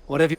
What have you...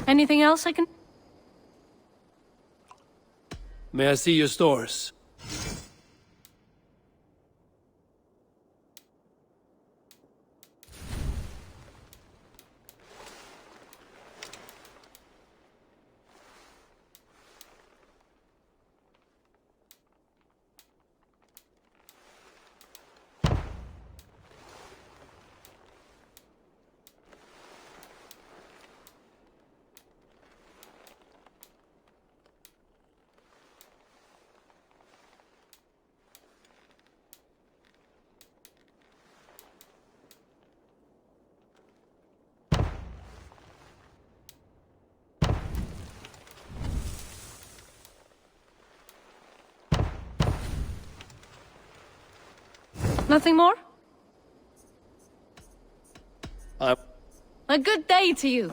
Anything else I can... May I see your stores? Nothing more? I... A good day to you.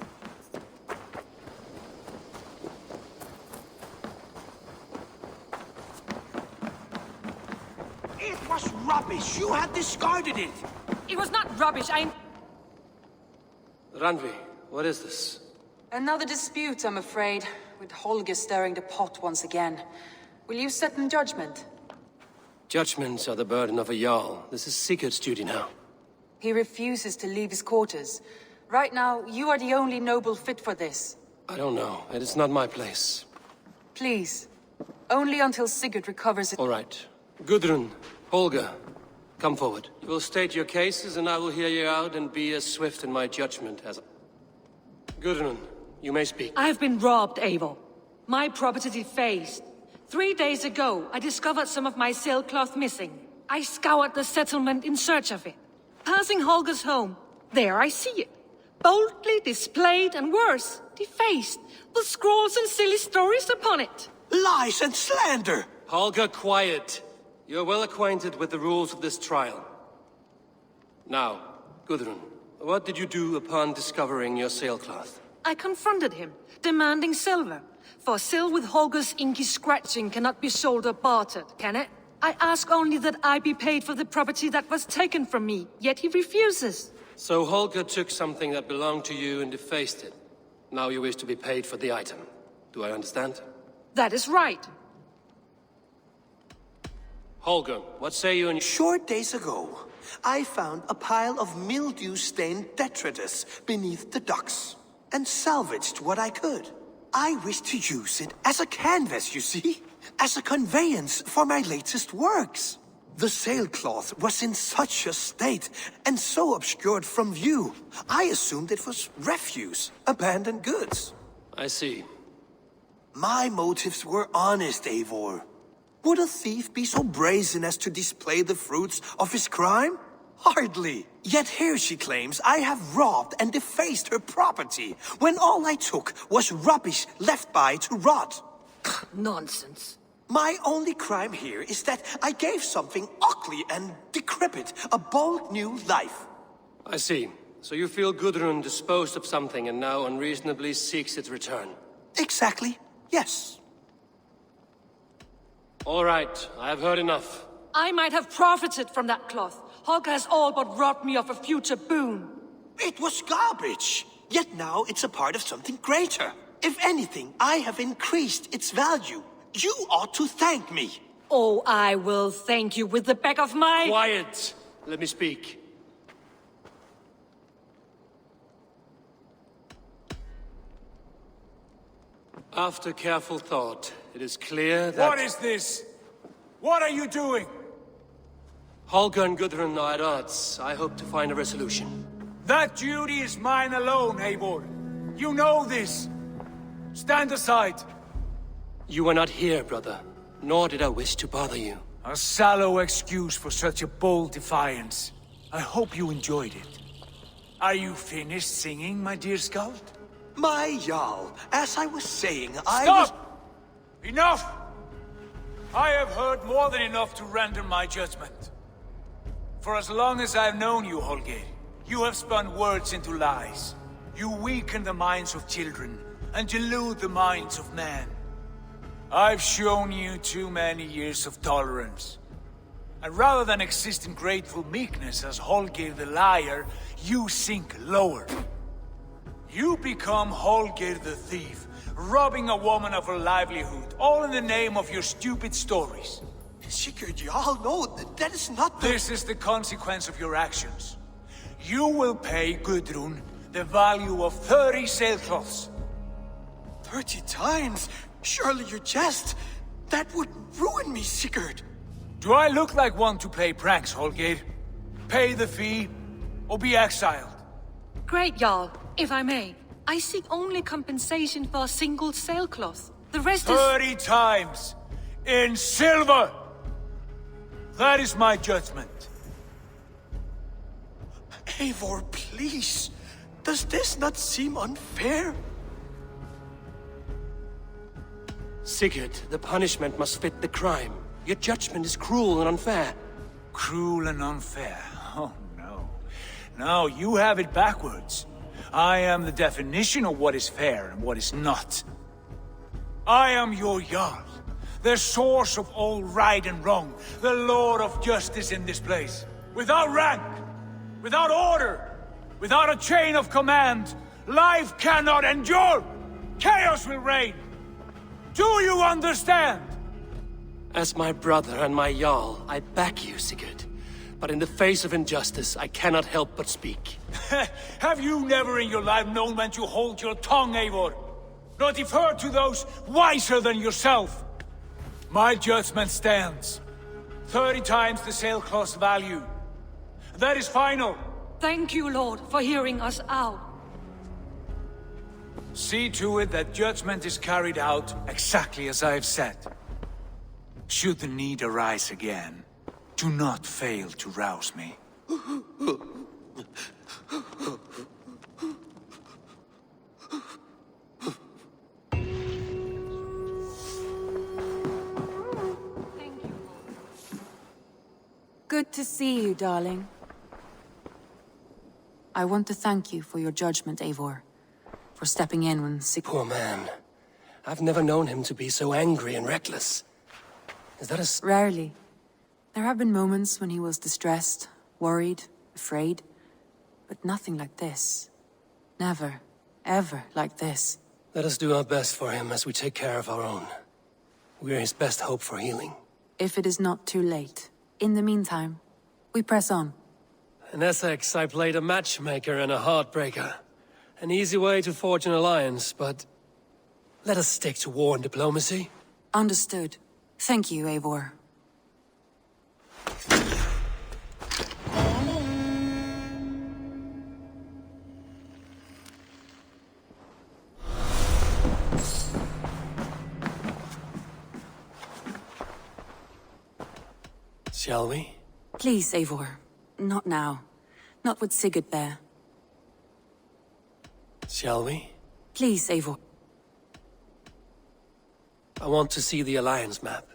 It was rubbish! You had discarded it! It was not rubbish, Randvi, what is this? Another dispute, I'm afraid, with Holger stirring the pot once again. Will you sit in judgment? Judgments are the burden of a Jarl. This is Sigurd's duty now. He refuses to leave his quarters. Right now, you are the only noble fit for this. I don't know. It is not my place. Please. Only until Sigurd recovers it. All right. Gudrun, Holger, come forward. You will state your cases and I will hear you out and be as swift in my judgment as... Gudrun, you may speak. I have been robbed, Eivor. My property defaced. 3 days ago, I discovered some of my sailcloth missing. I scoured the settlement in search of it. Passing Holger's home, there I see it. Boldly displayed and worse, defaced, with scrolls and silly stories upon it. Lies and slander! Holger, quiet. You're well acquainted with the rules of this trial. Now, Gudrun, what did you do upon discovering your sailcloth? I confronted him, demanding silver. For sill with Holger's inky scratching cannot be sold or bartered, can it? I ask only that I be paid for the property that was taken from me, yet he refuses. So Holger took something that belonged to you and defaced it. Now you wish to be paid for the item. Do I understand? That is right. Holger, what say you in... Short days ago, I found a pile of mildew-stained detritus beneath the docks, and salvaged what I could. I wish to use it as a canvas, you see? As a conveyance for my latest works. The sailcloth was in such a state, and so obscured from view, I assumed it was refuse, abandoned goods. I see. My motives were honest, Eivor. Would a thief be so brazen as to display the fruits of his crime? Hardly. Yet here she claims I have robbed and defaced her property, when all I took was rubbish left by to rot. Nonsense. My only crime here is that I gave something ugly and decrepit a bold new life. I see. So you feel Gudrun disposed of something and now unreasonably seeks its return? Exactly, yes. All right, I have heard enough. I might have profited from that cloth. Holger has all but robbed me of a future boon. It was garbage. Yet now it's a part of something greater. If anything, I have increased its value. You ought to thank me. Oh, I will thank you with the back of my... Quiet! Let me speak. After careful thought, it is clear that... What is this? What are you doing? Holger and Gudrun are at odds. I hope to find a resolution. That duty is mine alone, Eivor. You know this. Stand aside. You were not here, brother. Nor did I wish to bother you. A sallow excuse for such a bold defiance. I hope you enjoyed it. Are you finished singing, my dear scout? My Jarl, as I was saying, Stop! Enough! I have heard more than enough to render my judgment. For as long as I've known you, Holger, you have spun words into lies. You weaken the minds of children, and delude the minds of men. I've shown you too many years of tolerance. And rather than exist in grateful meekness as Holger the liar, you sink lower. You become Holger the thief, robbing a woman of her livelihood, all in the name of your stupid stories. Sigurd, Jarl, no, that is not the... This is the consequence of your actions. You will pay Gudrun the value of 30 sailcloths. 30 times? Surely you jest. That would ruin me, Sigurd. Do I look like one to play pranks, Holger? Pay the fee, or be exiled. Great, Jarl. If I may, I seek only compensation for a single sailcloth. The rest is... 30 times! In silver! That is my judgment. Eivor, please. Does this not seem unfair? Sigurd, the punishment must fit the crime. Your judgment is cruel and unfair. Cruel and unfair? Oh, no. No, you have it backwards. I am the definition of what is fair and what is not. I am your Jarl, the source of all right and wrong, the Lord of justice in this place. Without rank, without order, without a chain of command, life cannot endure! Chaos will reign! Do you understand? As my brother and my Jarl, I back you, Sigurd. But in the face of injustice, I cannot help but speak. Have you never in your life known when to hold your tongue, Eivor? Nor defer to those wiser than yourself? My judgment stands. 30 times the sailcloth's value. That is final. Thank you, Lord, for hearing us out. See to it that judgment is carried out exactly as I have said. Should the need arise again, do not fail to rouse me. Good to see you, darling. I want to thank you for your judgment, Eivor. For stepping in when Poor man. I've never known him to be so angry and reckless. Is that a... Rarely. There have been moments when he was distressed, worried, afraid. But nothing like this. Never, ever like this. Let us do our best for him as we take care of our own. We're his best hope for healing. If it is not too late. In the meantime, we press on. In Essex, I played a matchmaker and a heartbreaker. An easy way to forge an alliance, but... let us stick to war and diplomacy. Understood. Thank you, Eivor. Shall we? Please, Eivor. Not now. Not with Sigurd there. Shall we? Please, Eivor. I want to see the Alliance map.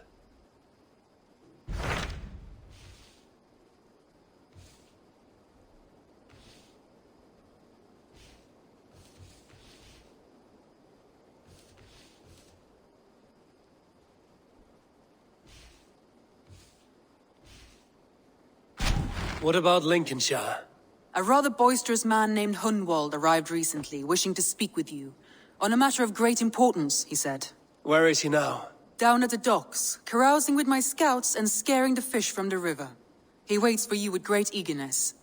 What about Lincolnshire? A rather boisterous man named Hunwald arrived recently, wishing to speak with you. On a matter of great importance, he said. Where is he now? Down at the docks, carousing with my scouts and scaring the fish from the river. He waits for you with great eagerness.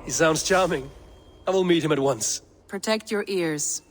He sounds charming. I will meet him at once. Protect your ears.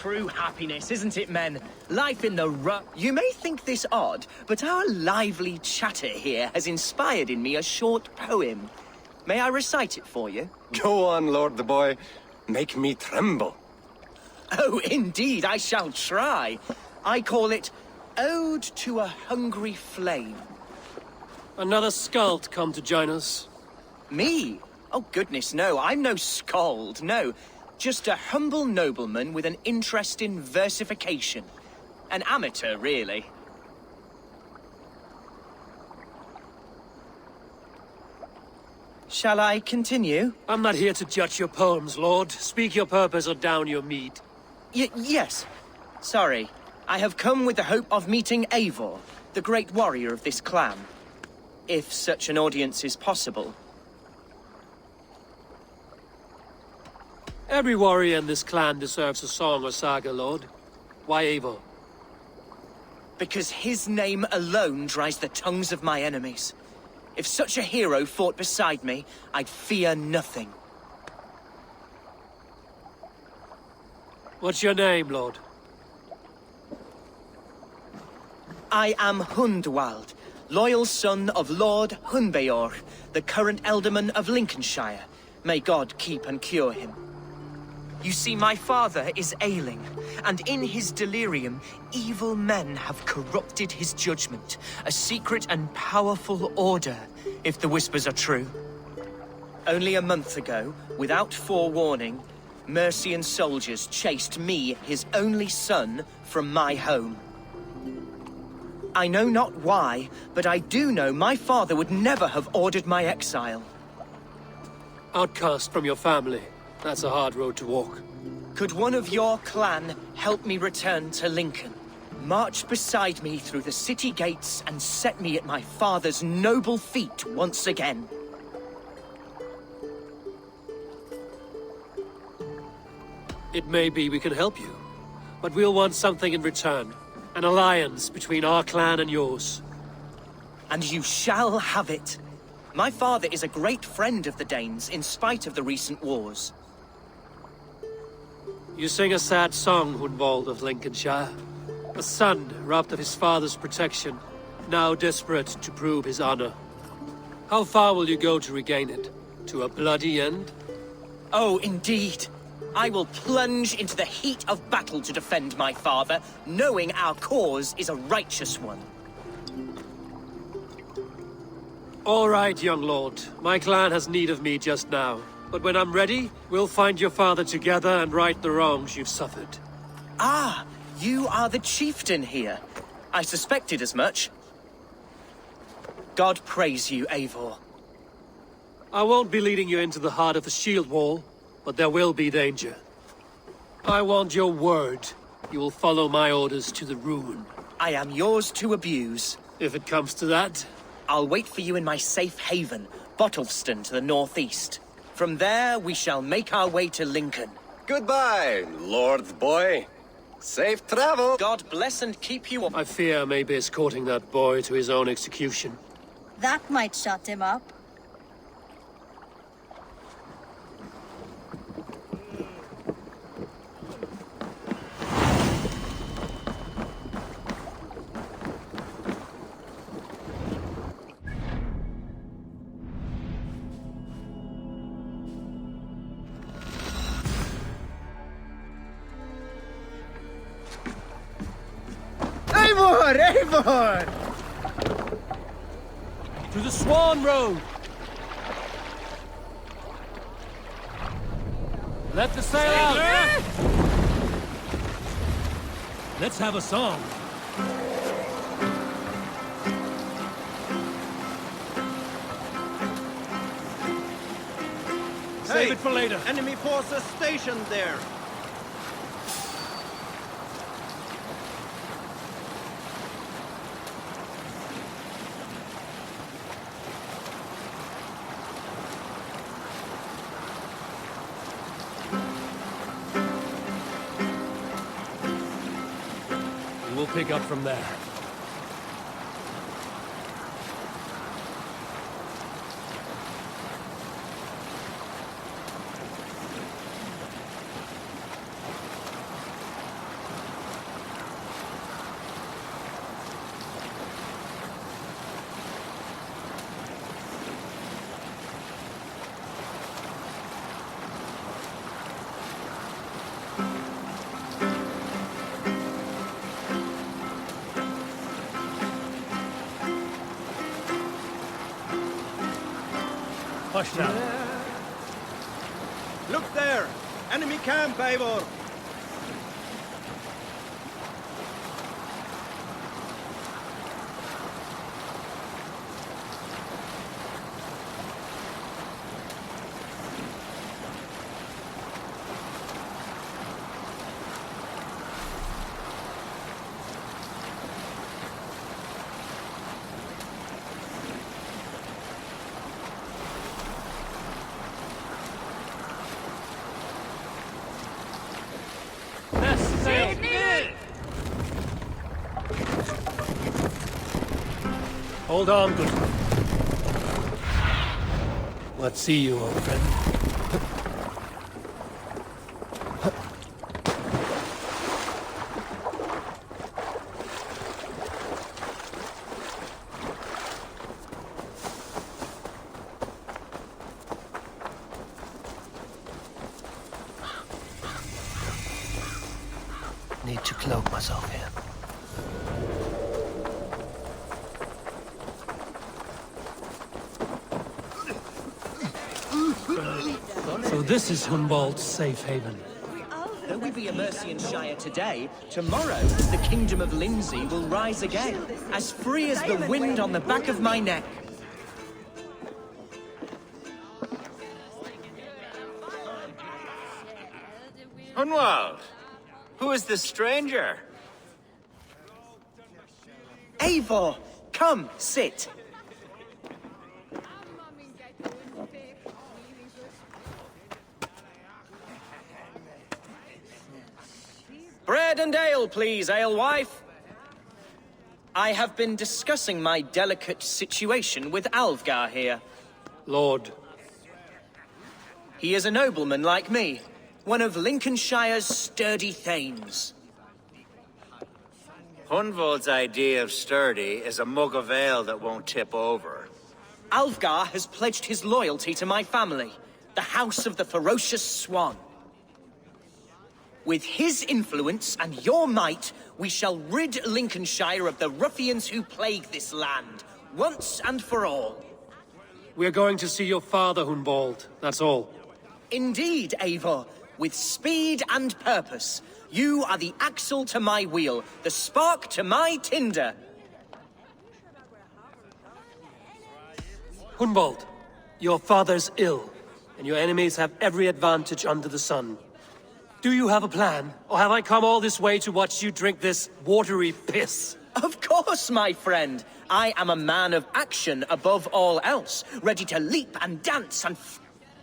true happiness, isn't it, men? Life in the You may think this odd, but our lively chatter here has inspired in me a short poem. May I recite it for you? Go on, Lord the Boy. Make me tremble. Oh, indeed, I shall try. I call it Ode to a Hungry Flame. Another skald come to join us. Me? Oh, goodness, no. I'm no skald, no. Just a humble nobleman with an interest in versification. An amateur, really. Shall I continue? I'm not here to judge your poems, Lord. Speak your purpose or down your meat. Yes. Sorry. I have come with the hope of meeting Eivor, the great warrior of this clan. If such an audience is possible. Every warrior in this clan deserves a song or saga, Lord. Why Eivor? Because his name alone dries the tongues of my enemies. If such a hero fought beside me, I'd fear nothing. What's your name, Lord? I am Hundwald, loyal son of Lord Hunbeor, the current Elderman of Lincolnshire. May God keep and cure him. You see, my father is ailing, and in his delirium, evil men have corrupted his judgment. A secret and powerful order, if the whispers are true. Only a month ago, without forewarning, Mercian soldiers chased me, his only son, from my home. I know not why, but I do know my father would never have ordered my exile. Outcast from your family. That's a hard road to walk. Could one of your clan help me return to Lincoln? March beside me through the city gates and set me at my father's noble feet once again. It may be we can help you, but we'll want something in return. An alliance between our clan and yours. And you shall have it. My father is a great friend of the Danes, in spite of the recent wars. You sing a sad song, Hundwald of Lincolnshire. A son robbed of his father's protection, now desperate to prove his honor. How far will you go to regain it? To a bloody end? Oh, indeed. I will plunge into the heat of battle to defend my father, knowing our cause is a righteous one. All right, young lord. My clan has need of me just now. But when I'm ready, we'll find your father together and right the wrongs you've suffered. Ah, you are the chieftain here. I suspected as much. God praise you, Eivor. I won't be leading you into the heart of the shield wall, but there will be danger. I want your word. You will follow my orders to the ruin. I am yours to abuse. If it comes to that. I'll wait for you in my safe haven, Bottleston to the northeast. From there, we shall make our way to Lincoln. Goodbye, Lord Boy. Safe travel. God bless and keep you up. I fear I may be escorting that boy to his own execution. That might shut him up. Eivor! To the Swan Road! Let the sail out! Let's have a song. Save it for later. Enemy forces stationed there. We'll pick up from there. Push down. Look there! Enemy camp, Eivor! Hold on, good. Let's see you, old friend. Need to cloak myself here. So this is Hunwald's safe haven. Though we be a Mercian Shire today, tomorrow the Kingdom of Lindsey will rise again, as free as the wind on the back of my neck. Hunwald, who is this stranger? Eivor, come, sit. Bread and ale, please, alewife. I have been discussing my delicate situation with Alvgar here. Lord. He is a nobleman like me, one of Lincolnshire's sturdy thanes. Hunwald's idea of sturdy is a mug of ale that won't tip over. Alvgar has pledged his loyalty to my family, the House of the Ferocious Swan. With his influence and your might, we shall rid Lincolnshire of the ruffians who plague this land, once and for all. We're going to see your father, Hunwald. That's all. Indeed, Eivor. With speed and purpose. You are the axle to my wheel, the spark to my tinder. Hunwald, your father's ill, and your enemies have every advantage under the sun. Do you have a plan, or have I come all this way to watch you drink this watery piss? Of course, my friend. I am a man of action above all else, ready to leap and dance and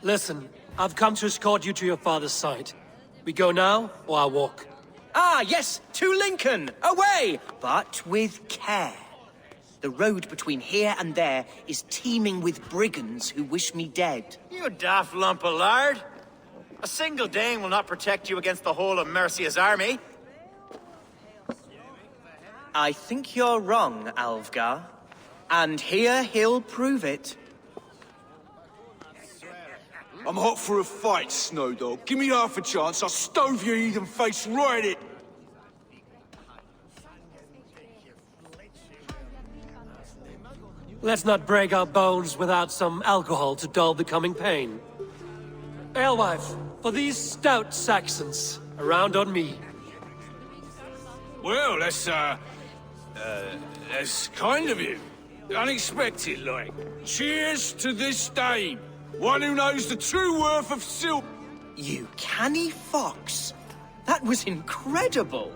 Listen, I've come to escort you to your father's side. We go now, or I walk? Ah, yes, to Lincoln! Away! But with care. The road between here and there is teeming with brigands who wish me dead. You daft lump of lard! A single Dane will not protect you against the whole of Mercia's army. I think you're wrong, Alvgar. And here he'll prove it. I'm hot for a fight, Snowdog. Give me half a chance, I'll stove your heathen face right at it. Let's not break our bones without some alcohol to dull the coming pain. Alewife, for these stout Saxons, around on me. Well, that's kind of you. Unexpected, like. Cheers to this Dane, one who knows the true worth of silk. You canny fox. That was incredible.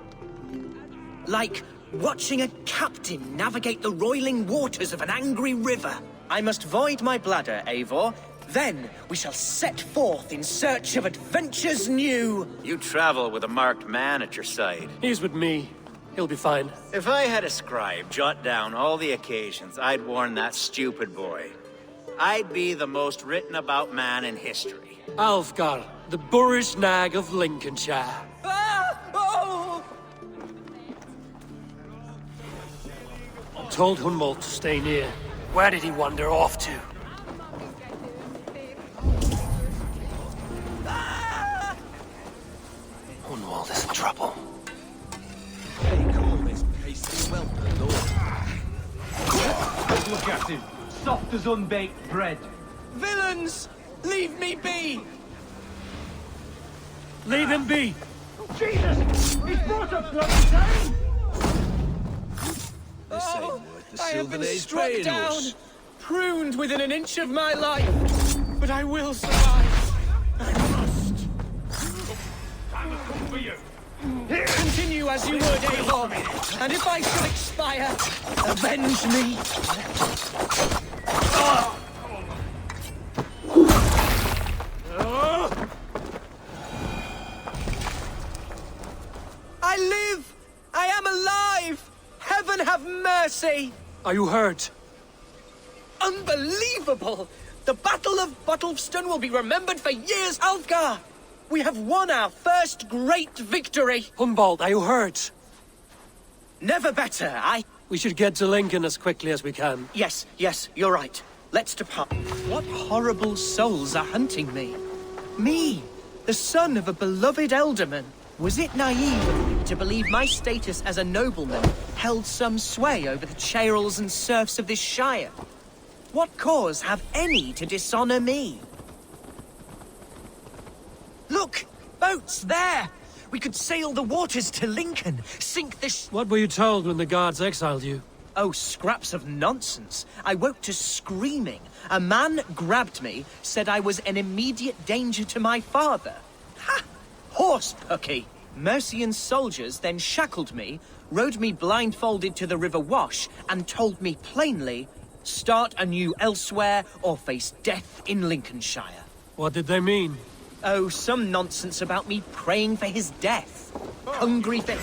Like watching a captain navigate the roiling waters of an angry river. I must void my bladder, Eivor. Then we shall set forth in search of adventures new. You travel with a marked man at your side. He's with me. He'll be fine. If I had a scribe jot down all the occasions I'd warn that stupid boy, I'd be the most written about man in history. Alvgar, the boorish nag of Lincolnshire. Ah! Oh! I told Hunwald to stay near. Where did he wander off to? Hunwald is in trouble. Take all this pasty welcome, Lord. Look at him, soft as unbaked bread. Villains! Leave me be! Leave him be! I have been struck down, pruned within an inch of my life, but I will survive. I must. Continue as you would, Eivor, and if I should expire, avenge me. I live! I am alive! Heaven have mercy! Are you hurt? Unbelievable! The Battle of Bottlefston will be remembered for years, Alfgar! We have won our first great victory! Humbald, are you hurt? Never better, We should get to Lincoln as quickly as we can. Yes, you're right. Let's depart. What horrible souls are hunting me? Me, the son of a beloved elderman. Was it naive of me to believe my status as a nobleman held some sway over the chairels and serfs of this shire? What cause have any to dishonor me? Look! Boats there! We could sail the waters to Lincoln, sink the What were you told when the guards exiled you? Oh, scraps of nonsense. I woke to screaming. A man grabbed me, said I was an immediate danger to my father. Ha! Horse-pucky! Mercian soldiers then shackled me, rode me blindfolded to the River Wash, and told me plainly, start anew elsewhere or face death in Lincolnshire. What did they mean? Oh, some nonsense about me praying for his death. Hungry for...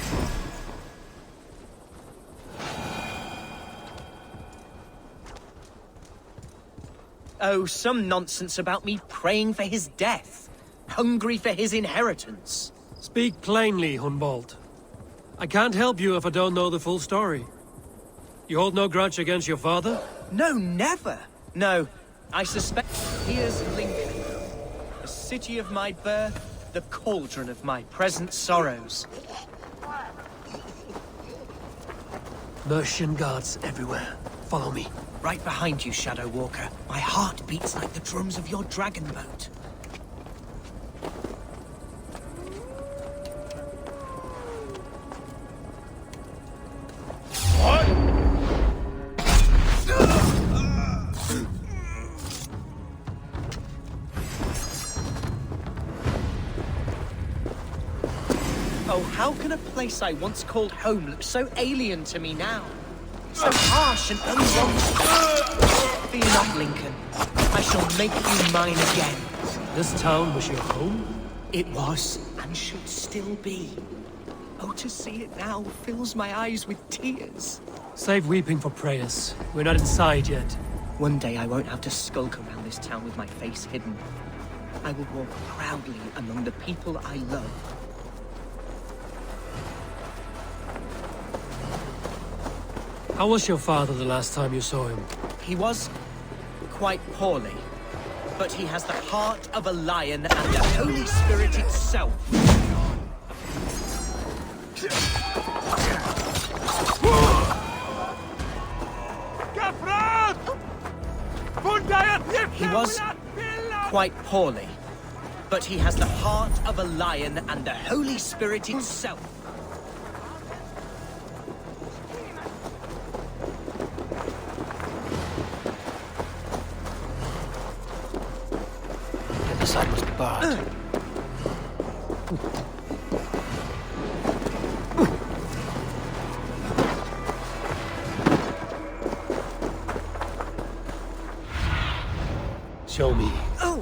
Oh, some nonsense about me praying for his death. Hungry for his inheritance. Speak plainly, Humbald. I can't help you if I don't know the full story. You hold no grudge against your father? No, never. No, I suspect... Here's Lincoln. The city of my birth, the cauldron of my present sorrows. Mercian guards everywhere. Follow me. Right behind you, Shadow Walker. My heart beats like the drums of your dragon boat. Oh, how can a place I once called home look so alien to me now? So harsh and unwanted. Fear not, Lincoln. I shall make you mine again. This town was your home? It was, and should still be. Oh, to see it now fills my eyes with tears. Save weeping for prayers. We're not inside yet. One day I won't have to skulk around this town with my face hidden. I will walk proudly among the people I love. How was your father the last time you saw him? He was quite poorly, but he has the heart of a lion and the Holy Spirit itself. He was quite poorly, but he has the heart of a lion and the Holy Spirit itself. The side must be barred. Show me. Oh!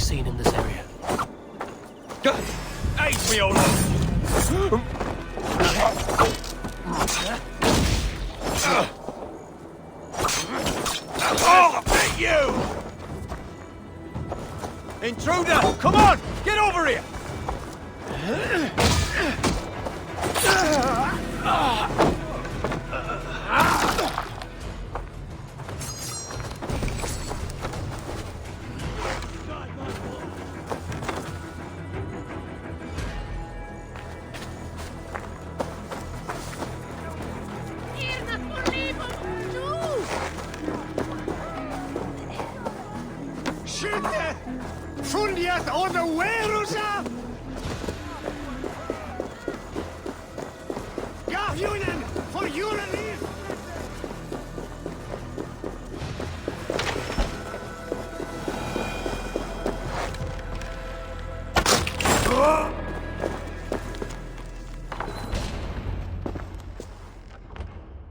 seen in this area. Aid me, old Oh, you! Intruder! Come on! Get over here! Fundiat on the Werusa! Gavunen for your relief!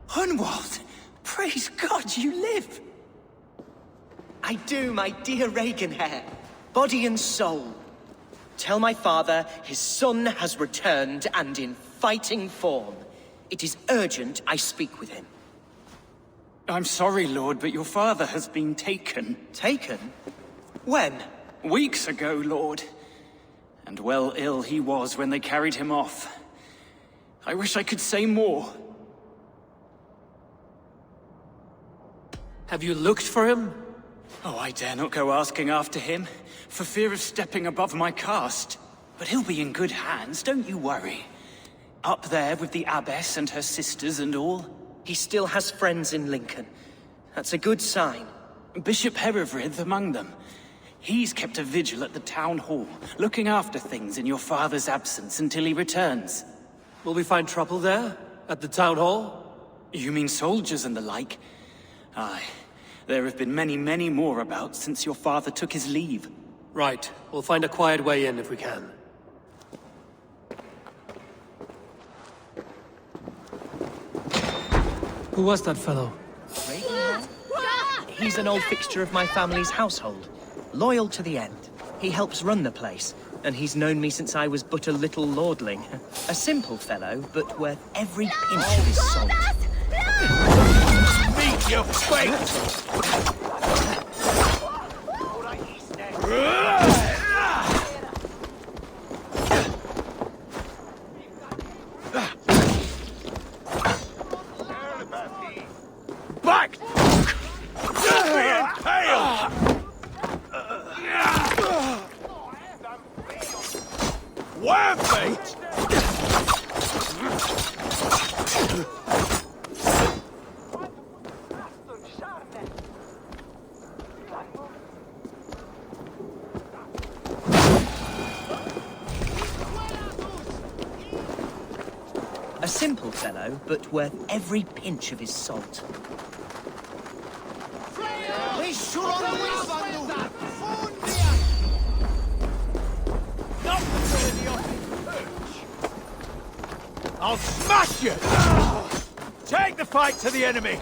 Hunwald! Praise God you live! I do, my dear Reaganhair. Body and soul. Tell my father his son has returned and in fighting form. It is urgent I speak with him. I'm sorry, Lord, but your father has been taken. Taken? When? Weeks ago, Lord. And well ill he was when they carried him off. I wish I could say more. Have you looked for him? Oh, I dare not go asking after him, for fear of stepping above my caste. But he'll be in good hands, don't you worry. Up there with the abbess and her sisters and all. He still has friends in Lincoln. That's a good sign. Bishop Herefrith among them. He's kept a vigil at the town hall, looking after things in your father's absence until he returns. Will we find trouble there? At the town hall? You mean soldiers and the like? Aye. There have been many, many more about since your father took his leave. Right. We'll find a quiet way in if we can. Who was that fellow? He's an old fixture of my family's household. Loyal to the end. He helps run the place, and he's known me since I was but a little lordling. A simple fellow, but worth every pinch of his salt. Meet your fate! Back! Don't be impaled! Where fate? A simple fellow, but worth every pinch of his salt. I'll smash you! Take the fight to the enemy!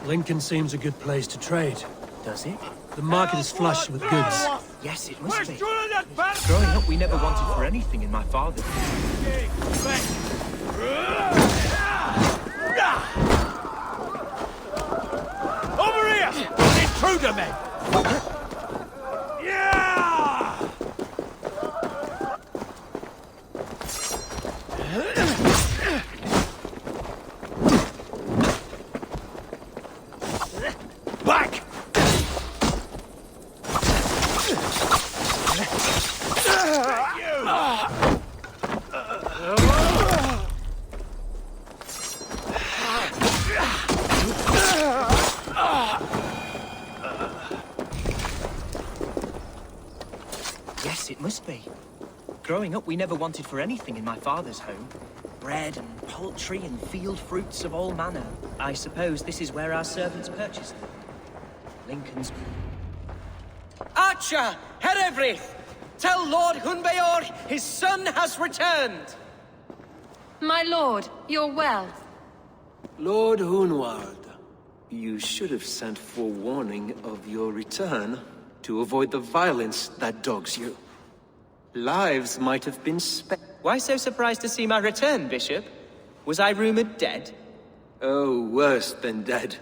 Lincoln seems a good place to trade. Does it? The market is flush with goods. Yes, it must be. Growing up, we never wanted for anything in my father's. Over here! An intruder, men! Back! Growing up, we never wanted for anything in my father's home. Bread and poultry and field fruits of all manner. I suppose this is where our servants purchased them. Lincoln's... Archer! Herefrith! Tell Lord Hunbeor his son has returned! My lord, you're well. Lord Hunwald, you should have sent forewarning of your return to avoid the violence that dogs you. Lives might have been spared. Why so surprised to see my return, Bishop? Was I rumored dead? Oh, worse than dead.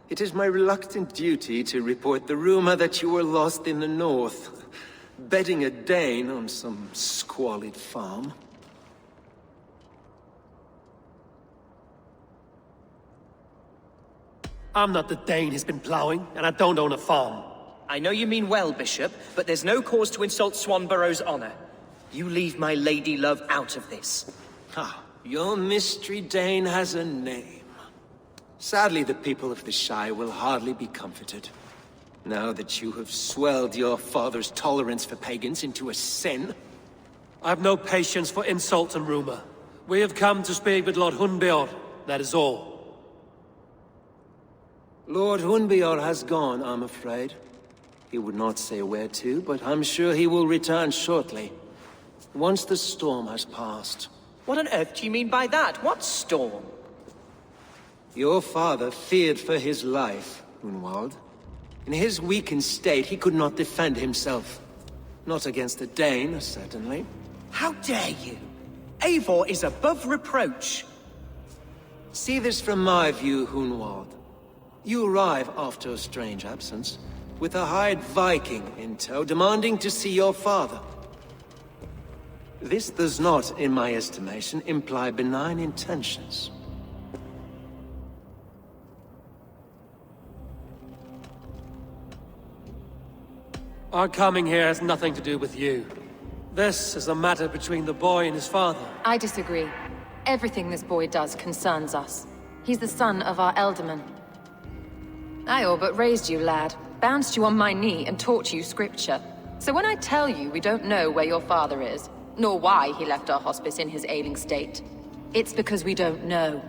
It is my reluctant duty to report the rumor that you were lost in the north, bedding a Dane on some squalid farm. I'm not the Dane he's been plowing, and I don't own a farm. I know you mean well, Bishop, but there's no cause to insult Swanborough's honor. You leave my lady love out of this. Ah, your mystery Dane has a name. Sadly, the people of the Shire will hardly be comforted. Now that you have swelled your father's tolerance for pagans into a sin. I have no patience for insult and rumor. We have come to speak with Lord Hunbeor, that is all. Lord Hunbeor has gone, I'm afraid. He would not say where to, but I'm sure he will return shortly. Once the storm has passed. What on earth do you mean by that? What storm? Your father feared for his life, Hunwald. In his weakened state, he could not defend himself. Not against a Dane, certainly. How dare you? Eivor is above reproach. See this from my view, Hunwald. You arrive after a strange absence, with a hired Viking in tow, demanding to see your father. This does not, in my estimation, imply benign intentions. Our coming here has nothing to do with you. This is a matter between the boy and his father. I disagree. Everything this boy does concerns us. He's the son of our elderman. I all but raised you, lad. Bounced you on my knee and taught you scripture. So when I tell you we don't know where your father is, nor why he left our hospice in his ailing state, it's because we don't know.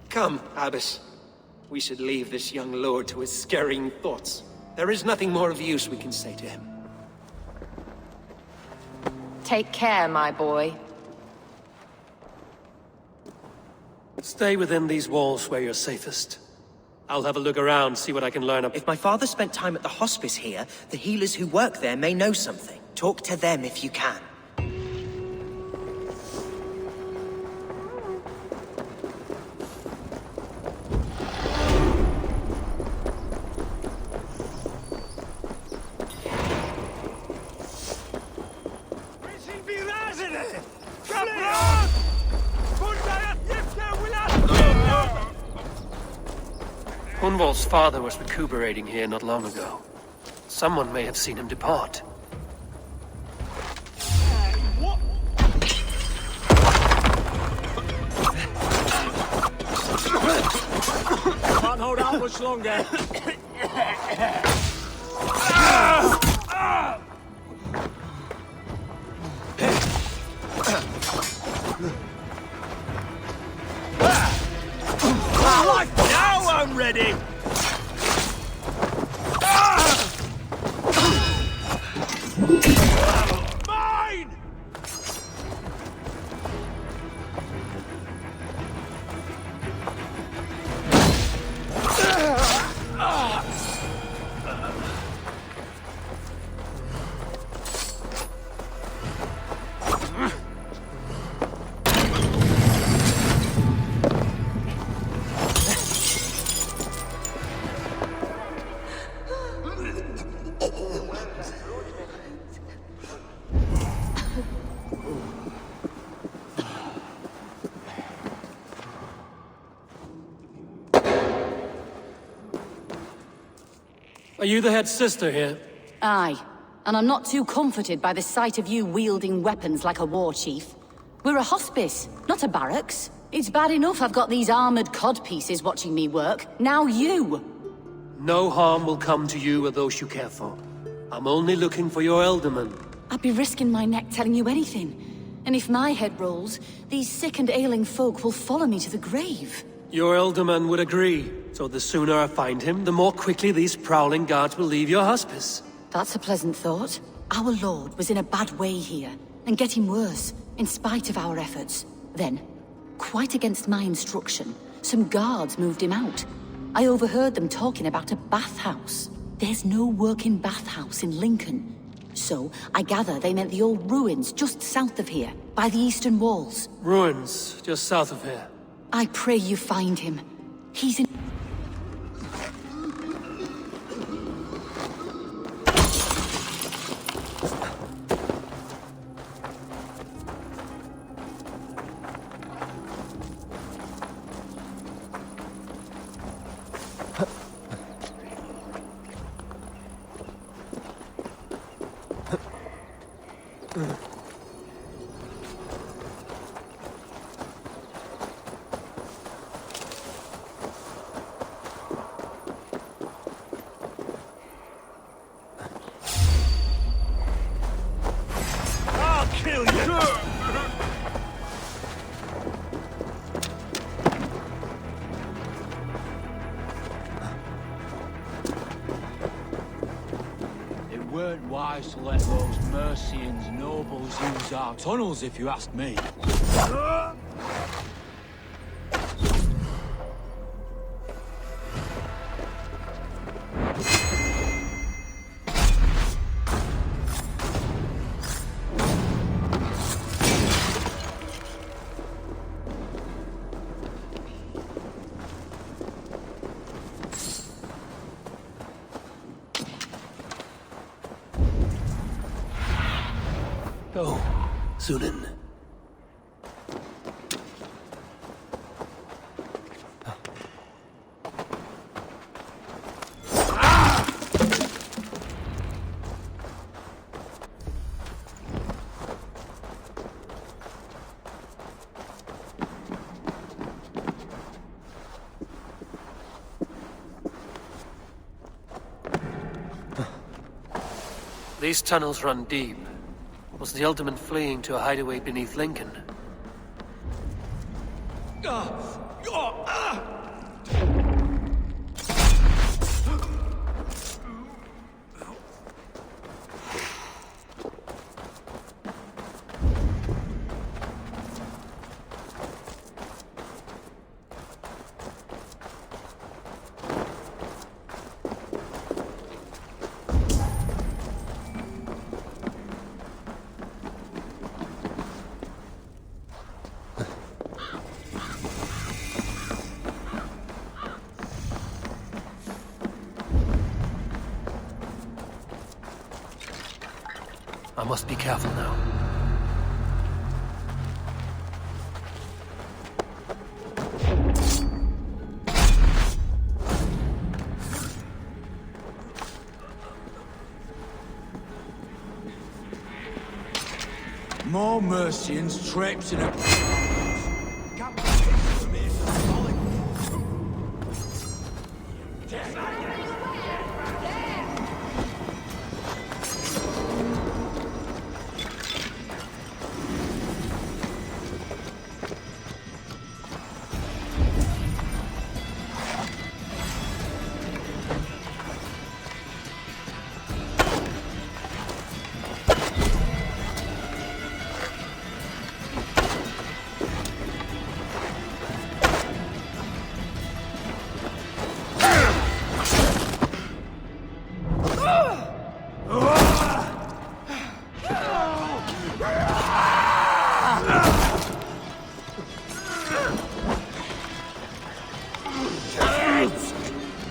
Come, Abbess. We should leave this young lord to his scurrying thoughts. There is nothing more of use we can say to him. Take care, my boy. Stay within these walls where you're safest. I'll have a look around, see what I can learn. If my father spent time at the hospice here, the healers who work there may know something. Talk to them if you can. Hunwald's father was recuperating here not long ago. Someone may have seen him depart. Can't hold out much longer. Now I'm ready! Mine! Are you the head sister here? Aye, and I'm not too comforted by the sight of you wielding weapons like a war chief. We're a hospice, not a barracks. It's bad enough I've got these armored codpieces watching me work. Now you! No harm will come to you or those you care for. I'm only looking for your Elderman. I'd be risking my neck telling you anything. And if my head rolls, these sick and ailing folk will follow me to the grave. Your Elderman would agree. So the sooner I find him, the more quickly these prowling guards will leave your hospice. That's a pleasant thought. Our lord was in a bad way here, and getting worse, in spite of our efforts. Then, quite against my instruction, some guards moved him out. I overheard them talking about a bathhouse. There's no working bathhouse in Lincoln. So, I gather they meant the old ruins just south of here, by the eastern walls. Ruins, just south of here. I pray you find him. He's in... Weren't wise to let those Mercians nobles use our tunnels, if you ask me. Oh, Sunan. These tunnels run deep. Was the Alderman fleeing to a hideaway beneath Lincoln? I must be careful now. More Mercians trapped in a...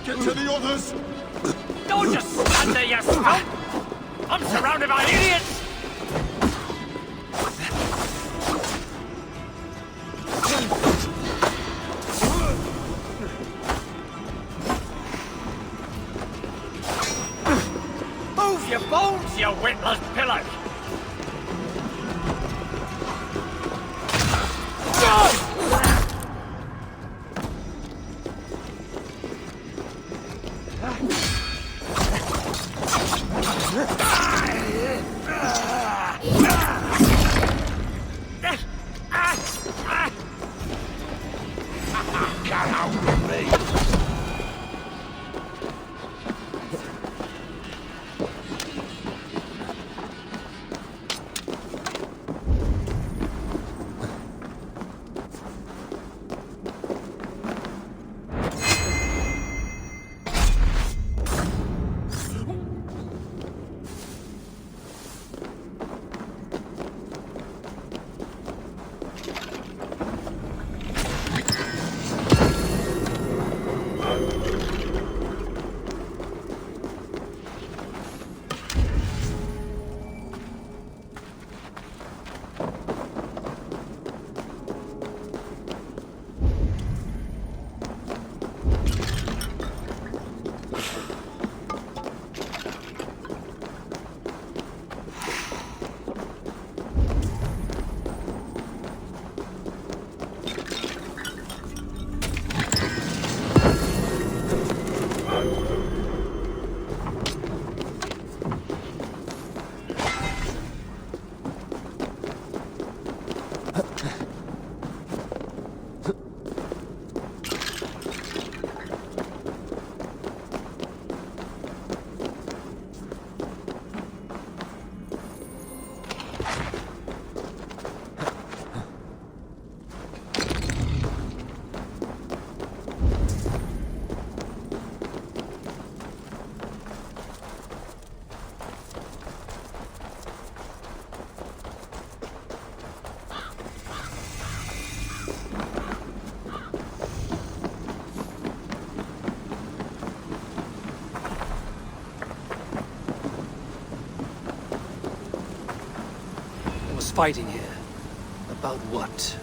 Get to the others! Don't just stand there, you stump! I'm surrounded by idiots! Move your bones, you witless pillock! Fighting here. About what?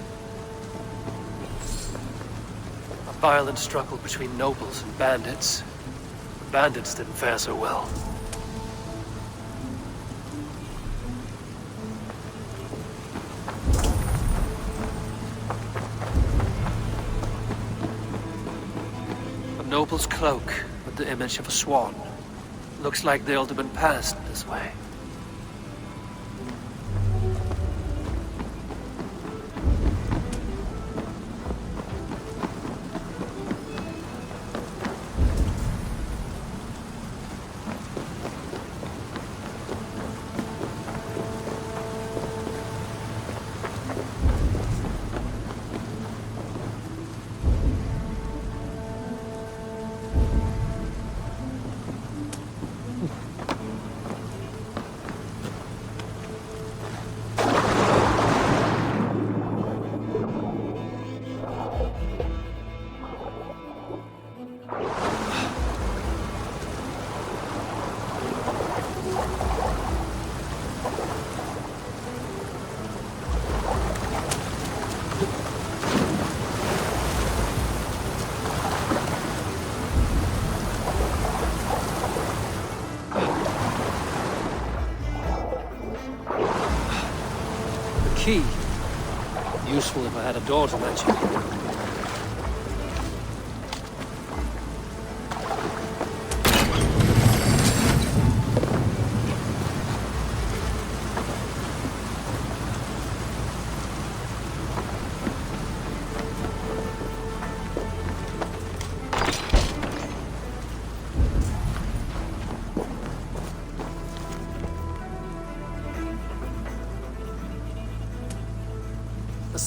A violent struggle between nobles and bandits. The bandits didn't fare so well. A noble's cloak with the image of a swan. Looks like the alderman passed this way. Key. Useful if I had a door to let you.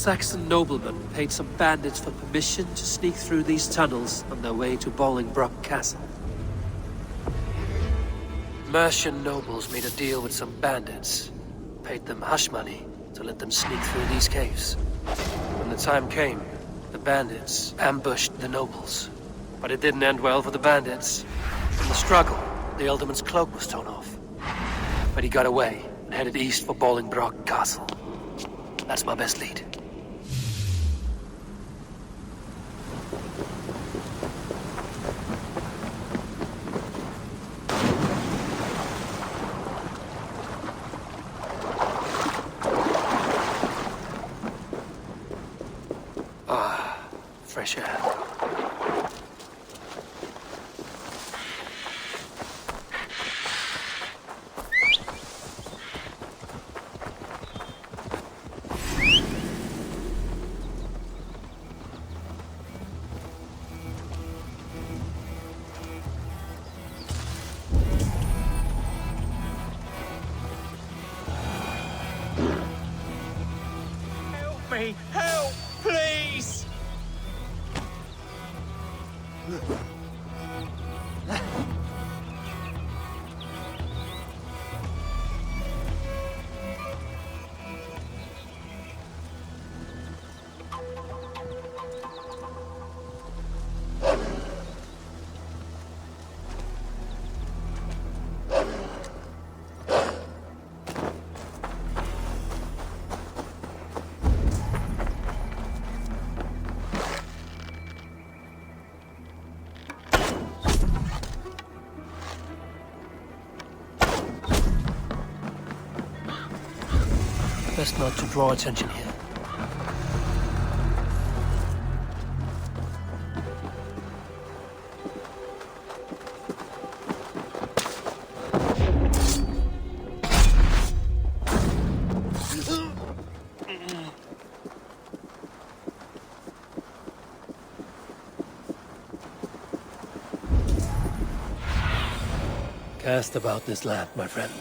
Saxon nobleman paid some bandits for permission to sneak through these tunnels on their way to Bolingbroke Castle. Mercian nobles made a deal with some bandits, paid them hush money to let them sneak through these caves. When the time came, the bandits ambushed the nobles. But it didn't end well for the bandits. In the struggle, the alderman's cloak was torn off. But he got away and headed east for Bolingbroke Castle. That's my best lead. Fresh air. me! Help! Please! Best not to draw attention here. Cast about this land, my friend.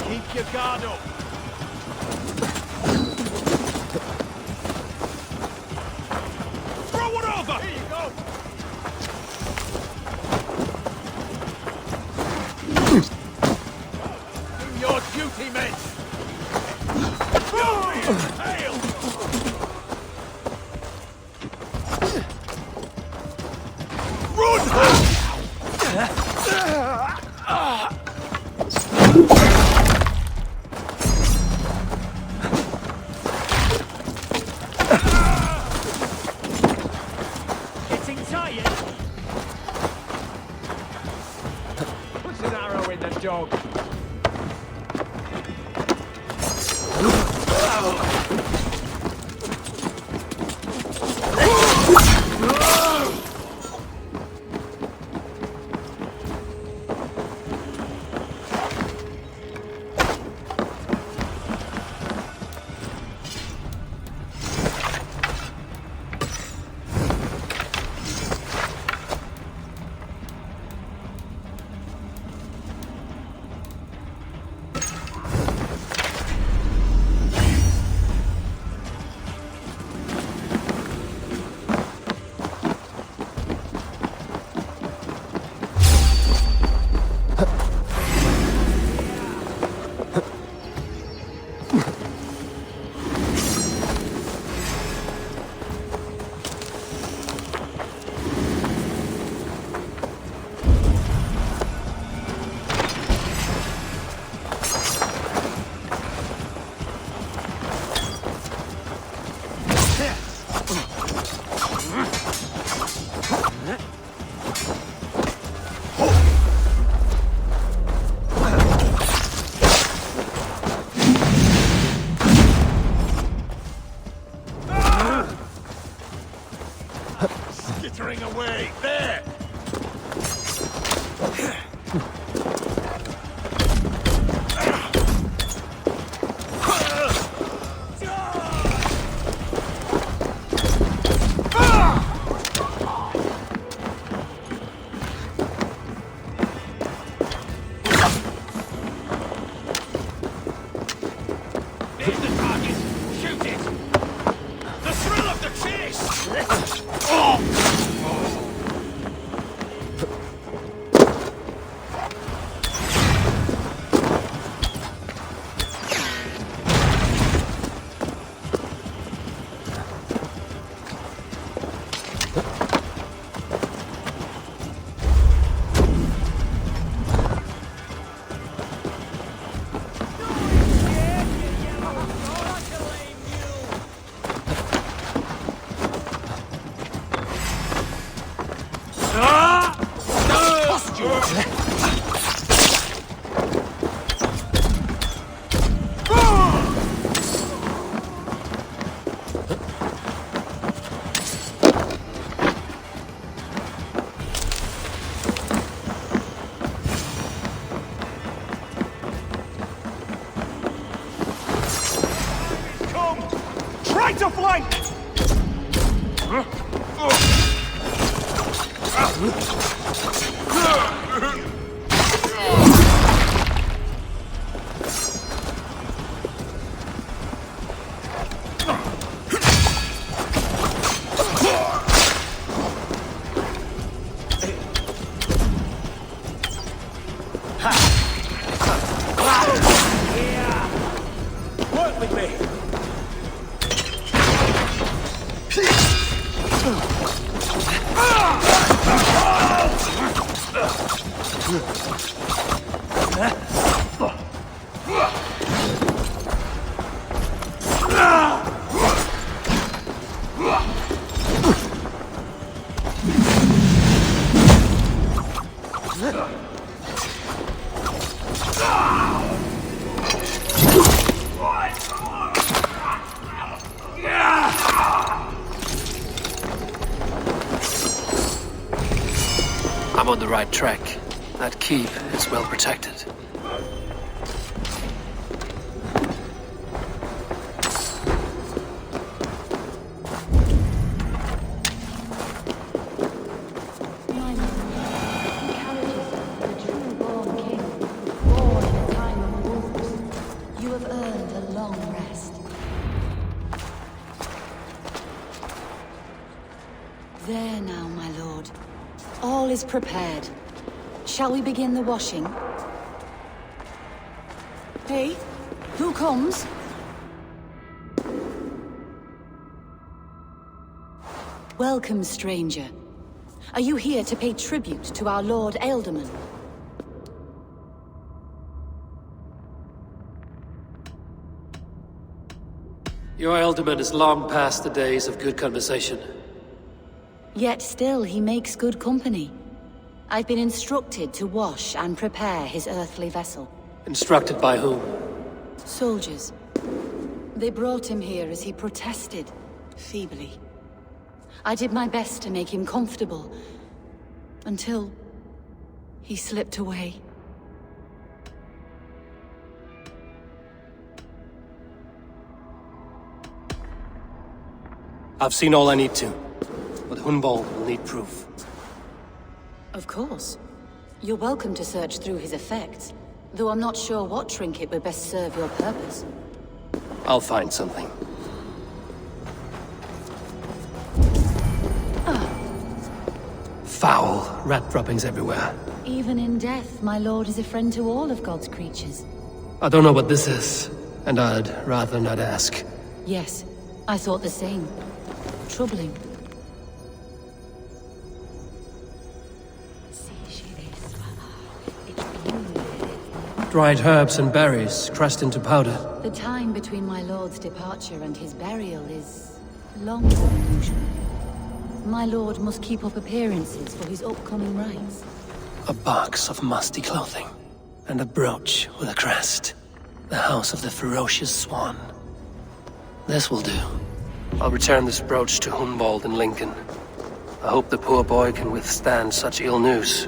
Keep your guard up. Throw it over! Here you go! Do your duty, men! Hail! Getting tired? Put an arrow in the dog. Skittering away, there! Try to flank! Work with me! I'm on the right track. That keep is well protected. You have earned a long rest. There now, my lord. All is prepared. Shall we begin the washing? Hey, who comes? Welcome, stranger. Are you here to pay tribute to our Lord Ealdorman? Your Ealdorman is long past the days of good conversation. Yet still he makes good company. I've been instructed to wash and prepare his earthly vessel. Instructed by whom? Soldiers. They brought him here as he protested, feebly. I did my best to make him comfortable, until he slipped away. I've seen all I need to, but Hunvald will need proof. Of course. You're welcome to search through his effects, though I'm not sure what trinket would best serve your purpose. I'll find something. Foul rat droppings everywhere. Even in death, my lord is a friend to all of God's creatures. I don't know what this is, and I'd rather not ask. Yes, I thought the same. Troubling. Dried herbs and berries crushed into powder. The time between my lord's departure and his burial is longer than usual. My lord must keep up appearances for his upcoming rites. A box of musty clothing, and a brooch with a crest. The house of the ferocious swan. This will do. I'll return this brooch to Hunvald in Lincoln. I hope the poor boy can withstand such ill news.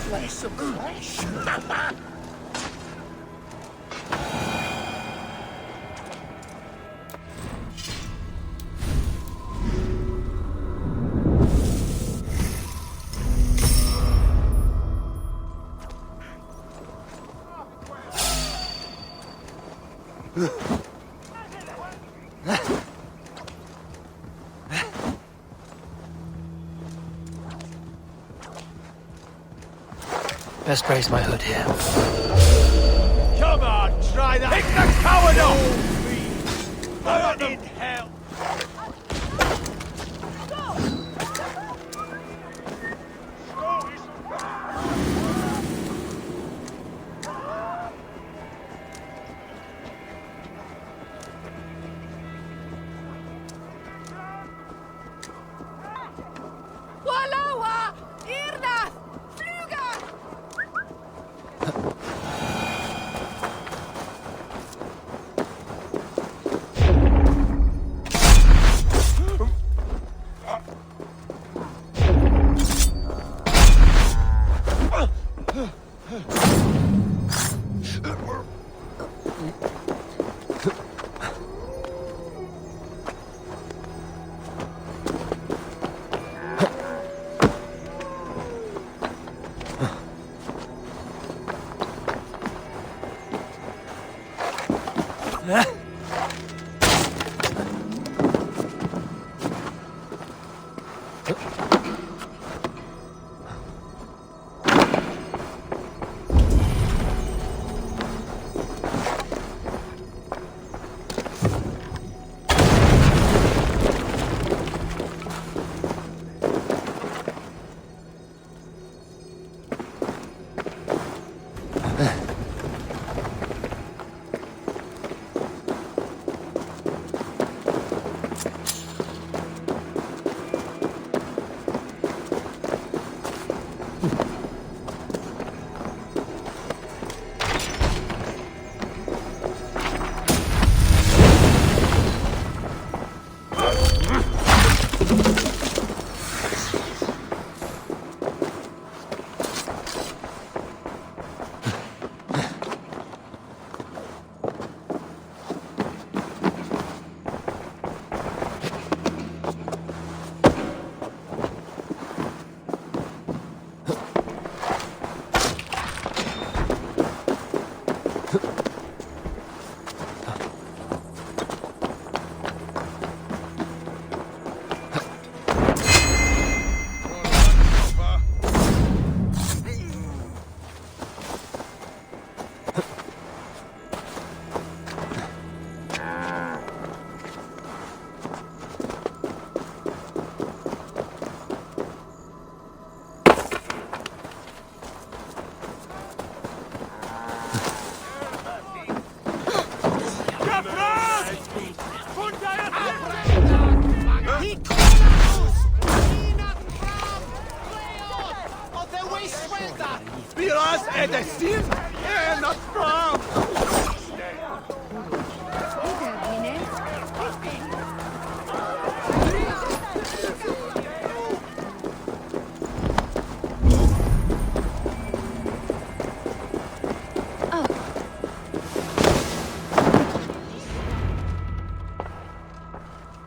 Slice of flesh. Best raise my hood here. Come on, try that! Pick the coward off! What in hell?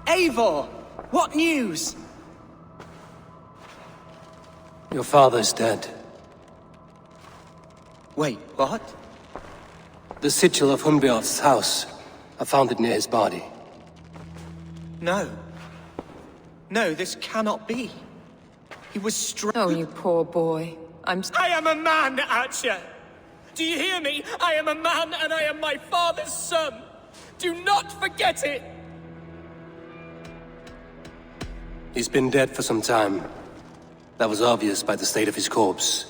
Eivor! What news? Your father's dead. Wait, what? The sigil of Hunbeorth's house. I found it near his body. No. No, this cannot be. He was struck. Oh, you poor boy. I am a man, Archer! Do you hear me? I am a man and I am my father's son! Do not forget it! He's been dead for some time. That was obvious by the state of his corpse.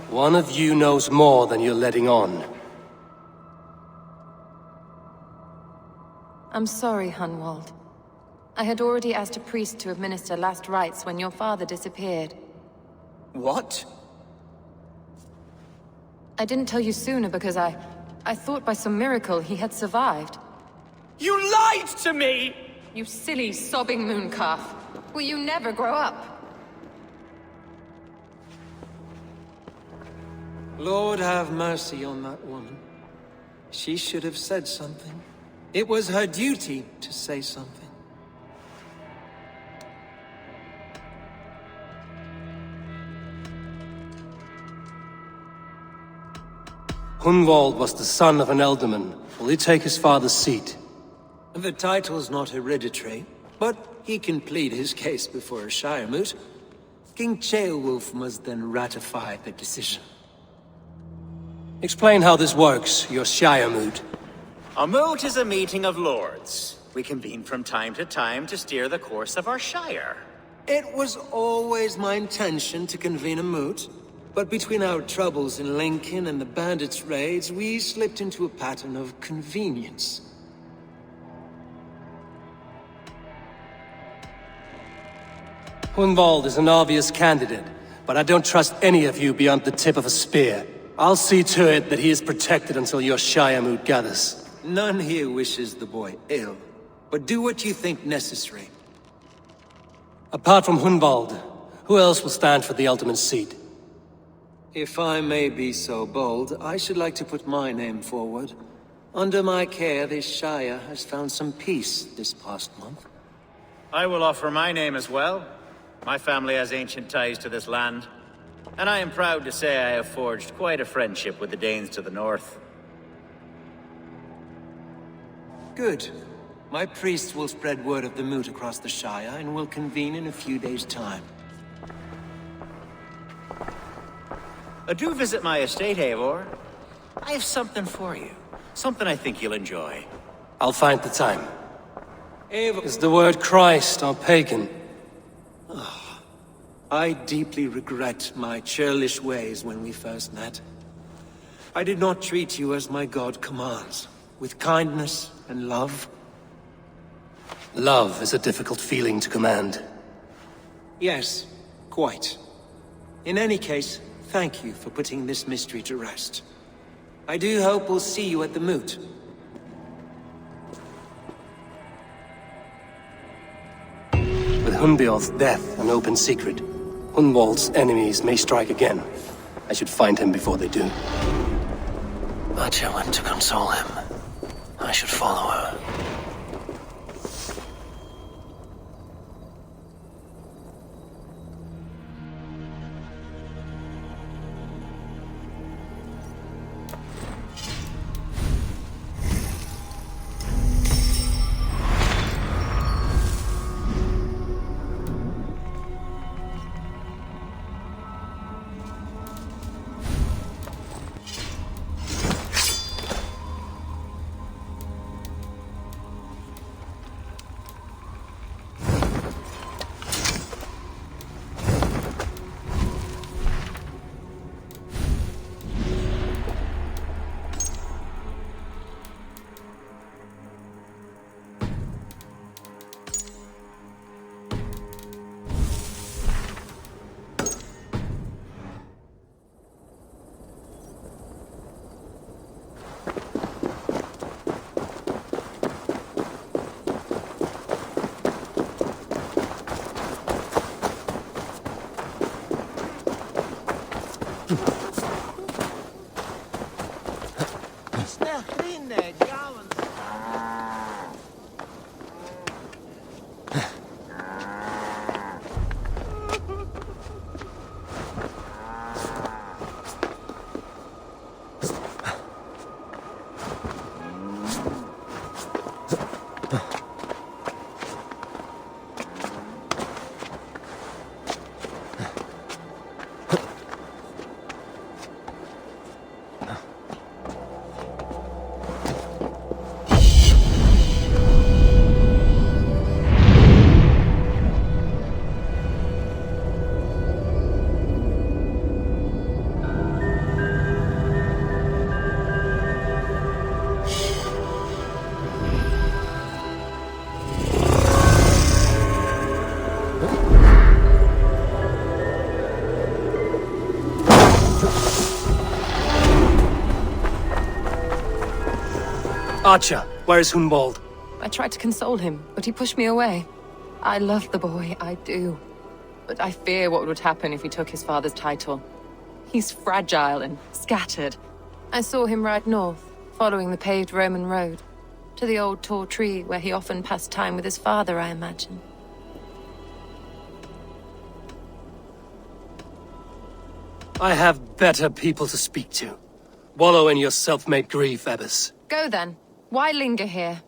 One of you knows more than you're letting on. I'm sorry, Hunwald. I had already asked a priest to administer last rites when your father disappeared. What? I didn't tell you sooner because I thought by some miracle he had survived. You lied to me! You silly, sobbing mooncalf. Will you never grow up? Lord have mercy on that woman. She should have said something. It was her duty to say something. Hunwald was the son of an ealdorman. Will he take his father's seat? The title's not hereditary, but he can plead his case before a Shire moot. King Ceolwulf must then ratify the decision. Explain how this works, your Shire moot. A moot is a meeting of lords. We convene from time to time to steer the course of our Shire. It was always my intention to convene a moot, but between our troubles in Lincoln and the bandits' raids, we slipped into a pattern of convenience. Hunwald is an obvious candidate, but I don't trust any of you beyond the tip of a spear. I'll see to it that he is protected until your Shire moot gathers. None here wishes the boy ill, but do what you think necessary. Apart from Hunwald, who else will stand for the ealdorman's seat? If I may be so bold, I should like to put my name forward. Under my care, this Shire has found some peace this past month. I will offer my name as well. My family has ancient ties to this land, and I am proud to say I have forged quite a friendship with the Danes to the north. Good. My priests will spread word of the moot across the Shire, and will convene in a few days' time. Do visit my estate, Eivor. I have something for you. Something I think you'll enjoy. I'll find the time. Eivor... Is the word Christ or pagan? I deeply regret my churlish ways when we first met. I did not treat you as my god commands, with kindness and love. Love is a difficult feeling to command. Yes, quite. In any case, thank you for putting this mystery to rest. I do hope we'll see you at the moot. With Hunbeor's death an open secret, Hunwald's enemies may strike again. I should find him before they do. Atja went to console him. I should follow her. Atja, where is Hunwald? I tried to console him, but he pushed me away. I love the boy, I do. But I fear what would happen if he took his father's title. He's fragile and scattered. I saw him ride north, following the paved Roman road. To the old tall tree where he often passed time with his father, I imagine. I have better people to speak to. Wallow in your self-made grief, Abbess. Go then. Why linger here?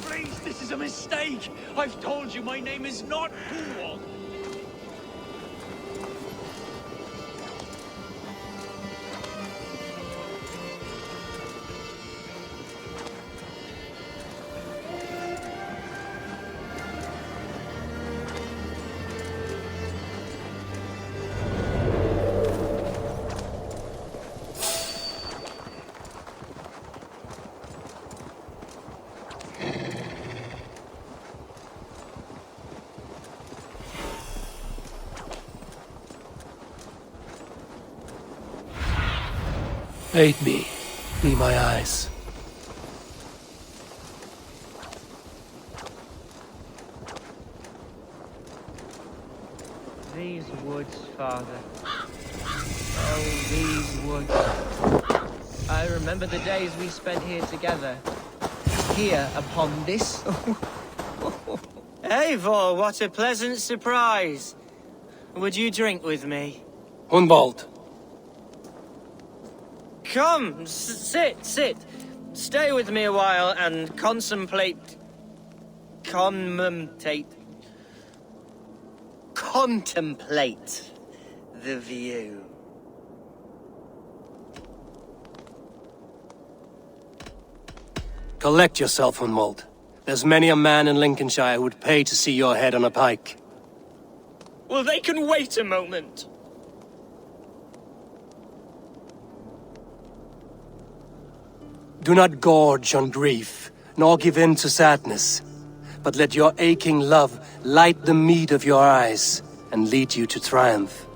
Please, this is a mistake! I've told you my name is not Hunwald. Aid me. Be my eyes. These woods, Father. Oh, these woods. I remember the days we spent here together. Here, upon this. Eivor, what a pleasant surprise. Would you drink with me? Hunwald. Come, sit. Stay with me a while and contemplate the view. Collect yourself, Hunwald. There's many a man in Lincolnshire who would pay to see your head on a pike. Well, they can wait a moment. Do not gorge on grief, nor give in to sadness, but let your aching love light the mead of your eyes and lead you to triumph.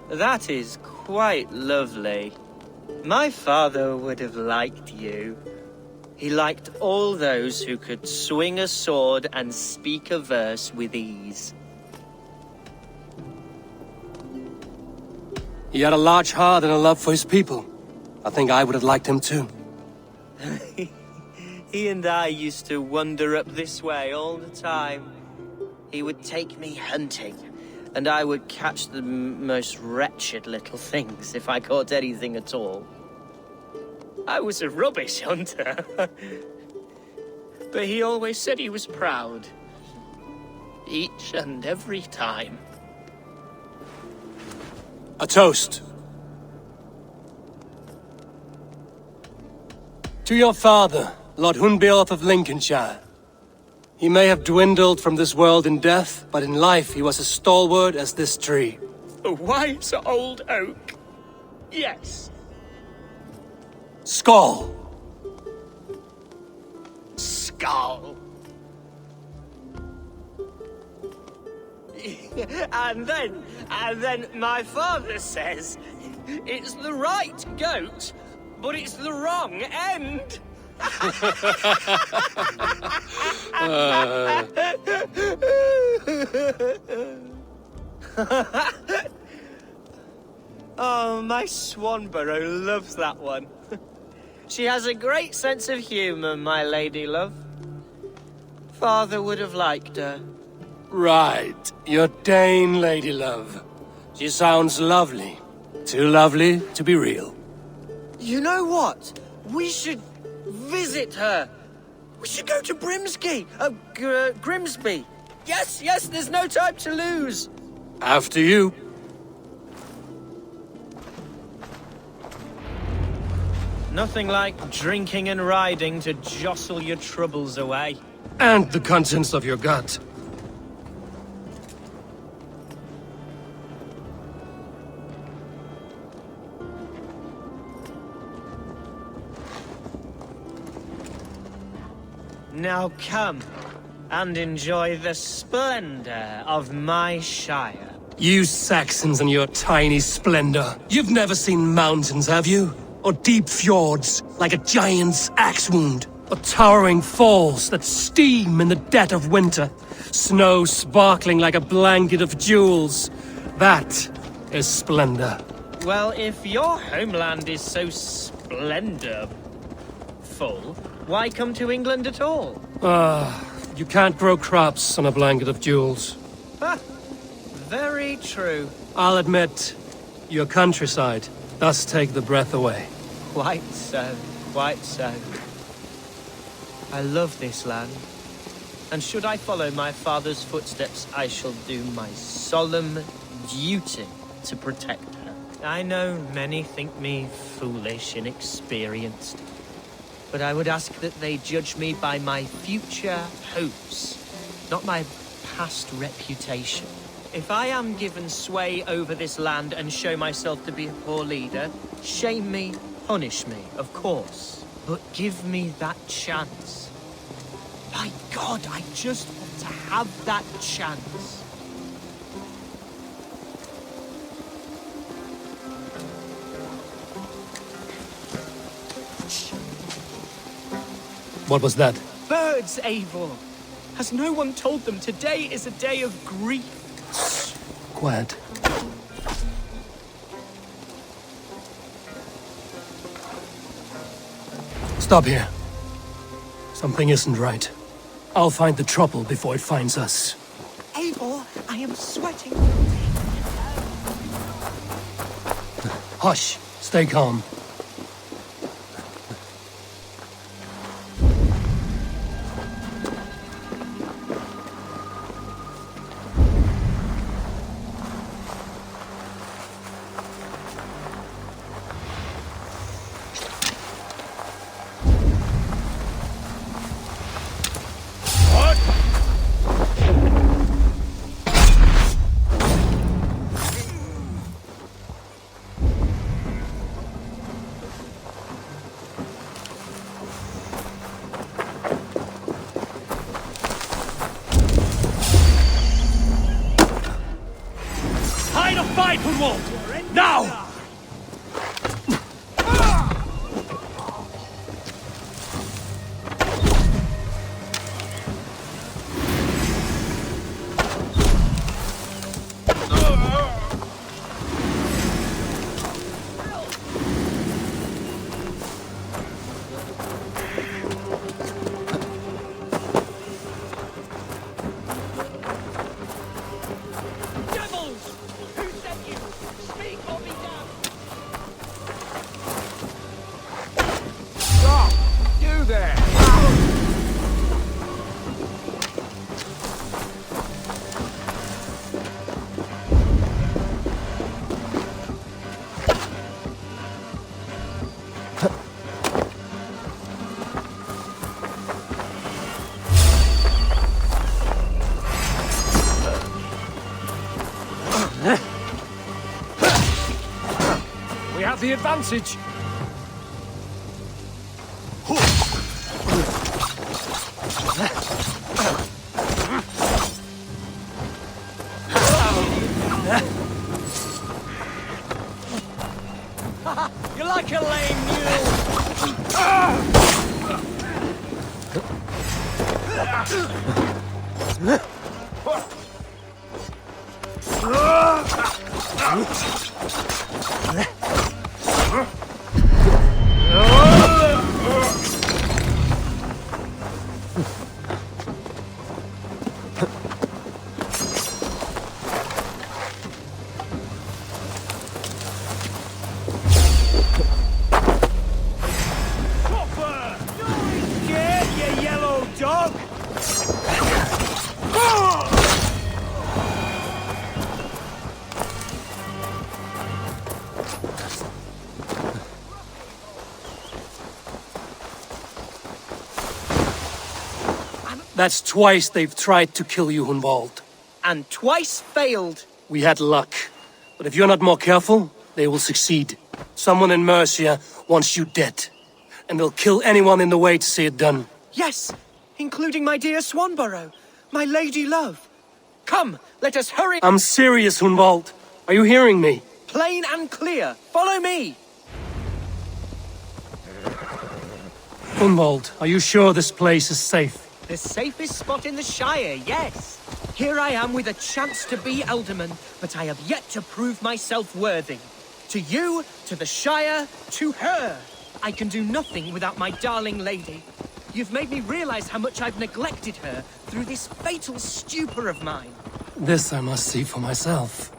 That is quite lovely. My father would have liked you. He liked all those who could swing a sword and speak a verse with ease. He had a large heart and a love for his people. I think I would have liked him too. He and I used to wander up this way all the time. He would take me hunting, and I would catch the most wretched little things if I caught anything at all. I was a rubbish hunter. But he always said he was proud. Each and every time. A toast. To your father, Lord Hunbeorth of Lincolnshire. He may have dwindled from this world in death, but in life he was as stalwart as this tree. A wise old oak. Yes. Skull. Skull. And then my father says, it's the right goat, but it's the wrong end. Oh, my Swanborough loves that one. She has a great sense of humor, my lady love. Father would have liked her. Right, your Dane lady love. She sounds lovely. Too lovely to be real. You know what? We should visit her. We should go to Grimsby. Yes, there's no time to lose. After you. Nothing like drinking and riding to jostle your troubles away. and the contents of your gut. Now come and enjoy the splendor of my shire. You Saxons and your tiny splendor. You've never seen mountains, have you? Or deep fjords, like a giant's axe wound? Or towering falls that steam in the dead of winter? Snow sparkling like a blanket of jewels? That is splendor. Well, if your homeland is so splendorful, why come to England at all? You can't grow crops on a blanket of jewels. Ha! Very true. I'll admit, your countryside does take the breath away. Quite so, quite so. I love this land, and should I follow my father's footsteps, I shall do my solemn duty to protect her. I know many think me foolish, inexperienced, but I would ask that they judge me by my future hopes, not my past reputation. If I am given sway over this land and show myself to be a poor leader, shame me, punish me, of course. But give me that chance. My God, I just want to have that chance. What was that? Birds, Eivor! Has no one told them today is a day of grief? Quiet. Stop here. Something isn't right. I'll find the trouble before it finds us. Eivor, I am sweating. Hush. Stay calm. Now! We have the advantage. You're like a lame mule. That's twice they've tried to kill you, Hunwald. And twice failed. We had luck. But if you're not more careful, they will succeed. Someone in Mercia wants you dead. And they'll kill anyone in the way to see it done. Yes, including my dear Swanborough, my lady love. Come, let us hurry. I'm serious, Hunwald. Are you hearing me? Plain and clear. Follow me. Hunwald, are you sure this place is safe? The safest spot in the Shire, yes. Here I am with a chance to be Alderman, but I have yet to prove myself worthy. To you, to the Shire, to her. I can do nothing without my darling lady. You've made me realize how much I've neglected her through this fatal stupor of mine. This I must see for myself.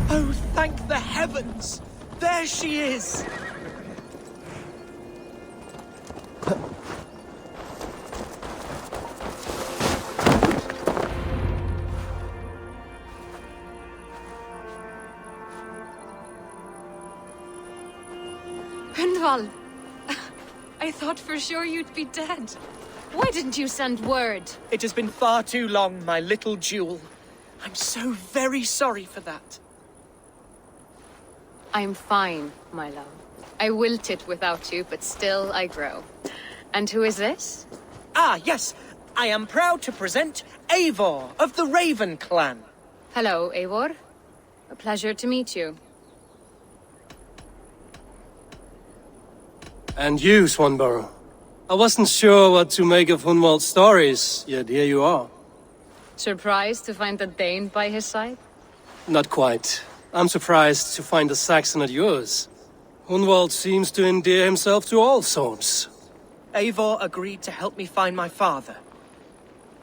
Oh, thank the heavens! There she is! Hunwald! I thought for sure you'd be dead. Why didn't you send word? It has been far too long, my little jewel. I'm so very sorry for that. I'm fine, my love. I wilted without you, but still I grow. And who is this? Ah, yes. I am proud to present Eivor of the Raven clan. Hello, Eivor. A pleasure to meet you. And you, Swanborough. I wasn't sure what to make of Hunwald's stories, yet here you are. Surprised to find a Dane by his side? Not quite. I'm surprised to find a Saxon at yours. Hunwald seems to endear himself to all sorts. Eivor agreed to help me find my father.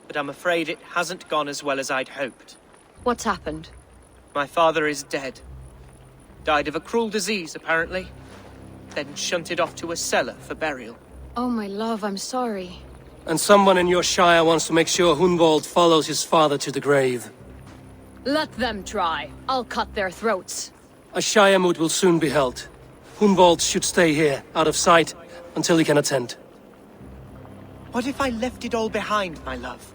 But I'm afraid it hasn't gone as well as I'd hoped. What's happened? My father is dead. Died of a cruel disease, apparently. Then shunted off to a cellar for burial. Oh, my love, I'm sorry. And someone in your shire wants to make sure Hunwald follows his father to the grave. Let them try. I'll cut their throats. A shire moot will soon be held. Hunwald should stay here, out of sight, until he can attend. What if I left it all behind, my love?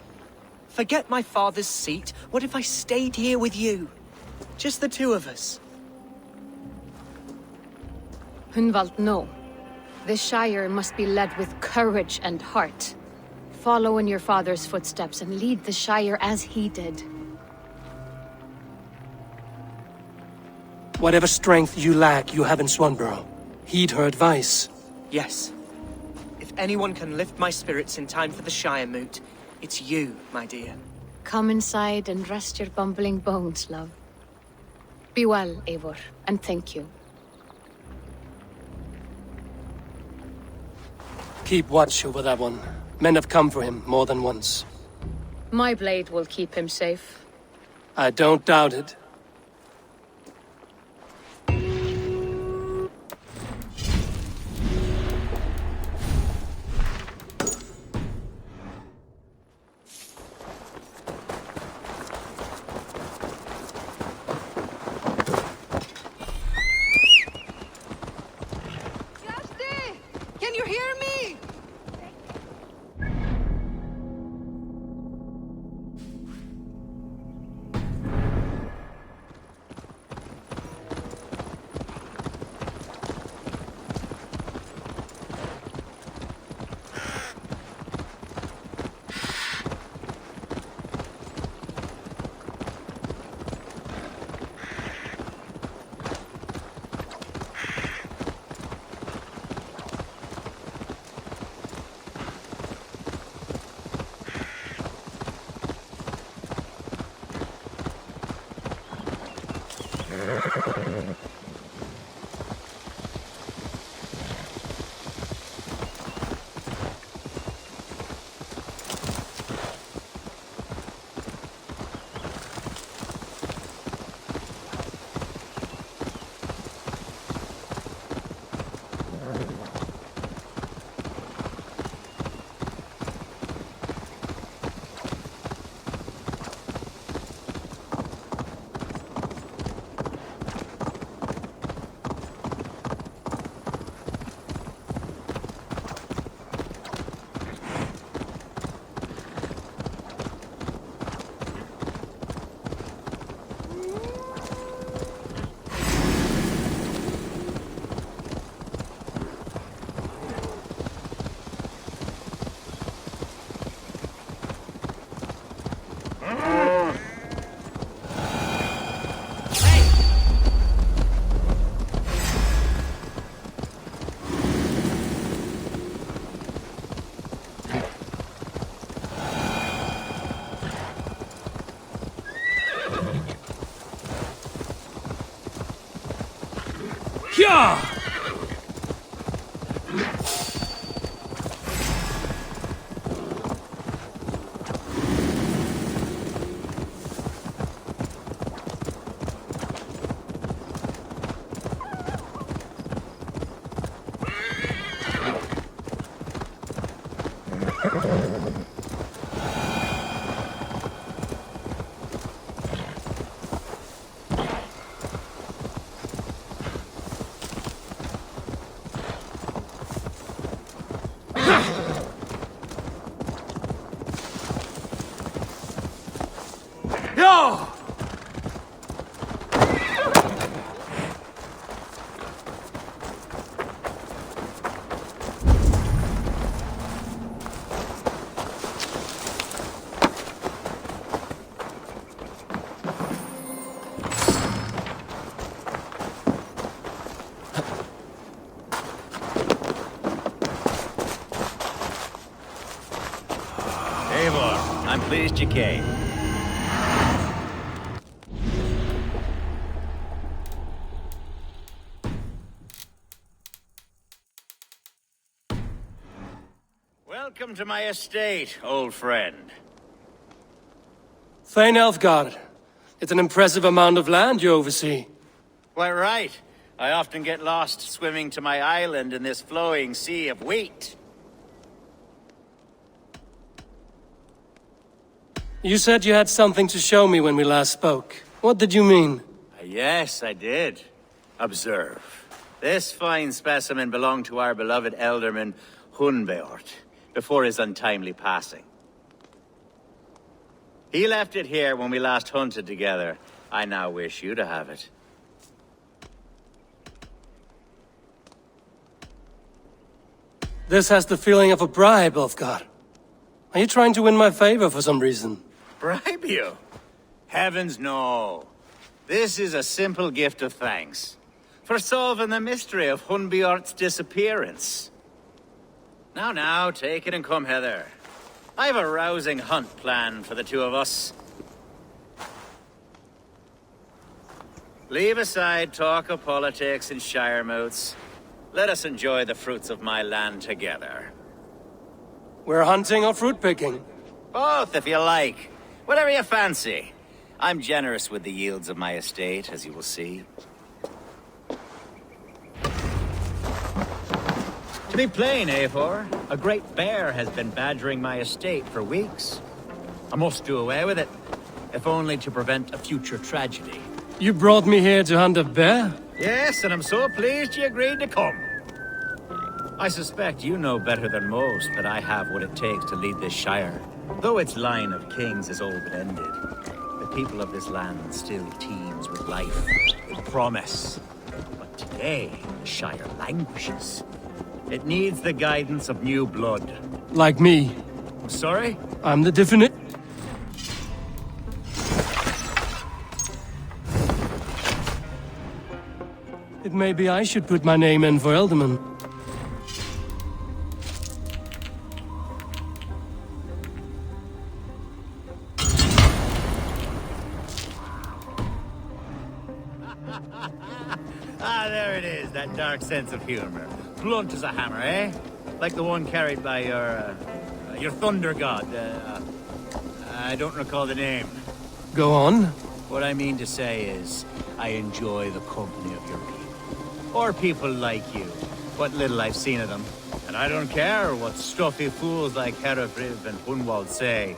Forget my father's seat. What if I stayed here with you? Just the two of us. Hunwald, no. This Shire must be led with courage and heart. Follow in your father's footsteps and lead the Shire as he did. Whatever strength you lack, you have in Swanborough. Heed her advice. Yes. If anyone can lift my spirits in time for the Shire moot, it's you, my dear. Come inside and rest your bumbling bones, love. Be well, Eivor, and thank you. Keep watch over that one. Men have come for him more than once. My blade will keep him safe. I don't doubt it. Can you hear me? Yeah! Eivor, I'm pleased you came. Welcome to my estate, old friend. Thane Elfgard. It's an impressive amount of land you oversee. Quite right. I often get lost swimming to my island in this flowing sea of wheat. You said you had something to show me when we last spoke. What did you mean? Yes, I did. Observe. This fine specimen belonged to our beloved elderman, Hunbeort, before his untimely passing. He left it here when we last hunted together. I now wish you to have it. This has the feeling of a bribe, Ulfgar. Are you trying to win my favor for some reason? Bribe you? Heavens no. This is a simple gift of thanks for solving the mystery of Hunbeort's disappearance. Now, take it and come hither. I have a rousing hunt planned for the two of us. Leave aside talk of politics and shire moats. Let us enjoy the fruits of my land together. We're hunting or fruit picking? Both, if you like. Whatever you fancy. I'm generous with the yields of my estate, as you will see. To be plain, Eivor, a great bear has been badgering my estate for weeks. I must do away with it, if only to prevent a future tragedy. You brought me here to hunt a bear? Yes, and I'm so pleased you agreed to come. I suspect you know better than most that I have what it takes to lead this shire. Though its line of kings is all but ended, the people of this land still teems with life, with promise. But today, the shire languishes. It needs the guidance of new blood. Like me. Sorry? I'm the definite. It may be I should put my name in for Elderman. There it is, that dark sense of humor. Blunt as a hammer, eh? Like the one carried by your thunder god. I don't recall the name. Go on. What I mean to say is, I enjoy the company of your people. Or people like you. What little I've seen of them. And I don't care what stuffy fools like Herefriv and Hunwald say.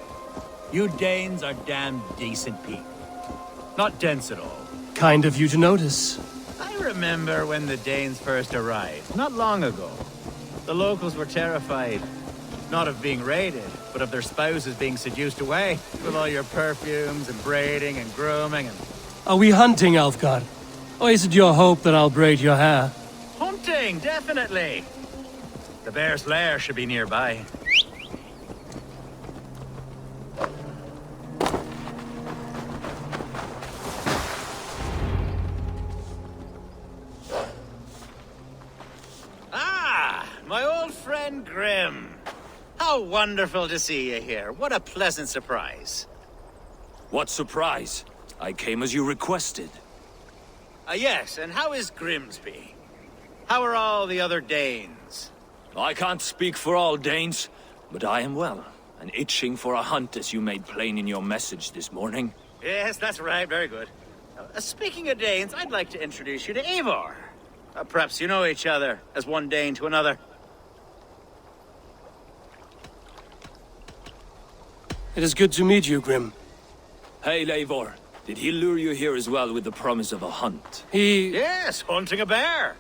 You Danes are damn decent people. Not dense at all. Kind of you to notice. I remember when the Danes first arrived, not long ago. The locals were terrified, not of being raided, but of their spouses being seduced away, with all your perfumes and braiding and grooming and... Are we hunting, Alfgard? Or is it your hope that I'll braid your hair? Hunting, definitely! The bear's lair should be nearby. My old friend Grim. How wonderful to see you here. What a pleasant surprise. What surprise? I came as you requested. Yes, and how is Grimsby? How are all the other Danes? I can't speak for all Danes, but I am well, and itching for a hunt as you made plain in your message this morning. Yes, that's right. Very good. Speaking of Danes, I'd like to introduce you to Eivor. Perhaps you know each other, as one Dane to another. It is good to meet you, Grim. Hey, Eivor. Did he lure you here as well with the promise of a hunt? Yes, hunting a bear.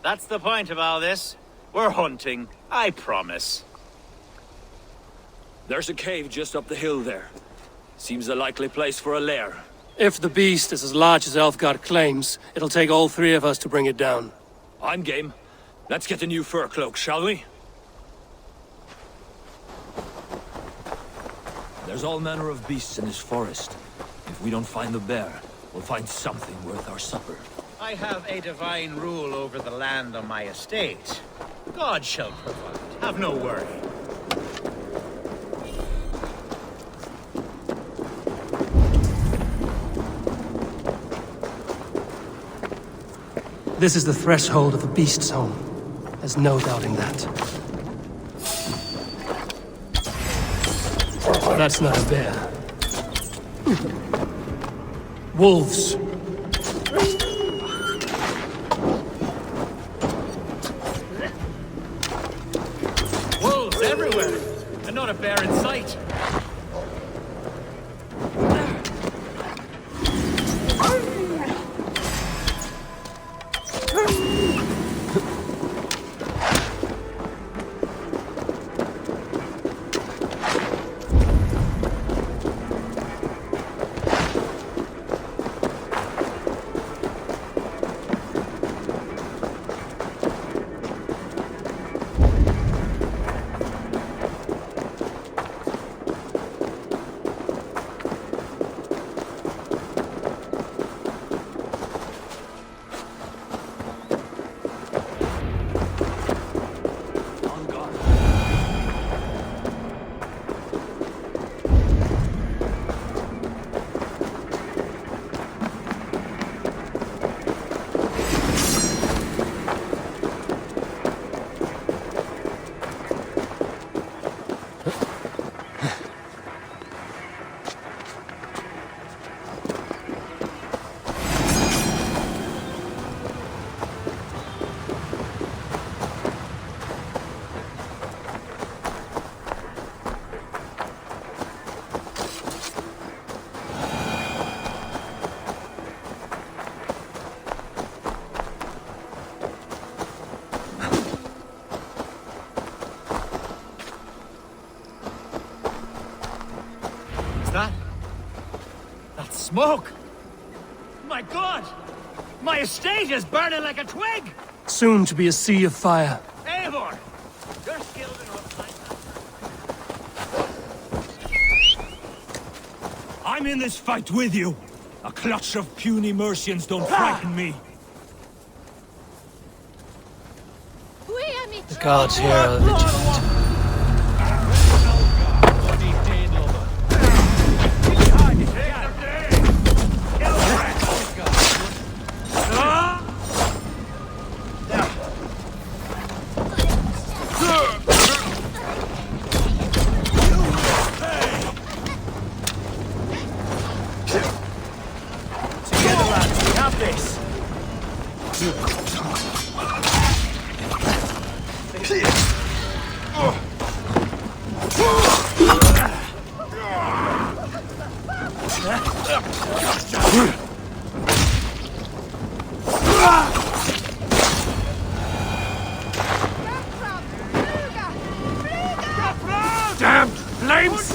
That's the point of all this. We're hunting, I promise. There's a cave just up the hill there. Seems a likely place for a lair. If the beast is as large as Elfgard claims, it'll take all three of us to bring it down. I'm game. Let's get a new fur cloak, shall we? There's all manner of beasts in this forest. If we don't find the bear, we'll find something worth our supper. I have a divine rule over the land on my estate. God shall provide. Have no worry. This is the threshold of the beast's home. There's no doubting that. That's not a bear. Wolves. Wolves everywhere, and not a bear in sight. That's smoke! My God! My estate is burning like a twig! Soon to be a sea of fire. Eivor! You're skilled enough. I'm in this fight with you. A clutch of puny Mercians don't frighten me. The gods here are vigilant. Damn flames!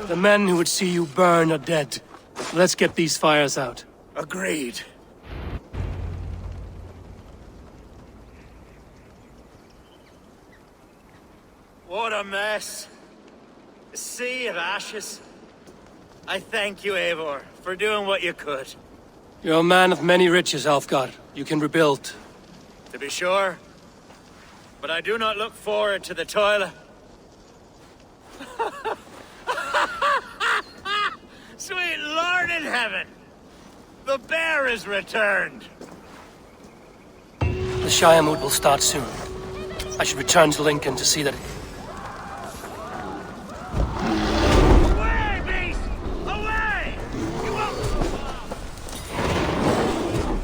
The men who would see you burn are dead. Let's get these fires out. Agreed. What a mess. A sea of ashes. I thank you, Eivor, for doing what you could. You're a man of many riches, Alfgard. You can rebuild. To be sure. But I do not look forward to the toil. Sweet Lord in heaven! The bear is returned! The Shire mood will start soon. I should return to Lincoln to see that... Away, beast! Away! You won't...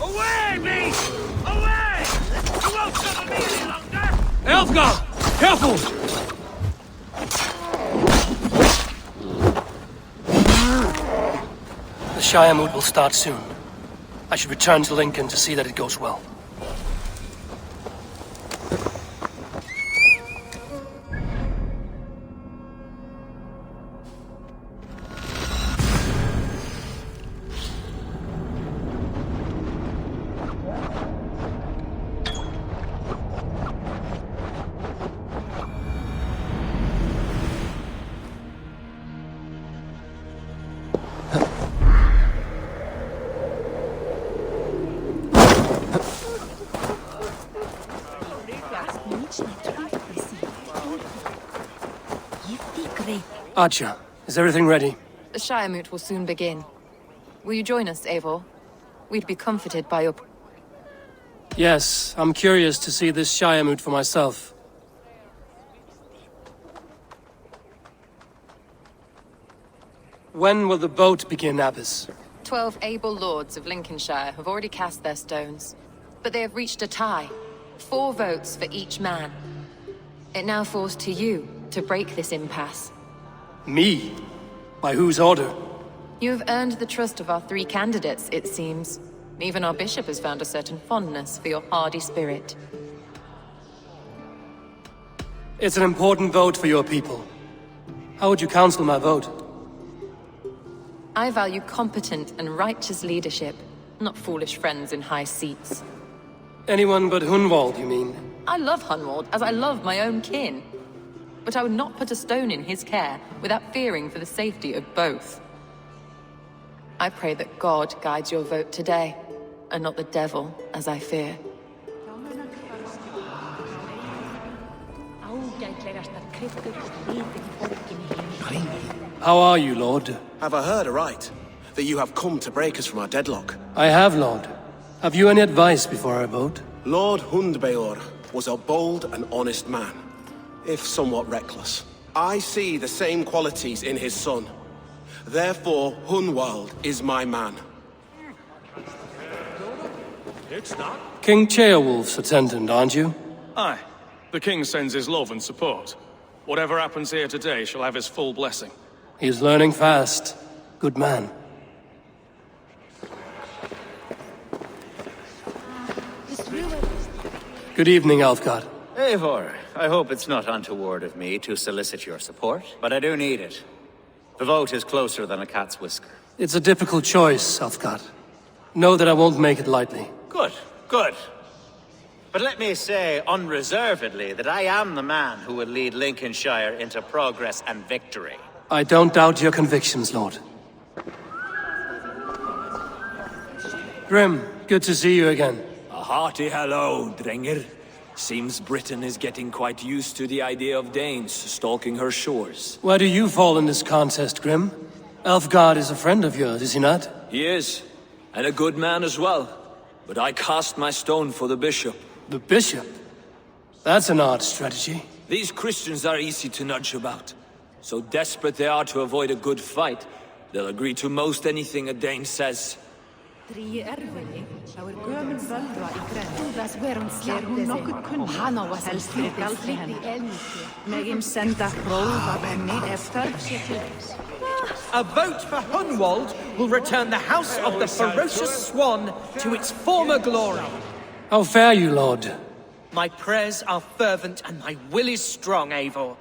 Away, beast! Away! You won't trouble me any longer! Alfgard! Careful! The Shire mood will start soon. I should return to Lincoln to see that it goes well. Archer, is everything ready? The Shire moot will soon begin. Will you join us, Eivor? We'd be comforted by your... Yes, I'm curious to see this Shire moot for myself. When will the boat begin, Abbess? 12 able lords of Lincolnshire have already cast their stones, but they have reached a tie. 4 votes for each man. It now falls to you to break this impasse. Me? By whose order? You have earned the trust of our 3 candidates, it seems. Even our bishop has found a certain fondness for your hardy spirit. It's an important vote for your people. How would you counsel my vote? I value competent and righteous leadership, not foolish friends in high seats. Anyone but Hunwald, you mean? I love Hunwald as I love my own kin. But I would not put a stone in his care without fearing for the safety of both. I pray that God guides your vote today, and not the devil, as I fear. How are you, Lord? Have I heard aright? That you have come to break us from our deadlock? I have, Lord. Have you any advice before I vote? Lord Hundbeor was a bold and honest man, if somewhat reckless. I see the same qualities in his son. Therefore, Hunwald is my man. It's not. King Ceolwulf's attendant, aren't you? Aye. The king sends his love and support. Whatever happens here today shall have his full blessing. He's learning fast. Good man. Good evening, Alfgard. Eivor, I hope it's not untoward of me to solicit your support, but I do need it. The vote is closer than a cat's whisker. It's a difficult choice, Alfgard. Know that I won't make it lightly. Good, good. But let me say unreservedly that I am the man who will lead Lincolnshire into progress and victory. I don't doubt your convictions, Lord. Grim, good to see you again. A hearty hello, Drenger. Seems Britain is getting quite used to the idea of Danes stalking her shores. Where do you fall in this contest, Grim? Alfgard is a friend of yours, is he not? He is, and a good man as well. But I cast my stone for the bishop. The bishop? That's an odd strategy. These Christians are easy to nudge about. So desperate they are to avoid a good fight, they'll agree to most anything a Dane says. A vote for Hunwald will return the House of the Ferocious Swan to its former glory. How fare you, Lord? My prayers are fervent and my will is strong, Eivor.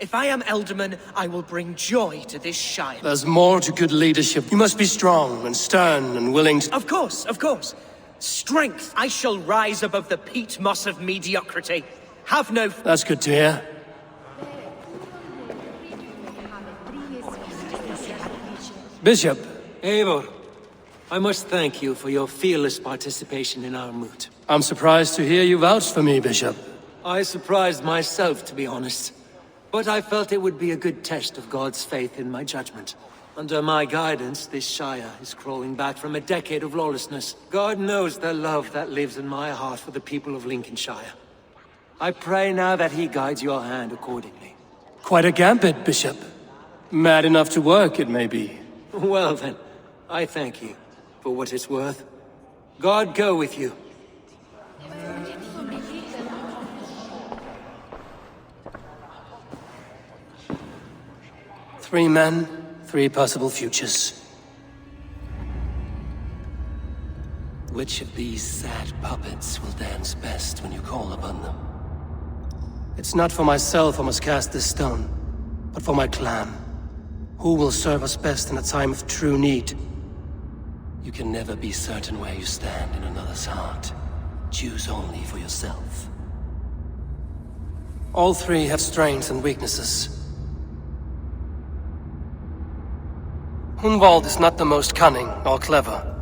If I am Elderman, I will bring joy to this Shire. There's more to good leadership. You must be strong and stern and willing to... Of course, of course. Strength, I shall rise above the peat moss of mediocrity. Have no... That's good to hear. Bishop. Eivor, I must thank you for your fearless participation in our moot. I'm surprised to hear you vouch for me, Bishop. I surprised myself, to be honest. But I felt it would be a good test of God's faith in my judgment. Under my guidance, this Shire is crawling back from a decade of lawlessness. God knows the love that lives in my heart for the people of Lincolnshire. I pray now that he guides your hand accordingly. Quite a gambit, Bishop. Mad enough to work, it may be. Well then, I thank you for what it's worth. God go with you. Three men, three possible futures. Which of these sad puppets will dance best when you call upon them? It's not for myself I must cast this stone, but for my clan. Who will serve us best in a time of true need? You can never be certain where you stand in another's heart. Choose only for yourself. All three have strengths and weaknesses. Hunwald is not the most cunning or clever,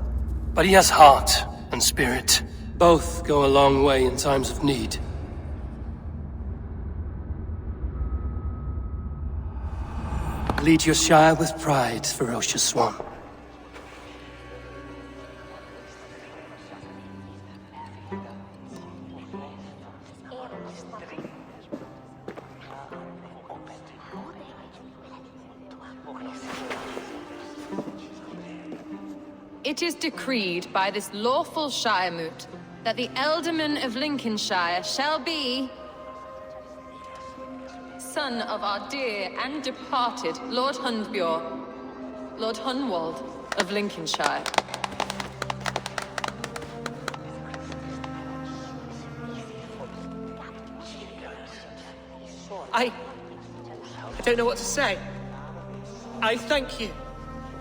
but he has heart and spirit. Both go a long way in times of need. Lead your Shire with pride, ferocious one. It is decreed by this lawful Shire moot that the Ealdorman of Lincolnshire shall be son of our dear and departed Lord Hundbjorn, Lord Hunwald of Lincolnshire. I don't know what to say. I thank you.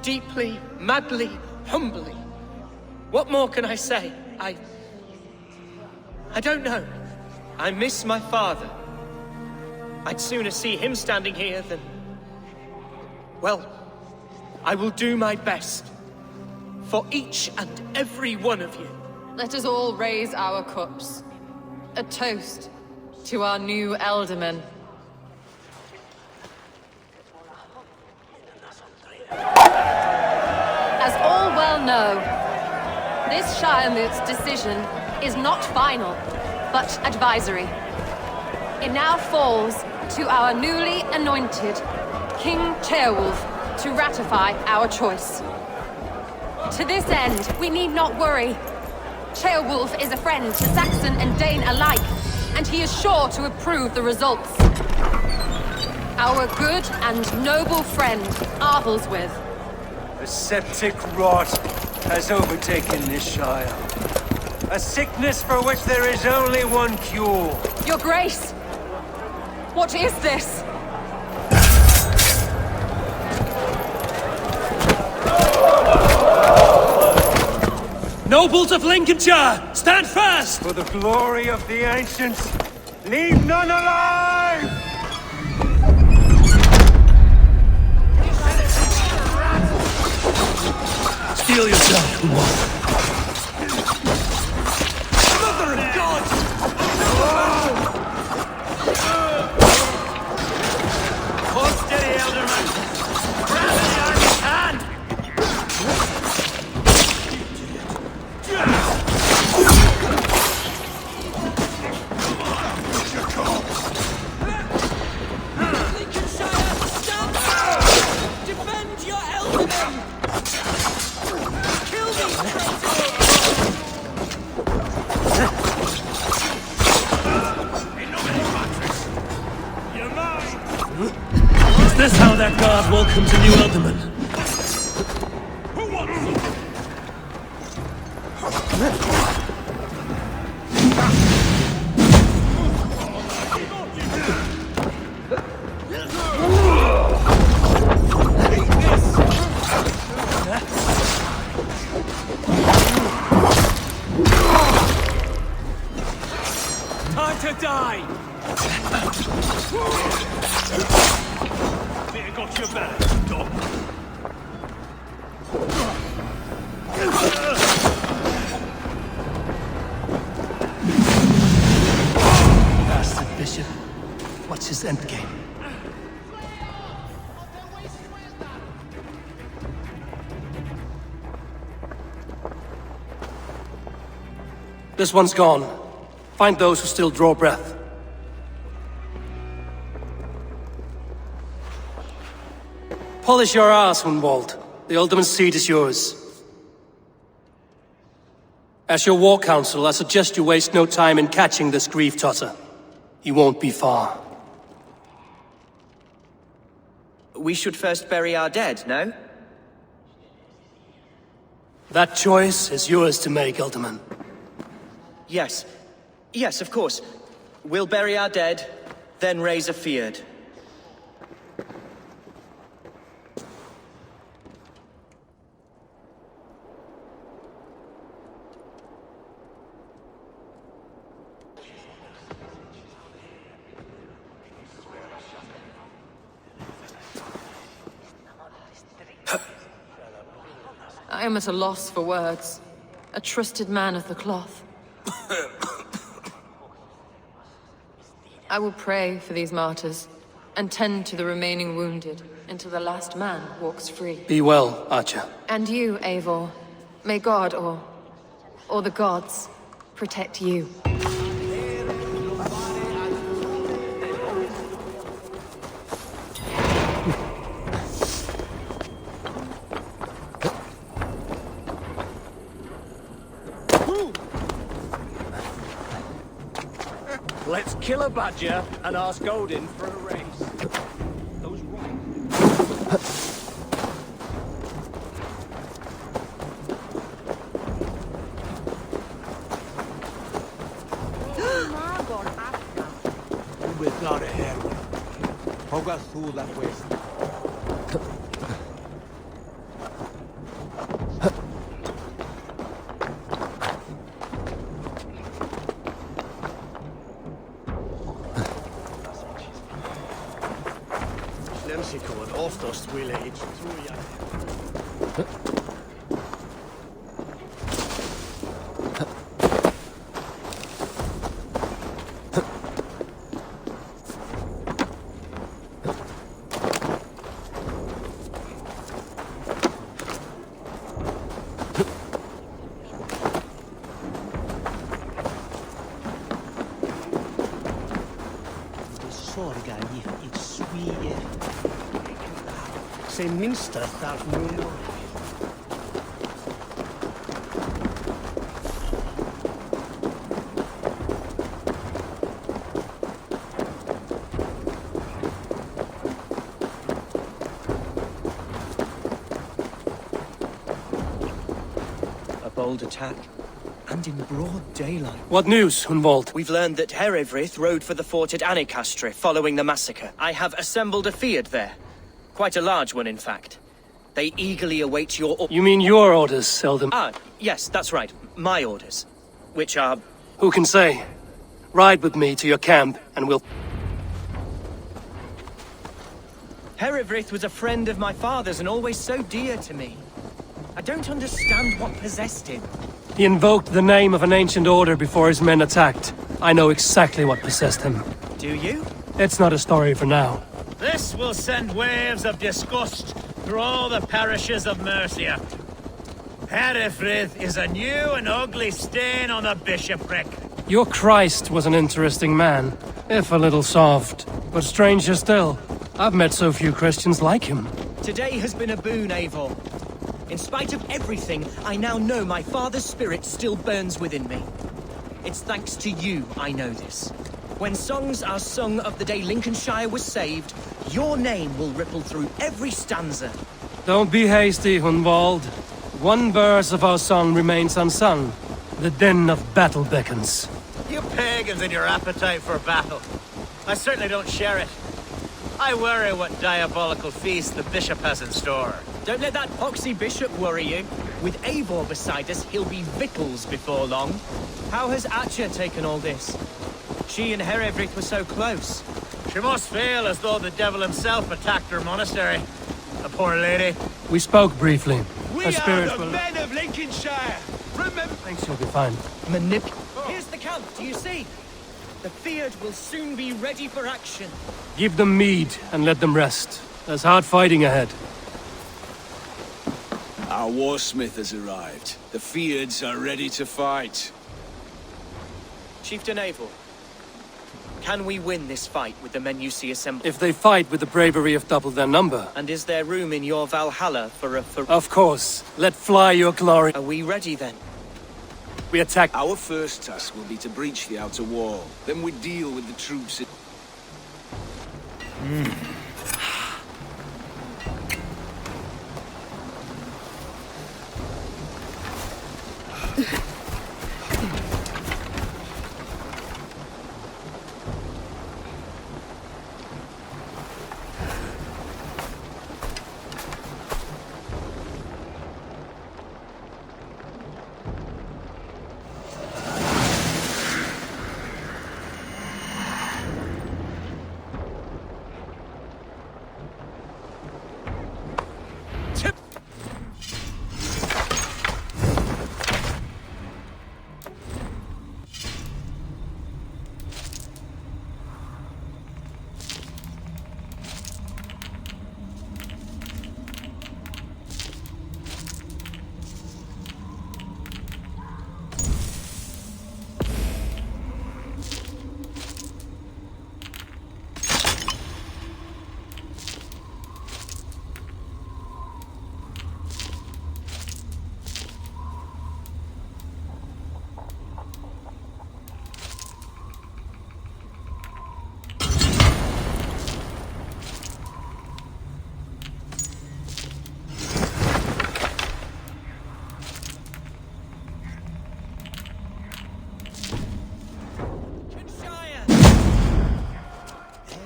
Deeply, madly, humbly. What more can I say? I don't know. I miss my father. I'd sooner see him standing here than... Well, I will do my best. For each and every one of you. Let us all raise our cups. A toast to our new Ealdorman. As all well know, this Shire moot's decision is not final, but advisory. It now falls to our newly anointed King Ceolwulf to ratify our choice. To this end, we need not worry. Ceolwulf is a friend to Saxon and Dane alike, and he is sure to approve the results. Our good and noble friend, Arthelswith. A septic rot has overtaken this Shire. A sickness for which there is only one cure. Your Grace! What is this? Nobles of Lincolnshire, stand fast! For the glory of the ancients, leave none alive! Steel yourself, Hunwald. Mother of God! Hold steady, Ealdorman! Grab the army's hand! Lincolnshire, stand up! Defend your Ealdorman! Kill these traitors! You're mine! Is this how that guard welcomes a new Ealdorman? Who wants them? Time to die! Peter got your back, dog. Bastard bishop. What's his endgame? This one's gone. Find those who still draw breath. Polish your ass, Hunwald. The Ultimate seat is yours. As your war council, I suggest you waste no time in catching this grief tosser. He won't be far. We should first bury our dead, no? That choice is yours to make, Ultimate. Yes. Yes, of course. We'll bury our dead, then raise a feard. I am at a loss for words. A trusted man of the cloth. I will pray for these martyrs, and tend to the remaining wounded, until the last man walks free. Be well, Archer. And you, Eivor. May God, or the gods, protect you. Let's kill a badger and ask Odin for a race. Minster thought no. A bold attack, and in broad daylight. What news, Hunwald? We've learned that Eivor rode for the fort at Annikastre following the massacre. I have assembled a feard there. Quite a large one, in fact. They eagerly await your You mean your orders, Seldom? Ah, yes, that's right. My orders. Which are... Who can say? Ride with me to your camp, and we'll... Eivor was a friend of my father's and always so dear to me. I don't understand what possessed him. He invoked the name of an ancient order before his men attacked. I know exactly what possessed him. Do you? It's not a story for now. This will send waves of disgust through all the parishes of Mercia. Eivor is a new and ugly stain on the bishopric. Your Christ was an interesting man, if a little soft. But stranger still, I've met so few Christians like him. Today has been a boon, Eivor. In spite of everything, I now know my father's spirit still burns within me. It's thanks to you I know this. When songs are sung of the day Lincolnshire was saved, your name will ripple through every stanza. Don't be hasty, Hunwald. One verse of our song remains unsung. The din of battle beckons. You pagans and your appetite for battle. I certainly don't share it. I worry what diabolical feast the bishop has in store. Don't let that poxy bishop worry you. With Eivor beside us, he'll be victuals before long. How has Atcha taken all this? She and Eivor were so close. She must feel as though the devil himself attacked her monastery. The poor lady. We spoke briefly. We Her are spirit the will... men of Lincoln. Lincolnshire! Remember... Thanks, you'll be fine. Here's the camp, do you see? The Fyrd will soon be ready for action. Give them mead and let them rest. There's hard fighting ahead. Our warsmith has arrived. The Fyrds are ready to fight. Chieftain Eivor, can we win this fight with the men you see assembled? If they fight with the bravery of double their number. And is there room in your Valhalla for a... Of course. Let fly your glory. Are we ready then? We attack. Our first task will be to breach the outer wall. Then we deal with the troops.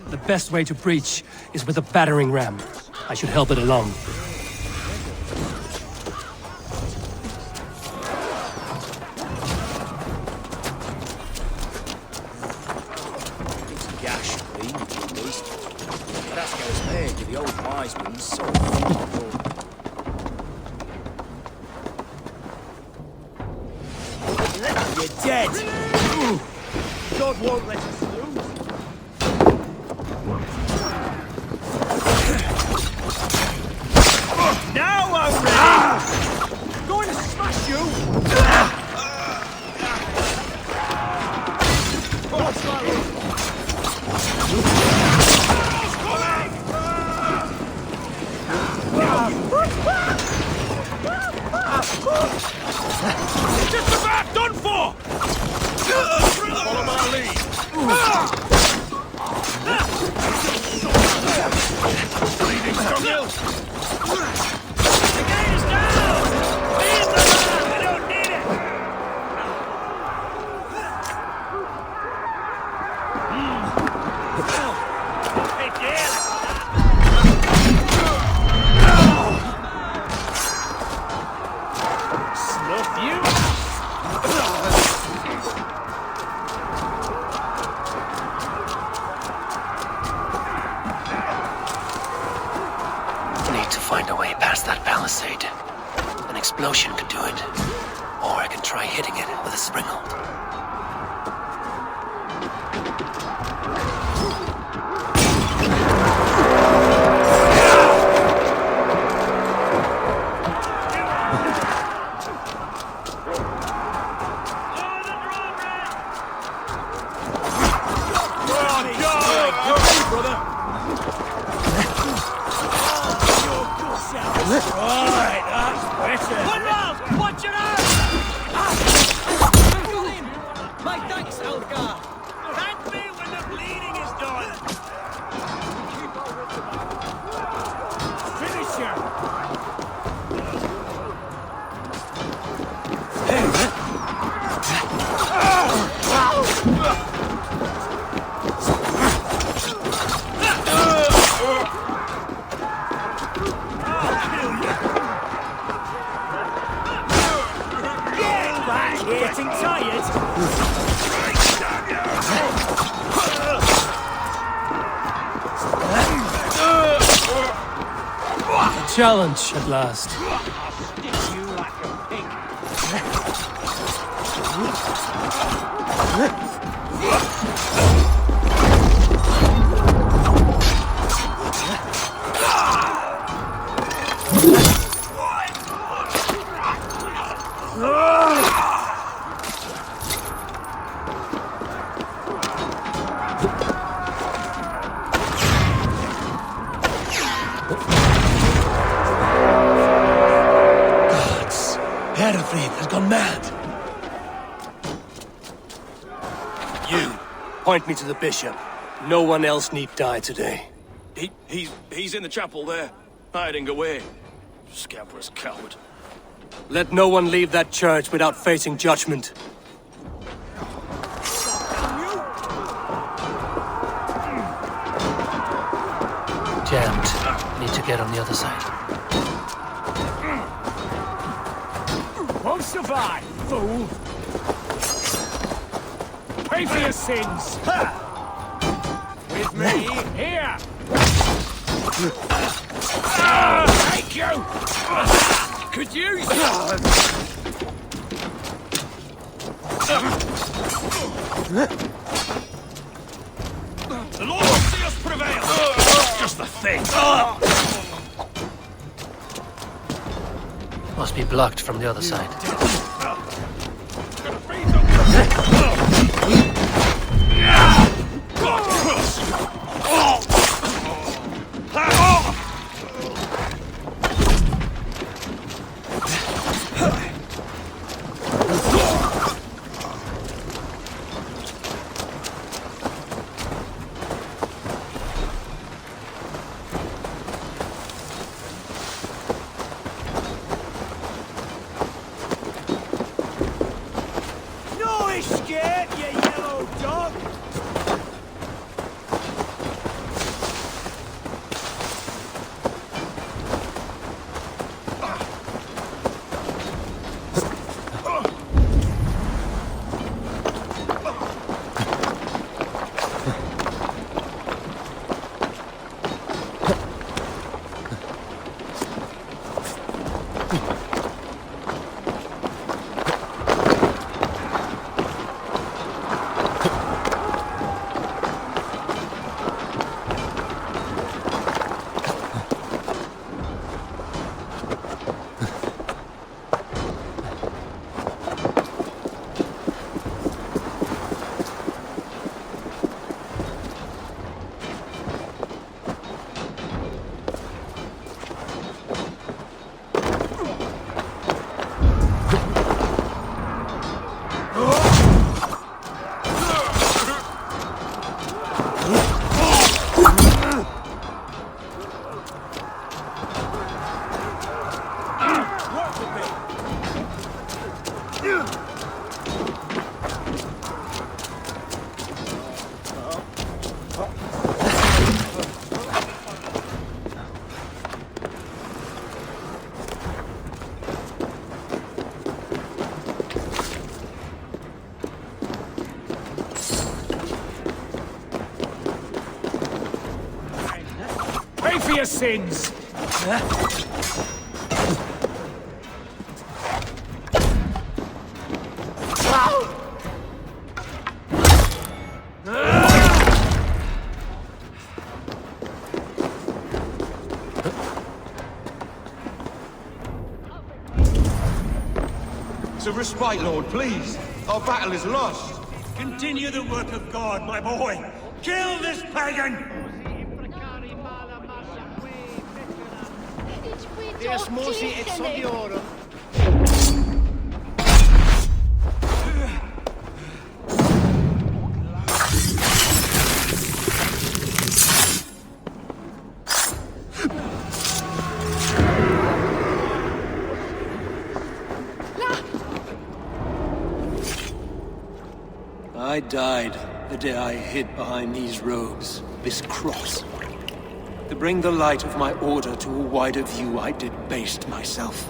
The best way to breach is with a battering ram. I should help it along. It's gash clean, at least. That's how it's made with the old wise ones, so... You're dead! God won't let us lose! Now I'm ready! Going to smash you! Just about done for! Follow my lead! Bleeding still! The gate is down! Leave the man! I don't need it! Hey, dear! Snuff you! Need to find a way past that palisade. An explosion could do it. Or I can try hitting it with a springhold. Right, that's better. One round! Watch your eyes! My thanks, Algar! Thank me when the bleeding is done! Getting tired? A challenge at last. You like a pig. Has gone mad. You, point me to the bishop. No one else need die today. He's in the chapel there, hiding away. Scabrous coward. Let no one leave that church without facing judgment. Jammed. Need to get on the other side. Won't survive, fool! Pay for your sins! With me, here! Thank you! Could use The Lord will see us prevail! Just the thing! Must be blocked from the other side. for your sins! It's a respite, Lord, please. Our battle is lost. Continue the work of God, my boy. Kill this pagan! Deus Mosi et Sondiorum. I died the day I hid behind these robes, this cross. To bring the light of my order to a wider view, I debased myself.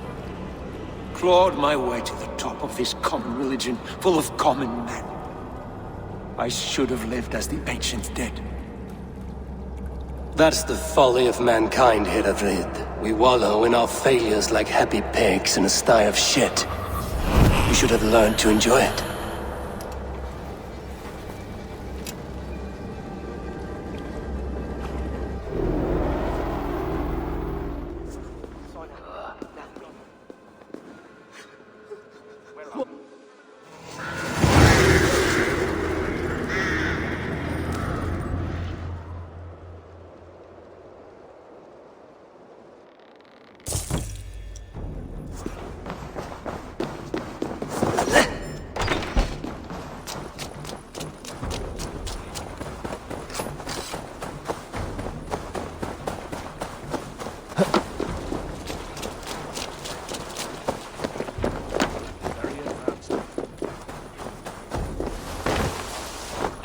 Clawed my way to the top of this common religion, full of common men. I should have lived as the ancients did. That's the folly of mankind, Eivor. We wallow in our failures like happy pigs in a sty of shit. We should have learned to enjoy it.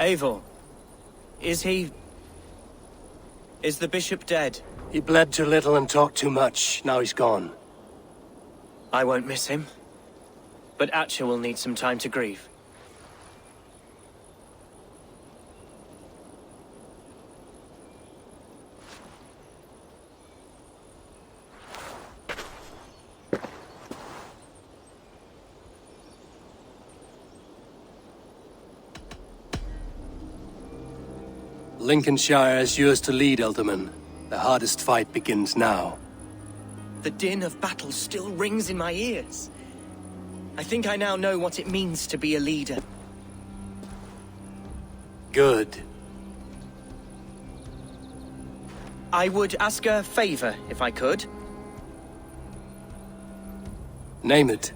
Eivor, is he... is the bishop dead? He bled too little and talked too much. Now he's gone. I won't miss him. But Atcha will need some time to grieve. Lincolnshire is yours to lead, Elderman. The hardest fight begins now. The din of battle still rings in my ears. I think I now know what it means to be a leader. Good. I would ask a favor, if I could. Name it.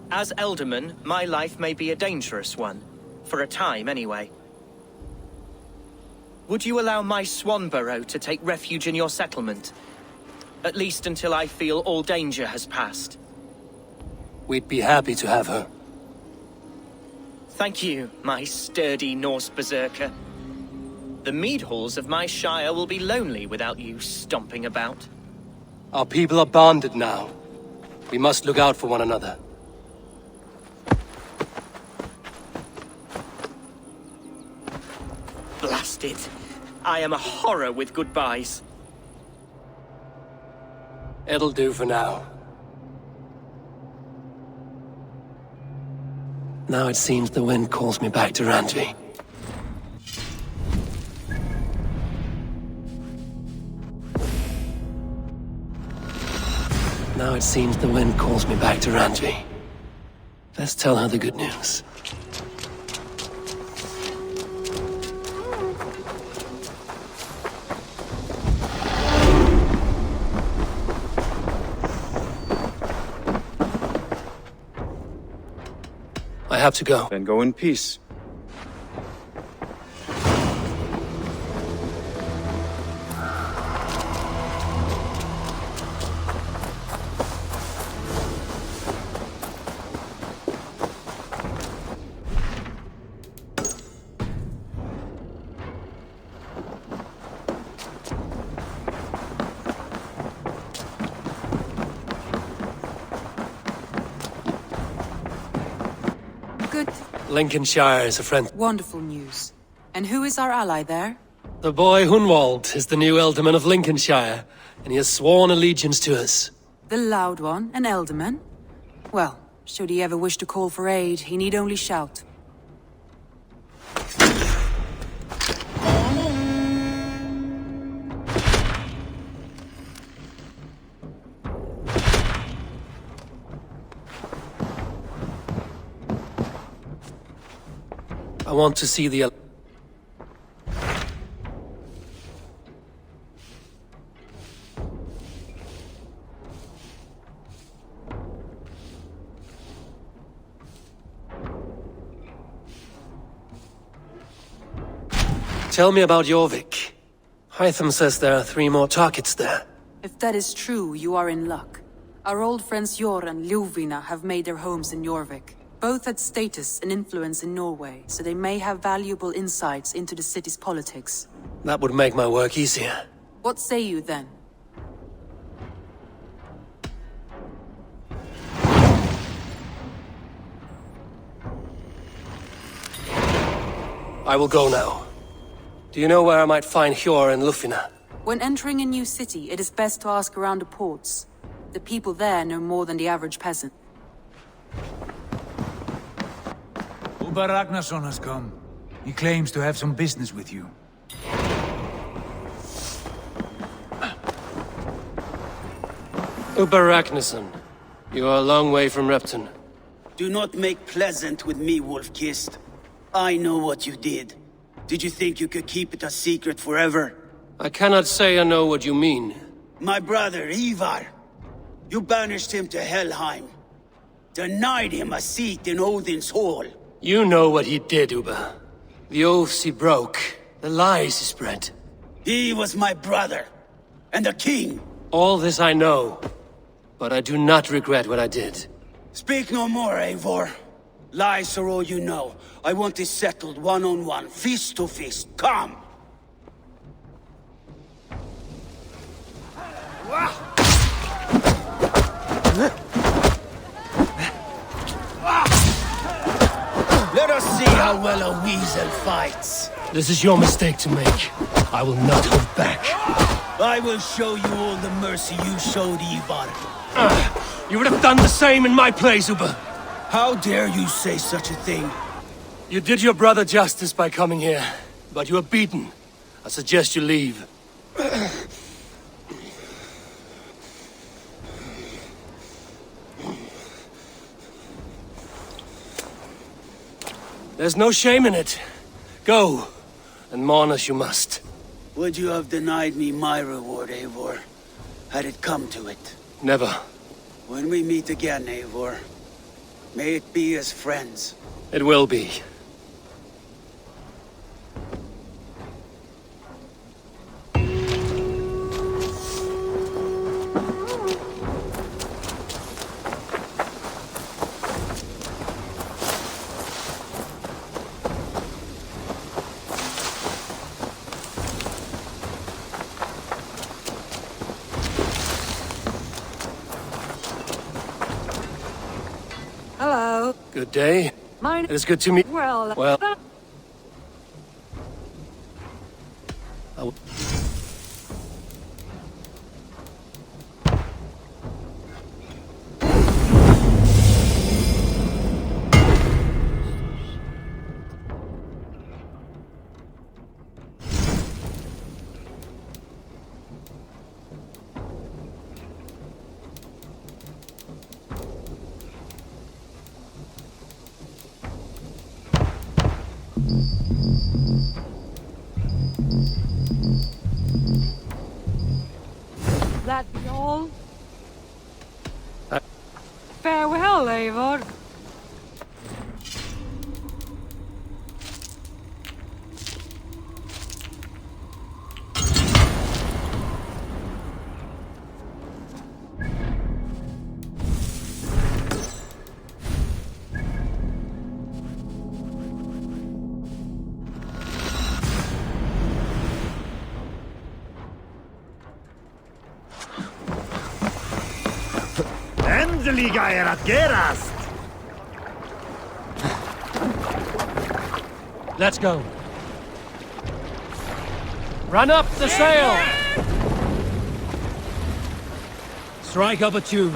As Elderman, my life may be a dangerous one. For a time, anyway. Would you allow my Swanborough to take refuge in your settlement? At least until I feel all danger has passed. We'd be happy to have her. Thank you, my sturdy Norse berserker. The mead halls of my shire will be lonely without you stomping about. Our people are bonded now. We must look out for one another. Blast it. I am a horror with goodbyes. It'll do for now. Now it seems the wind calls me back to Randvi. Now it seems the wind calls me back to Randvi. Let's tell her the good news. I have to go. Then go in peace. Good. Lincolnshire is a friend. Wonderful news. And who is our ally there? The boy Hunwald is the new Ealdorman of Lincolnshire, and he has sworn allegiance to us. The loud one, an Ealdorman? Well, should he ever wish to call for aid, he need only shout. I want to see the... Tell me about Jorvik. Hytham says there are 3 more targets there. If that is true, you are in luck. Our old friends Jor and Ljuvina have made their homes in Jorvik. Both had status and influence in Norway, so they may have valuable insights into the city's politics. That would make my work easier. What say you then? I will go now. Do you know where I might find Hjor and Lufina? When entering a new city, it is best to ask around the ports. The people there know more than the average peasant. Uber Ragnarsson has come. He claims to have some business with you. Uber Ragnarsson. You are a long way from Repton. Do not make pleasant with me, Wolf-Kissed. I know what you did. Did you think you could keep it a secret forever? I cannot say I know what you mean. My brother, Eivor. You banished him to Helheim. Denied him a seat in Odin's hall. You know what he did, Uber. The oaths he broke. The lies he spread. He was my brother. And a king. All this I know. But I do not regret what I did. Speak no more, Eivor. Lies are all you know. I want this settled one-on-one, fist to fist. Come! Let us see how well a weasel fights. This is your mistake to make. I will not hold back. I will show you all the mercy you showed Eivor. You would have done the same in my place, Uber. How dare you say such a thing? You did your brother justice by coming here, but you were beaten. I suggest you leave. There's no shame in it. Go, and mourn as you must. Would you have denied me my reward, Eivor? Had it come to it? Never. When we meet again, Eivor, may it be as friends. It will be. Hello. Good day. Mine. It is good to meet... Well... That be all? Farewell, Eivor. Endelig er at gerast! Let's go. Run up the sail! Strike up a tune.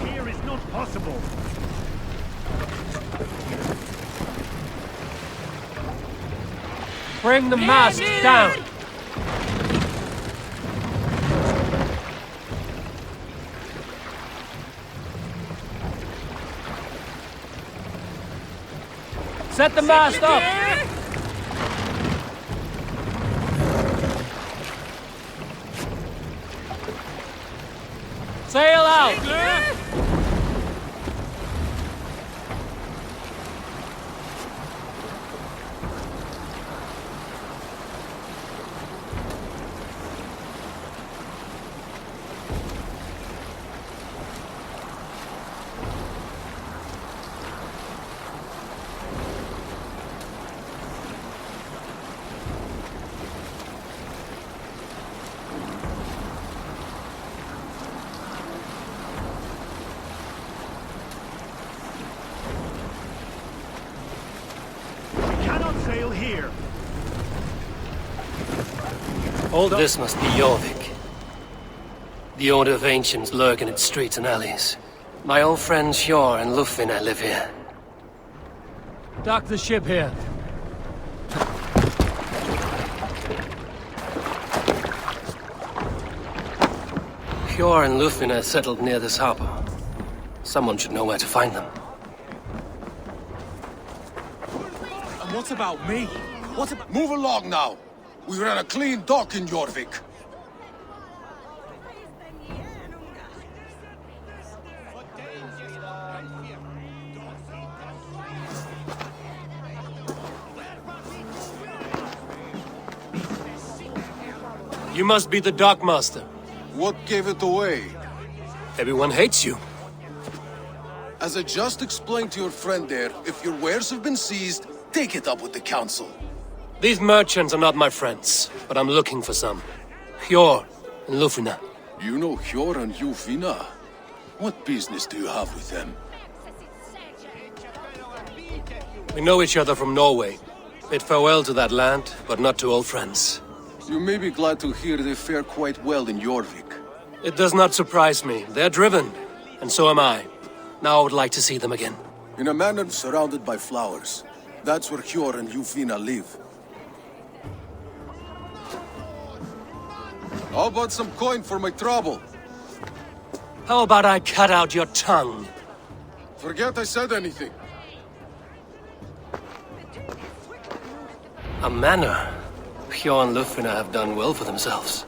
Here is not possible. Bring the mast down! Set the mast up! Sail out! Sail here. This must be Jorvik. The Order of Ancients lurk in its streets and alleys. My old friends Hjor and Lufvina live here. Dock the ship here. Hjor and Lufvina settled near this harbor. Someone should know where to find them. And what about me? What about... Move along now. We ran a clean dock in Jorvik. You must be the Dockmaster. What gave it away? Everyone hates you. As I just explained to your friend there, if your wares have been seized, take it up with the council. These merchants are not my friends, but I'm looking for some. Hjor and Lufina. You know Hjor and Lufina? What business do you have with them? We know each other from Norway. Bid farewell to that land, but not to old friends. You may be glad to hear they fare quite well in Jorvik. It does not surprise me. They're driven, and so am I. Now I would like to see them again. In a manor surrounded by flowers. That's where Hjor and Lufina live. How about some coin for my trouble? How about I cut out your tongue? Forget I said anything. A manor. Hjor and Lufina have done well for themselves.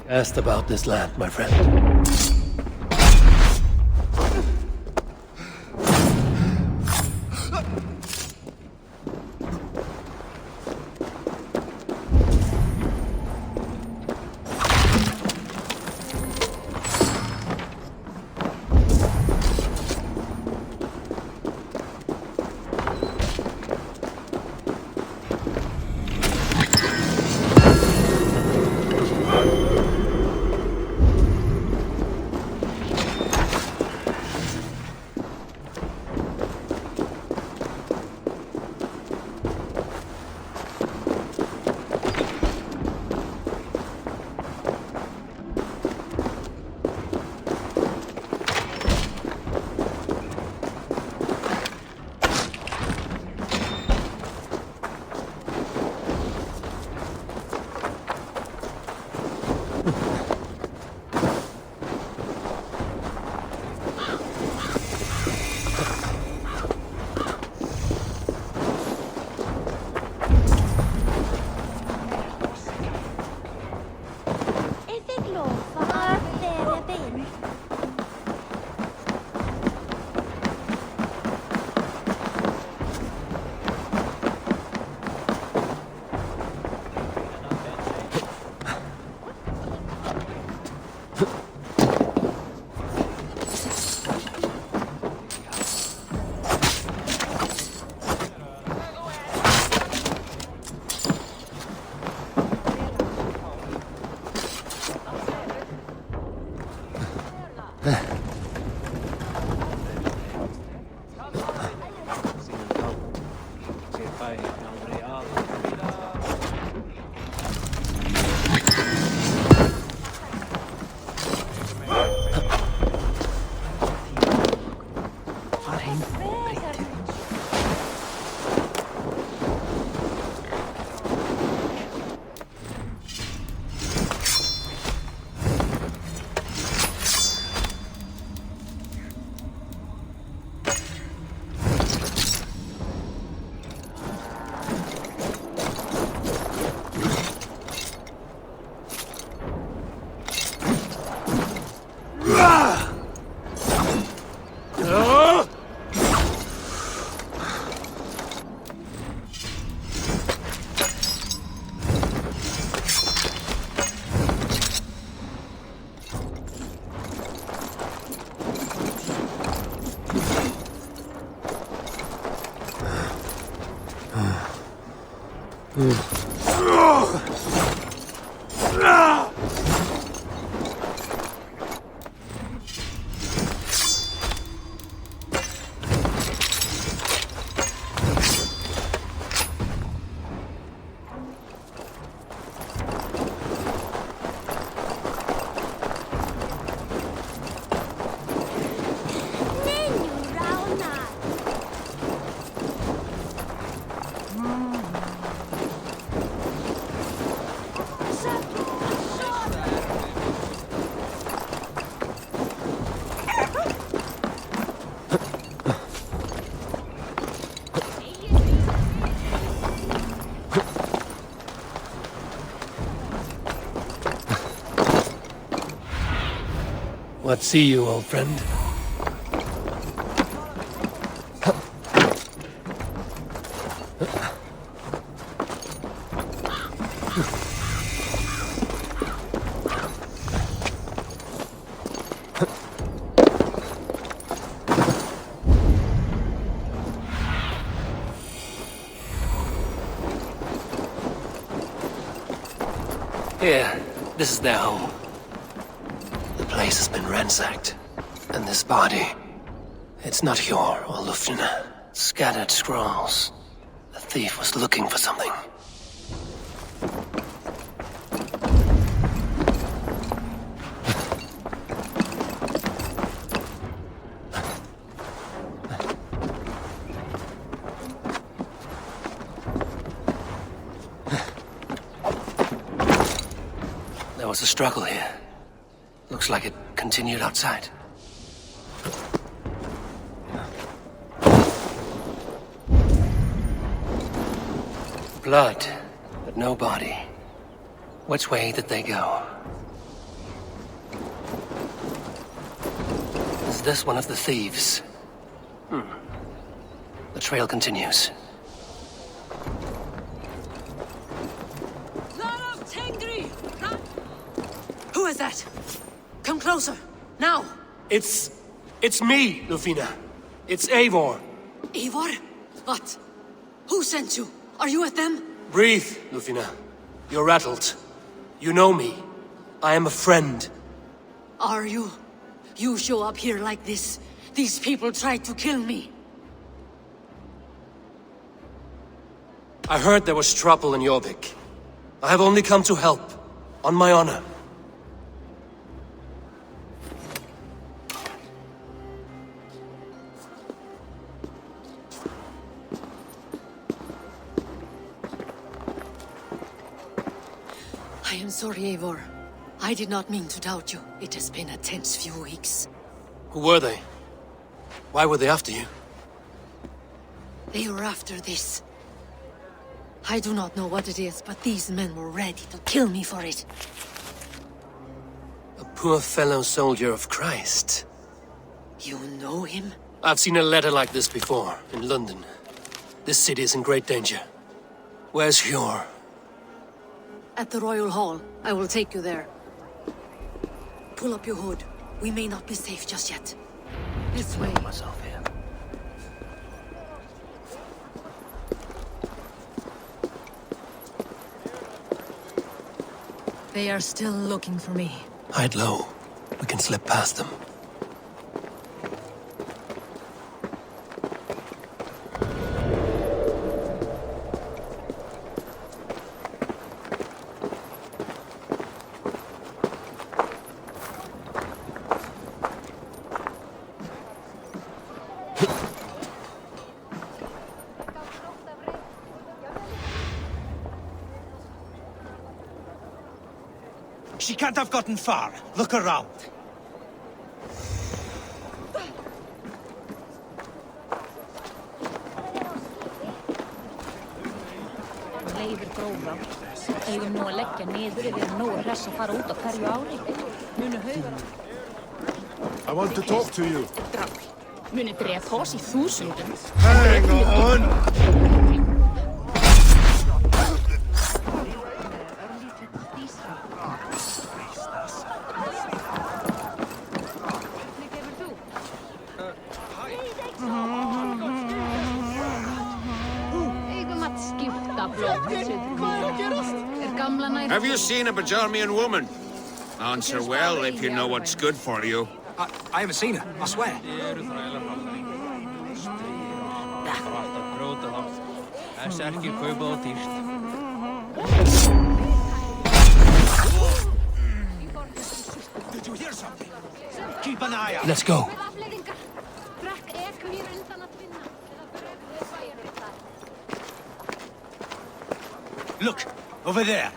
Asked about this land, my friend. What see you, old friend? Here, this is their home. The place has been ransacked. And this body, it's not Eivor or Lufina. Scattered scrolls. The thief was looking for something. There was a struggle here. Looks like it continued outside. Blood, but no body. Which way did they go? Is this one of the thieves? The trail continues. Who is that? Come closer, now! It's me, Lufina. It's Eivor. Eivor? What? Who sent you? Are you with them? Breathe, Lufina. You're rattled. You know me. I am a friend. Are you? You show up here like this. These people tried to kill me. I heard there was trouble in Jorvik. I have only come to help. On my honor. I am sorry, Eivor. I did not mean to doubt you. It has been a tense few weeks. Who were they? Why were they after you? They were after this. I do not know what it is, but these men were ready to kill me for it. A poor fellow soldier of Christ. You know him? I've seen a letter like this before, in London. This city is in great danger. Where's Eivor? At the Royal Hall. I will take you there. Pull up your hood. We may not be safe just yet. This way. Myself here. They are still looking for me. Hide low. We can slip past them. She can't have gotten far. Look around. Leifur grófa. Eigum nú að leggja niður ef við erum nógu hress að fara út á hverju ári. Munu haugar. I want to talk to you. Munu drepa oss í þúsundum. Hang on! Eigum að skipta Have you seen a Bajarmian woman? Answer well if you know what's good for you. I haven't seen her, I swear. Did you hear something? Keep an eye out. Let's go. Look, over there.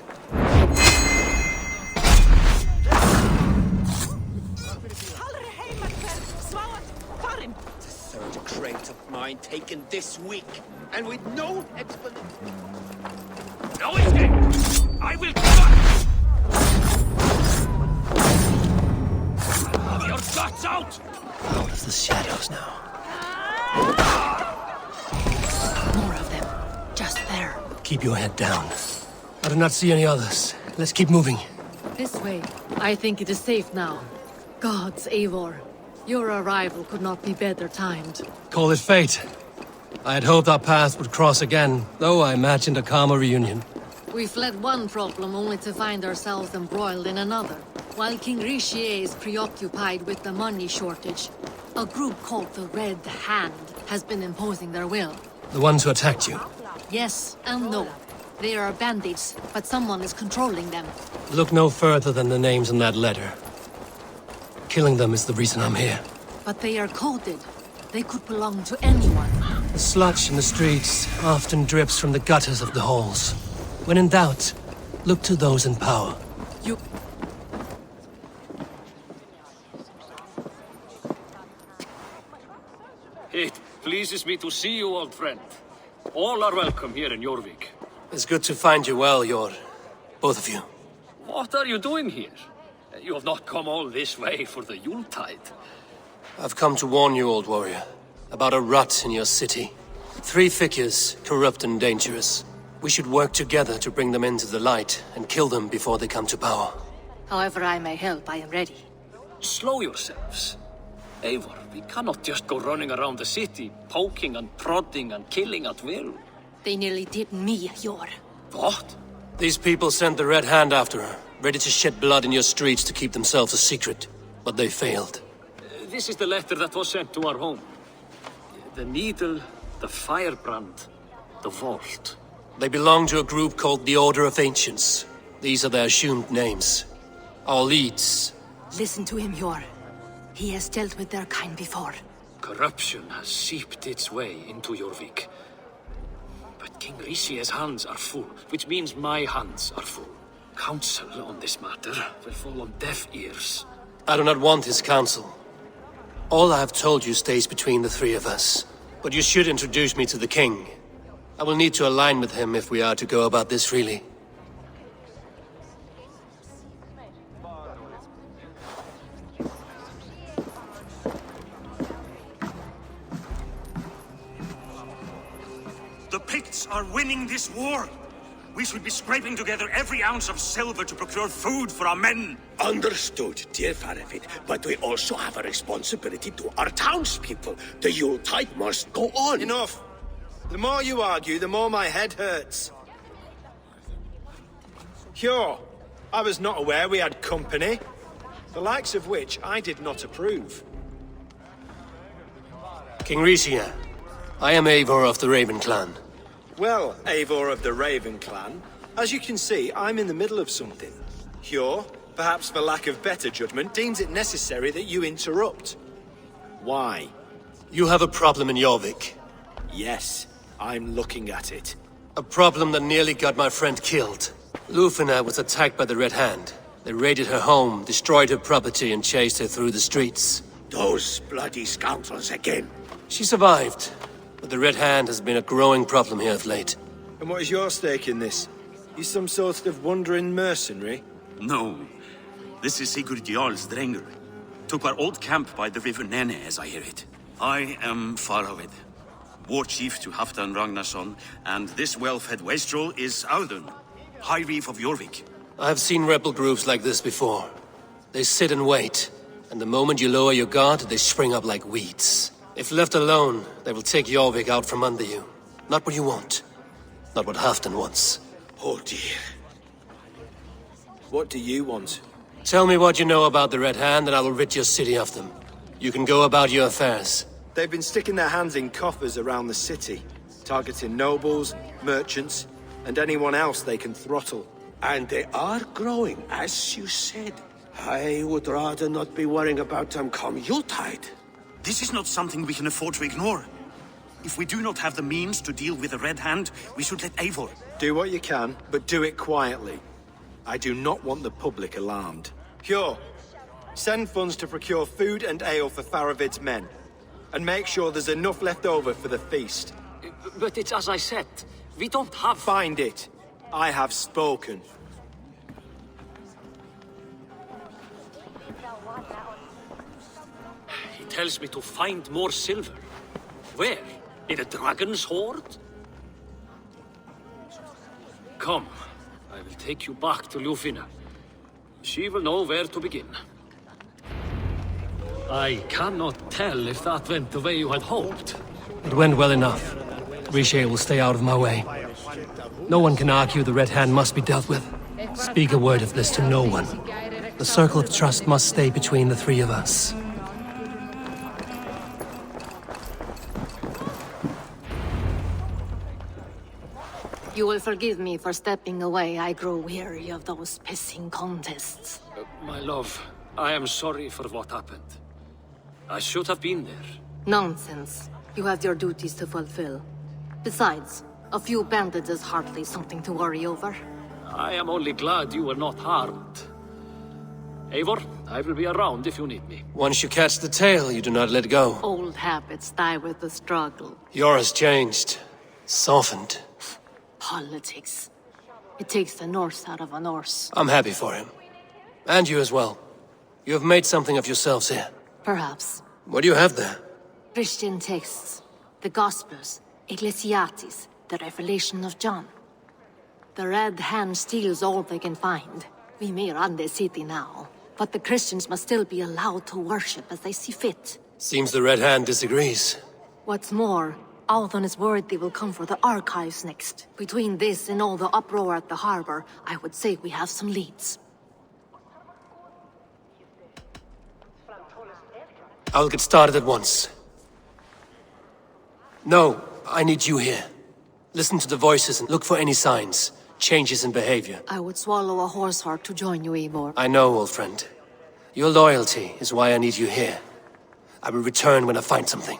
The third crate of mine taken this week, and with no explanation. No escape! I will cut! Have your guts out! Out of the shadows now. More of them. Just there. Keep your head down. I do not see any others. Let's keep moving. This way. I think it is safe now. Gods, Eivor. Your arrival could not be better timed. Call it fate. I had hoped our paths would cross again, though I imagined a calmer reunion. We fled one problem only to find ourselves embroiled in another. While King Richier is preoccupied with the money shortage, a group called the Red Hand has been imposing their will. The ones who attacked you. Yes and no. They are bandits, but someone is controlling them. Look no further than the names in that letter. Killing them is the reason I'm here. But they are coded. They could belong to anyone. The sludge in the streets often drips from the gutters of the halls. When in doubt, look to those in power. You... It pleases me to see you, old friend. All are welcome here in Jorvik. It's good to find you well, Yor. Both of you. What are you doing here? You have not come all this way for the Yuletide. I've come to warn you, old warrior, about a rot in your city. 3 figures, corrupt and dangerous. We should work together to bring them into the light and kill them before they come to power. However I may help, I am ready. Slow yourselves. Eivor, we cannot just go running around the city, poking and prodding and killing at will. They nearly did me, Yor. What? These people sent the Red Hand after her, ready to shed blood in your streets to keep themselves a secret. But they failed. This is the letter that was sent to our home. The needle, the firebrand, the vault. They belong to a group called the Order of Ancients. These are their assumed names. Our leads. Listen to him, Yor. He has dealt with their kind before. Corruption has seeped its way into Jorvik. But King Richier's hands are full, which means my hands are full. Counsel on this matter will fall on deaf ears. I do not want his counsel. All I have told you stays between the 3 of us. But you should introduce me to the king. I will need to align with him if we are to go about this freely. The Picts are winning this war. We should be scraping together every ounce of silver to procure food for our men. Understood, dear Faravin. But we also have a responsibility to our townspeople. The Yuletide must go on. Enough. The more you argue, the more my head hurts. Sure, I was not aware we had company. The likes of which I did not approve. King Richier, I am Eivor of the Raven Clan. Well, Eivor of the Raven Clan, as you can see, I'm in the middle of something. Hjor, perhaps for lack of better judgment, deems it necessary that you interrupt. Why? You have a problem in Jorvik. Yes, I'm looking at it. A problem that nearly got my friend killed. Lufina was attacked by the Red Hand. They raided her home, destroyed her property, and chased her through the streets. Those bloody scoundrels again. She survived, but the Red Hand has been a growing problem here of late. And what is your stake in this? You some sort of wandering mercenary? No. This is Sigurd Jarl's Drenger. Took our old camp by the river Nene, as I hear it. I am Faravin, war chief to Halfdan Ragnarsson, and this well-fed wastrel is Audun, High Reef of Jorvik. I have seen rebel groups like this before. They sit and wait, and the moment you lower your guard, they spring up like weeds. If left alone, they will take Jorvik out from under you. Not what you want. Not what Halfdan wants. Oh dear. What do you want? Tell me what you know about the Red Hand, and I will rid your city of them. You can go about your affairs. They've been sticking their hands in coffers around the city, targeting nobles, merchants, and anyone else they can throttle. And they are growing, as you said. I would rather not be worrying about them come Yuletide. This is not something we can afford to ignore. If we do not have the means to deal with the Red Hand, we should let Eivor. Do what you can, but do it quietly. I do not want the public alarmed. Cure. Send funds to procure food and ale for Faravid's men. And make sure there's enough left over for the feast. But it's as I said. We don't have... Find it. I have spoken. He tells me to find more silver. Where? In a dragon's hoard? Come. I will take you back to Ljufvina. She will know where to begin. I cannot tell if that went the way you had hoped. It went well enough. Riche will stay out of my way. No one can argue the Red Hand must be dealt with. Speak a word of this to no one. The circle of trust must stay between the three of us. You will forgive me for stepping away. I grow weary of those pissing contests. My love, I am sorry for what happened. I should have been there. Nonsense. You have your duties to fulfill. Besides, a few bandits is hardly something to worry over. I am only glad you were not harmed. Eivor, I will be around if you need me. Once you catch the tail, you do not let go. Old habits die with the struggle. Yours changed. Softened. Politics. It takes the Norse out of a Norse. I'm happy for him. And you as well. You have made something of yourselves here. Perhaps. What do you have there? Christian texts. The Gospels. Ecclesiastes. The Revelation of John. The Red Hand steals all they can find. We may run the city now, but the Christians must still be allowed to worship as they see fit. Seems the Red Hand disagrees. What's more, Althon is worried they will come for the archives next. Between this and all the uproar at the harbor, I would say we have some leads. I'll get started at once. No, I need you here. Listen to the voices and look for any signs, changes in behavior. I would swallow a horse heart to join you, Eivor. I know, old friend. Your loyalty is why I need you here. I will return when I find something.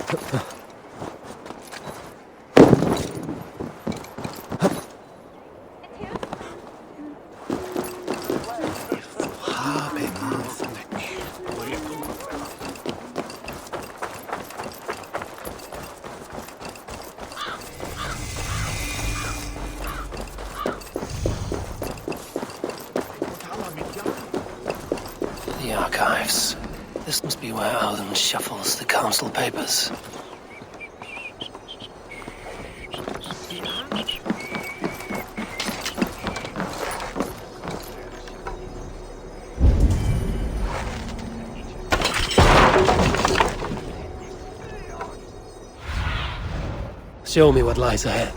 The archives. This must be where Alden shuffles the council papers. Show me what lies ahead.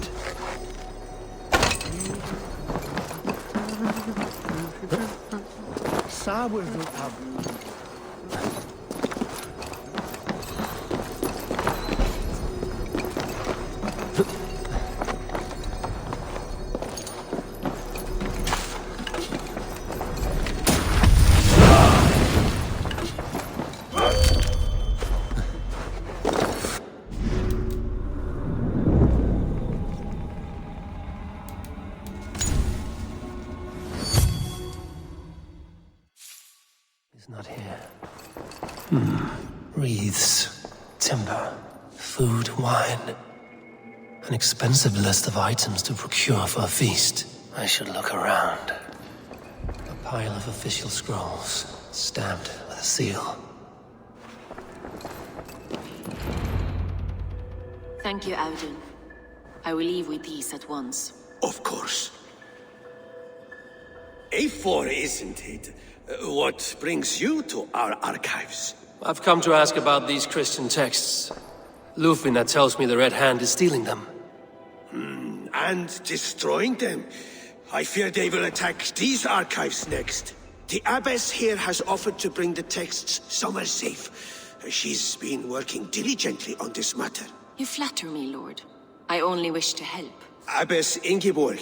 He's not here. Wreaths, timber, food, wine. An expensive list of items to procure for a feast. I should look around. A pile of official scrolls, stamped with a seal. Thank you, Alden. I will leave with these at once. Of course. Eivor, isn't it? What brings you to our archives? I've come to ask about these Christian texts. Lufina tells me the Red Hand is stealing them. And destroying them. I fear they will attack these archives next. The abbess here has offered to bring the texts somewhere safe. She's been working diligently on this matter. You flatter me, Lord. I only wish to help. Abbess Ingeborg,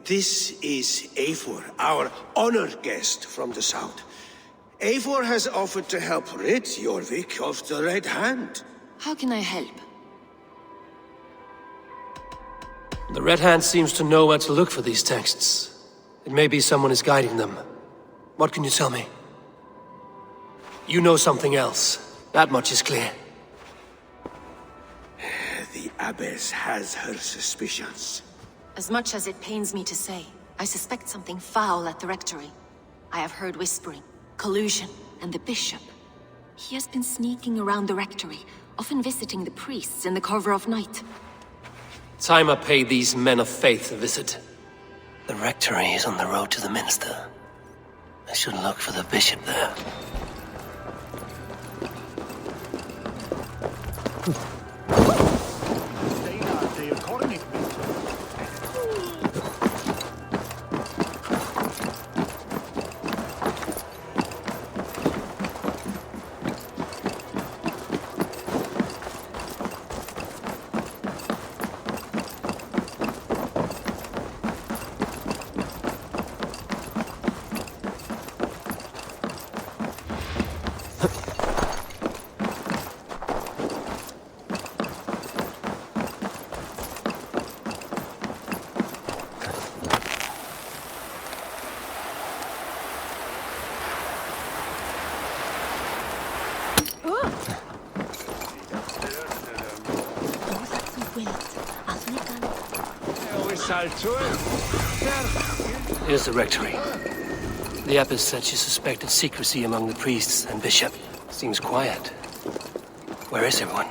this is Eivor, our honored guest from the south. Eivor has offered to help rid Jorvik of the Red Hand. How can I help? The Red Hand seems to know where to look for these texts. It may be someone is guiding them. What can you tell me? You know something else. That much is clear. The abbess has her suspicions. As much as it pains me to say, I suspect something foul at the rectory. I have heard whispering, collusion, and the bishop. He has been sneaking around the rectory, often visiting the priests in the cover of night. Time I pay these men of faith a visit. The rectory is on the road to the minster. I should look for the bishop there. Here's the rectory. The abbess said she suspected secrecy among the priests and bishop. Seems quiet. Where is everyone?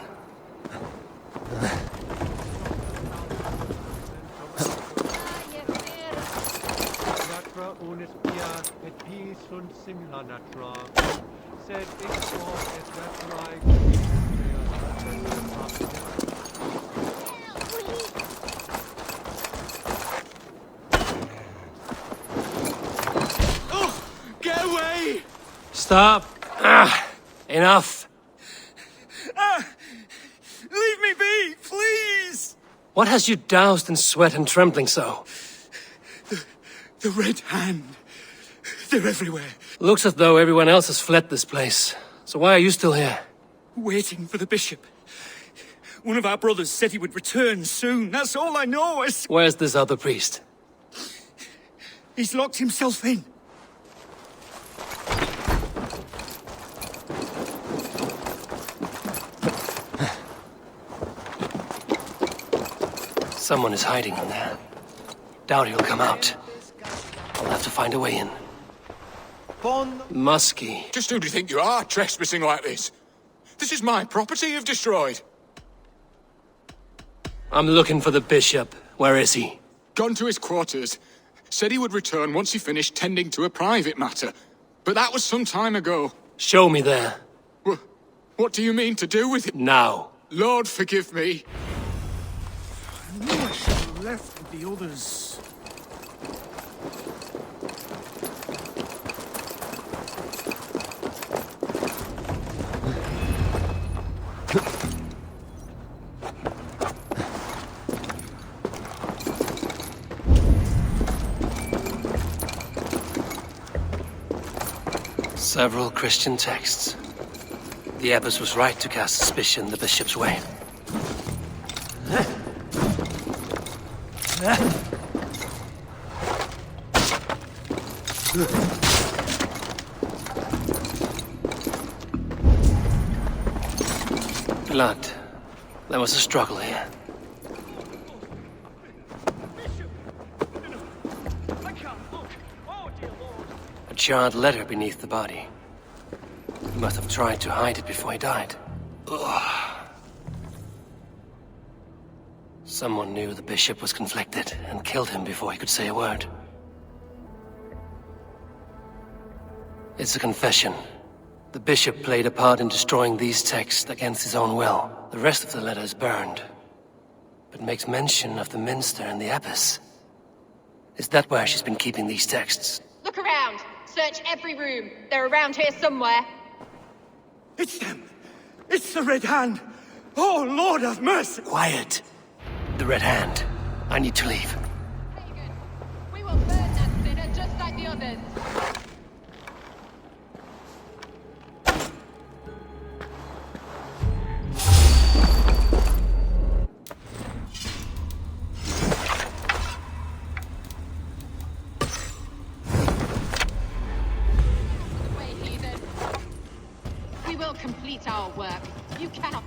Stop! Enough! Leave me be, please! What has you doused in sweat and trembling so? The Red Hand. They're everywhere. Looks as though everyone else has fled this place. So why are you still here? Waiting for the bishop. One of our brothers said he would return soon. That's all I know. Where's this other priest? He's locked himself in. Someone is hiding in there. Doubt he'll come out. I'll have to find a way in. Musky. Just who do you think you are, trespassing like this? This is my property you've destroyed. I'm looking for the bishop. Where is he? Gone to his quarters. Said he would return once he finished tending to a private matter. But that was some time ago. Show me there. What do you mean to do with it? Now. Lord, forgive me. I knew I should have left with the others. Several Christian texts. The abbess was right to cast suspicion the bishop's way. Blood. There was a struggle here. A charred letter beneath the body. He must have tried to hide it before he died. Ugh. Someone knew the bishop was conflicted and killed him before he could say a word. It's a confession. The bishop played a part in destroying these texts against his own will. The rest of the letter is burned, but makes mention of the minster and the abbess. Is that where she's been keeping these texts? Look around. Search every room. They're around here somewhere. It's them! It's the Red Hand! Oh, Lord have mercy! Quiet! The Red Hand. I need to leave. We will burn that sinner just like the others. Complete our work. You cannot.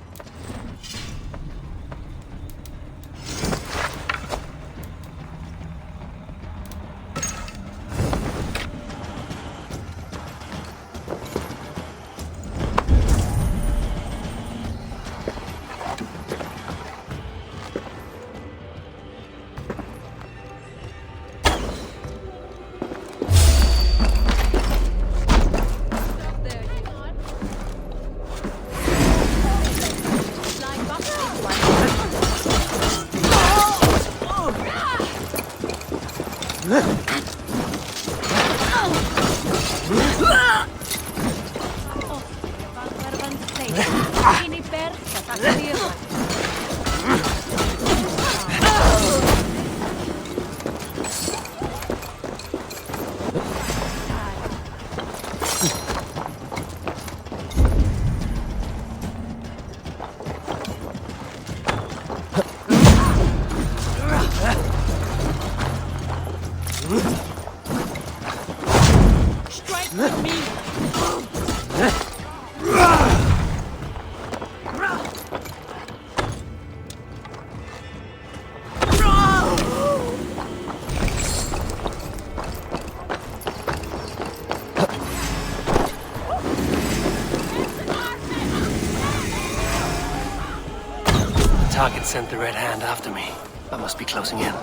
Target sent the Red Hand after me. I must be closing in.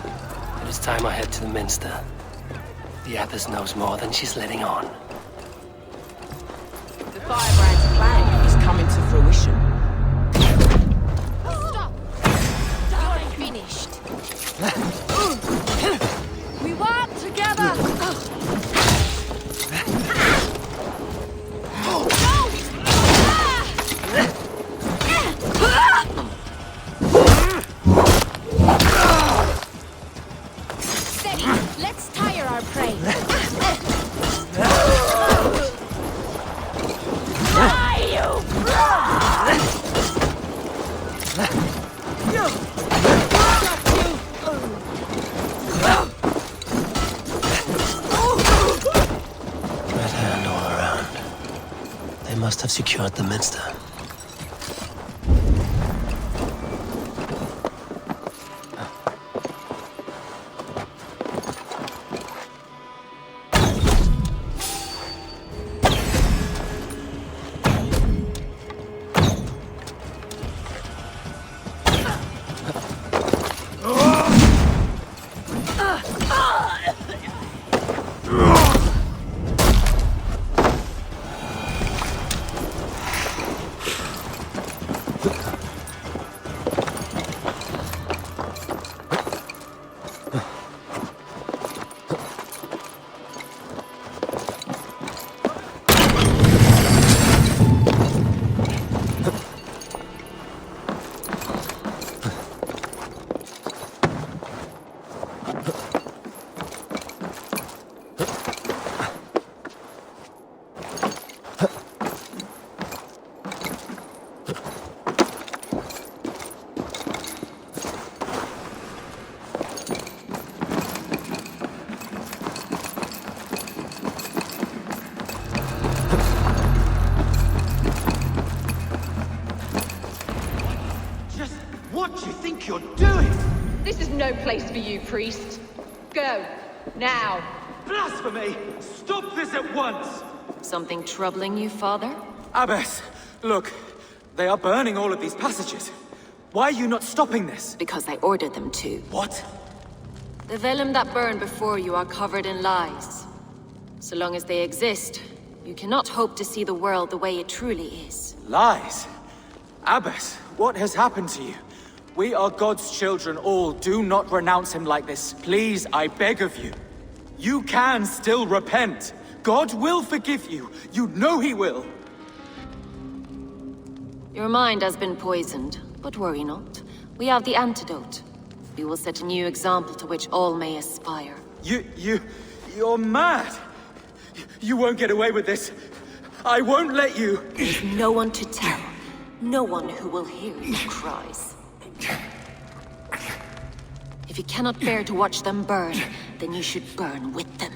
It is time I head to the minster. The abbess knows more than she's letting on. The Firebrand's plan is coming to fruition. Stop! You're finished. We work together! Let's tire our prey. Die, you secured the minster. No place for you, priest. Go. Now. Blasphemy! Stop this at once! Something troubling you, father? Abbess, look. They are burning all of these passages. Why are you not stopping this? Because I ordered them to. What? The vellum that burned before you are covered in lies. So long as they exist, you cannot hope to see the world the way it truly is. Lies? Abbess, what has happened to you? We are God's children all. Do not renounce him like this. Please, I beg of you. You can still repent. God will forgive you. You know he will. Your mind has been poisoned, but worry not. We have the antidote. We will set a new example to which all may aspire. You're mad. You won't get away with this. I won't let you. There's no one to tell. No one who will hear your cries. If you cannot bear to watch them burn, then you should burn with them.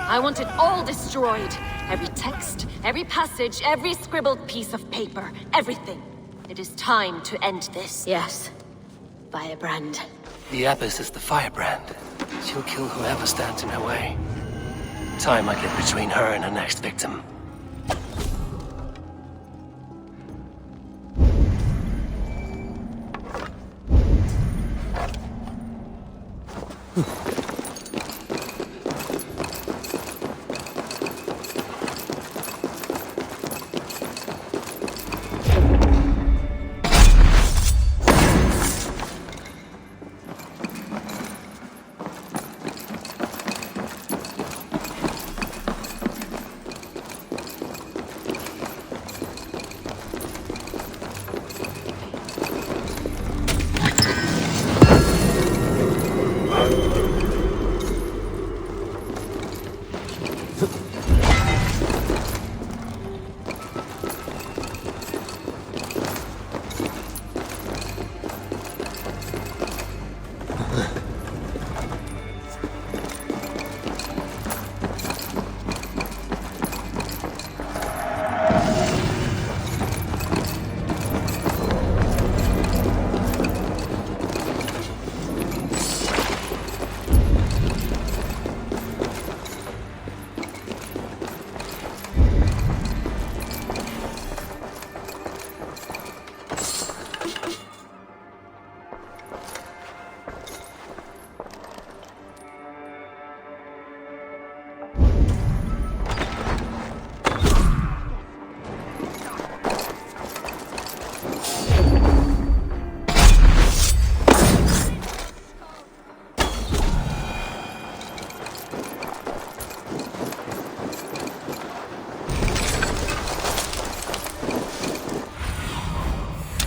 I want it all destroyed. Every text, every passage, every scribbled piece of paper, everything. It is time to end this. Yes. Firebrand. The Abbess is the firebrand. She'll kill whoever stands in her way. Time might get between her and her next victim.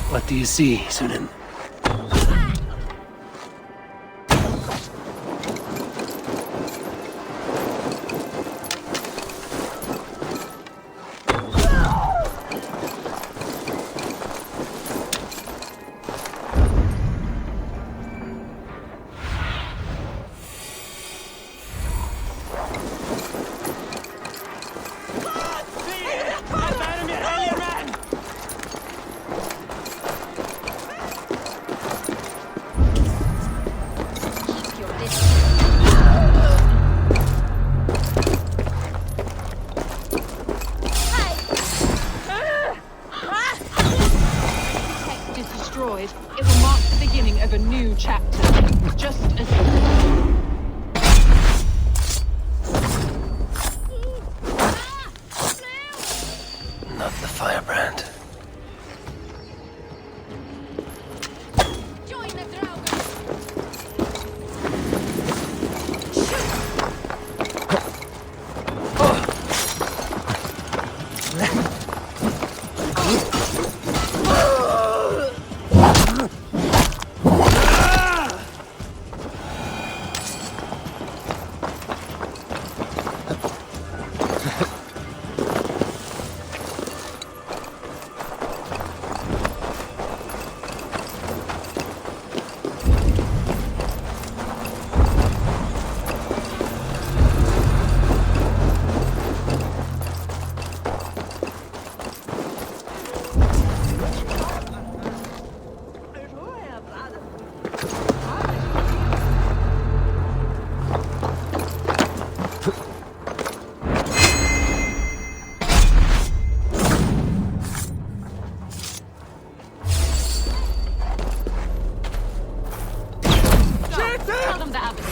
What do you see, Sunan? a new chapter, just as you Not the firebrand. join the Draugr. Tell them the abbot.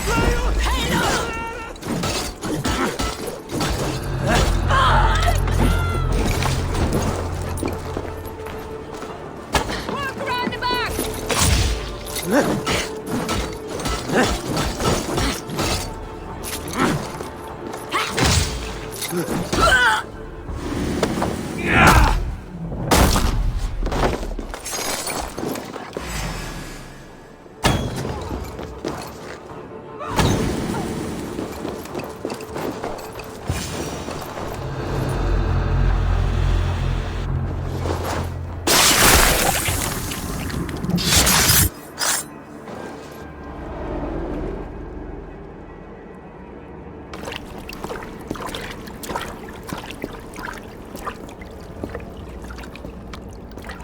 Work around the back!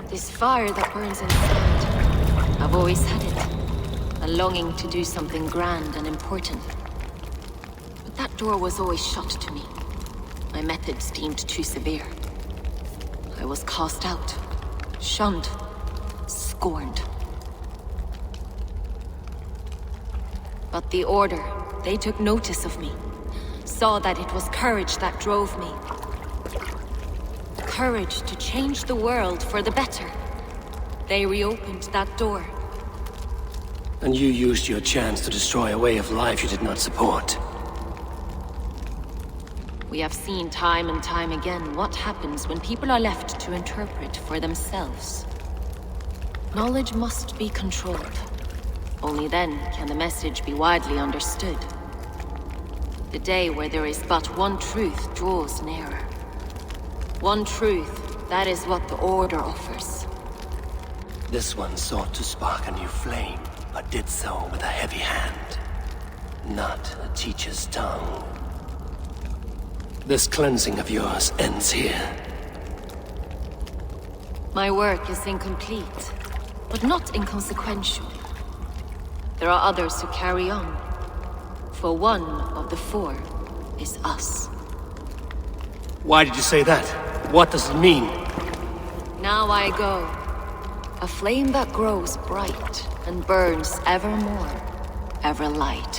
This fire that burns inside. I've always had it. A longing to do something grand and important. But that door was always shut to me. My methods deemed too severe. I was cast out, shunned, scorned. But the Order, they took notice of me. Saw that it was courage that drove me. Courage to change the world for the better. They reopened that door. And you used your chance to destroy a way of life you did not support. We have seen time and time again what happens when people are left to interpret for themselves. Knowledge must be controlled. Only then can the message be widely understood. The day where there is but one truth draws nearer. One truth, that is what the Order offers. This one sought to spark a new flame, but did so with a heavy hand. Not a teacher's tongue. This cleansing of yours ends here. My work is incomplete, but not inconsequential. There are others who carry on. For one of the four is us. Why did you say that? What does it mean? Now I go. A flame that grows bright and burns ever more, ever light.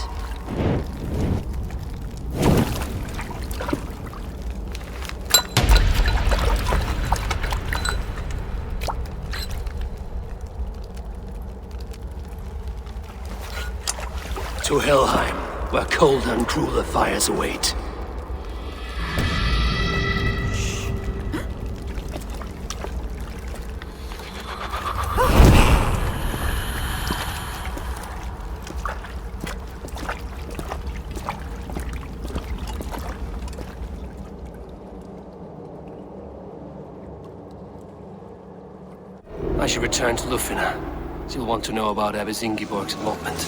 To Helheim, where colder and crueler fires await. I should return to Lufina. She'll want to know about Abbess Ingeborg's elopement.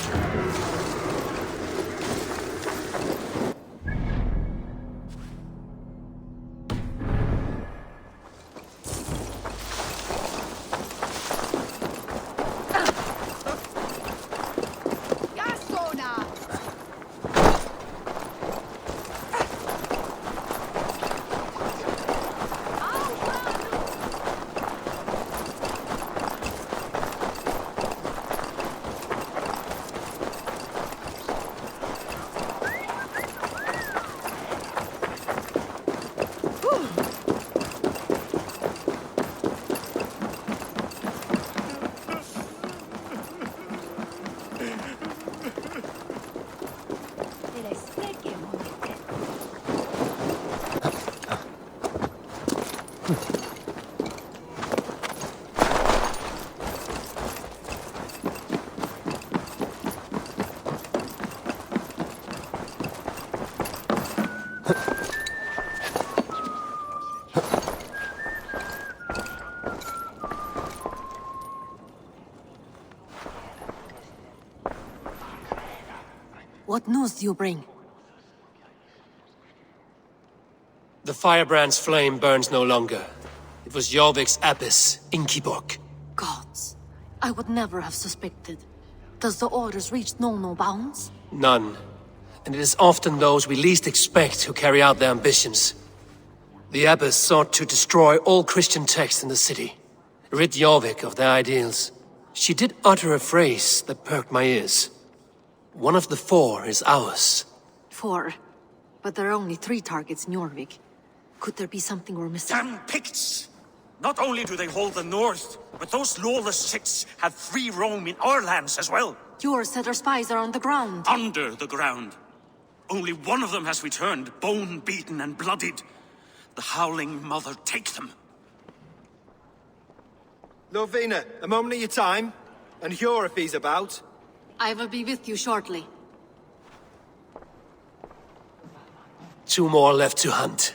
What news do you bring? The firebrand's flame burns no longer. It was Jorvik's abbess, Ingeborg. Gods, I would never have suspected. Does the orders reach no bounds? None. And it is often those we least expect who carry out their ambitions. The abbess sought to destroy all Christian texts in the city, rid Jorvik of their ideals. She did utter a phrase that perked my ears. One of the 4 is ours. 4? But there are only 3 targets in Jorvik. Could there be something we're missing? Damn Picts! Not only do they hold the north, but those lawless sects have free roam in our lands as well. Yours said our spies are on the ground. Under the ground. Only one of them has returned, bone-beaten and bloodied. The Howling Mother take them. Lovina, a moment of your time. And Hjor if he's about. I will be with you shortly. 2 more left to hunt.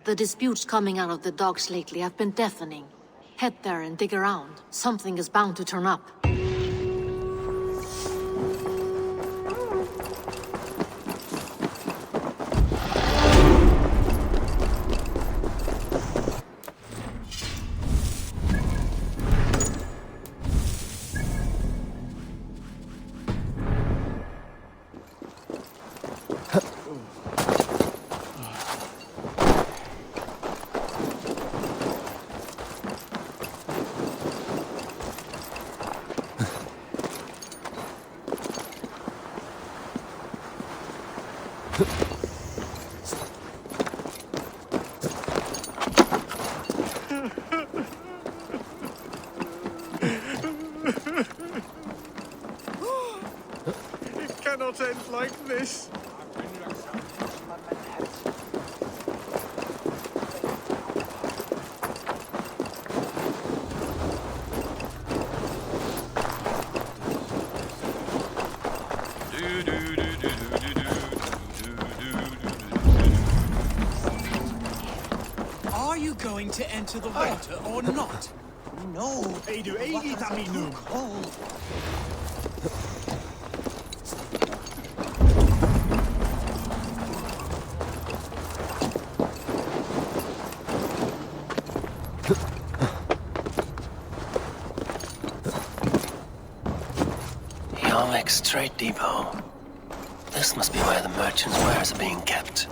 The disputes coming out of the docks lately have been deafening. Head there and dig around. Something is bound to turn up. It cannot end like this. Are you going to enter the water or not? No. Hey, du eget aminum. Jorvik's trade depot. This must be where the merchants' wares are being kept.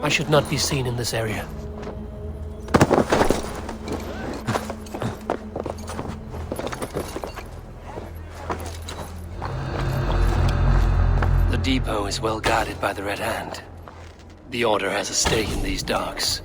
I should not be seen in this area. The depot is well guarded by the Red Hand. The Order has a stake in these docks.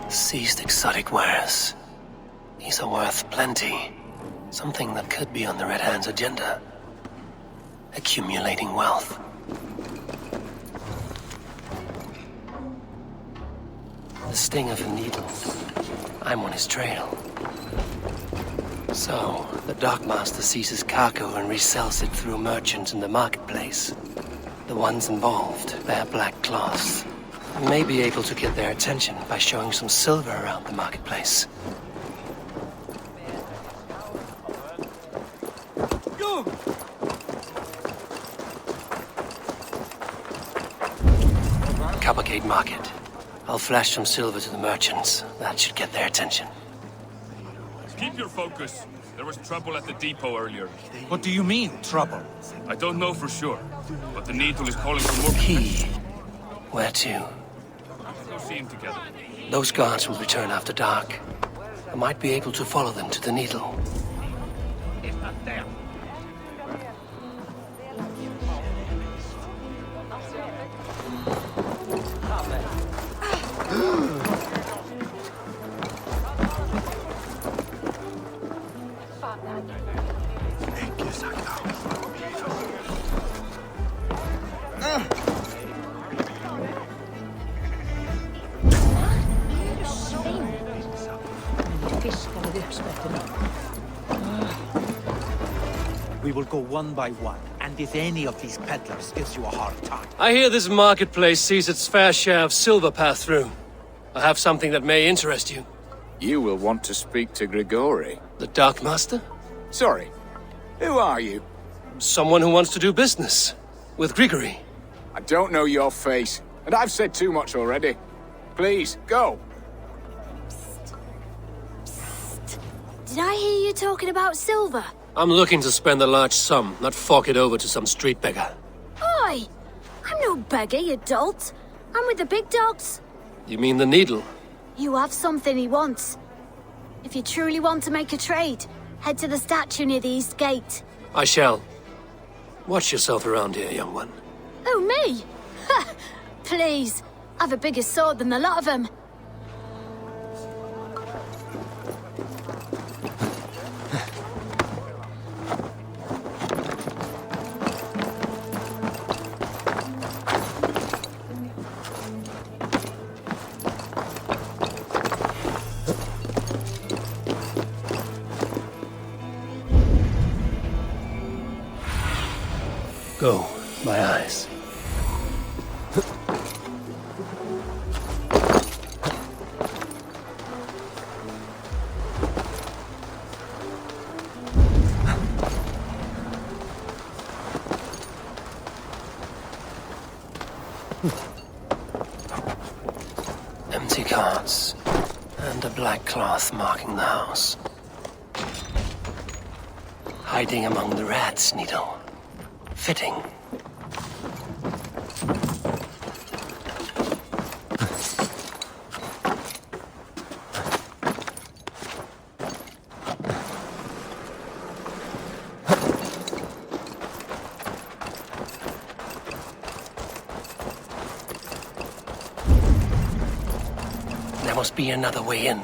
Seized exotic wares. These are worth plenty. Something that could be on the Red Hand's agenda. Accumulating wealth. The sting of a needle. I'm on his trail. So, the dockmaster seizes cargo and resells it through merchants in the marketplace. The ones involved bear black cloths. I may be able to get their attention by showing some silver around the marketplace. Coppergate Market. I'll flash some silver to the merchants. That should get their attention. Keep your focus. There was trouble at the depot earlier. What do you mean, trouble? I don't know for sure, but the Needle is calling for more... Key. Where to? Let's go see him together. Those guards will return after dark. I might be able to follow them to the Needle. It's not there. We will go one by one, and if any of these peddlers gives you a hard time... I hear this marketplace sees its fair share of silver pass through. I have something that may interest you. You will want to speak to Grigori. The Dark Master? Sorry. Who are you? Someone who wants to do business. With Grigori. I don't know your face, and I've said too much already. Please, go. Did I hear you talking about silver? I'm looking to spend a large sum, not fork it over to some street beggar. Oi! I'm no beggar, you dolt. I'm with the big dogs. You mean the Needle? You have something he wants. If you truly want to make a trade, head to the statue near the east gate. I shall. Watch yourself around here, young one. Oh, me? Ha! Please, I've a bigger sword than the lot of them. Go, my eyes. Empty carts, and a black cloth marking the house. Hiding among the rats, Needle. Fitting. There must be another way in.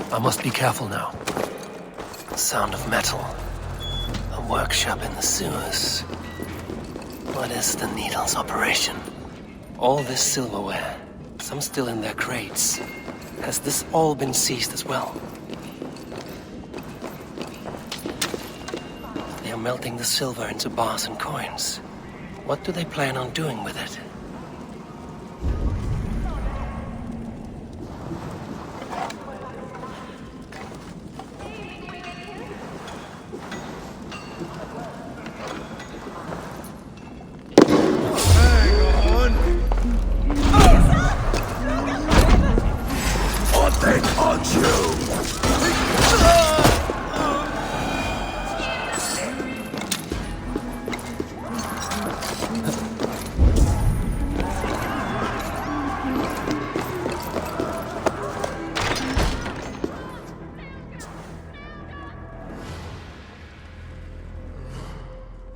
I must be careful now. The sound of metal. A workshop in the sewers. What is the Needle's operation? All this silverware, some still in their crates. Has this all been seized as well? They are melting the silver into bars and coins. What do they plan on doing with it?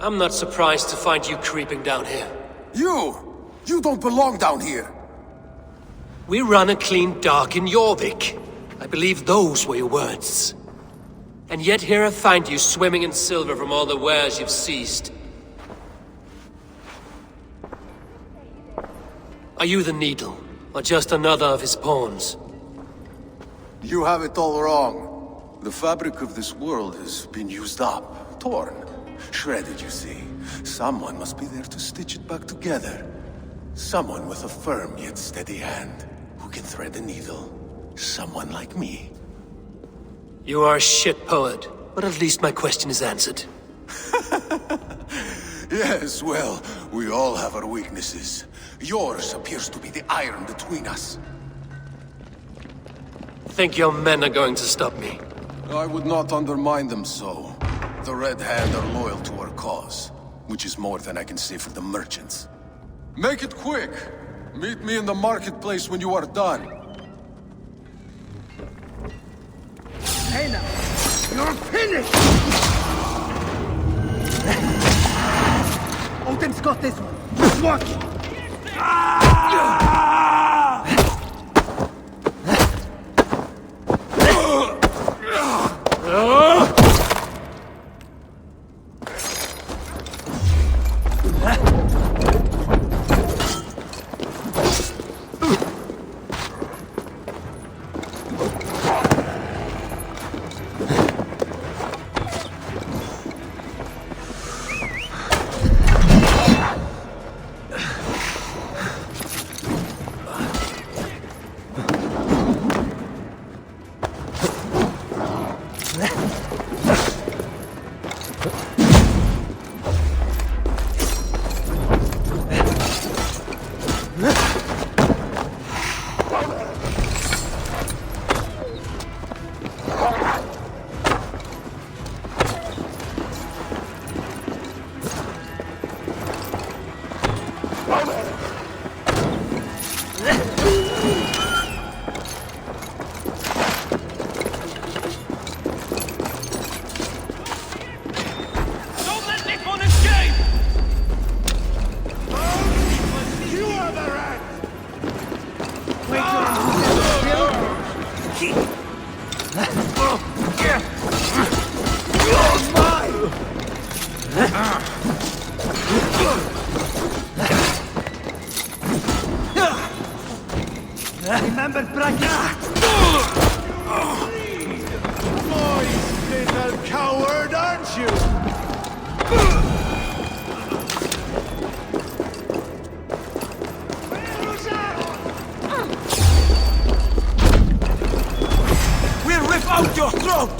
I'm not surprised to find you creeping down here. You don't belong down here! We run a clean dock in Jorvik. I believe those were your words. And yet here I find you swimming in silver from all the wares you've seized. Are you the Needle, or just another of his pawns? You have it all wrong. The fabric of this world has been used up, torn, shredded, you see. Someone must be there to stitch it back together. Someone with a firm yet steady hand, who can thread a needle. Someone like me. You are a shit poet, but at least my question is answered. Yes, well, we all have our weaknesses. Yours appears to be the iron between us. Think your men are going to stop me? I would not undermine them so. The Red Hand are loyal to our cause, which is more than I can say for the merchants. Make it quick! Meet me in the marketplace when you are done. Hey now, you're finished! Odin's got this one. Just watch! Remember Braga! Boys, little coward, aren't you? We'll rip out your throat!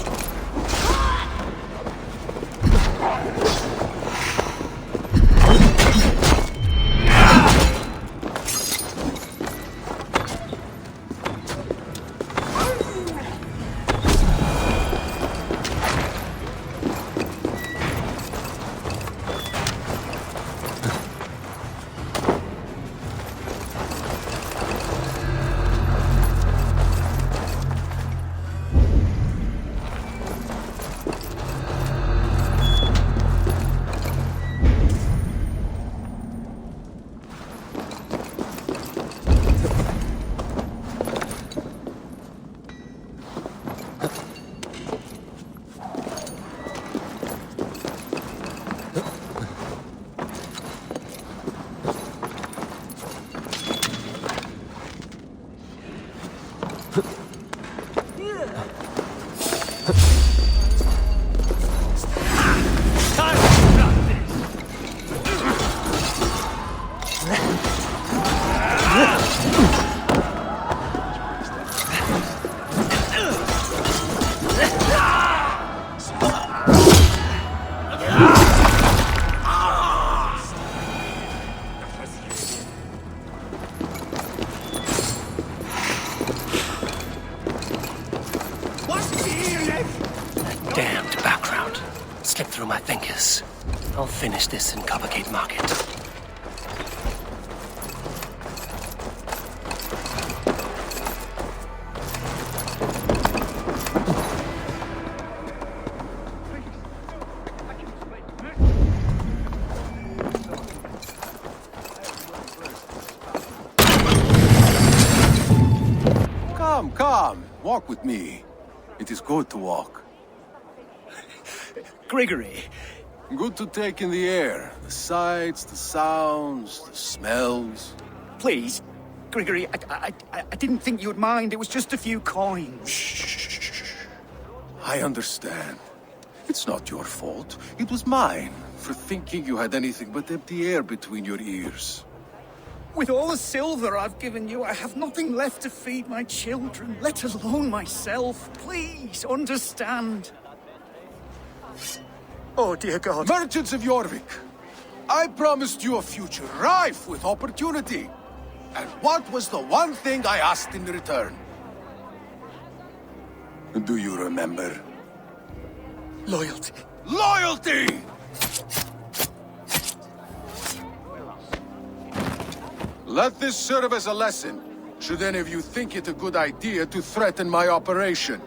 I'll finish this in Coppergate Market. Come, walk with me. It is good to walk. Grigory. Good to take in the air. The sights, the sounds, the smells. Please, Grigory, I didn't think you would mind. It was just a few coins. Shh. I understand. It's not your fault. It was mine, for thinking you had anything but empty air between your ears. With all the silver I've given you, I have nothing left to feed my children, let alone myself. Please, understand. Oh, dear God. Merchants of Jorvik, I promised you a future rife with opportunity. And what was the one thing I asked in return? Do you remember? Loyalty. Loyalty! Let this serve as a lesson, should any of you think it a good idea to threaten my operation.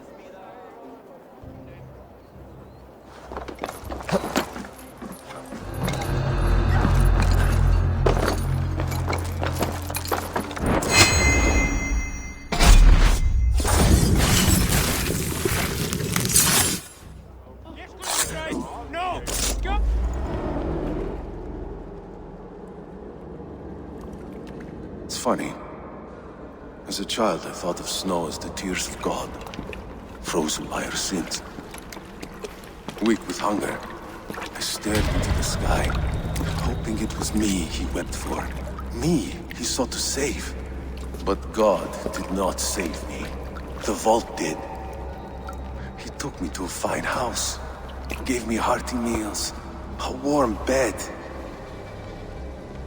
Funny. As a child, I thought of snow as the tears of God, frozen by our sins. Weak with hunger, I stared into the sky, hoping it was me he wept for. Me he sought to save. But God did not save me. The vault did. He took me to a fine house, gave me hearty meals, a warm bed.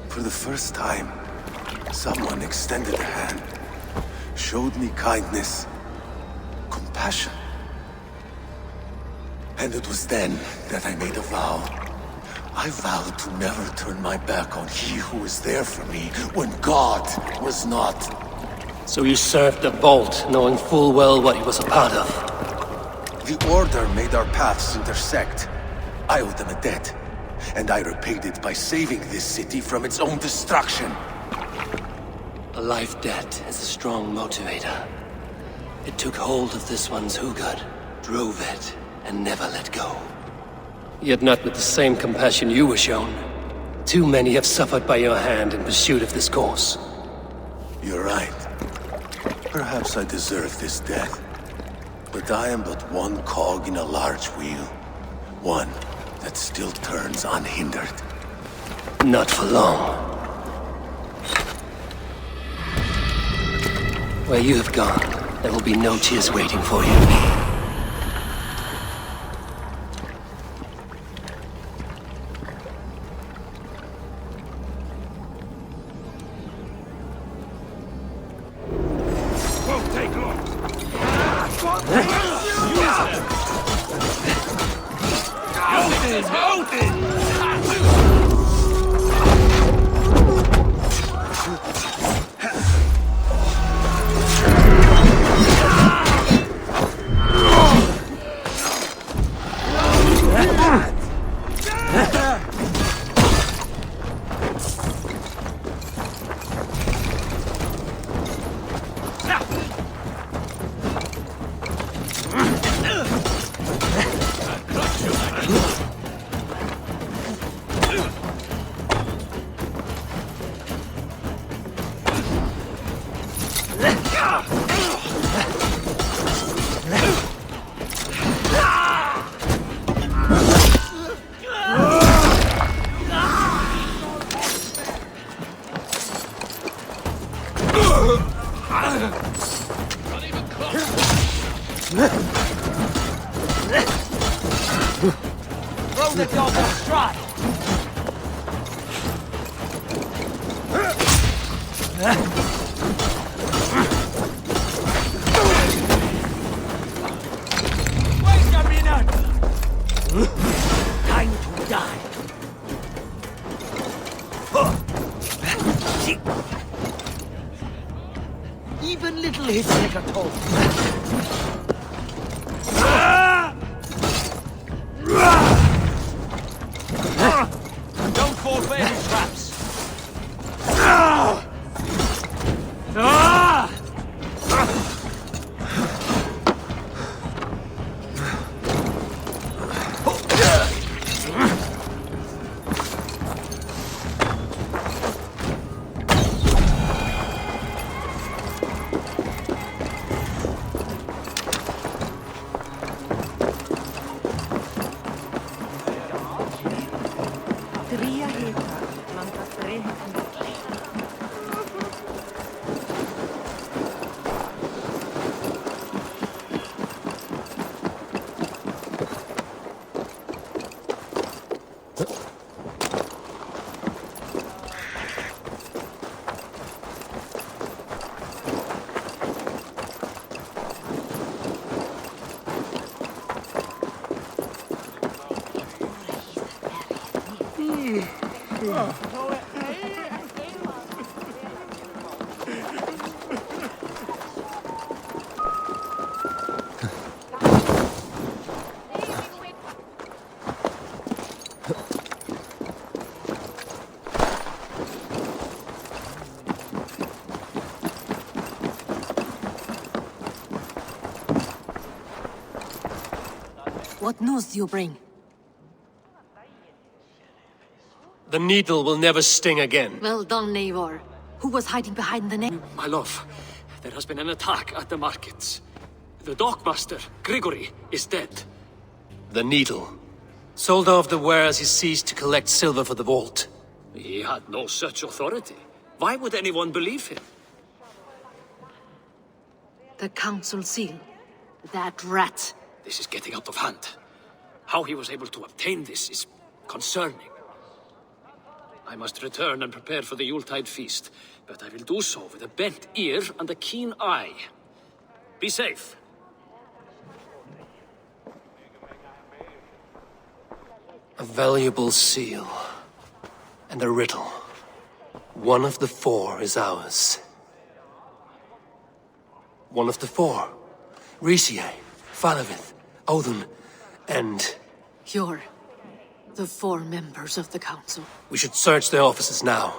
For the first time, someone extended a hand, showed me kindness, compassion. And it was then that I made a vow. I vowed to never turn my back on he who was there for me when God was not. So you served the Vault, knowing full well what he was a part of? The Order made our paths intersect. I owed them a debt, and I repaid it by saving this city from its own destruction. A life debt is a strong motivator. It took hold of this one's Hugad, drove it, and never let go. Yet not with the same compassion you were shown. Too many have suffered by your hand in pursuit of this course. You're right. Perhaps I deserve this death. But I am but one cog in a large wheel. One that still turns unhindered. Not for long. Where you have gone, there will be no tears waiting for you. Won't take long. Hold it! Throw the dog in stride! Wait a minute! Time to die. Even little hits take a toll. Don't fall for any traps. What news do you bring? The needle will never sting again. Well done, Eivor. Who was hiding behind the net? My love, there has been an attack at the markets. The dockmaster, Grigory, is dead. The needle. Sold off the wares he seized to collect silver for the vault. He had no such authority. Why would anyone believe him? The council seal. That rat. This is getting out of hand. How he was able to obtain this is concerning. I must return and prepare for the Yuletide feast, but I will do so with a bent ear and a keen eye. Be safe. A valuable seal. And a riddle. One of the four is ours. One of the four. Risie, Faravith, Odin, and... You're the four members of the council. We should search their offices now,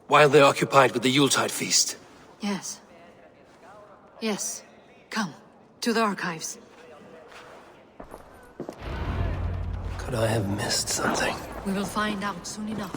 while they're occupied with the Yuletide feast. Yes. Yes. Come, to the archives. Could I have missed something? We will find out soon enough.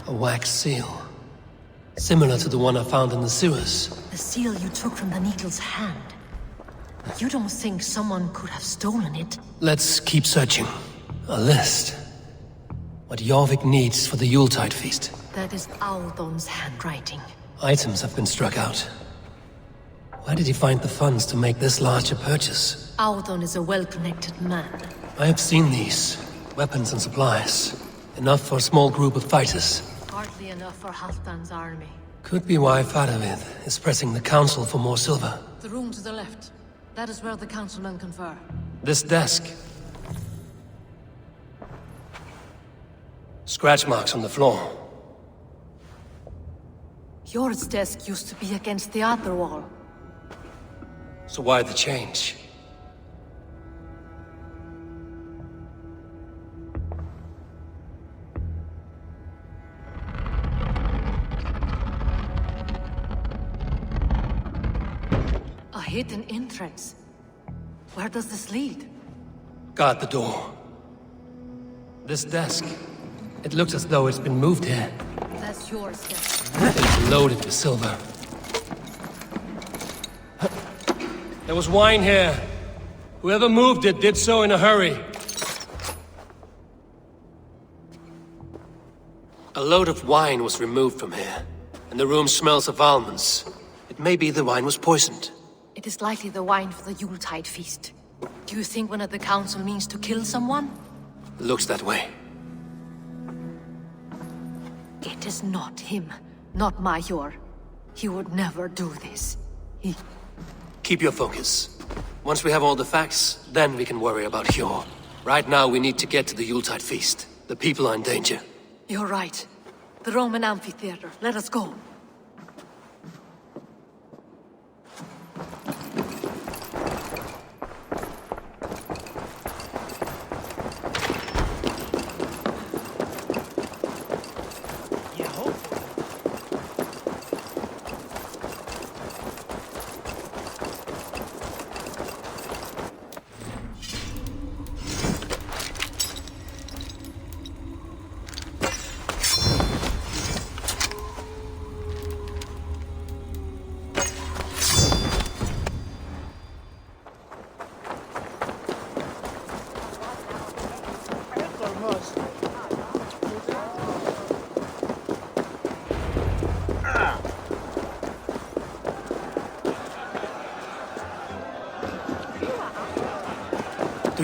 Wax seal. Similar to the one I found in the sewers. The seal you took from the needle's hand. You don't think someone could have stolen it? Let's keep searching. A list. What Jorvik needs for the Yuletide feast. That is Audon's handwriting. Items have been struck out. Where did he find the funds to make this large a purchase? Audon is a well-connected man. I have seen these. Weapons and supplies. Enough for a small group of fighters. Hardly enough for Halfdan's army. Could be why Faravith is pressing the council for more silver. The room to the left. That is where the councilmen confer. This desk. Scratch marks on the floor. Jor's desk used to be against the other wall. So why the change? A hidden entrance. Where does this lead? Guard the door. This desk. It looks as though it's been moved here. That's Jor's desk. It's loaded with silver. There was wine here. Whoever moved it did so in a hurry. A load of wine was removed from here, and the room smells of almonds. It may be the wine was poisoned. It is likely the wine for the Yuletide feast. Do you think one of the council means to kill someone? Looks that way. It is not him, not Major. He would never do this. Keep your focus. Once we have all the facts, then we can worry about Hjor. Right now we need to get to the Yuletide feast. The people are in danger. You're right. The Roman amphitheater. Let us go.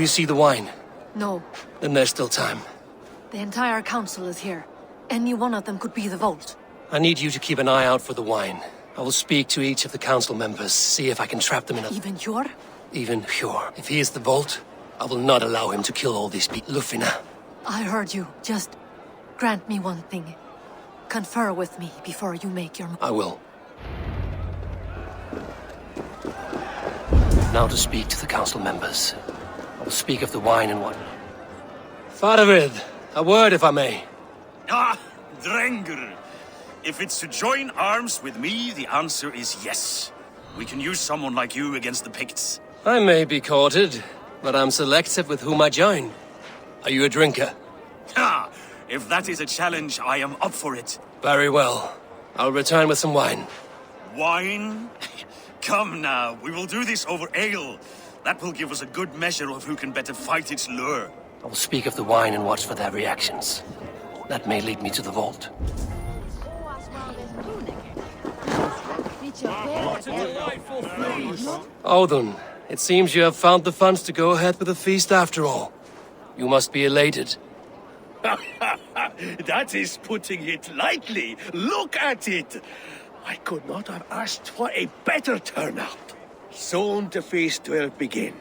Do you see the wine? No. Then there's still time. The entire council is here. Any one of them could be the vault. I need you to keep an eye out for the wine. I will speak to each of the council members, see if I can trap them in a... Even Hjor? Even Hjor. If he is the vault, I will not allow him to kill all these people. Lufina. I heard you. Just grant me one thing. Confer with me before you make your... I will. Now to speak to the council members. I will speak of the wine and what... Faravid, a word if I may. Ah, Drengr. If it's to join arms with me, the answer is yes. We can use someone like you against the Picts. I may be courted, but I'm selective with whom I join. Are you a drinker? Ha! If that is a challenge, I am up for it. Very well. I'll return with some wine. Wine? Come now, we will do this over ale. That will give us a good measure of who can better fight its lure. I will speak of the wine and watch for their reactions. That may lead me to the vault. Odin, it seems you have found the funds to go ahead with the feast after all. You must be elated. That is putting it lightly. Look at it. I could not have asked for a better turnout. Soon the feast will begin,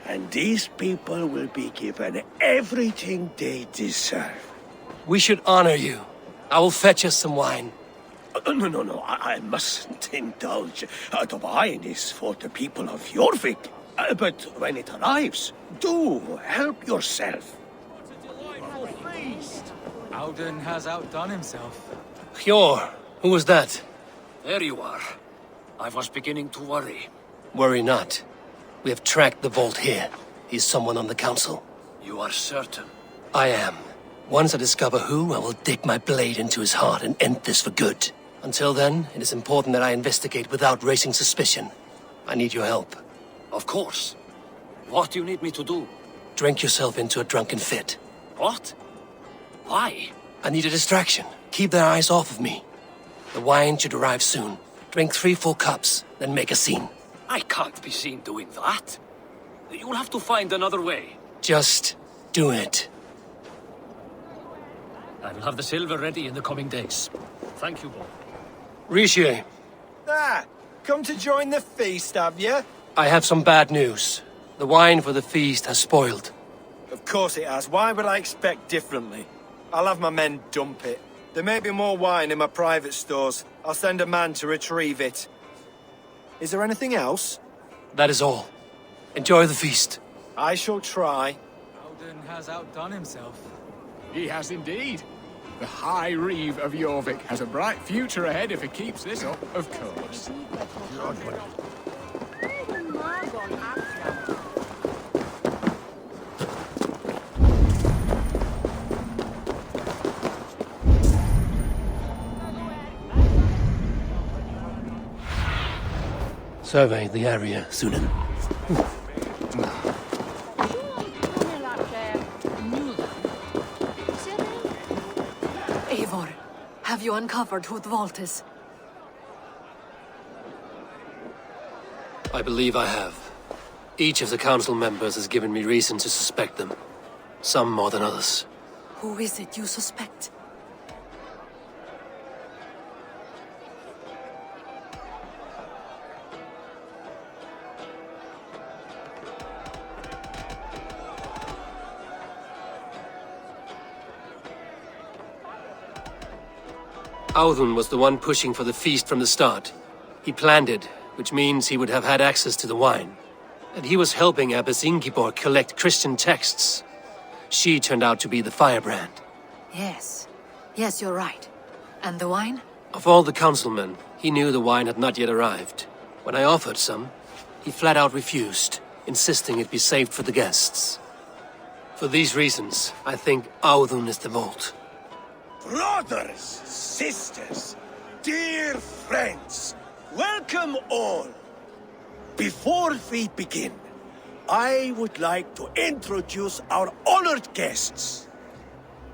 and these people will be given everything they deserve. We should honor you. I will fetch us some wine. No, I mustn't indulge. The wine is for the people of Jorvik. But when it arrives, do help yourself. Auden has outdone himself. Hjor, who was that? There you are. I was beginning to worry. Worry not. We have tracked the vault here. He's someone on the council. You are certain? I am. Once I discover who, I will dig my blade into his heart and end this for good. Until then, it is important that I investigate without raising suspicion. I need your help. Of course. What do you need me to do? Drink yourself into a drunken fit. What? Why? I need a distraction. Keep their eyes off of me. The wine should arrive soon. Drink 3 full cups, then make a scene. I can't be seen doing that. You'll have to find another way. Just do it. I will have the silver ready in the coming days. Thank you, boy. Rishi. Ah, come to join the feast, have you? I have some bad news. The wine for the feast has spoiled. Of course it has. Why would I expect differently? I'll have my men dump it. There may be more wine in my private stores. I'll send a man to retrieve it. Is there anything else? That is all. Enjoy the feast. I shall try. Auden has outdone himself. He has indeed. The High Reeve of Jorvik has a bright future ahead if he keeps this up, of course. Survey the area, Sunan. Eivor, have you uncovered who the vault is? I believe I have. Each of the council members has given me reason to suspect them. Some more than others. Who is it you suspect? Audun was the one pushing for the feast from the start. He planned it, which means he would have had access to the wine. And he was helping Abbess Ingibor collect Christian texts. She turned out to be the firebrand. Yes. Yes, you're right. And the wine? Of all the councilmen, he knew the wine had not yet arrived. When I offered some, he flat out refused, insisting it be saved for the guests. For these reasons, I think Audun is the vault. Brothers, sisters, dear friends, welcome all. Before we begin, I would like to introduce our honored guests.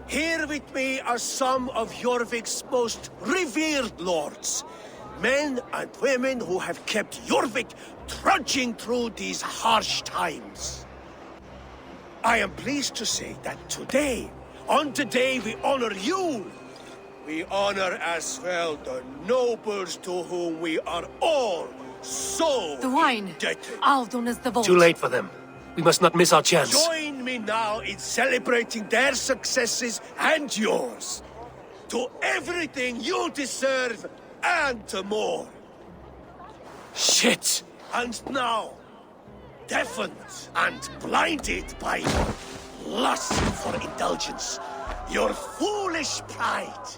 Here with me are some of Jorvik's most revered lords, men and women who have kept Jorvik trudging through these harsh times. I am pleased to say that today, on the day we honor you, we honor as well the nobles to whom we are all so The wine. indebted. Aldon is the vault. Too late for them. We must not miss our chance. Join me now in celebrating their successes and yours. To everything you deserve and to more. Shit! And now, deafened and blinded by your lust for indulgence, your foolish pride,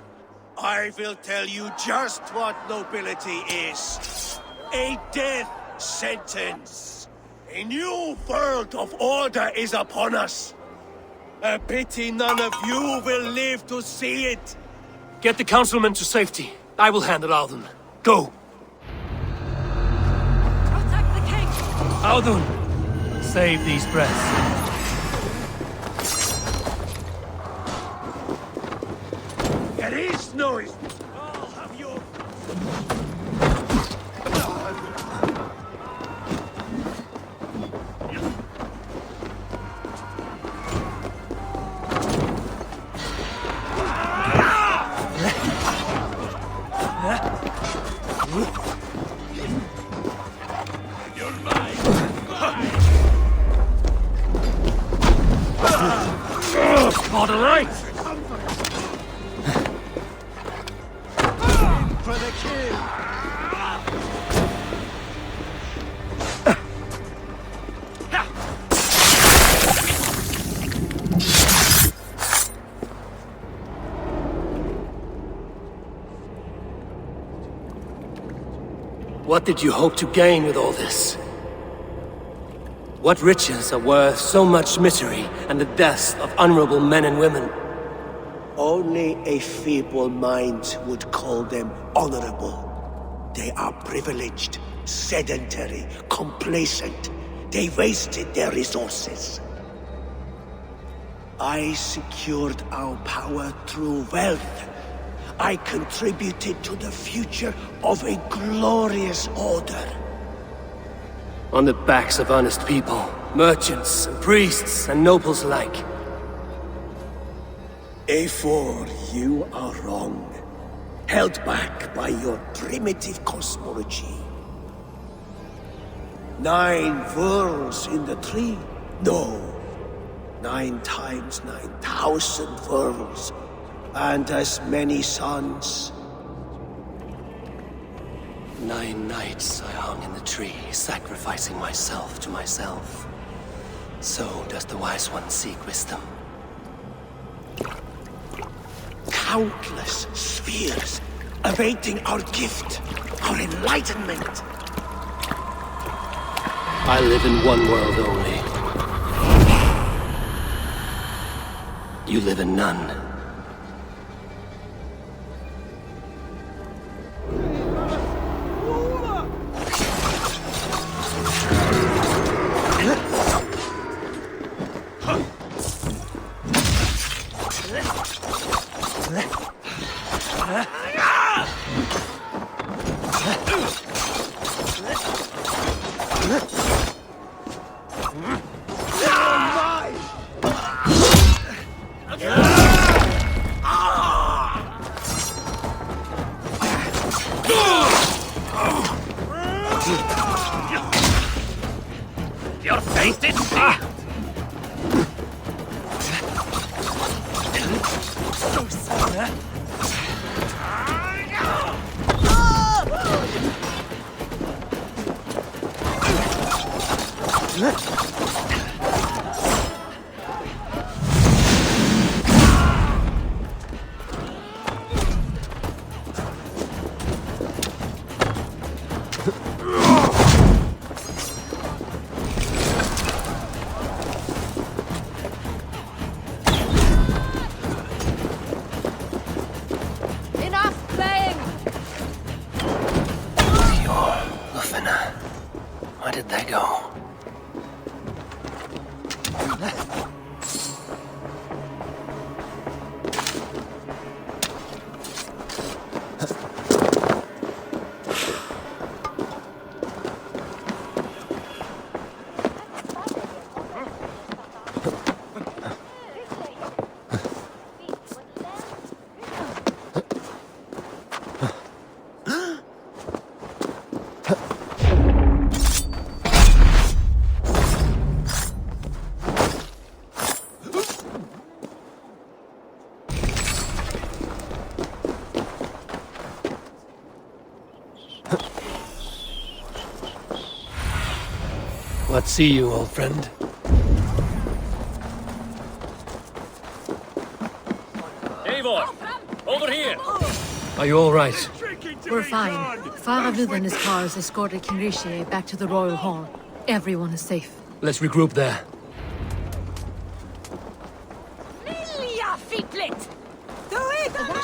I will tell you just what nobility is. A death sentence. A new world of order is upon us. A pity none of you will live to see it. Get the councilman to safety. I will handle Aldun. Go! Protect the king! Aldun! Save these breaths. There is no... I'll have you... For the light! For the king! What did you hope to gain with all this? What riches are worth so much misery and the deaths of honorable men and women? Only a feeble mind would call them honorable. They are privileged, sedentary, complacent. They wasted their resources. I secured our power through wealth. I contributed to the future of a glorious order. On the backs of honest people, merchants, and priests, and nobles alike. Eivor, you are wrong. Held back by your primitive cosmology. 9 worlds in the tree? No. 9 times 9,000 worlds. And as many suns. 9 nights I hung in the tree, sacrificing myself to myself. So does the wise one seek wisdom. Countless spheres, awaiting our gift, our enlightenment. I live in one world only. You live in none. Your faith is sealed! Where did they go? What see you, old friend? Eivor! Over here! Are you all right? We're fine. Faravud and his cars escorted King Rishi back to the Royal Hall. Everyone is safe. Let's regroup there. Lilja fipplet! Du är där!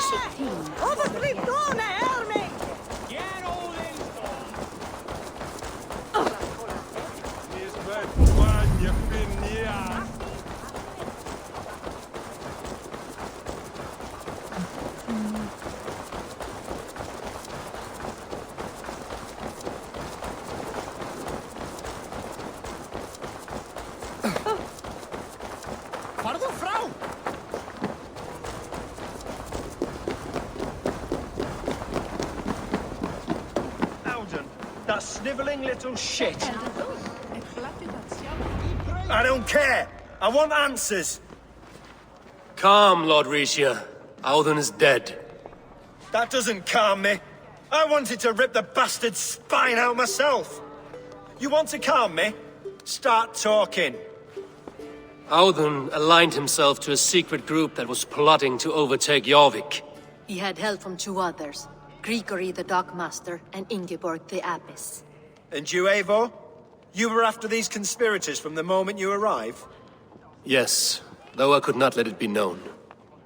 Överflyttone är mig! That snivelling little shit. I don't care. I want answers. Calm, Lord Rishia. Audun is dead. That doesn't calm me. I wanted to rip the bastard's spine out myself. You want to calm me? Start talking. Audun aligned himself to a secret group that was plotting to overtake Jorvik. He had help from two others. Grigory the Dockmaster and Ingeborg the Abbess. And you, Eivor? You were after these conspirators from the moment you arrived? Yes, though I could not let it be known.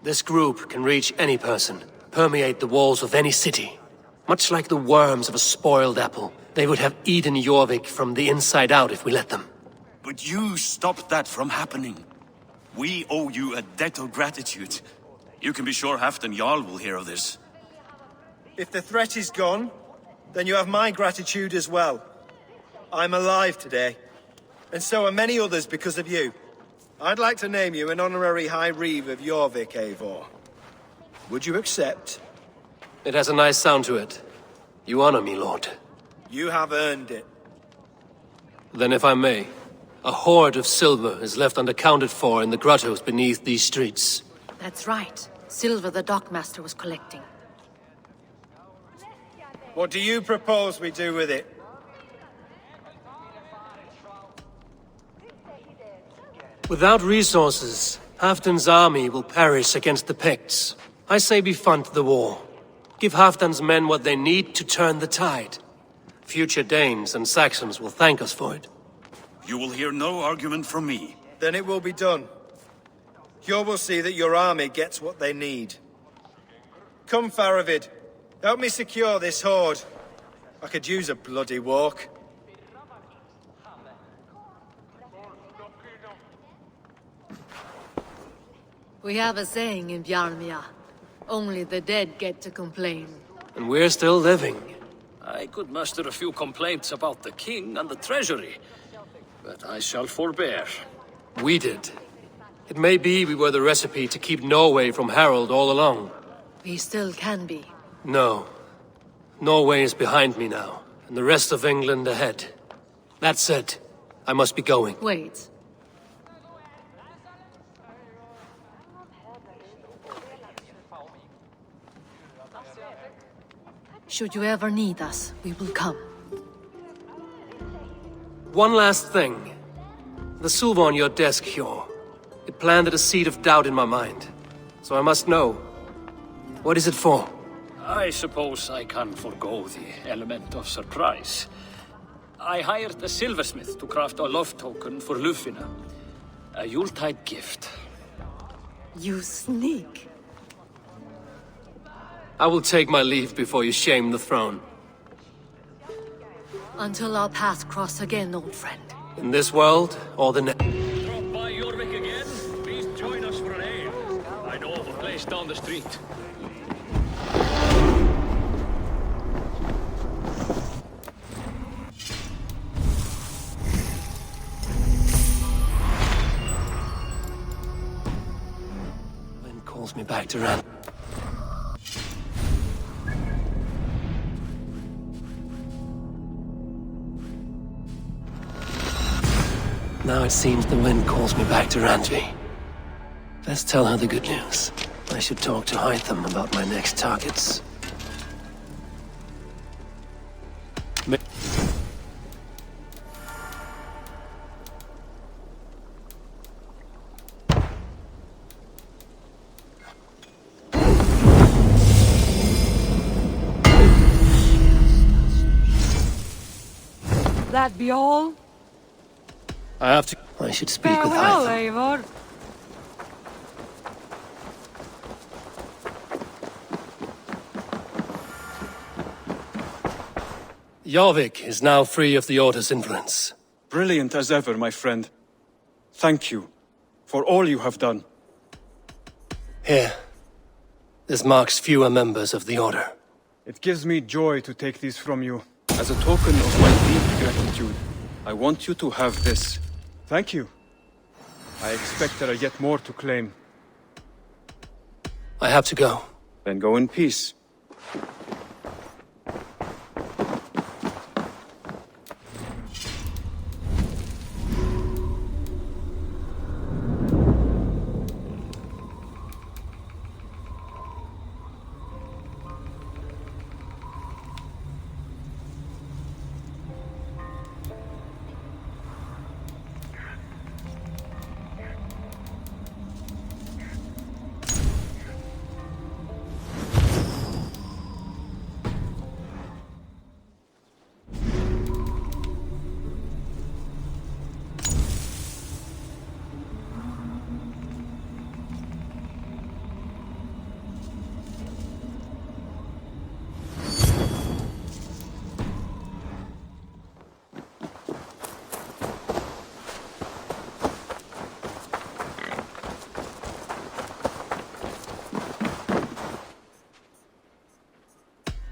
This group can reach any person, permeate the walls of any city. Much like the worms of a spoiled apple, they would have eaten Jorvik from the inside out if we let them. But you stopped that from happening. We owe you a debt of gratitude. You can be sure Halfdan Jarl will hear of this. If the threat is gone, then you have my gratitude as well. I'm alive today, and so are many others because of you. I'd like to name you an honorary High Reeve of Jorvik, Eivor. Would you accept? It has a nice sound to it. You honor me, Lord. You have earned it. Then if I may, a hoard of silver is left unaccounted for in the grottos beneath these streets. That's right. Silver the Dockmaster was collecting. What do you propose we do with it? Without resources, Halfdan's army will perish against the Picts. I say we fund the war. Give Halfdan's men what they need to turn the tide. Future Danes and Saxons will thank us for it. You will hear no argument from me. Then it will be done. You will see that your army gets what they need. Come, Faravid. Help me secure this hoard. I could use a bloody walk. We have a saying in Bjarmia. Only the dead get to complain. And we're still living. I could muster a few complaints about the king and the treasury, but I shall forbear. We did. It may be we were the recipe to keep Norway from Harald all along. We still can be. No. Norway is behind me now, and the rest of England ahead. That said, I must be going. Wait. Should you ever need us, we will come. One last thing. The silver on your desk, Hjor. It planted a seed of doubt in my mind. So I must know. What is it for? I suppose I can forgo the element of surprise. I hired a silversmith to craft a love token for Lufina. A Yuletide gift. You sneak. I will take my leave before you shame the throne. Until our paths cross again, old friend. In this world, or the next. Drop by Jorvik again? Please join us for an ale. I know of a place down the street. Wind calls me back to Ran. Now it seems the wind calls me back to Randvi. Let's tell her the good news. I should talk to Hytham about my next targets. That be all? I have to... I should speak with Farewell, Eivor. Eivor. Jorvik is now free of the Order's influence. Brilliant as ever, my friend. Thank you for all you have done. Here. This marks fewer members of the Order. It gives me joy to take these from you. As a token of my deep gratitude, I want you to have this. Thank you. I expect there are yet more to claim. I have to go. Then go in peace.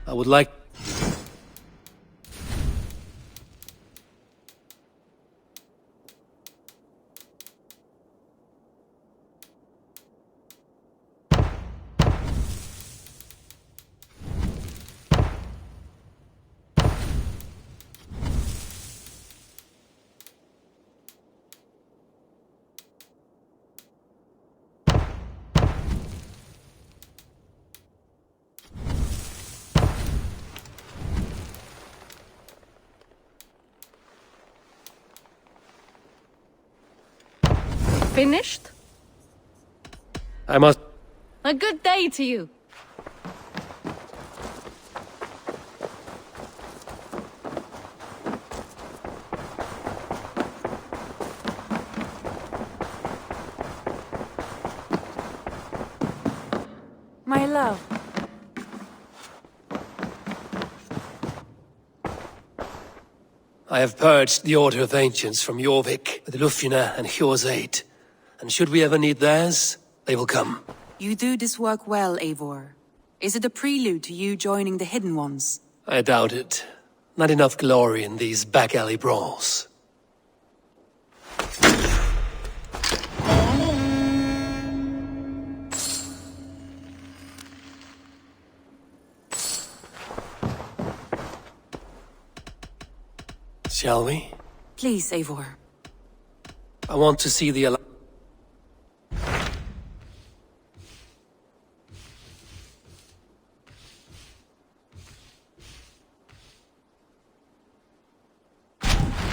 I would like... Finished? I must... A good day to you. My love. I have purged the Order of Ancients from Jorvik with Lufina and Hjor's aid. And should we ever need theirs, they will come. You do this work well, Eivor. Is it a prelude to you joining the Hidden Ones? I doubt it. Not enough glory in these back-alley brawls. Shall we? Please, Eivor. I want to see the...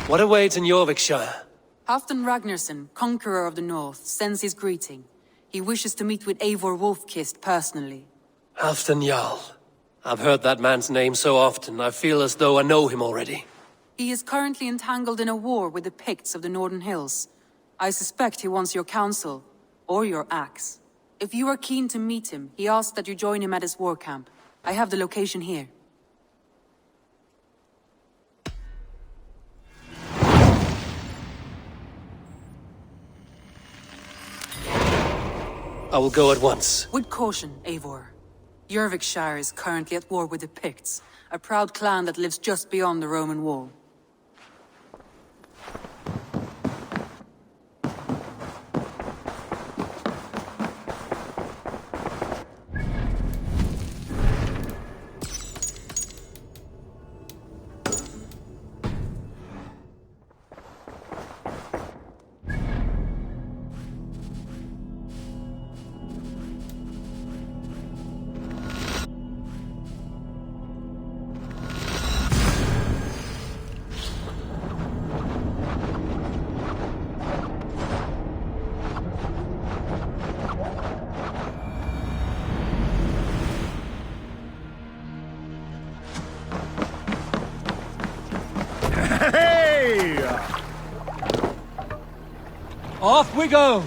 What awaits in Jorvikshire? Halfdan Ragnarsson, Conqueror of the North, sends his greeting. He wishes to meet with Eivor Wolfkist personally. Halfdan Jarl. I've heard that man's name so often, I feel as though I know him already. He is currently entangled in a war with the Picts of the Northern Hills. I suspect he wants your counsel, or your axe. If you are keen to meet him, he asks that you join him at his war camp. I have the location here. I will go at once. With caution, Eivor. Jorvikshire is currently at war with the Picts, a proud clan that lives just beyond the Roman wall. Off we go!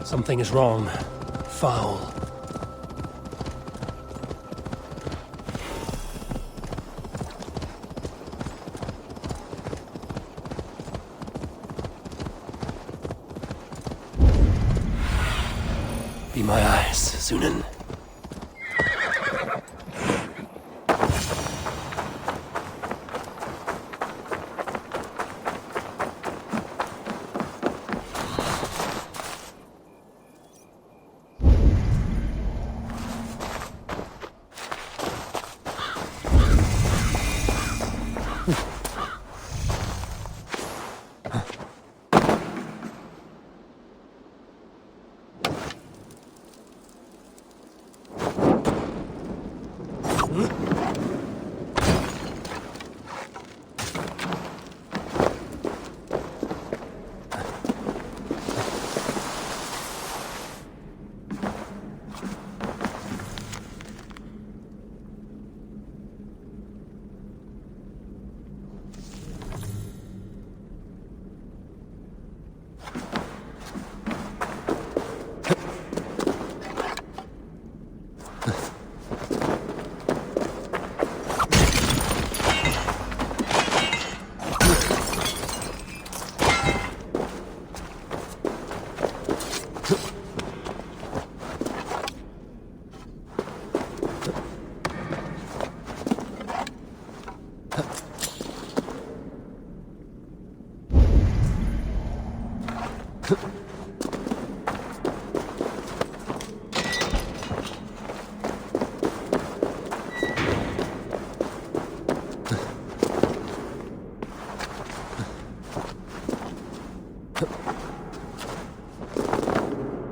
Something is wrong. Foul. Be my eyes, Sunan.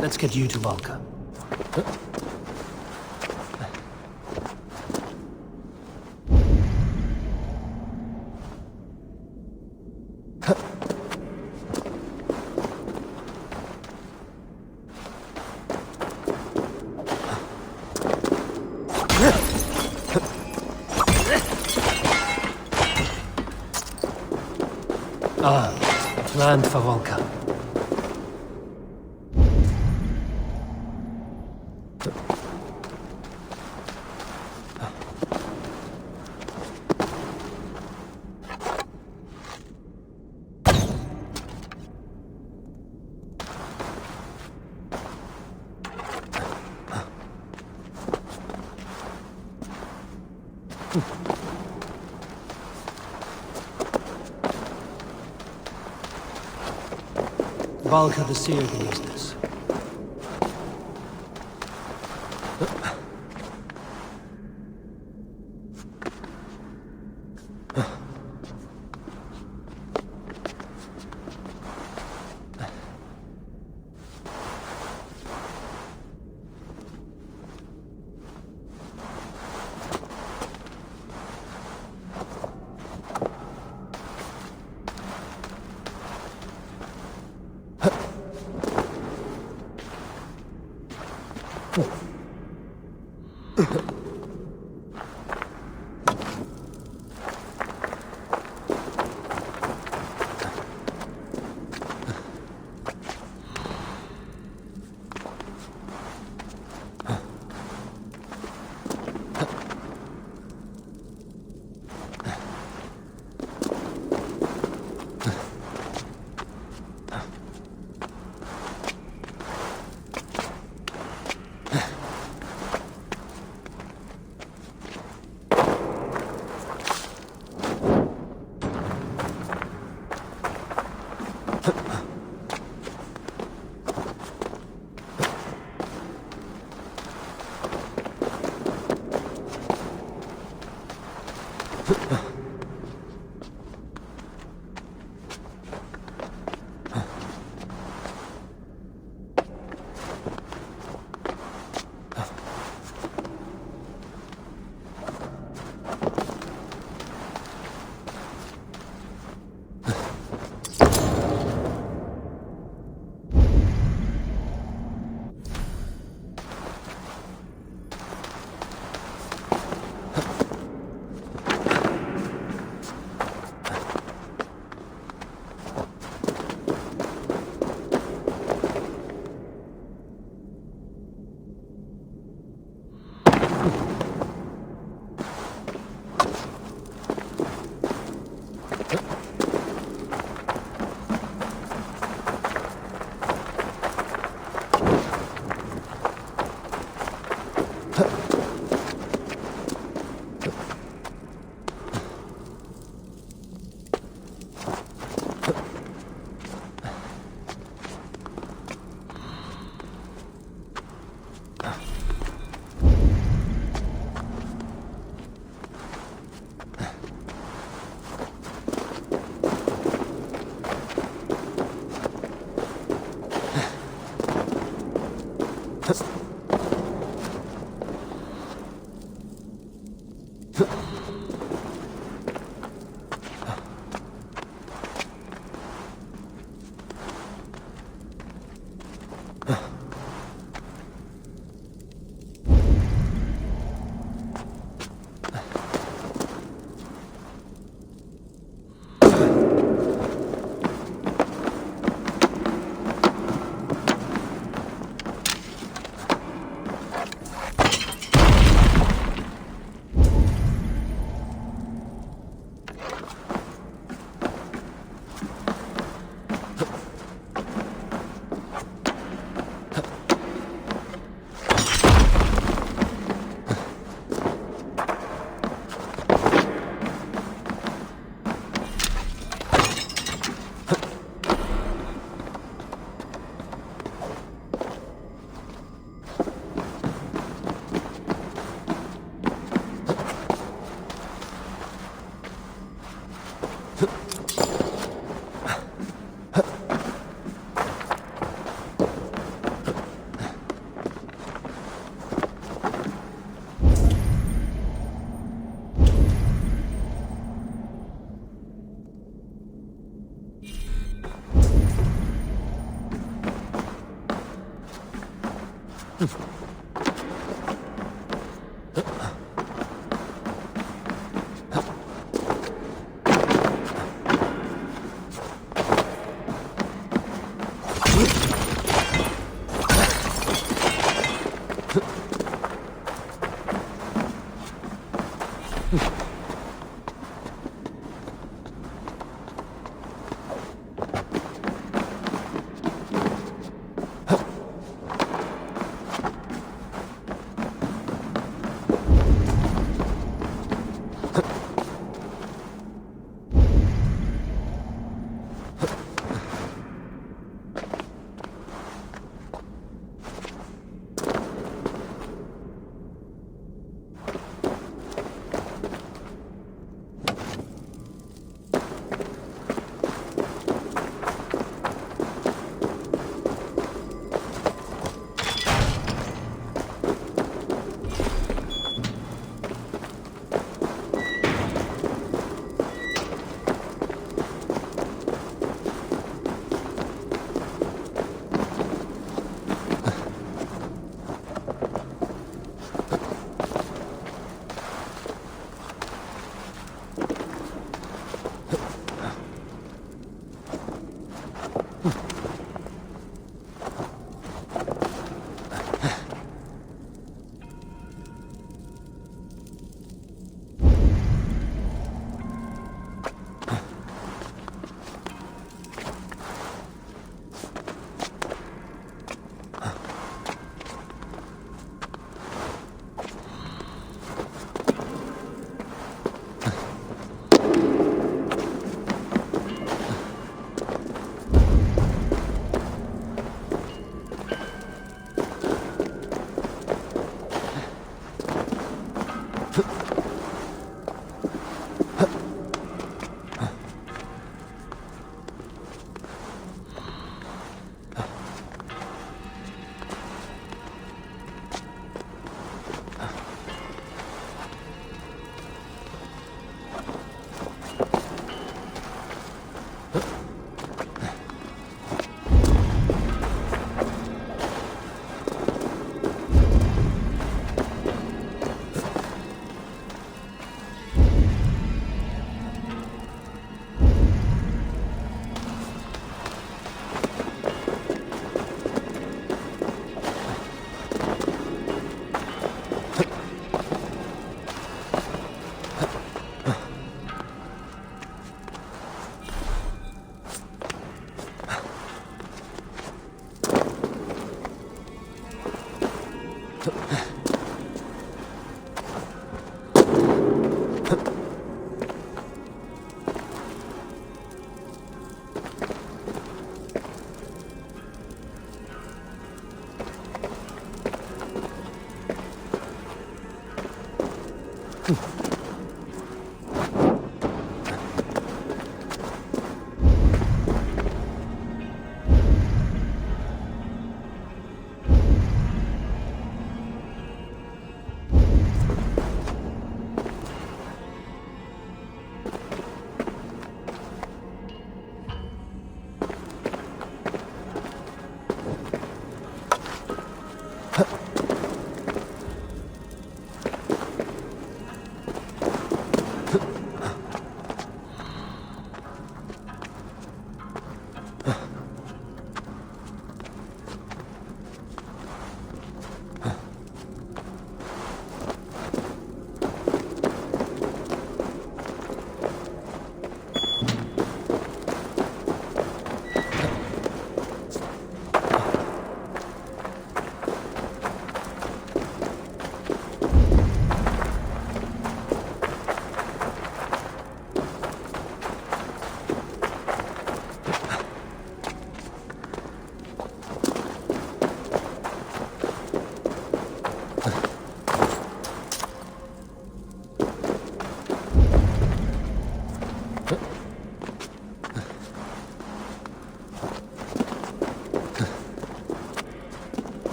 Let's get you to Valka. Land for Valka. Valka the Seer can use this.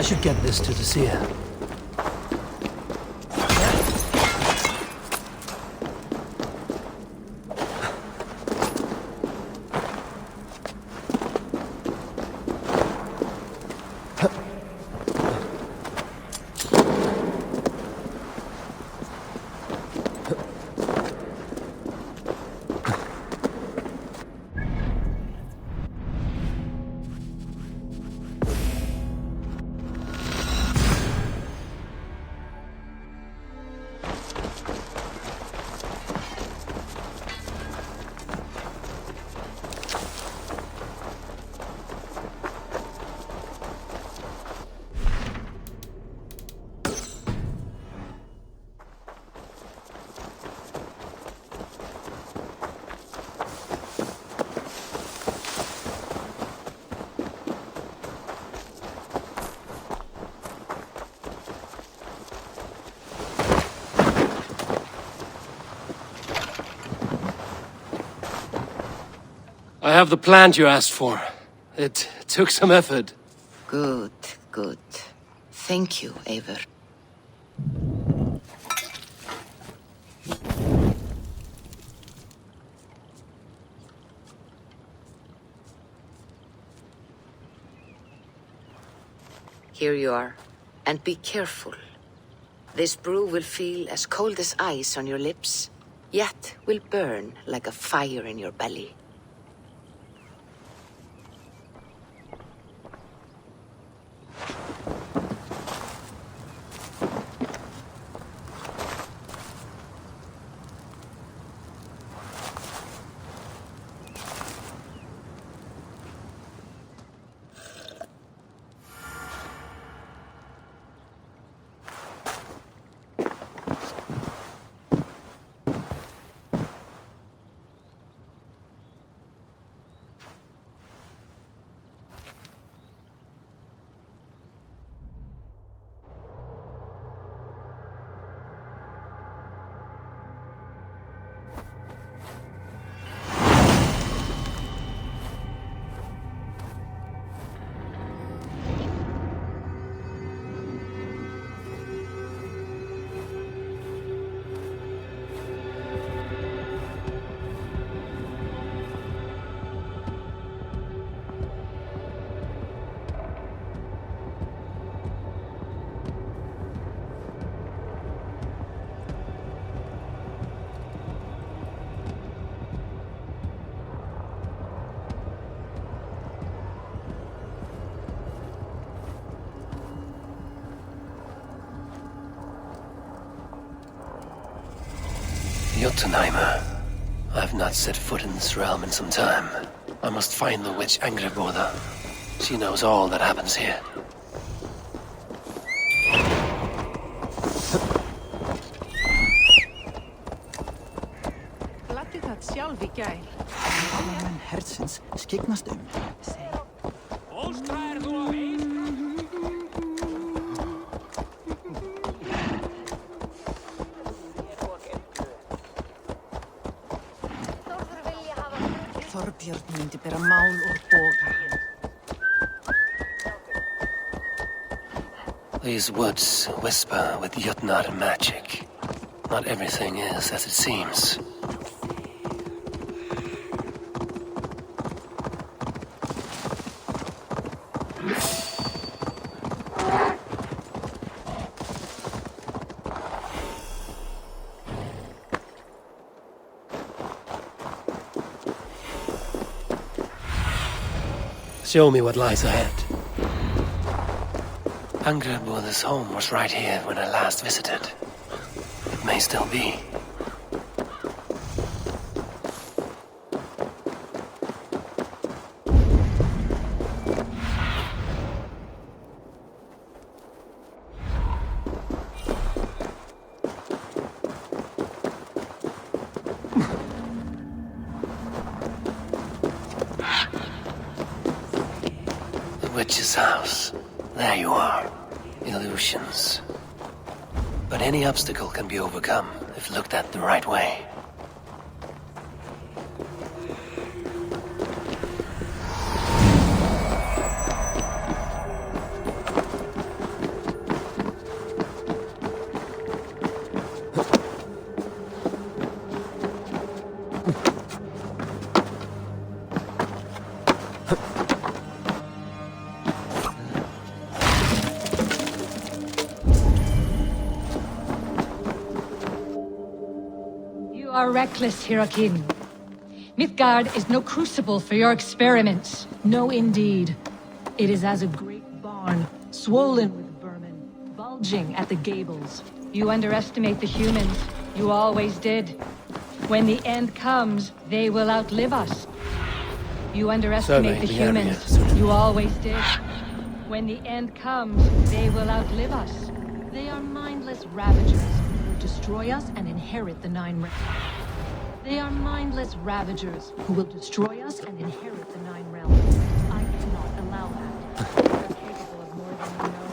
I should get this to the seer. I have the plant you asked for. It took some effort. Good, good. Thank you, Eivor. Here you are. And be careful. This brew will feel as cold as ice on your lips, yet will burn like a fire in your belly. Jotunheimer. I've not set foot in this realm in some time. I must find the witch Angreboda. She knows all that happens here. Gladdi það sjálf í gær. Menn herdsins skyggnast Þorbjörn myndi bera mál úr boga. These woods whisper with Jotnar magic. Not everything is as it seems. Show me what lies ahead. Angreboda's home was right here when I last visited. It may still be. Witch's house. There you are. Illusions. But any obstacle can be overcome if looked at the right way. You are reckless, Hirokin. Midgard is no crucible for your experiments. No, indeed. It is as a great barn, swollen with vermin, bulging at the gables. You underestimate the humans. You always did. When the end comes, they will outlive us. You underestimate the humans. You always did. When the end comes, they will outlive us. They are mindless ravagers who will destroy us and inherit the Nine Realms. They are mindless ravagers who will destroy us and inherit the Nine Realms. I cannot allow that. You are capable of more than you know,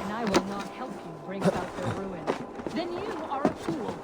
and I will not help you bring about their ruin. Then you are a fool.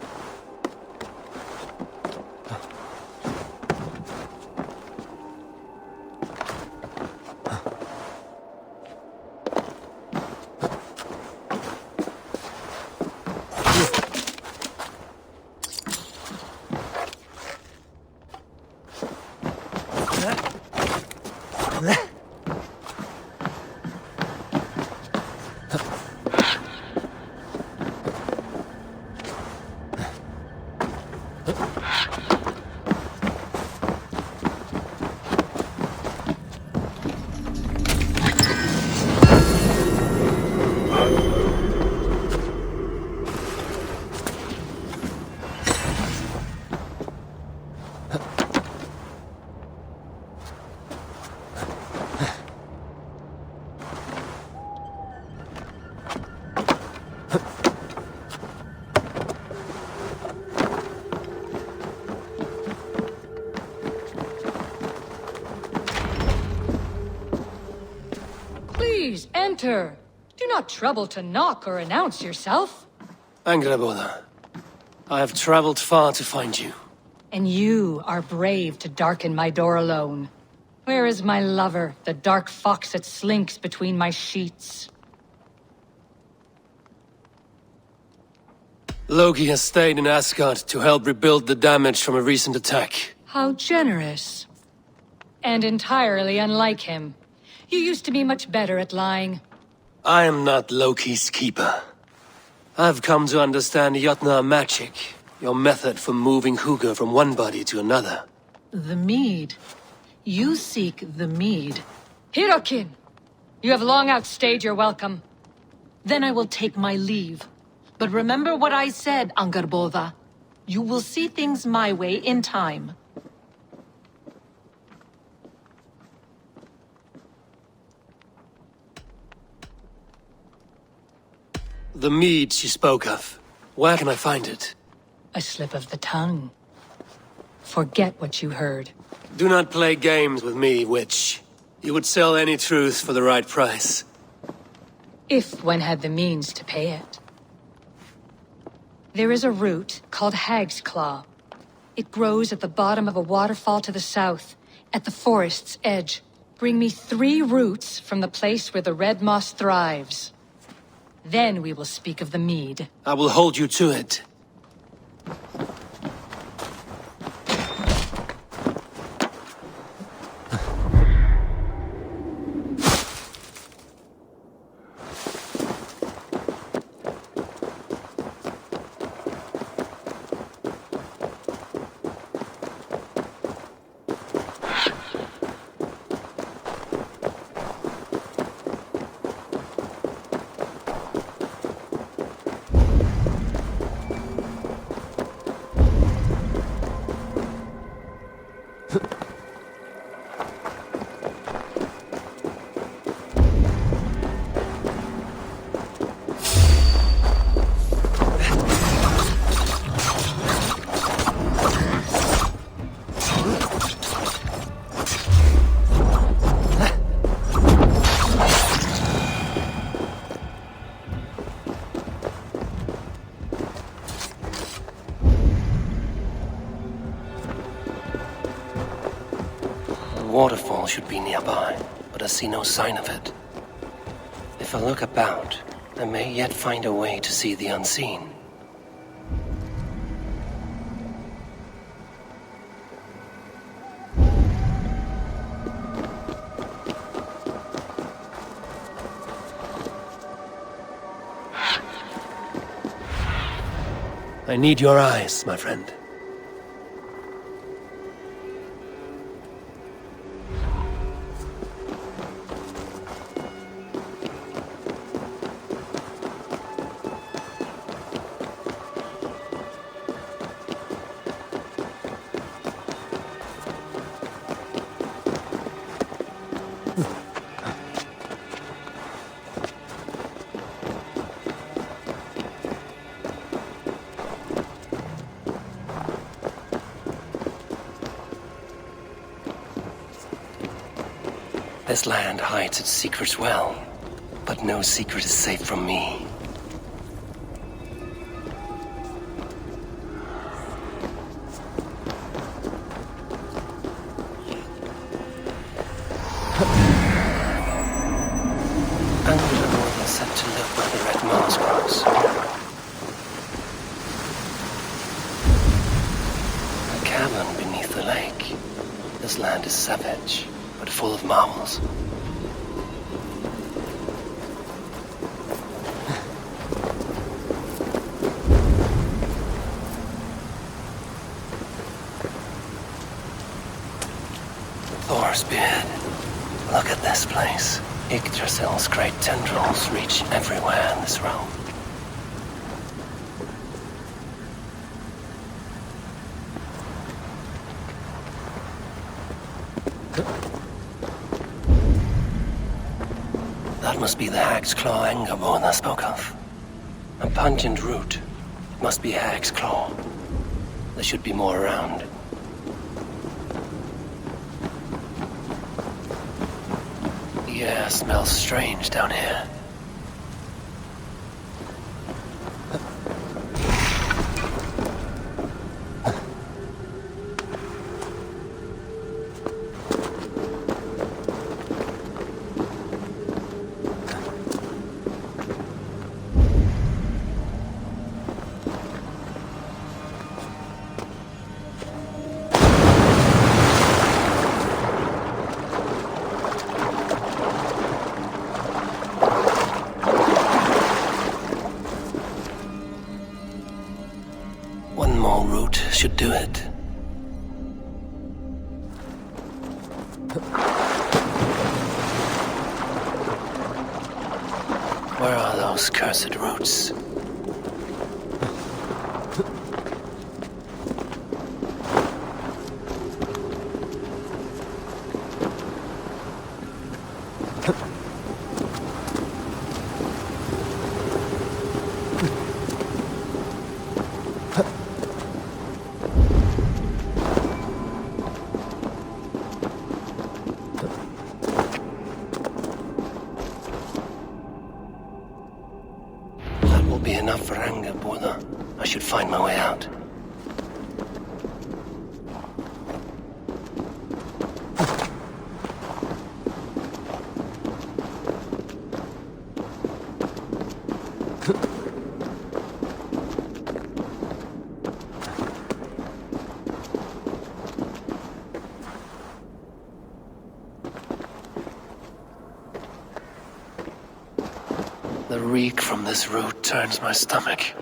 Please, enter. Do not trouble to knock or announce yourself. Angreboda, I have traveled far to find you. And you are brave to darken my door alone. Where is my lover, the dark fox that slinks between my sheets? Loki has stayed in Asgard to help rebuild the damage from a recent attack. How generous. And entirely unlike him. You used to be much better at lying. I am not Loki's keeper. I've come to understand Jotnar magic, your method for moving Hugr from one body to another. The mead. You seek the mead. Hirokin! You have long outstayed your welcome. Then I will take my leave. But remember what I said, Angrboda. You will see things my way in time. The mead she spoke of. Where can I find it? A slip of the tongue. Forget what you heard. Do not play games with me, witch. You would sell any truth for the right price. If one had the means to pay it. There is a root called Hag's Claw. It grows at the bottom of a waterfall to the south, at the forest's edge. Bring me 3 roots from the place where the red moss thrives. Then we will speak of the mead. I will hold you to it. Waterfall should be nearby, but I see no sign of it. If I look about, I may yet find a way to see the unseen. I need your eyes, my friend. This land hides its secrets well, but no secret is safe from me. Eivor is said to live where the red moss grows. A cabin beneath the lake. This land is savage, but full of marvels. Thor's beard. Look at this place. Yggdrasil's great tendrils reach everywhere in this realm. That must be the Hag's Claw Eivor I spoke of. A pungent root. It must be Hag's Claw. There should be more around. The air smells strange down here. One more route should do it. Where are those cursed roots? That will be enough for anger, Borda. I should find my way out. The reek from this root turns my stomach.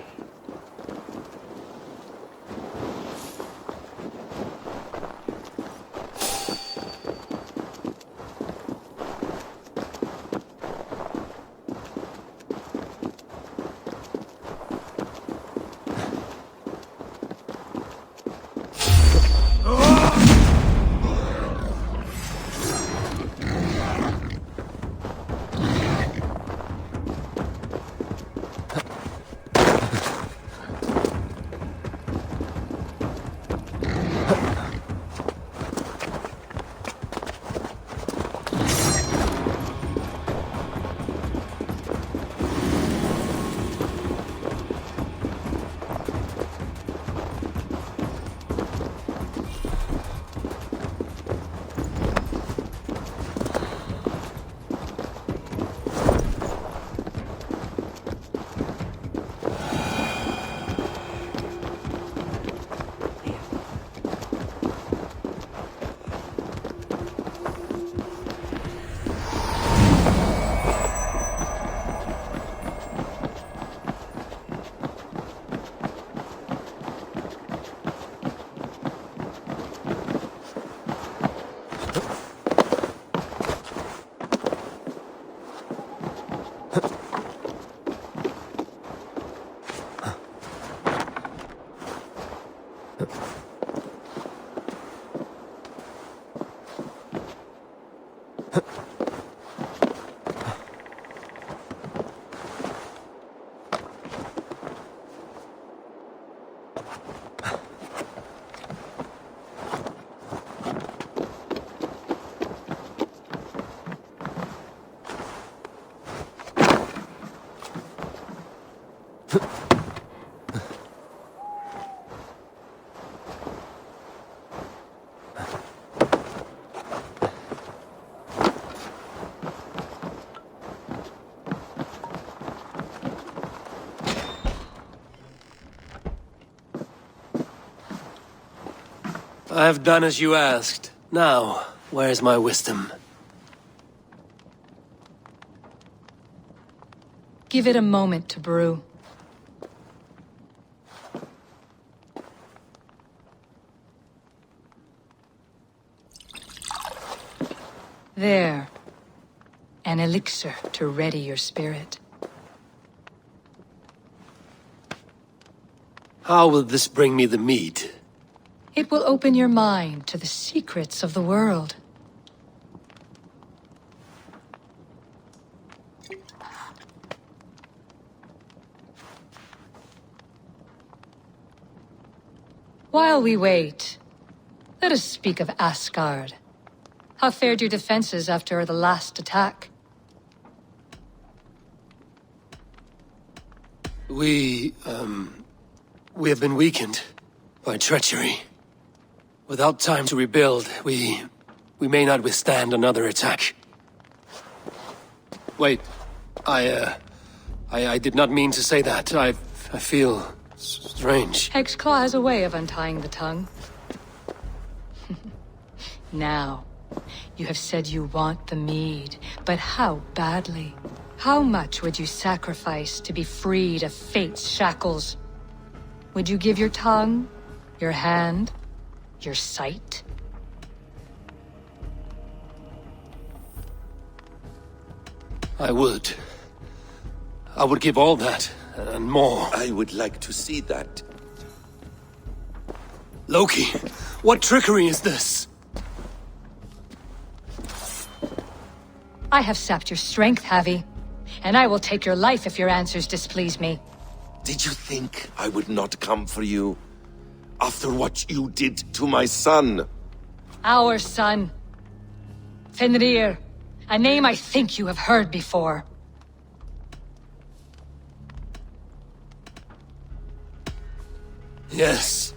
I have done as you asked. Now, where's my wisdom? Give it a moment to brew. There. An elixir to ready your spirit. How will this bring me the mead? It will open your mind to the secrets of the world. While we wait, let us speak of Asgard. How fared your defenses after the last attack? We have been weakened by treachery. Without time to rebuild, we may not withstand another attack. Wait, I did not mean to say that. I feel strange. Hexclaw has a way of untying the tongue. Now, you have said you want the mead, but how badly? How much would you sacrifice to be freed of fate's shackles? Would you give your tongue, your hand, your sight? I would. I would give all that, and more. I would like to see that. Loki, what trickery is this? I have sapped your strength, Havi. And I will take your life if your answers displease me. Did you think I would not come for you? After what you did to my son? Our son. Fenrir. A name I think you have heard before. Yes.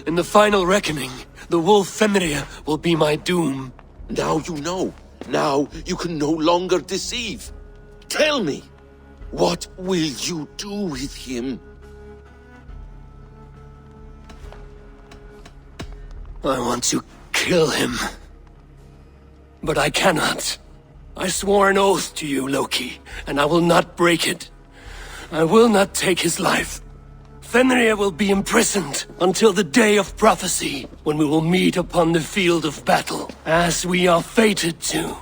In the final reckoning, the wolf Fenrir will be my doom. Now you know. Now you can no longer deceive. Tell me, what will you do with him? I want to kill him. But I cannot. I swore an oath to you, Loki, and I will not break it. I will not take his life. Fenrir will be imprisoned until the day of prophecy, when we will meet upon the field of battle, as we are fated to.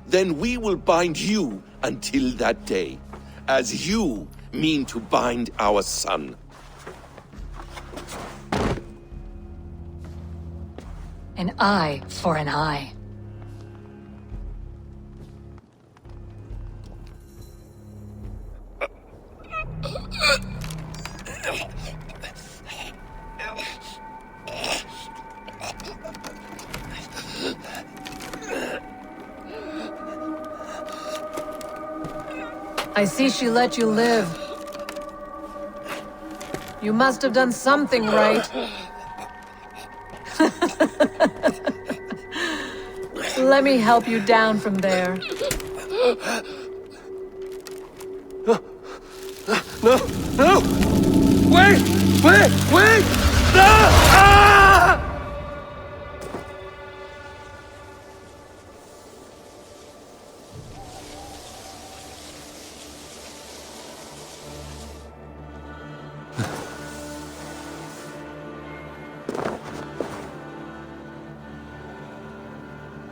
Then we will bind you until that day, as you mean to bind our son. An eye for an eye. I see she let you live. You must have done something right. Let me help you down from there. No! No! Wait! Wait! Wait! No! Ah!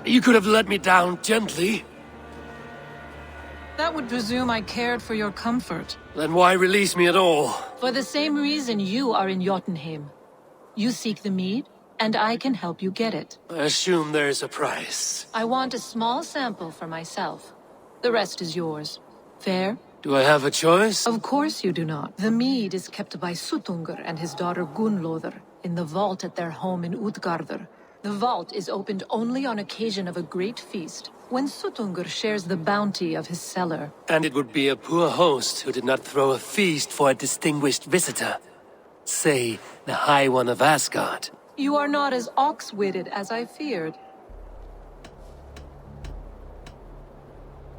You could have let me down gently. That would presume I cared for your comfort. Then why release me at all? For the same reason you are in Jotunheim. You seek the mead, and I can help you get it. I assume there is a price. I want a small sample for myself. The rest is yours. Fair? Do I have a choice? Of course you do not. The mead is kept by Suttungr and his daughter Gunnlóðr in the vault at their home in Utgardr. The vault is opened only on occasion of a great feast, when Suttungr shares the bounty of his cellar. And it would be a poor host who did not throw a feast for a distinguished visitor. Say, the High One of Asgard. You are not as ox-witted as I feared.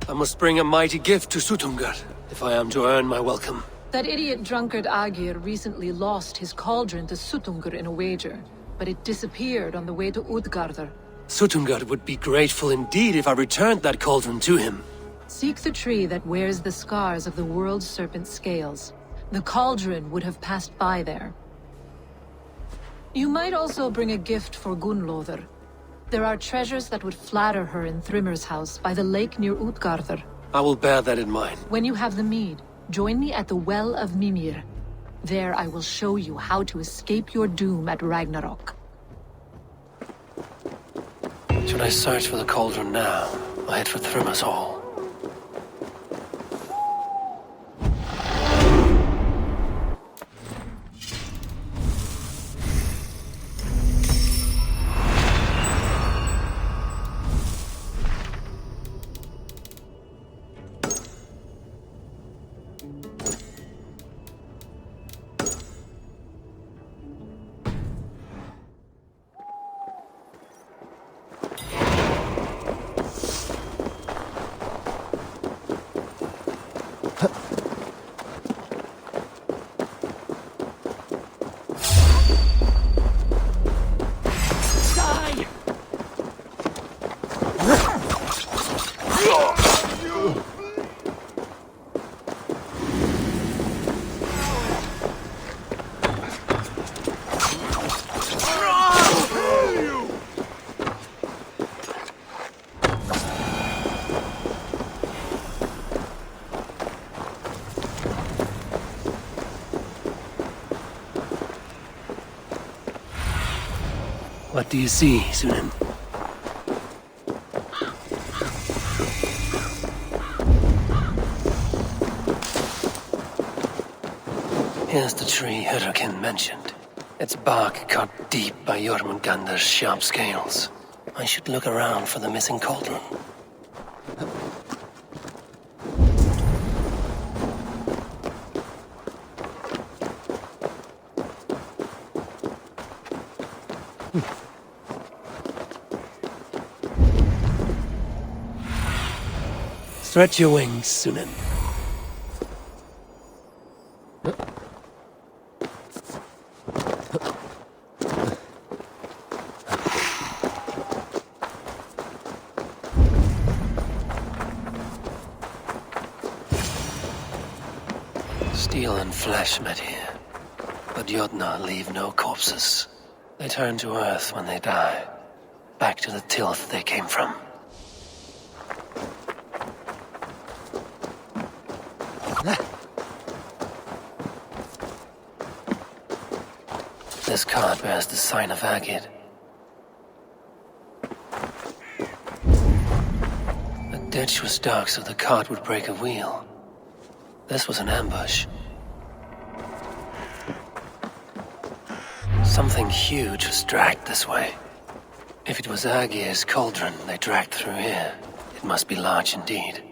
I must bring a mighty gift to Suttungr, if I am to earn my welcome. That idiot drunkard Agir recently lost his cauldron to Suttungr in a wager, but it disappeared on the way to Utgardr. Suttungr would be grateful indeed if I returned that cauldron to him. Seek the tree that wears the scars of the world's serpent scales. The cauldron would have passed by there. You might also bring a gift for Gunnlóðr. There are treasures that would flatter her in Thrimmer's house by the lake near Utgardr. I will bear that in mind. When you have the mead, join me at the Well of Mimir. There I will show you how to escape your doom at Ragnarok. Should I search for the cauldron now, or head for Thrimmer's hall? What do you see, Sunan? Here's the tree Hurricane mentioned. Its bark cut deep by Jormungandr's sharp scales. I should look around for the missing cauldron. Stretch your wings, Sunan. Steel and flesh met here, but Jotnar leave no corpses. They turn to earth when they die, back to the tilth they came from. This card bears the sign of Agid. The ditch was dark so the cart would break a wheel. This was an ambush. Something huge was dragged this way. If it was Agir's cauldron they dragged through here, it must be large indeed.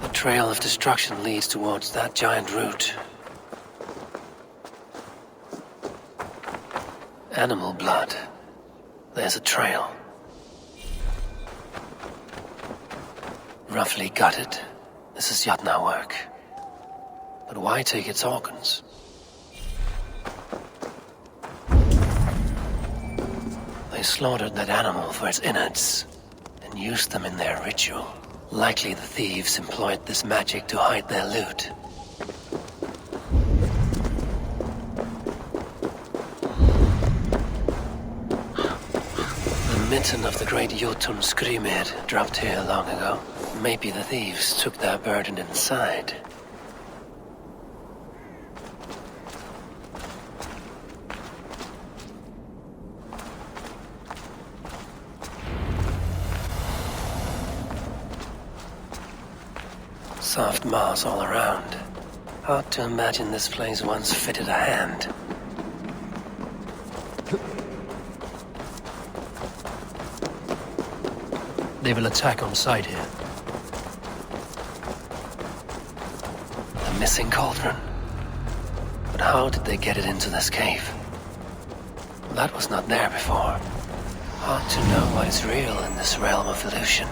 The trail of destruction leads towards that giant root. Animal blood. There's a trail. Roughly gutted. This is Jotnar work. But why take its organs? They slaughtered that animal for its innards and used them in their ritual. Likely the thieves employed this magic to hide their loot. The mitten of the great Jotun Skrimir dropped here long ago. Maybe the thieves took their burden inside. Soft moss all around. Hard to imagine this place once fitted a hand. They will attack on sight here. The missing cauldron. But how did they get it into this cave? That was not there before. Hard to know what is real in this realm of illusion.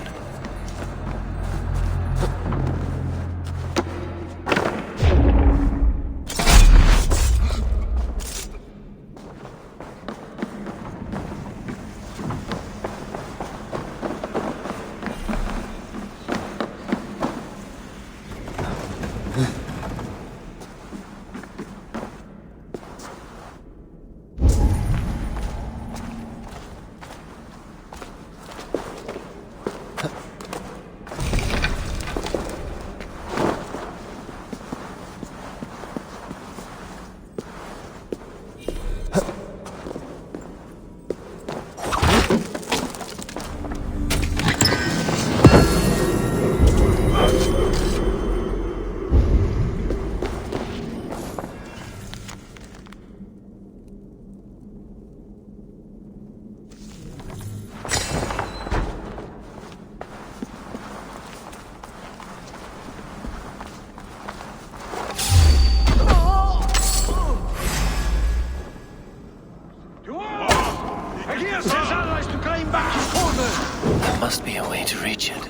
There must be a way to reach it.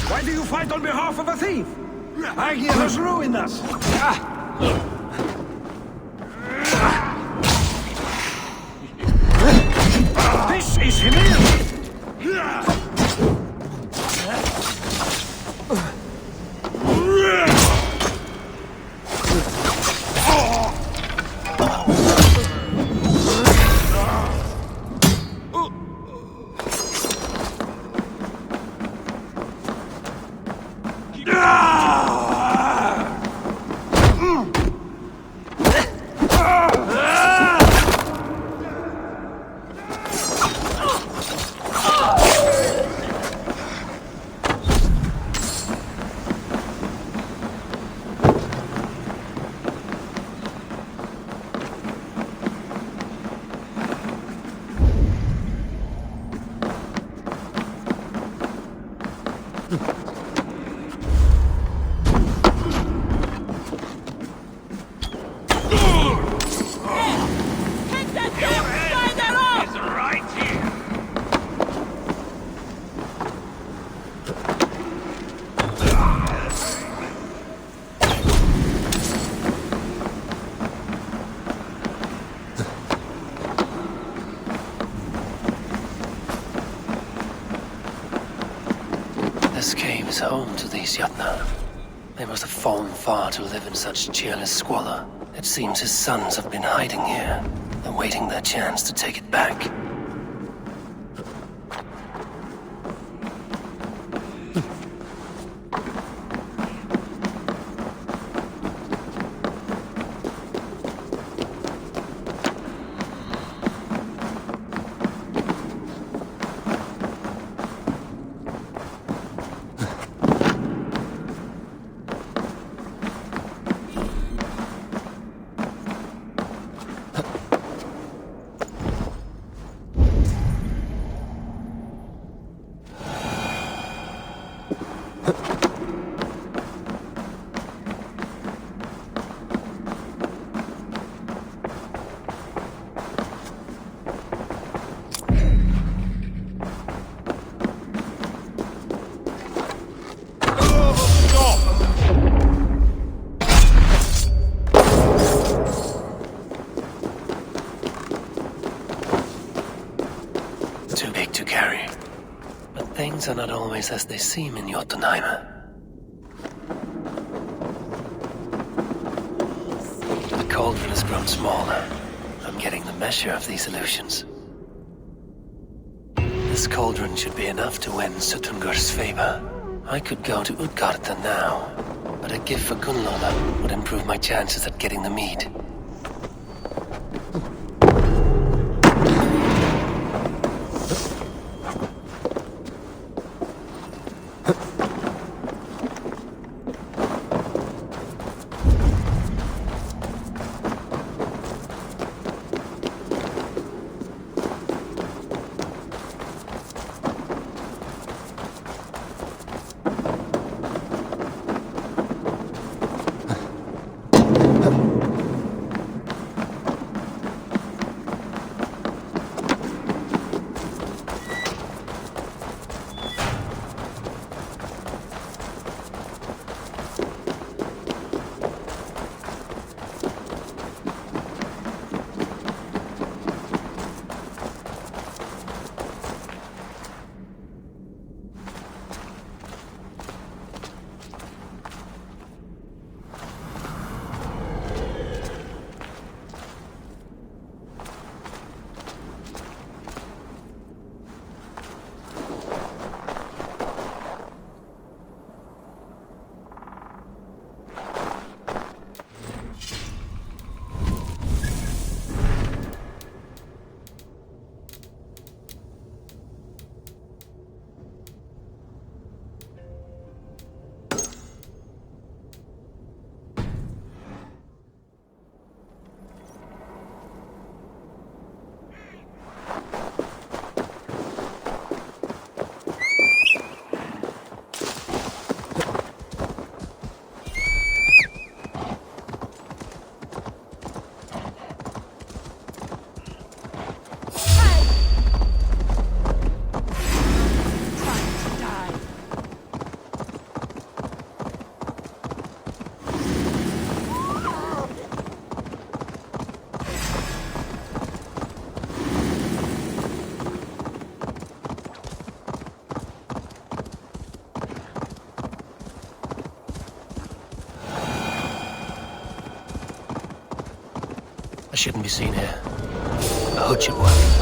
Why do you fight on behalf of a thief? Agir has ruined us. This is Hymir! is home to these Jotnar. They must have fallen far to live in such cheerless squalor. It seems his sons have been hiding here, awaiting their chance to take it back. Things are not always as they seem in Jotunheim. The cauldron has grown smaller. I'm getting the measure of these illusions. This cauldron should be enough to win Suttungur's favor. I could go to Utgarda now, but a gift for Gunnlaugur would improve my chances at getting the mead. I shouldn't be seen here. A hood should work.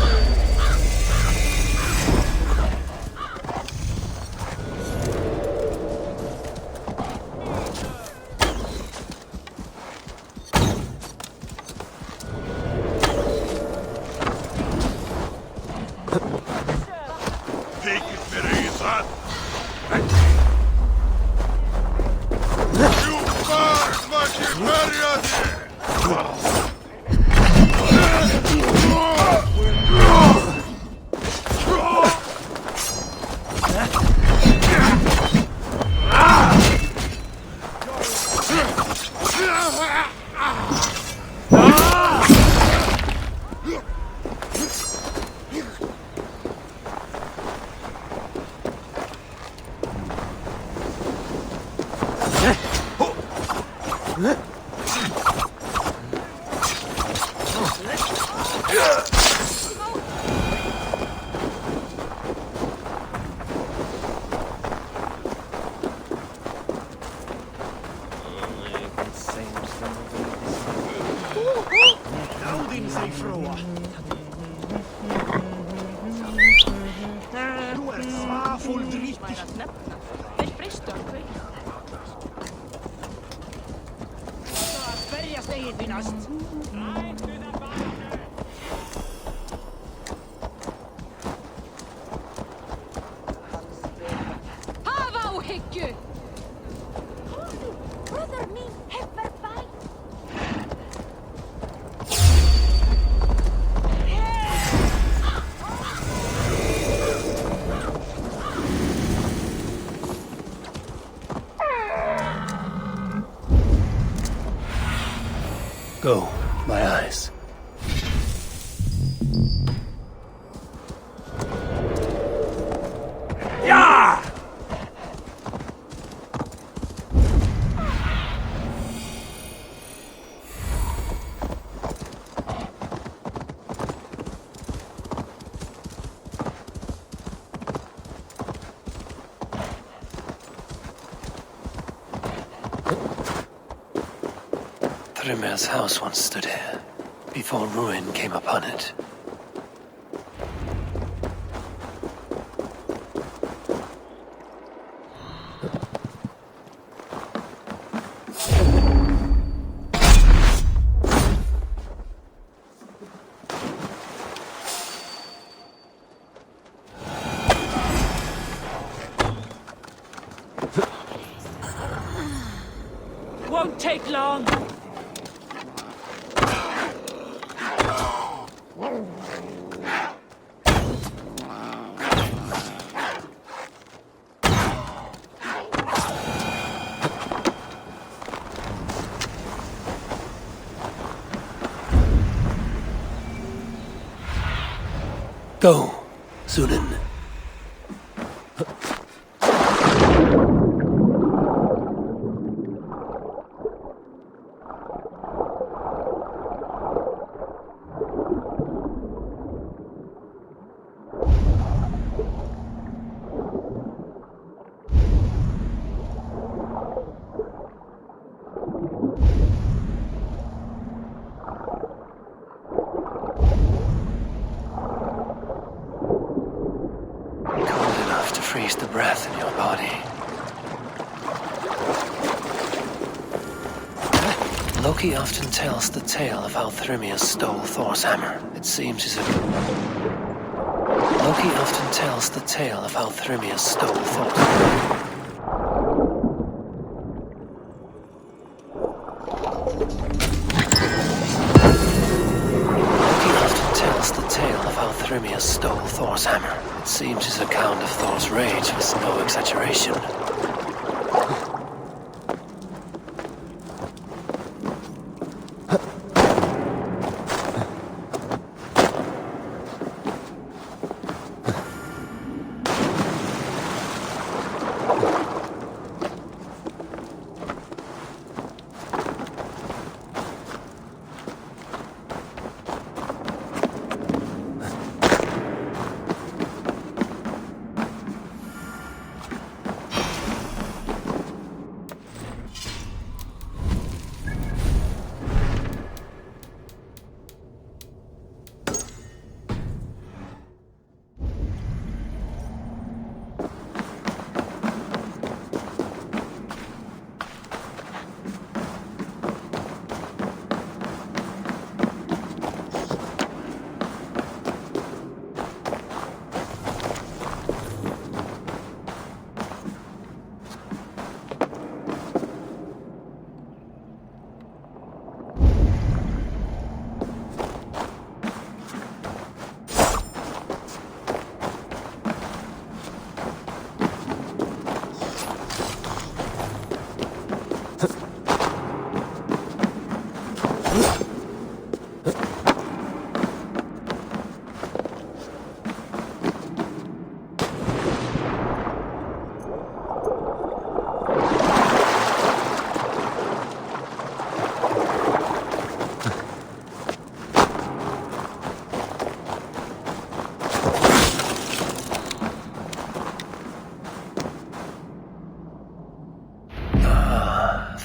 sig fråa. Du svafull drittig. Sverige steg vinast. Hava uhikky! Brother me, heffer by. Go, my eyes. Ja! Thrymir's house once stood here, before ruin came upon it. Won't take long. Go, Sunan. Freeze the breath in your body. Loki often tells the tale of how Thrymia stole Thor's hammer. It seems as if... Loki often tells the tale of how Thrymia stole Thor's hammer. Thrymia stole Thor's hammer. It seems his account of Thor's rage was no exaggeration.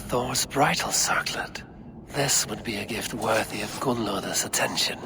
Thor's bridal circlet. This would be a gift worthy of Gunnlodr's attention.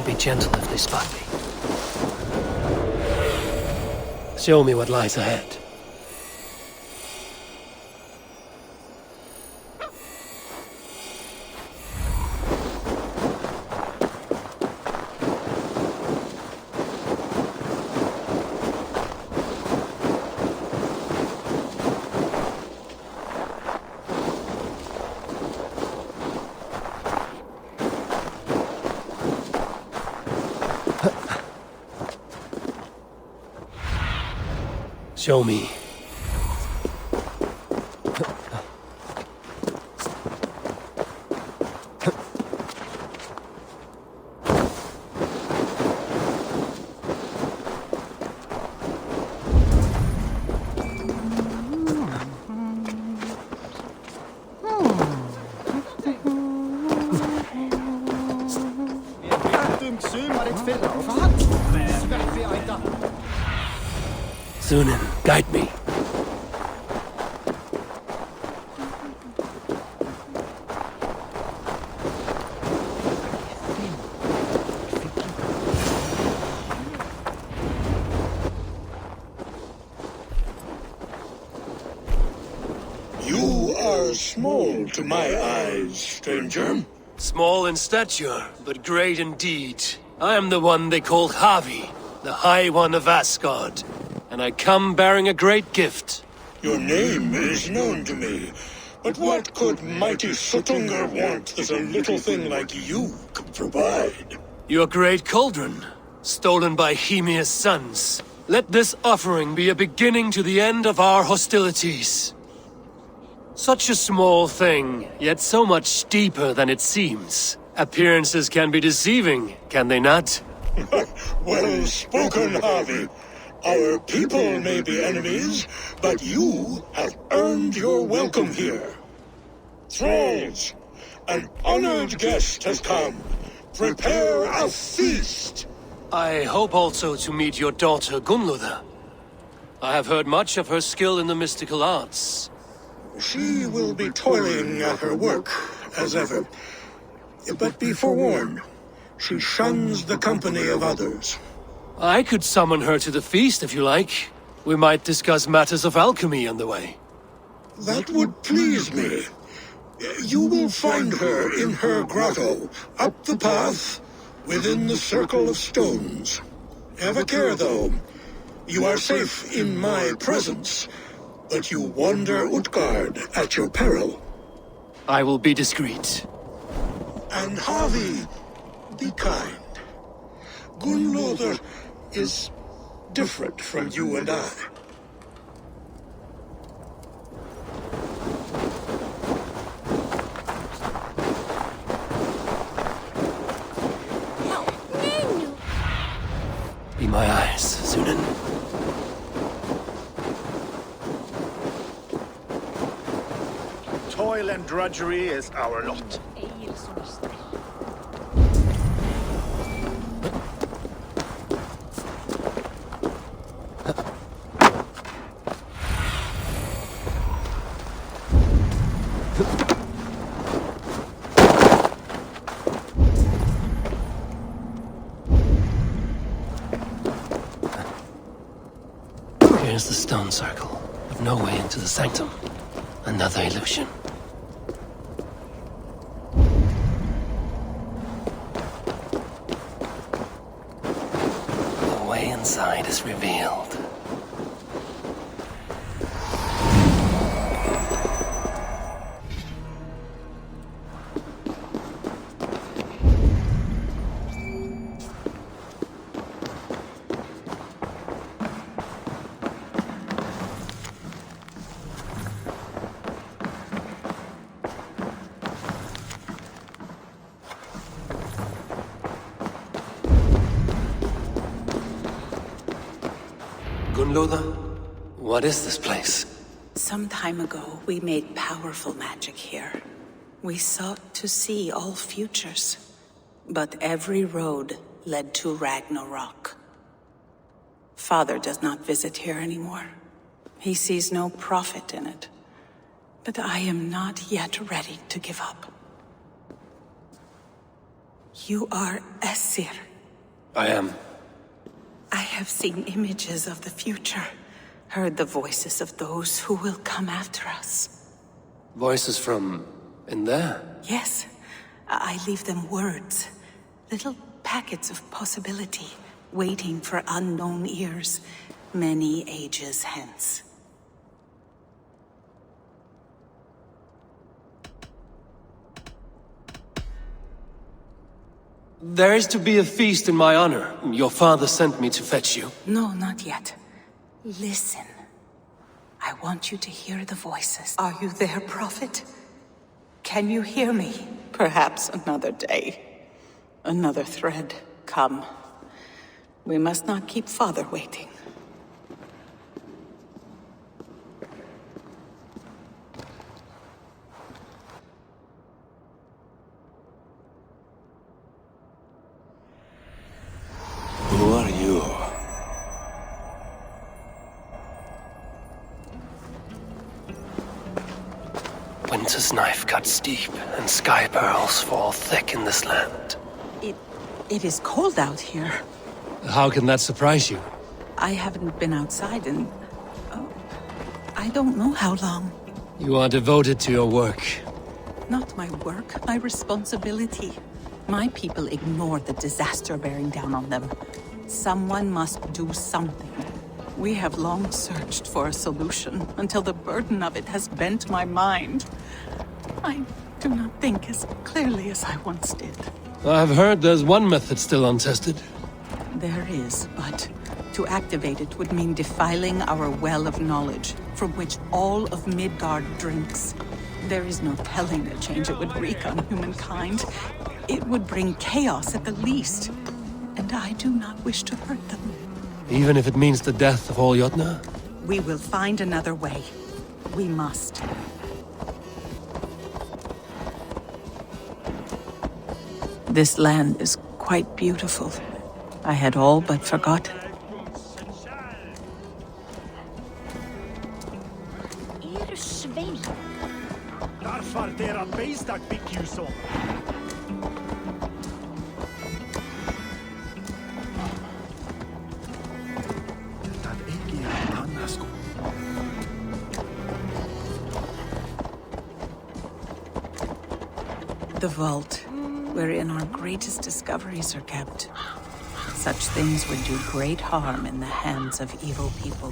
Be gentle if they spot me. Show me what lies ahead. Show me. Sunan, guide me. You are small to my eyes, stranger. Small in stature, but great in deed. I am the one they call Havi, the High One of Asgard. And I come bearing a great gift. Your name is known to me, but what could mighty Suttungr want that a little thing like you could provide? Your great cauldron, stolen by Hymir's sons. Let this offering be a beginning to the end of our hostilities. Such a small thing, yet so much deeper than it seems. Appearances can be deceiving, can they not? Well spoken, Havi. Our people may be enemies, but you have earned your welcome here. Thralls, an honored guest has come. Prepare a feast. I hope also to meet your daughter Gunnlodr. I have heard much of her skill in the mystical arts. She will be toiling at her work, as ever. But be forewarned, she shuns the company of others. I could summon her to the feast if you like. We might discuss matters of alchemy on the way. That would please me. You will find her in her grotto, up the path, within the circle of stones. Have a care, though. You are safe in my presence, but you wander Utgard at your peril. I will be discreet. And Havi, be kind. Gunnlodr is different from you and I. Be my eye. paradise, Sunan. Toil and drudgery is our lot. Here's the stone circle, with no way into the sanctum. Another illusion. The way inside is revealed. Gunloda? What is this place? Some time ago, we made powerful magic here. We sought to see all futures. But every road led to Ragnarok. Father does not visit here anymore. He sees no profit in it. But I am not yet ready to give up. You are Esir. I am. I have seen images of the future, heard the voices of those who will come after us. Voices from in there? Yes, I leave them words, little packets of possibility, waiting for unknown ears, many ages hence. There is to be a feast in my honor. Your father sent me to fetch you. No, not yet. Listen. I want you to hear the voices. Are you there, Prophet? Can you hear me? Perhaps another day. Another thread. Come. We must not keep Father waiting. Who are you? Winter's knife cuts deep, and sky pearls fall thick in this land. It is cold out here. How can that surprise you? I haven't been outside in... I don't know how long. You are devoted to your work. Not my work, my responsibility. My people ignore the disaster bearing down on them. Someone must do something. We have long searched for a solution, until the burden of it has bent my mind. I do not think as clearly as I once did. I've heard there's one method still untested. There is, but to activate it would mean defiling our well of knowledge, from which all of Midgard drinks. There is no telling the change it would wreak on humankind. It would bring chaos at the least, and I do not wish to hurt them. Even if it means the death of all Jotnar? We will find another way. We must. This land is quite beautiful. I had all but forgotten. The vault, wherein our greatest discoveries are kept. Such things would do great harm in the hands of evil people.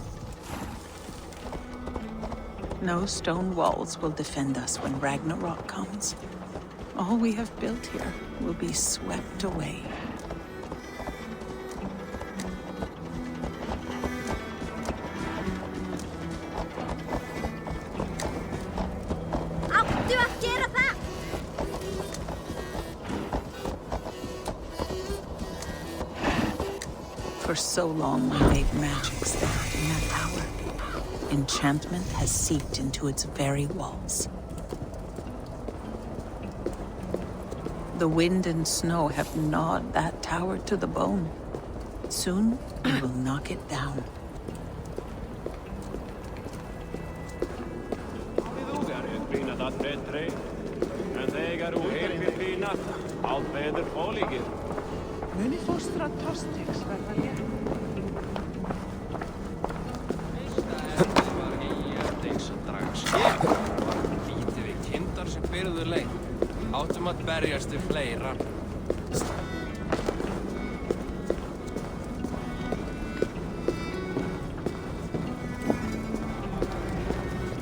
No stone walls will defend us when Ragnarok comes. All we have built here will be swept away. For For so long we made magics there in that tower. Enchantment has seeped into its very walls. The wind and snow have gnawed that tower to the bone. Soon, we will knock it down. Muni fóstra Tostiks verða létt. Eins og draga skip. Lítið við kindar sem byrðu leið. Áttum að berjast við fleira.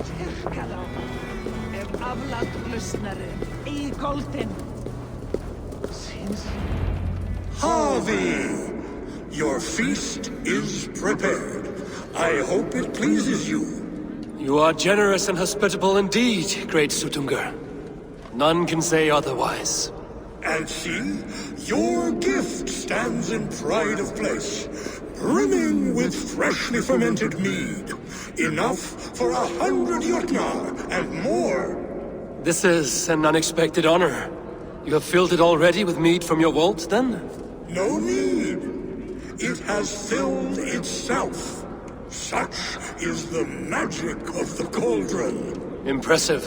Tyrkala ef aflat lusnari í goldin. Harvey! Your feast is prepared. I hope it pleases you. You are generous and hospitable indeed, great Sutungur. None can say otherwise. And see, your gift stands in pride of place, brimming with freshly fermented mead. Enough for 100 Jotnar and more. This is an unexpected honor. You have filled it already with mead from your vault, then? No need. It has filled itself. Such is the magic of the cauldron. Impressive.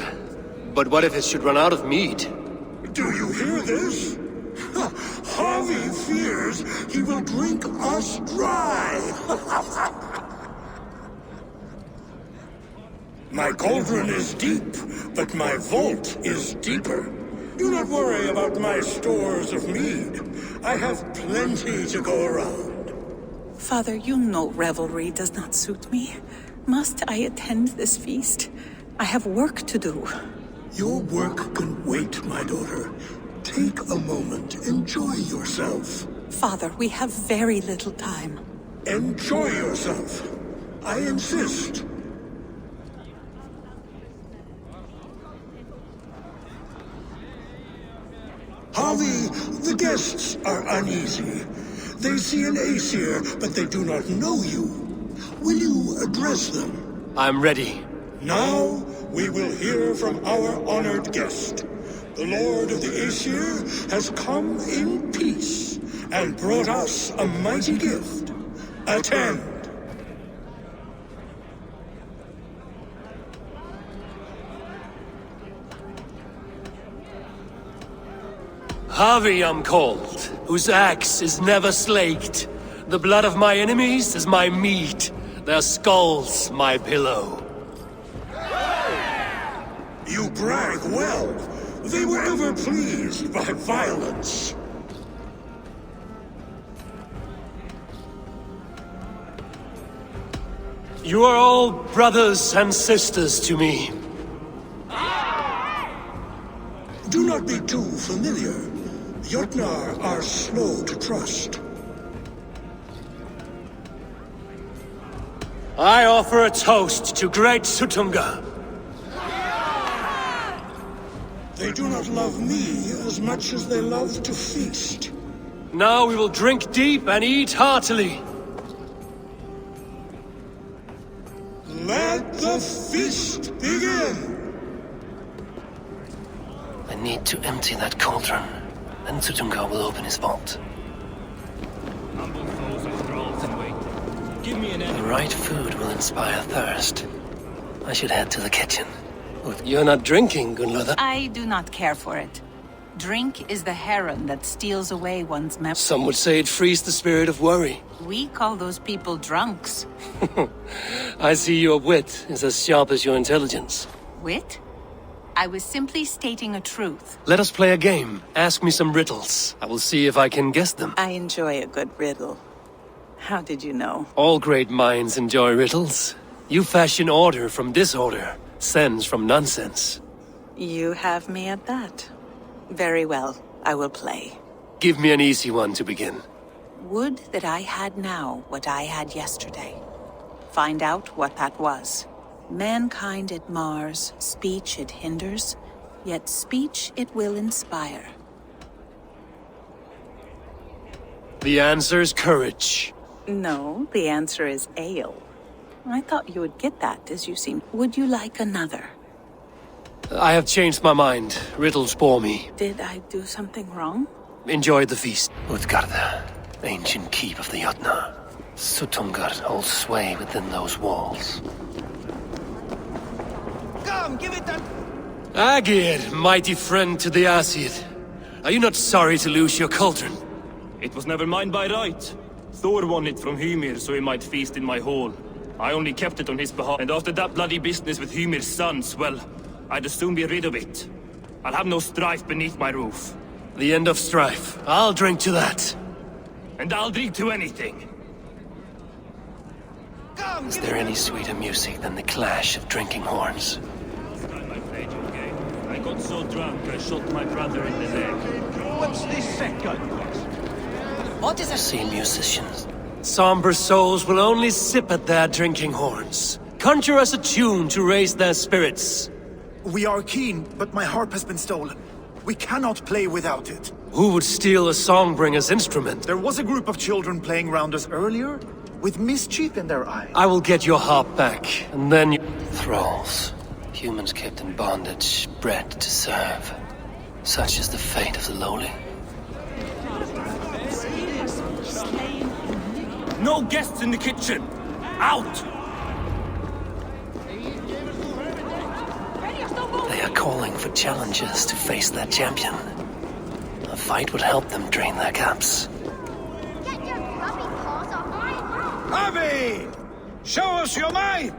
But what if it should run out of mead? Do you hear this? Harvey fears he will drink us dry. My cauldron is deep, but my vault is deeper. Do not worry about my stores of mead. I have plenty to go around. Father, you know revelry does not suit me. Must I attend this feast? I have work to do. Your work can wait, my daughter. Take a moment. Enjoy yourself. Father, we have very little time. Enjoy yourself. I insist. Harvey, the guests are uneasy. They see an Aesir, but they do not know you. Will you address them? I'm ready. Now, we will hear from our honored guest. The Lord of the Aesir has come in peace and brought us a mighty gift. Attend. Harvey I'm called, whose axe is never slaked. The blood of my enemies is my meat, their skulls my pillow. You brag well. They were ever pleased by violence. You are all brothers and sisters to me. Do not be too familiar. Jotnar are slow to trust. I offer a toast to great Sutunga. They do not love me as much as they love to feast. Now we will drink deep and eat heartily. Let the feast begin! I need to empty that cauldron. Then Sutunga will open his vault. The right food will inspire thirst. I should head to the kitchen. You're not drinking, Gunlother. I do not care for it. Drink is the heron that steals away one's memory. Some would say it frees the spirit of worry. We call those people drunks. I see your wit is as sharp as your intelligence. Wit? I was simply stating a truth. Let us play a game. Ask me some riddles. I will see if I can guess them. I enjoy a good riddle. How did you know? All great minds enjoy riddles. You fashion order from disorder, sense from nonsense. You have me at that. Very well, I will play. Give me an easy one to begin. Would that I had now what I had yesterday. Find out what that was. Mankind it mars, speech it hinders, yet speech it will inspire. The answer's courage. No, the answer is ale. I thought you would get that, as you seem. Would you like another? I have changed my mind. Riddles bore me. Did I do something wrong? Enjoy the feast. Utgarda, ancient keep of the Jotnar. Sutungar holds sway within those walls. Come, give it that. Agir, mighty friend to the Aesir. Are you not sorry to lose your cauldron? It was never mine by right. Thor won it from Hymir so he might feast in my hall. I only kept it on his behalf, and after that bloody business with Hymir's sons, well, I'd as soon be rid of it. I'll have no strife beneath my roof. The end of strife. I'll drink to that. And I'll drink to anything. Is there any sweeter music than the clash of drinking horns? Last time I played your game, I got so drunk I shot my brother in the leg. What's this second? What is a sea musicians? Somber souls will only sip at their drinking horns. Conjure us a tune to raise their spirits. We are keen, but my harp has been stolen. We cannot play without it. Who would steal a songbringer's instrument? There was a group of children playing round us earlier, with mischief in their eyes. I will get your harp back, and then you... Thralls. Humans kept in bondage, bred to serve. Such is the fate of the lowly. No guests in the kitchen! Out! They are calling for challengers to face their champion. A fight would help them drain their cups. Avi! Show us your might!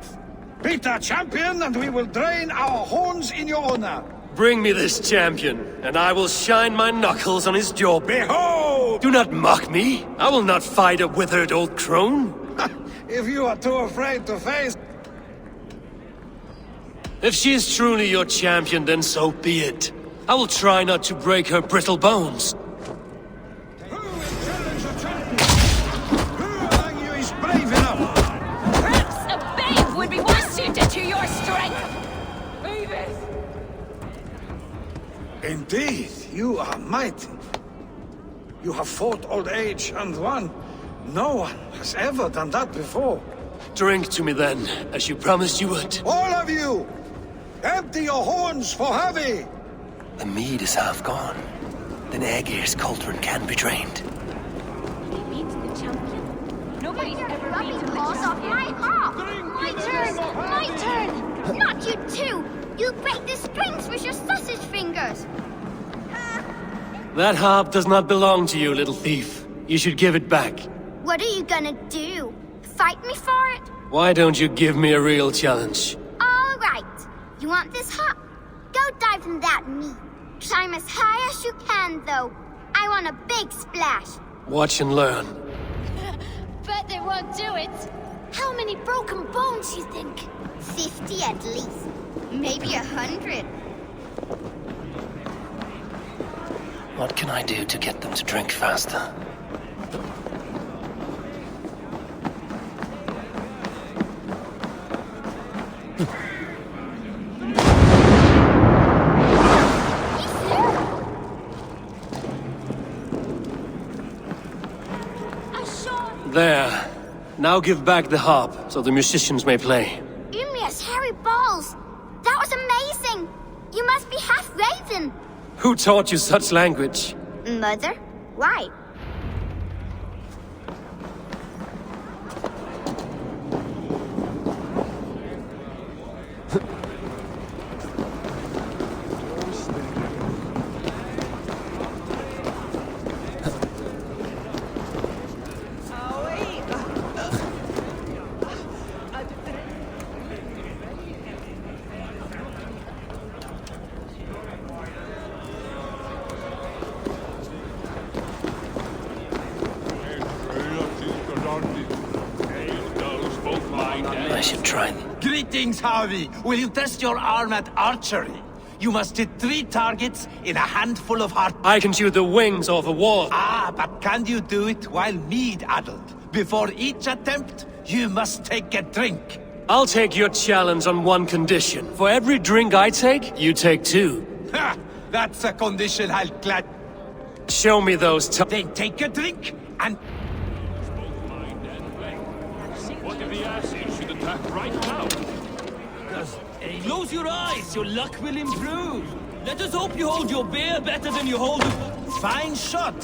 Beat our champion and we will drain our horns in your honor. Bring me this champion, and I will shine my knuckles on his jaw. Behold! Do not mock me. I will not fight a withered old crone. If you are too afraid to face... If she is truly your champion, then so be it. I will try not to break her brittle bones. Who among you is brave enough? Perhaps a babe would be more suited to your strength. Indeed, you are mighty. You have fought old age and won. No one has ever done that before. Drink to me then, as you promised you would. All of you! Empty your horns for Havi! The mead is half gone. Then Aegir's cauldron can be drained. He beats the champion. Nobody's ever beaten the off my harp. My turn! My turn! Not you too! You'll break the strings with your sausage fingers! That harp does not belong to you, little thief. You should give it back. What are you gonna do? Fight me for it? Why don't you give me a real challenge? All right. You want this harp? Go dive in that meat. Climb as high as you can, though. I want a big splash. Watch and learn. Bet they won't do it. How many broken bones, you think? 50 at least. Maybe 100. What can I do to get them to drink faster? There. Now give back the harp, so the musicians may play. Ymir's hairy balls! That was amazing! You must be half raven! Who taught you such language? Mother? Why? I should try them. Greetings, Harvey. Will you test your arm at archery? You must hit 3 targets in a handful of heart. I can shoot the wings off a wall. Ah, but can you do it while mead-addled? Before each attempt, you must take a drink. I'll take your challenge on one condition. For every drink I take, you take 2. Ha! That's a condition I'll Show me those Then take a drink and... What if the asses should attack right now? Close your eyes, your luck will improve. Let us hope you hold your beer better than you hold... Fine shot.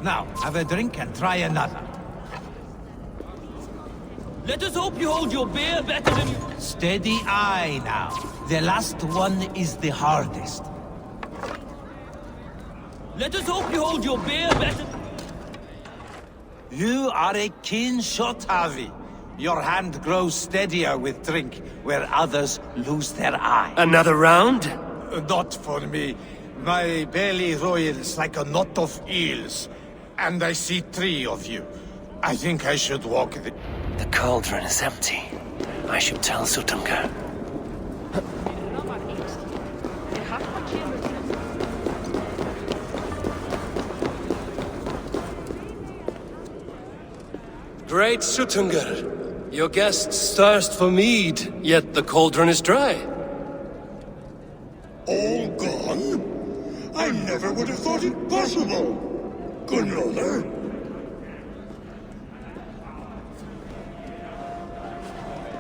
Now, have a drink and try another. Let us hope you hold your beer better than you... Steady eye now. The last one is the hardest. Let us hope you hold your beer better... You are a keen shot, Javi. Your hand grows steadier with drink, where others lose their eye. Another round? Not for me. My belly roils like a knot of eels. And I see 3 of you. I think I should walk the... The cauldron is empty. I should tell Sutunga. Great Sutunga. Your guests thirst for mead, yet the cauldron is dry. All gone? I never would have thought it possible. Gunlother?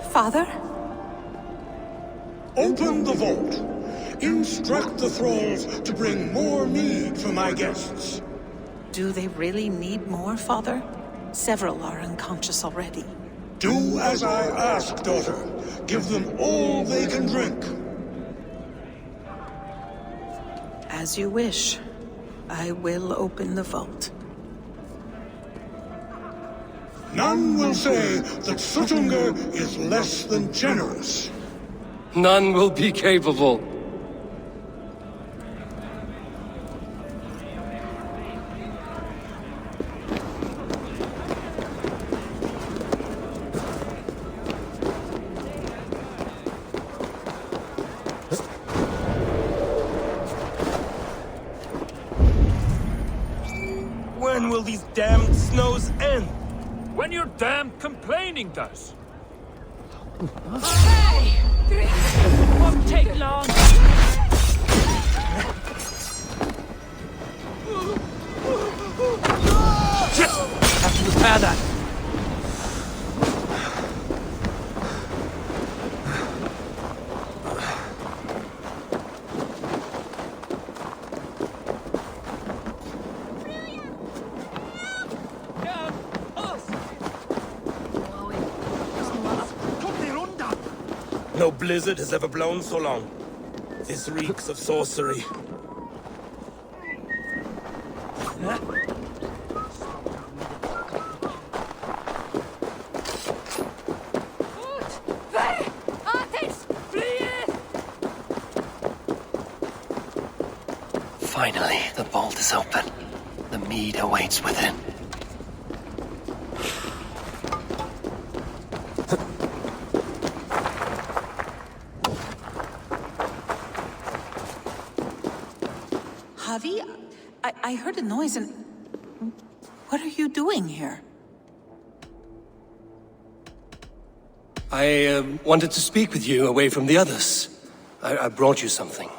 Father? Open the vault. Instruct the thralls to bring more mead for my guests. Do they really need more, Father? Several are unconscious already. Do as I ask, daughter. Give them all they can drink. As you wish. I will open the vault. None will say that Sutunga is less than generous. None will be capable. When will these damned snows end? When your damn complaining does. Hey! Won't take long. Have to repair that. No blizzard has ever blown so long. This reeks of sorcery. Finally, the vault is open. The mead awaits within. Javi, I heard a noise and... What are you doing here? I wanted to speak with you away from the others. I brought you something.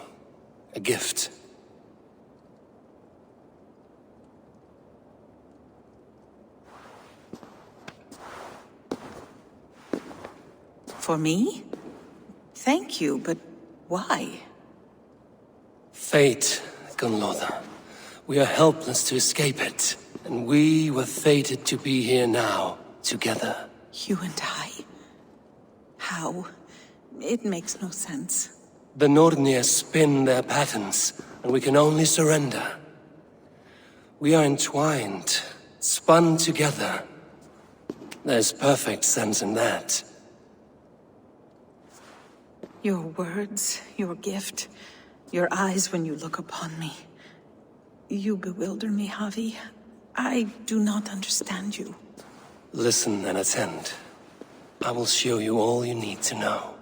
A gift. For me? Thank you, but why? Fate, Gunlother. We are helpless to escape it. And we were fated to be here now, together. You and I? How? It makes no sense. The Nordnir spin their patterns, and we can only surrender. We are entwined, spun together. There's perfect sense in that. Your words, your gift, your eyes when you look upon me. You bewilder me, Javi. I do not understand you. Listen and attend. I will show you all you need to know.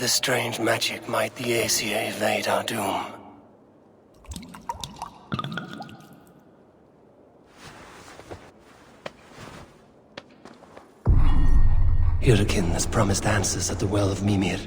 this strange magic might the AC evade our doom. Hyrkin has promised answers at the Well of Mimir.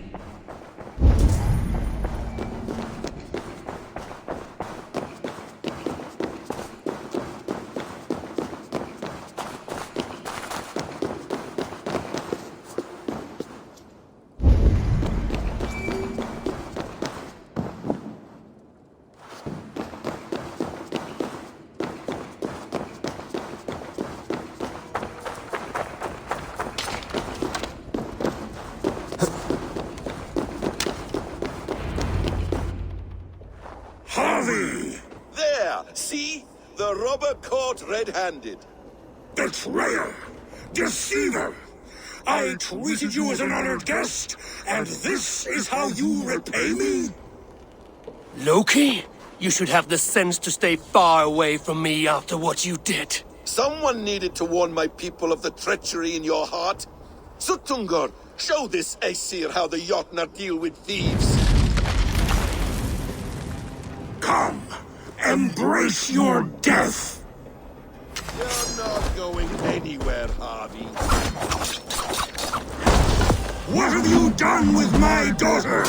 There! See? The robber caught red-handed. Betrayer! Deceiver! I treated you as an honored guest, and this is how you repay me? Loki? You should have the sense to stay far away from me after what you did. Someone needed to warn my people of the treachery in your heart. Suttungr, show this Aesir how the Jotnar deal with thieves. Come, embrace your death! You're not going anywhere, Harvey. What have you done with my daughter?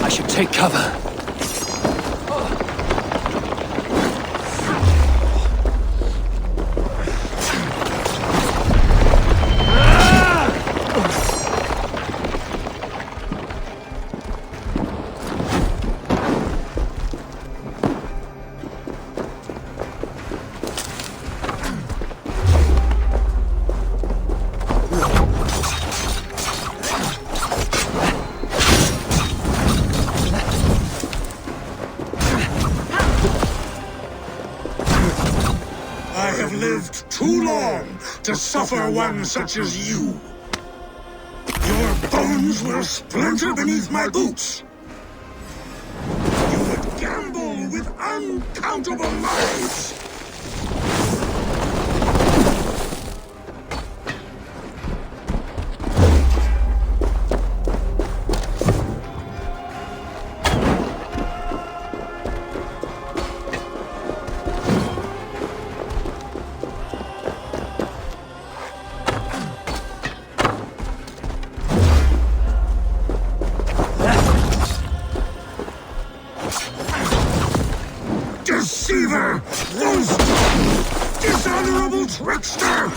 I should take cover. Too long to suffer one such as you. Your bones will splinter beneath my boots. You would gamble with uncountable lives. Deceiver! Those dishonorable trickster!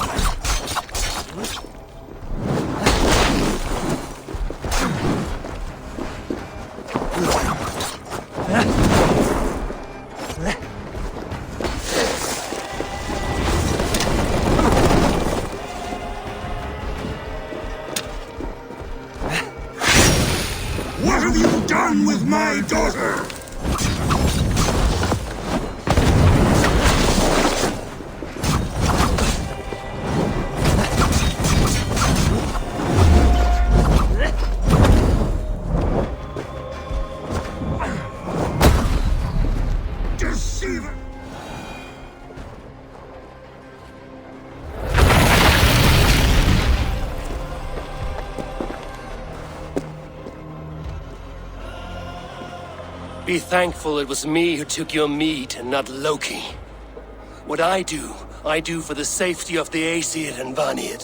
What have you done with my daughter? Be thankful it was me who took your meat and not Loki. What I do for the safety of the Aesir and Vanir.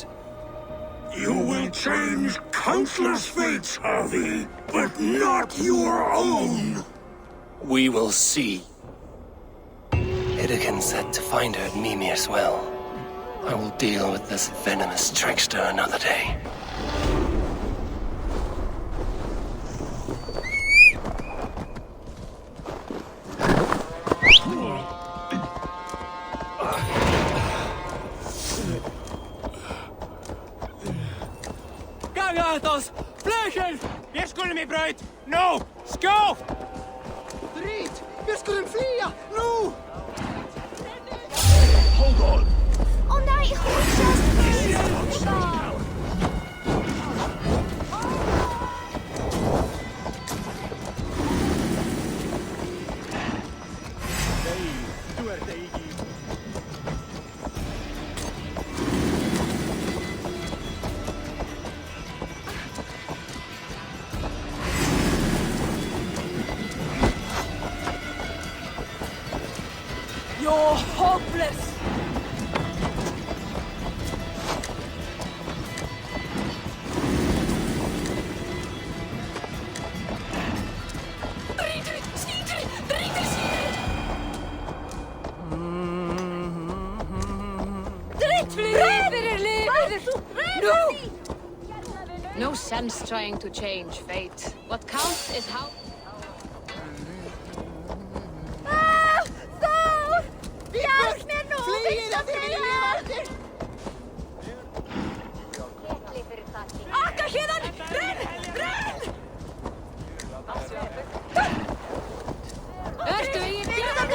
You will change countless fates, Harvey, but not your own. We will see. Hyrkin said to find her at Mimir's well. I will deal with this venomous trickster another day. Gagatos! Vleugel! Wir skulle mi brøyt! Nå! Skål! Drit! Vi skulle fly! Nu! Hold on! Oh nej, horses! Du er det ikke. No sense trying to change fate. What counts is how... Hjelp meg nå! Akkerkiden! Brenn! Brenn! Hørte vi i bjørnen?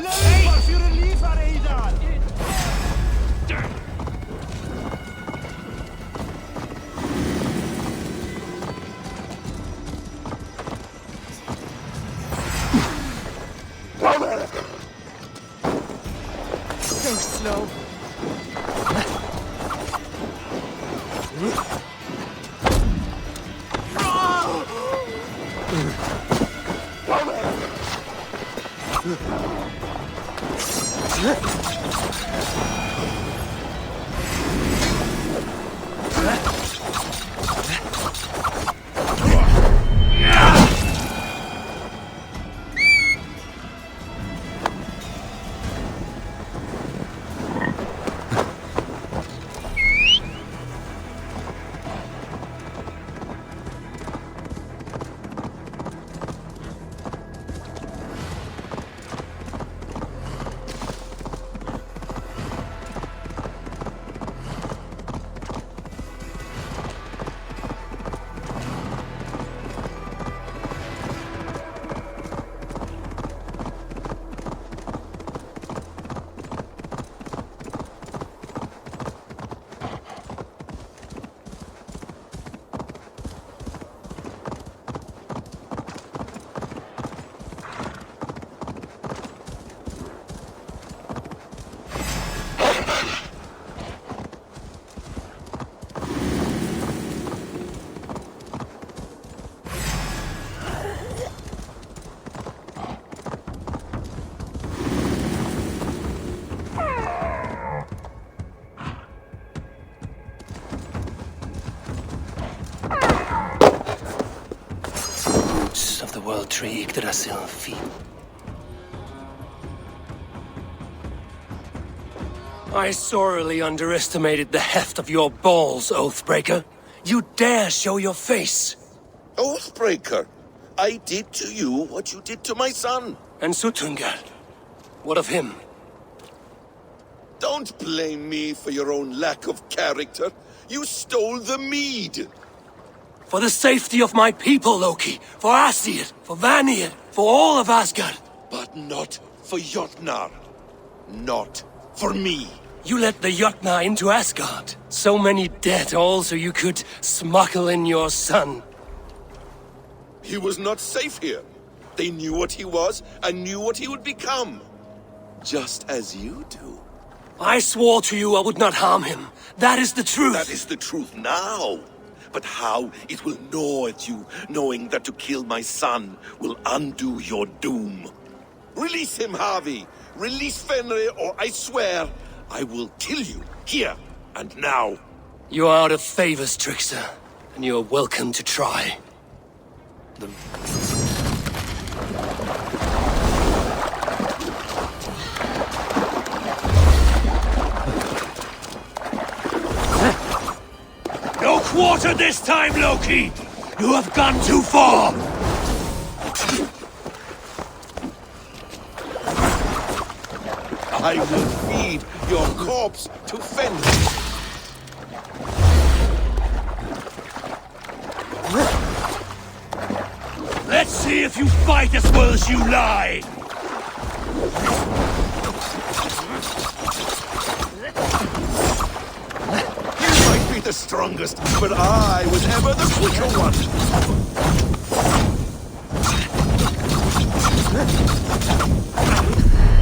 Lever für ein Lieferräder! So slow. Of the world tree Yggdrasil feet. I sorely underestimated the heft of your balls, Oathbreaker. You dare show your face! Oathbreaker? I did to you what you did to my son. And Suttungr? What of him? Don't blame me for your own lack of character. You stole the mead. For the safety of my people, Loki. For Aesir, for Vanir, for all of Asgard. But not for Jotnar. Not for me. You let the Jotnar into Asgard. So many dead, all so you could smuggle in your son. He was not safe here. They knew what he was and knew what he would become. Just as you do. I swore to you I would not harm him. That is the truth. That is the truth now. But how it will gnaw at you, knowing that to kill my son will undo your doom. Release him, Harvey. Release Fenrir, or I swear, I will kill you, here and now. You are out of favors, trickster, and you are welcome to try. No quarter this time, Loki! You have gone too far! I will feed your corpse to Fenrir. Let's see if you fight as well as you lie! The strongest, but I was ever the quicker one.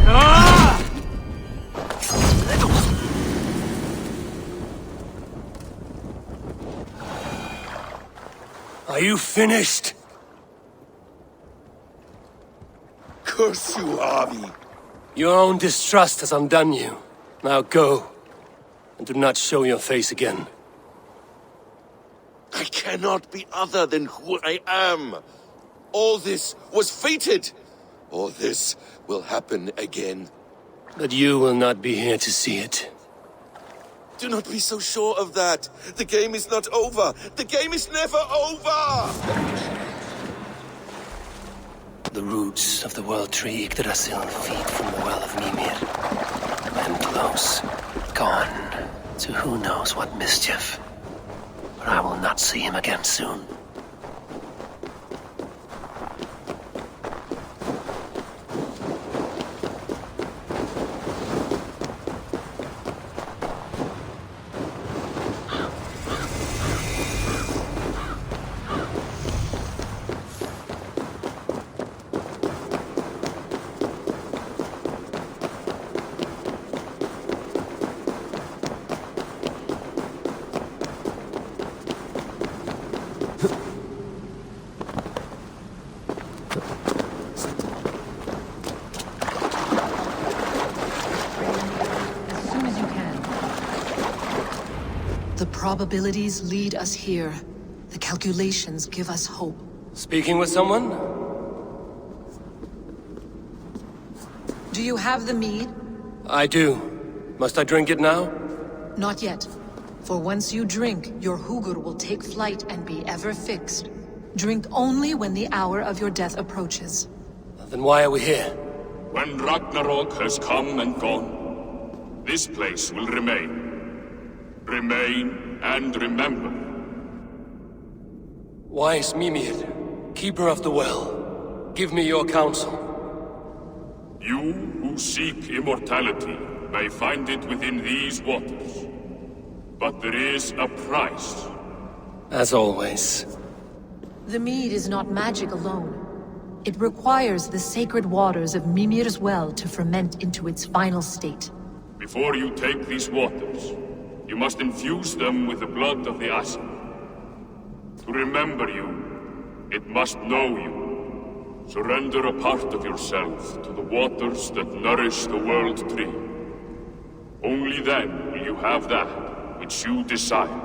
Ah! Are you finished? Curse you, Harvey. Your own distrust has undone you. Now go, and do not show your face again. I cannot be other than who I am. All this was fated. All this will happen again. But you will not be here to see it. Do not be so sure of that. The game is not over. The game is never over! The roots of the World Tree Yggdrasil feed from the well of Mimir. I'm close. Gone. To who knows what mischief. But I will not see him again soon. The probabilities lead us here. The calculations give us hope. Speaking with someone? Do you have the mead? I do. Must I drink it now? Not yet. For once you drink, your Hugur will take flight and be ever fixed. Drink only when the hour of your death approaches. Then why are we here? When Ragnarok has come and gone, this place will remain. Remain and remember. Wise Mimir, keeper of the well, give me your counsel. You who seek immortality may find it within these waters. But there is a price. As always. The mead is not magic alone. It requires the sacred waters of Mimir's well to ferment into its final state. Before you take these waters, you must infuse them with the blood of the Asa. To remember you, it must know you. Surrender a part of yourself to the waters that nourish the World Tree. Only then will you have that which you desire.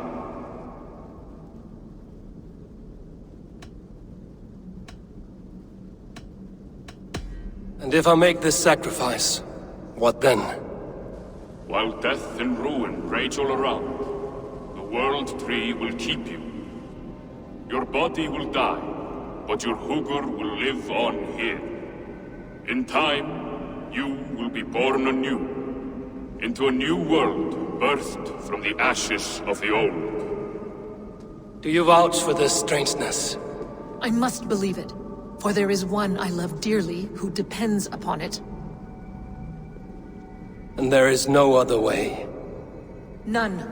And if I make this sacrifice, what then? While death and ruin rage all around, the World Tree will keep you. Your body will die, but your Hugur will live on here. In time, you will be born anew, into a new world birthed from the ashes of the old. Do you vouch for this strangeness? I must believe it, for there is one I love dearly who depends upon it. And there is no other way. None.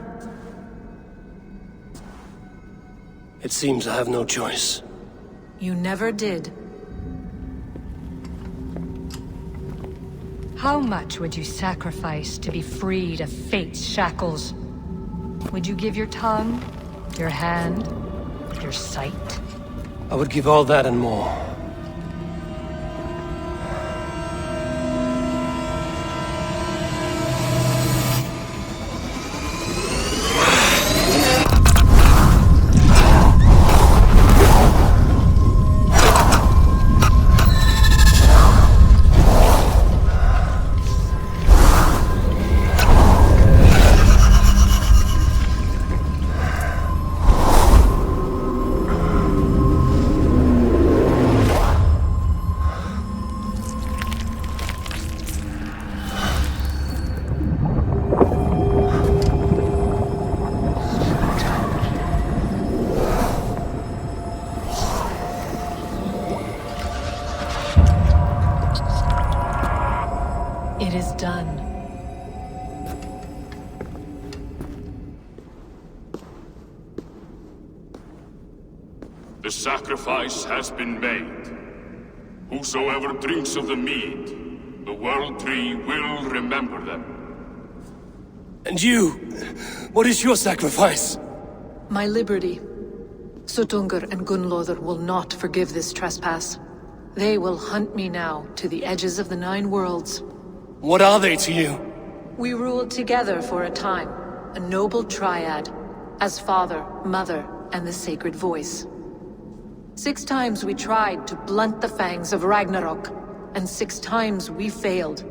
It seems I have no choice. You never did. How much would you sacrifice to be freed of fate's shackles? Would you give your tongue, your hand, your sight? I would give all that and more. It is done. The sacrifice has been made. Whosoever drinks of the mead, the World Tree will remember them. And you? What is your sacrifice? My liberty. Suttungr and Gunnlóðr will not forgive this trespass. They will hunt me now to the edges of the Nine Worlds. What are they to you? We ruled together for a time, a noble triad, as father, mother, and the sacred voice. 6 times we tried to blunt the fangs of Ragnarok, and 6 times we failed.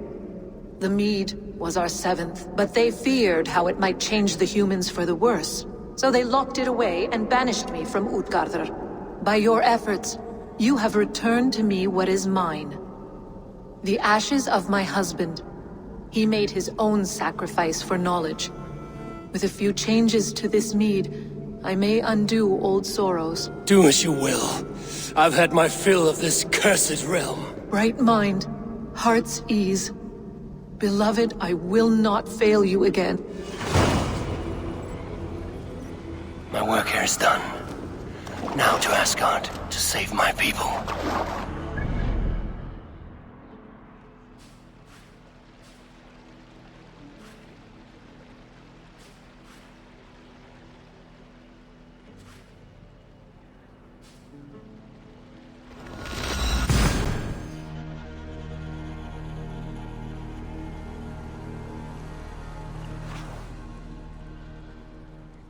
The mead was our 7th, but they feared how it might change the humans for the worse. So they locked it away and banished me from Utgardr. By your efforts, you have returned to me what is mine. The ashes of my husband. He made his own sacrifice for knowledge. With a few changes to this mead, I may undo old sorrows. Do as you will. I've had my fill of this cursed realm. Bright mind, heart's ease. Beloved, I will not fail you again. My work here is done. Now to Asgard, to save my people.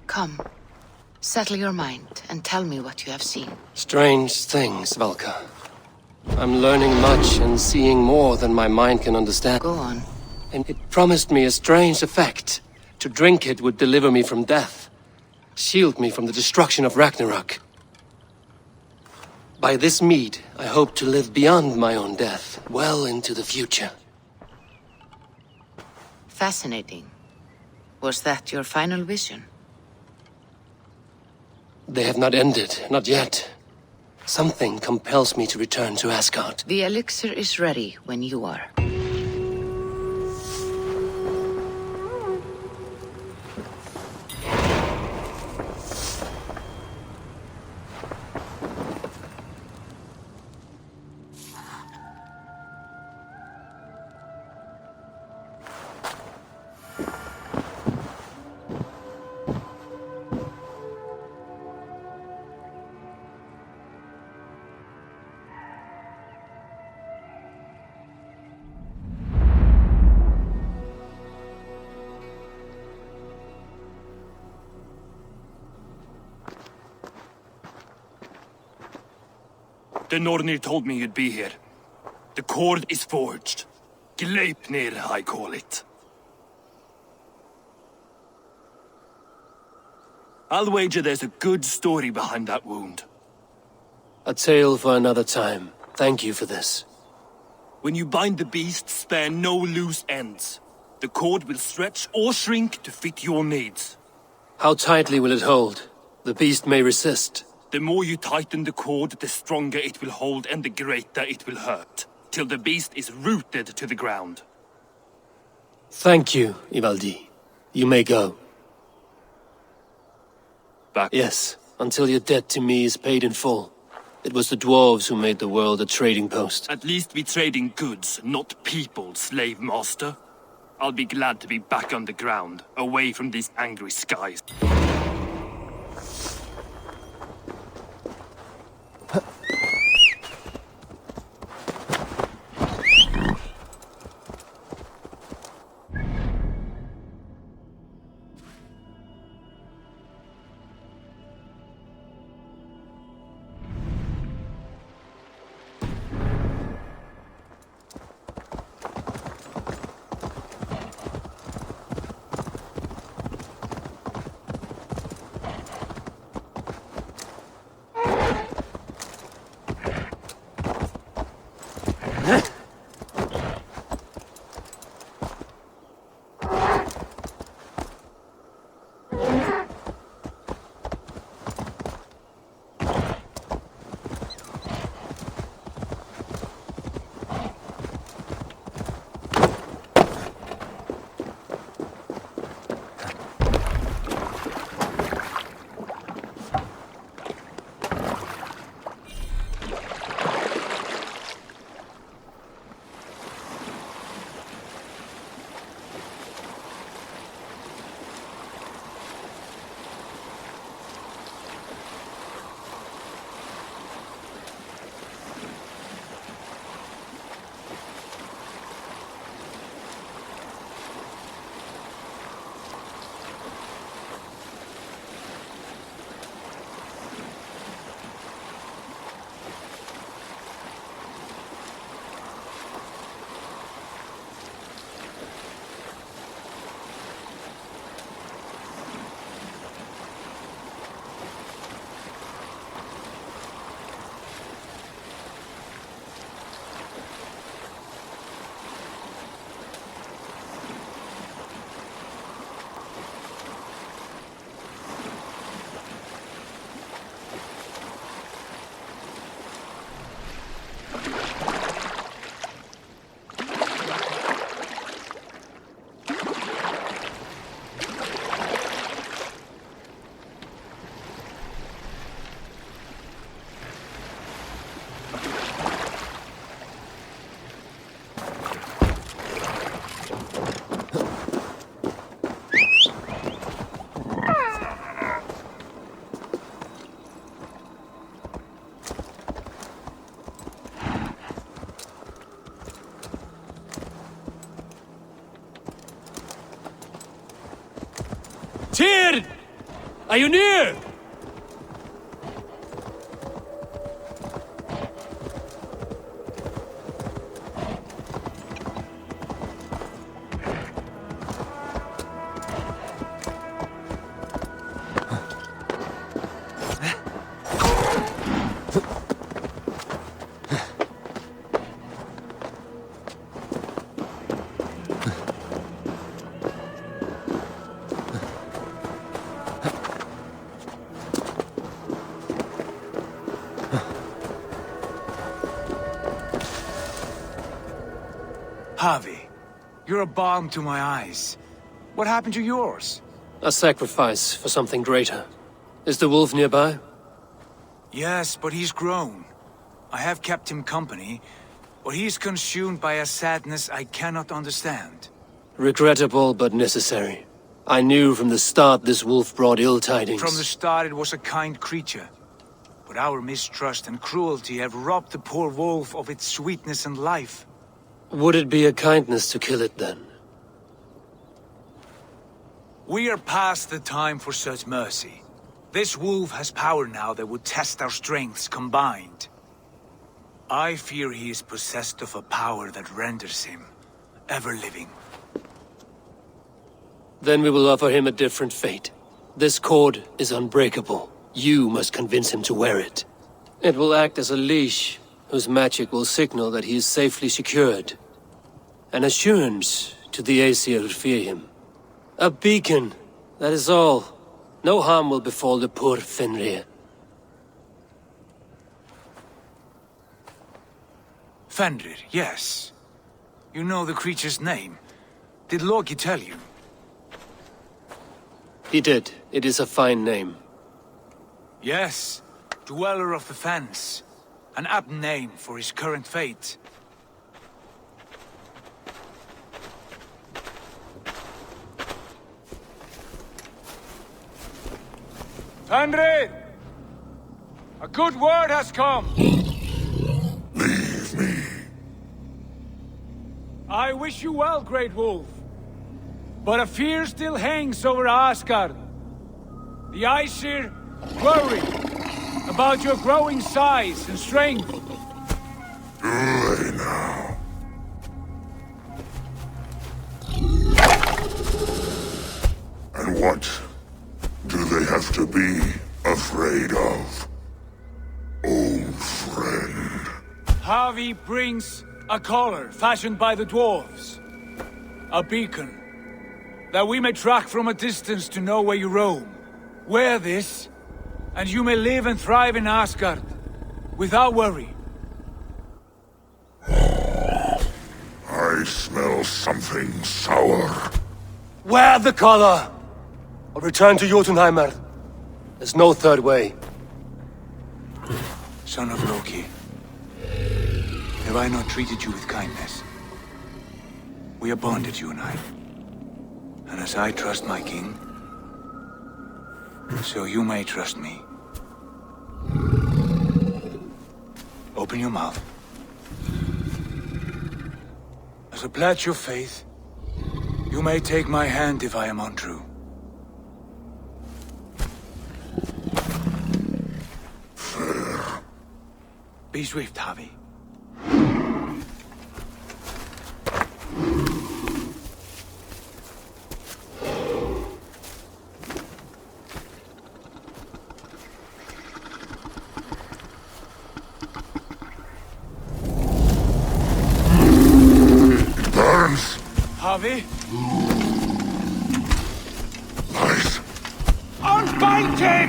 Come. Settle your mind and tell me what you have seen. Strange things, Valka. I'm learning much and seeing more than my mind can understand. Go on. And it promised me a strange effect. To drink it would deliver me from death. Shield me from the destruction of Ragnarok. By this mead, I hope to live beyond my own death, well into the future. Fascinating. Was that your final vision? They have not ended, not yet. Something compels me to return to Asgard. The elixir is ready when you are. The Nornir told me you'd be here. The cord is forged. Gleipnir, I call it. I'll wager there's a good story behind that wound. A tale for another time. Thank you for this. When you bind the beast, spare no loose ends. The cord will stretch or shrink to fit your needs. How tightly will it hold? The beast may resist. The more you tighten the cord, the stronger it will hold and the greater it will hurt, till the beast is rooted to the ground. Thank you, Ivaldi. You may go. Back? Yes, until your debt to me is paid in full. It was the dwarves who made the world a trading post. At least we trade in goods, not people, slave master. I'll be glad to be back on the ground, away from these angry skies. Tyr! Are you near? Harvey, you're a balm to my eyes. What happened to yours? A sacrifice for something greater. Is the wolf nearby? Yes, but he's grown. I have kept him company, but he's consumed by a sadness I cannot understand. Regrettable, but necessary. I knew from the start this wolf brought ill tidings. From the start it was a kind creature. But our mistrust and cruelty have robbed the poor wolf of its sweetness and life. Would it be a kindness to kill it, then? We are past the time for such mercy. This wolf has power now that would test our strengths combined. I fear he is possessed of a power that renders him ever-living. Then we will offer him a different fate. This cord is unbreakable. You must convince him to wear it. It will act as a leash, whose magic will signal that he is safely secured. An assurance to the Aesir who fear him. A beacon, that is all. No harm will befall the poor Fenrir. Fenrir, yes. You know the creature's name. Did Loki tell you? He did. It is a fine name. Yes. Dweller of the Fens. An apt name for his current fate. Fenrir! A good word has come! Leave me. I wish you well, Great Wolf. But a fear still hangs over Asgard. The Aesir worry about your growing size and strength. Do they now? And what do they have to be afraid of? Old friend. Harvey brings a collar fashioned by the dwarves. A beacon. That we may track from a distance to know where you roam. Wear this, and you may live and thrive in Asgard, without worry. I smell something sour. Wear the collar! Or return to Jotunheimer. There's no third way. Son of Loki, have I not treated you with kindness? We are bonded, you and I. And as I trust my king, so you may trust me. Open your mouth. As a pledge of faith, you may take my hand if I am untrue. Fair. Be swift, Harvey. Harvey? Nice. Unbind him!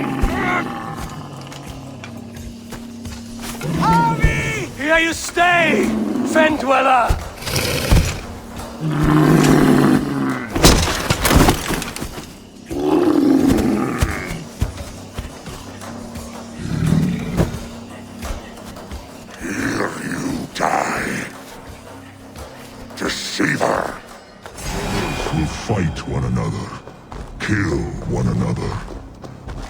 Harvey! Here you stay, Fen Dweller! Here you die. Deceiver. Will fight one another, kill one another.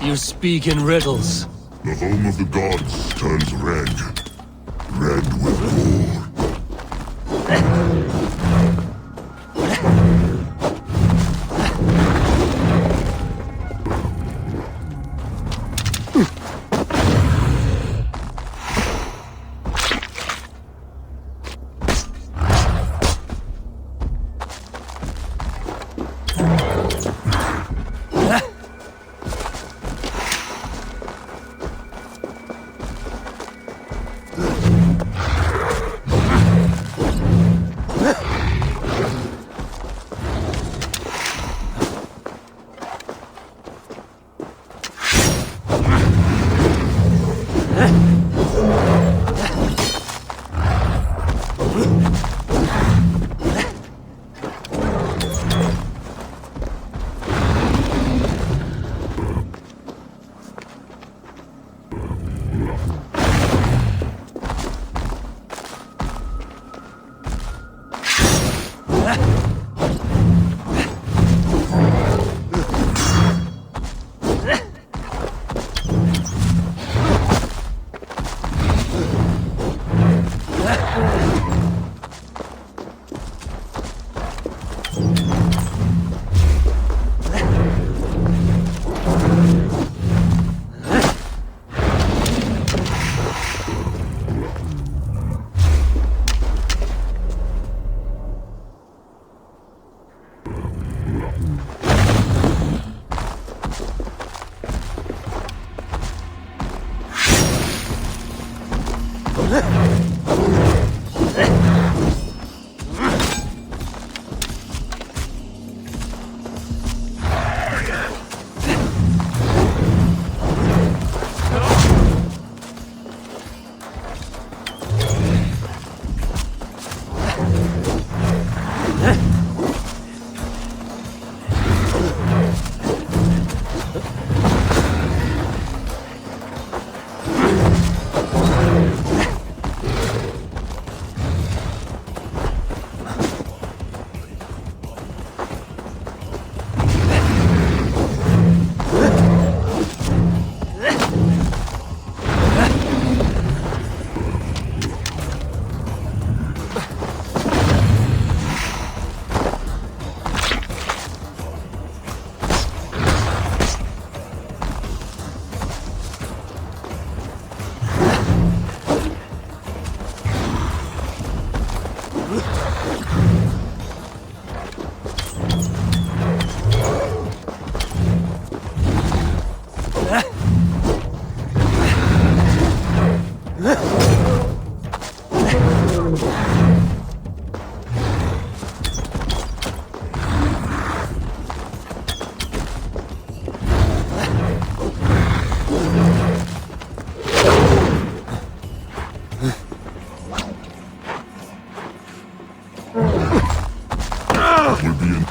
You speak in riddles. The home of the gods turns red. Red with gore.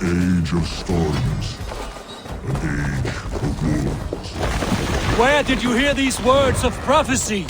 age of storms, an age of wars. Where did you hear these words of prophecy?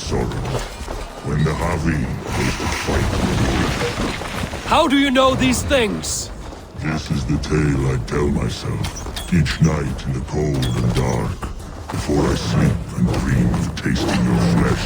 sorrow. When the Havi goes to fight. How do you know these things? This is the tale I tell myself, each night in the cold and dark, before I sleep and dream of tasting your flesh.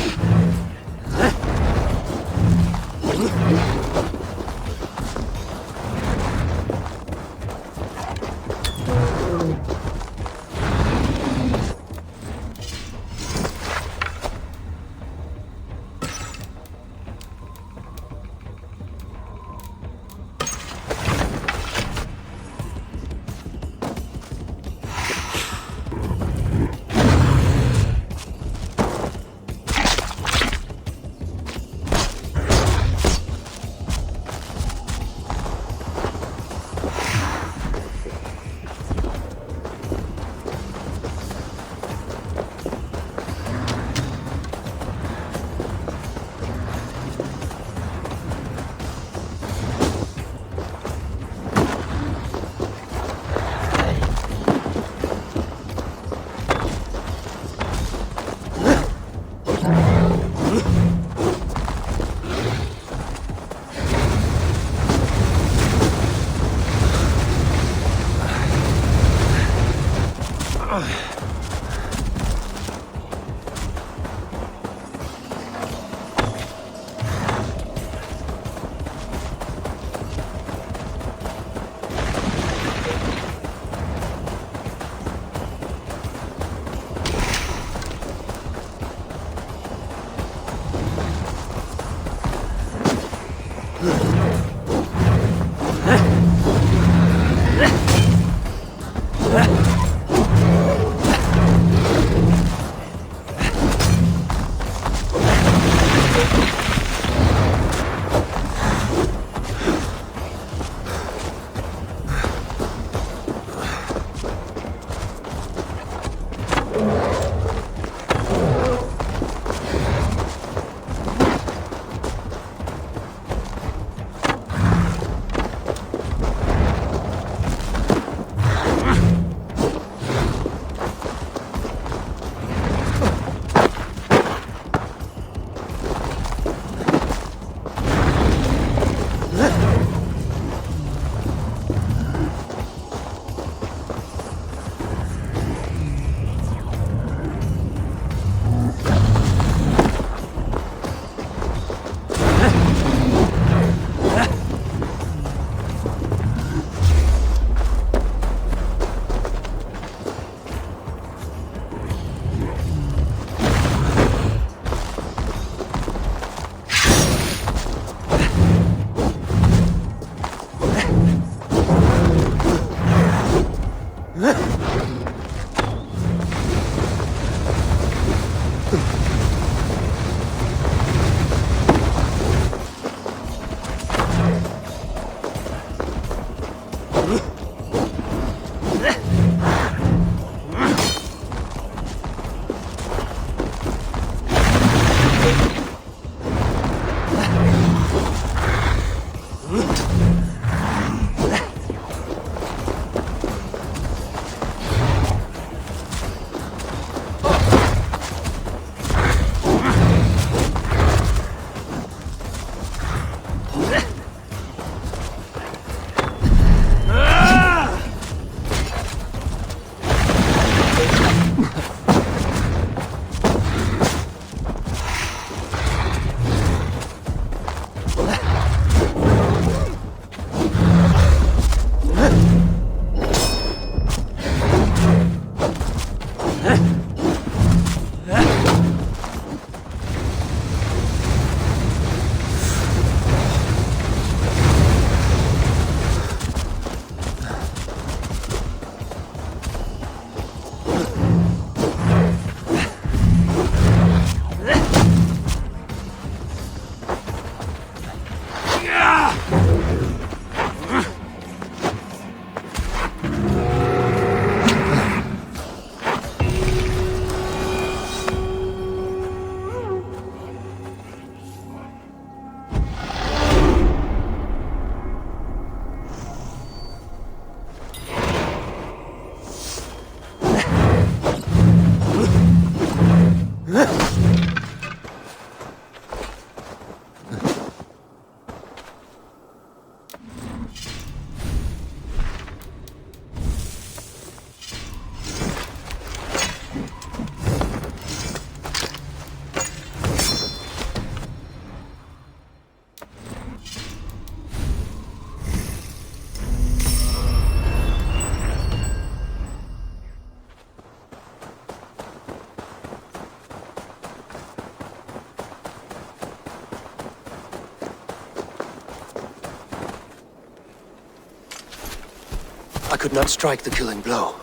could not strike the killing blow.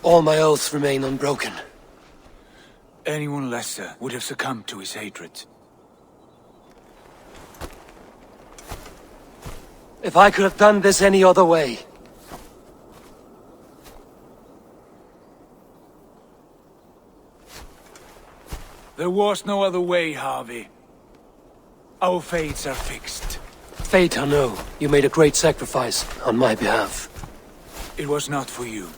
All my oaths remain unbroken. Anyone lesser would have succumbed to his hatred. If I could have done this any other way... There was no other way, Harvey. Our fates are fixed. Fate, I know. You made a great sacrifice on my behalf. It was not for you.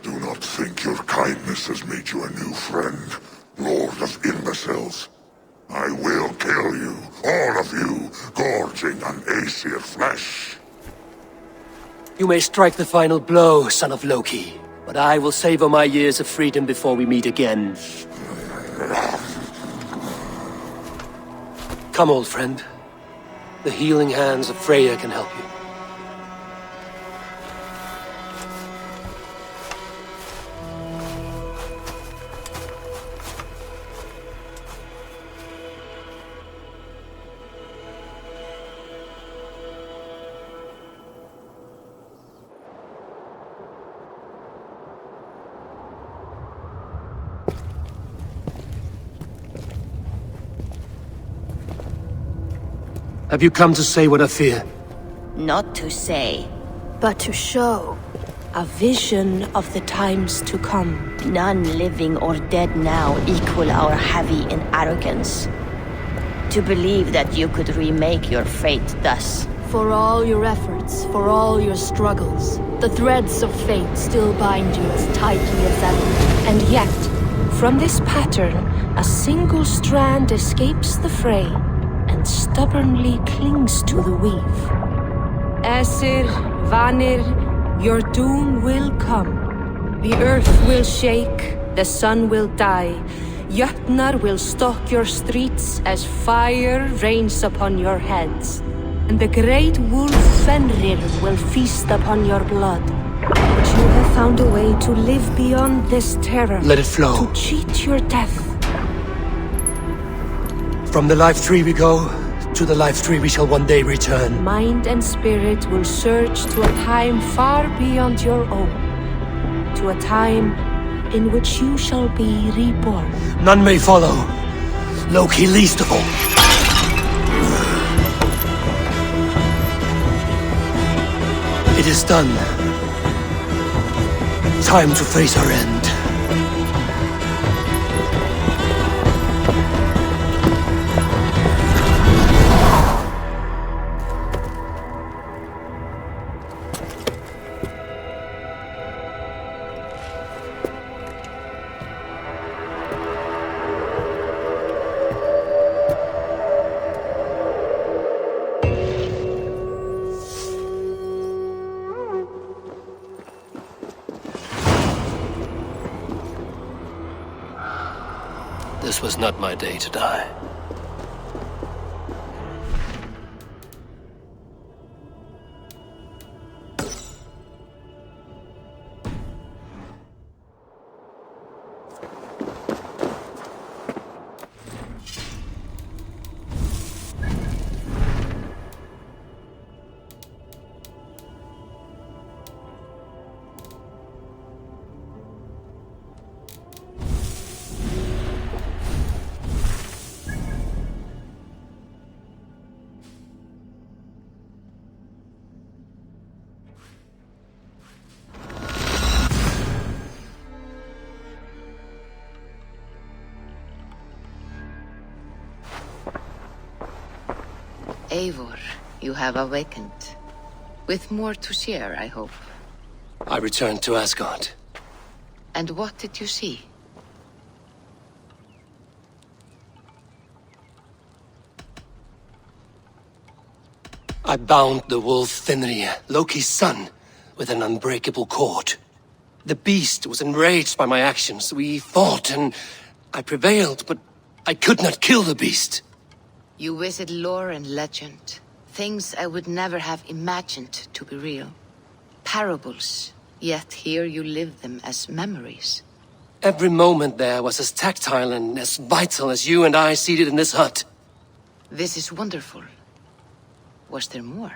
Do not think your kindness has made you a new friend, Lord of Imbeciles. I will kill you, all of you, gorging on Aesir flesh. You may strike the final blow, son of Loki, but I will savor my years of freedom before we meet again. Come, old friend. The healing hands of Freya can help you. Have you come to say what I fear? Not to say, but to show. A vision of the times to come. None living or dead now equal our heavy in arrogance. To believe that you could remake your fate thus. For all your efforts, for all your struggles, the threads of fate still bind you as tightly as ever. And yet, from this pattern, a single strand escapes the fray and stubbornly clings to the weave. Aesir, Vanir, your doom will come. The earth will shake, the sun will die. Jötnar will stalk your streets as fire rains upon your heads. And the great wolf Fenrir will feast upon your blood. But you have found a way to live beyond this terror. Let it flow. To cheat your death. From the life tree we go, to the life tree we shall one day return. Mind and spirit will surge to a time far beyond your own. To a time in which you shall be reborn. None may follow. Loki least of all. It is done. Time to face our end. This was not my day to die. Eivor, you have awakened. With more to share, I hope. I returned to Asgard. And what did you see? I bound the wolf Fenrir, Loki's son, with an unbreakable cord. The beast was enraged by my actions. We fought and I prevailed, but I could not kill the beast. You visit lore and legend. Things I would never have imagined to be real. Parables, yet here you live them as memories. Every moment there was as tactile and as vital as you and I seated in this hut. This is wonderful. Was there more?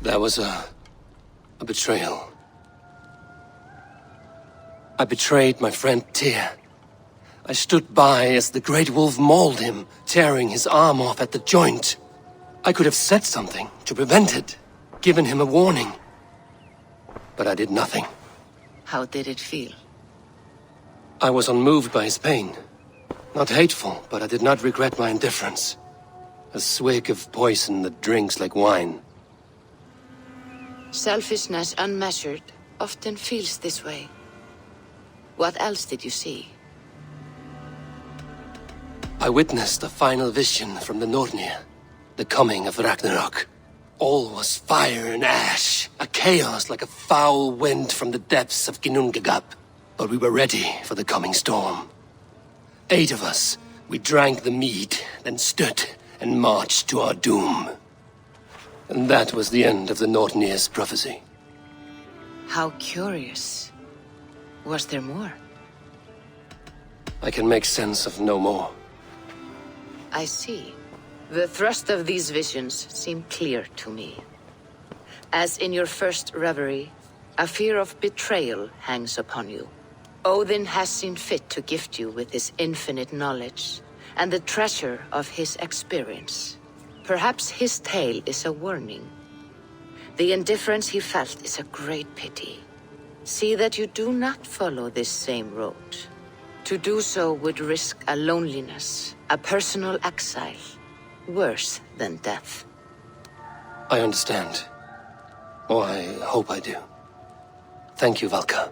That was a betrayal. I betrayed my friend Tyr. I stood by as the Great Wolf mauled him, tearing his arm off at the joint. I could have said something to prevent it, given him a warning. But I did nothing. How did it feel? I was unmoved by his pain. Not hateful, but I did not regret my indifference. A swig of poison that drinks like wine. Selfishness unmeasured often feels this way. What else did you see? I witnessed a final vision from the Nornir. The coming of Ragnarok. All was fire and ash. A chaos like a foul wind from the depths of Ginnungagap. But we were ready for the coming storm. 8 of us, we drank the mead, then stood and marched to our doom. And that was the end of the Nornir's prophecy. How curious. Was there more? I can make sense of no more. I see. The thrust of these visions seem clear to me. As in your first reverie, a fear of betrayal hangs upon you. Odin has seen fit to gift you with his infinite knowledge and the treasure of his experience. Perhaps his tale is a warning. The indifference he felt is a great pity. See that you do not follow this same road. To do so would risk a loneliness, a personal exile, worse than death. I understand. Or I hope I do. Thank you, Valka.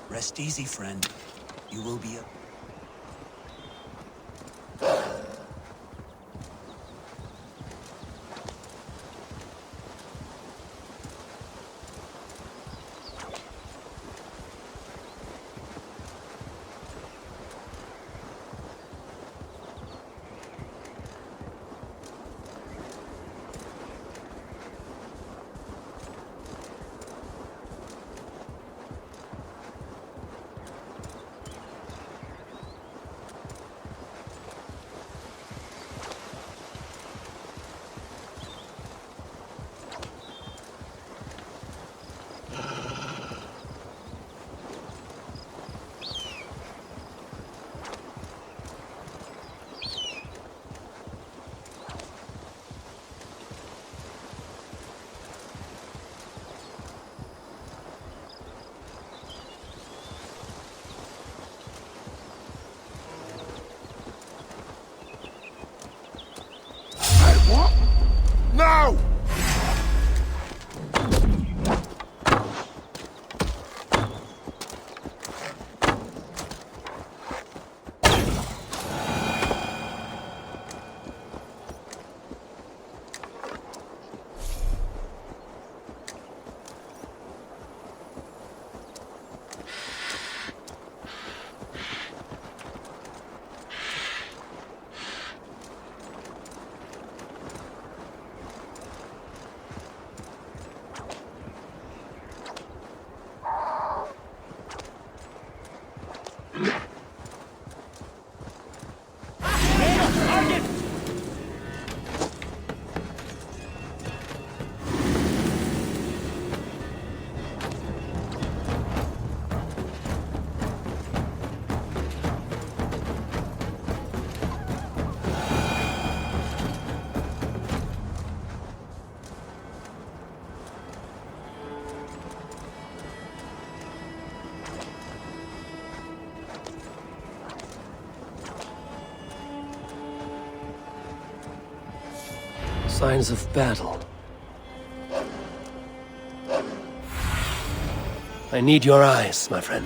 Rest easy, friend. You will be a... Signs of battle. I need your eyes, my friend.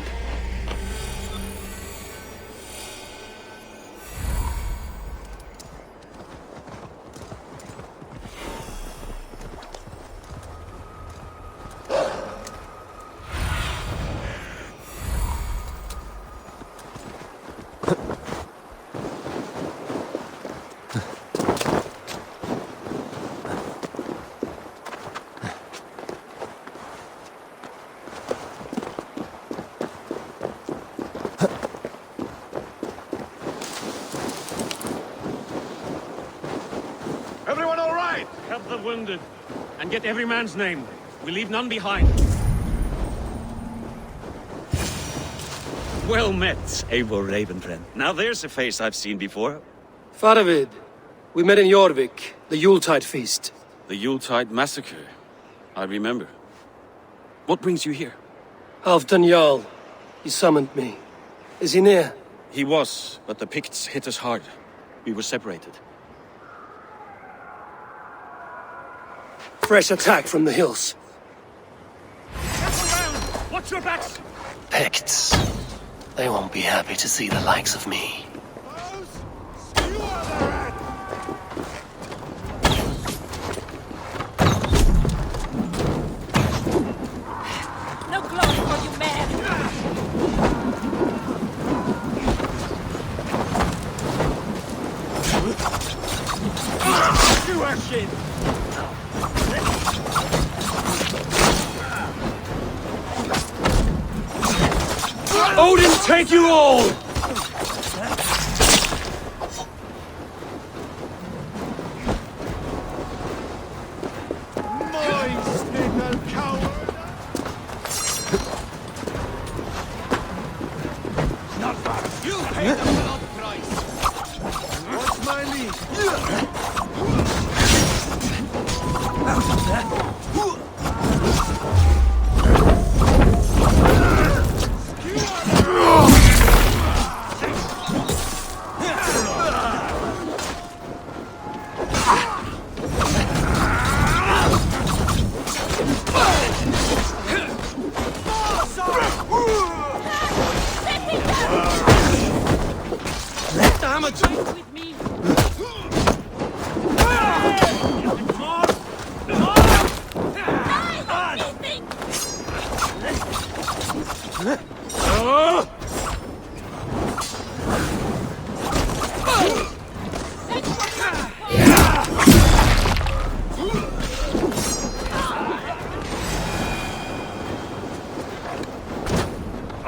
Everyone all right? Help the wounded. And get every man's name. We leave none behind. Well met, Eivor Ravenfriend. Now there's a face I've seen before. Faravid, we met in Jorvik, the Yuletide feast. The Yuletide massacre. I remember. What brings you here? Halfdan Jarl. He summoned me. Is he near? He was, but the Picts hit us hard. We were separated. Fresh attack from the hills. Watch your backs! Picts. They won't be happy to see the likes of me. No glory for you, man! You are shit! Odin, take you all! Not far! You pay the blood price! What's my lead?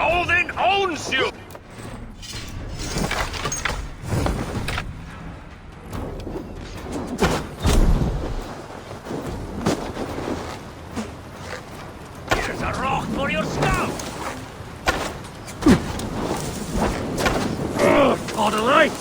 Odin owns you! Here's a rock for your snout! For the light!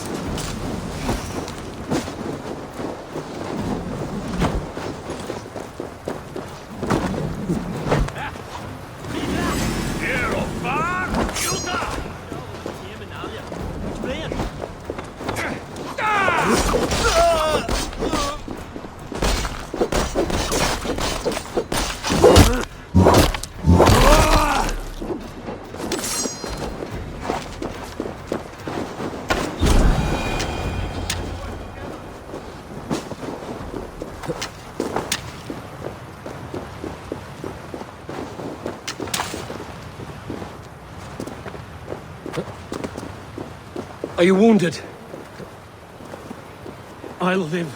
Are you wounded? I'll live.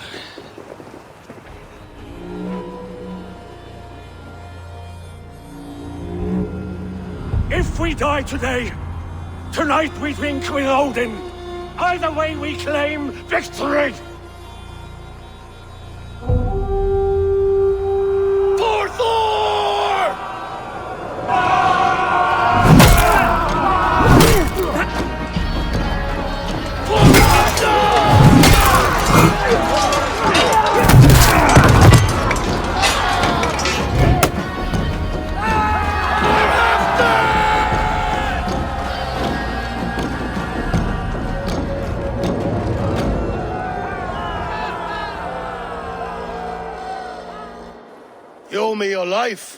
If we die today, tonight we drink with Odin. Either way we claim victory! For Thor!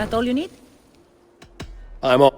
that all you need? I'm all.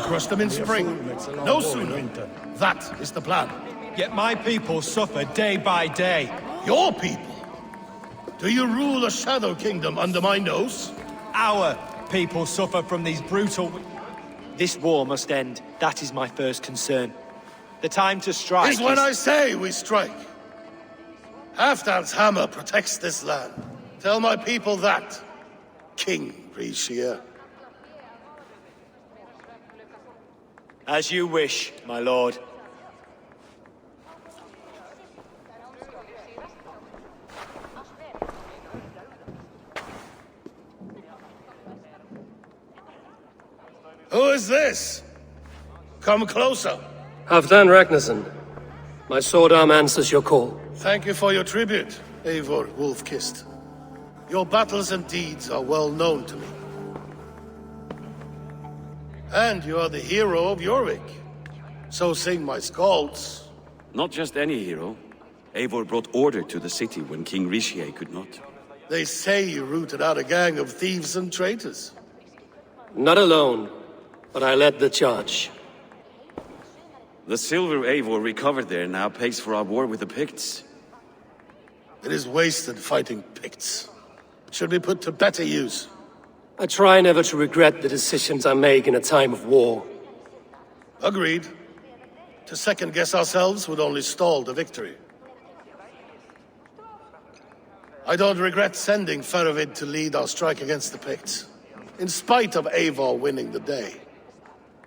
Crush them in spring. No sooner. That is the plan. Yet my people suffer day by day. Your people? Do you rule a shadow kingdom under my nose? Our people suffer from these brutal... This war must end. That is my first concern. The time to strike is when I say we strike. Halfdan's hammer protects this land. Tell my people that, King Rishia. As you wish, my lord. Who is this? Come closer. Halfdan Ragnarsson. My sword arm answers your call. Thank you for your tribute, Eivor Wolf-Kissed. Your battles and deeds are well known to me. And you are the hero of Jorvik. So sing my skalds. Not just any hero. Eivor brought order to the city when King Rishie could not. They say you rooted out a gang of thieves and traitors. Not alone, but I led the charge. The silver Eivor recovered there now pays for our war with the Picts. It is wasted fighting Picts. Should be put to better use. I try never to regret the decisions I make in a time of war. Agreed. To second-guess ourselves would only stall the victory. I don't regret sending Faravid to lead our strike against the Picts, in spite of Eivor winning the day.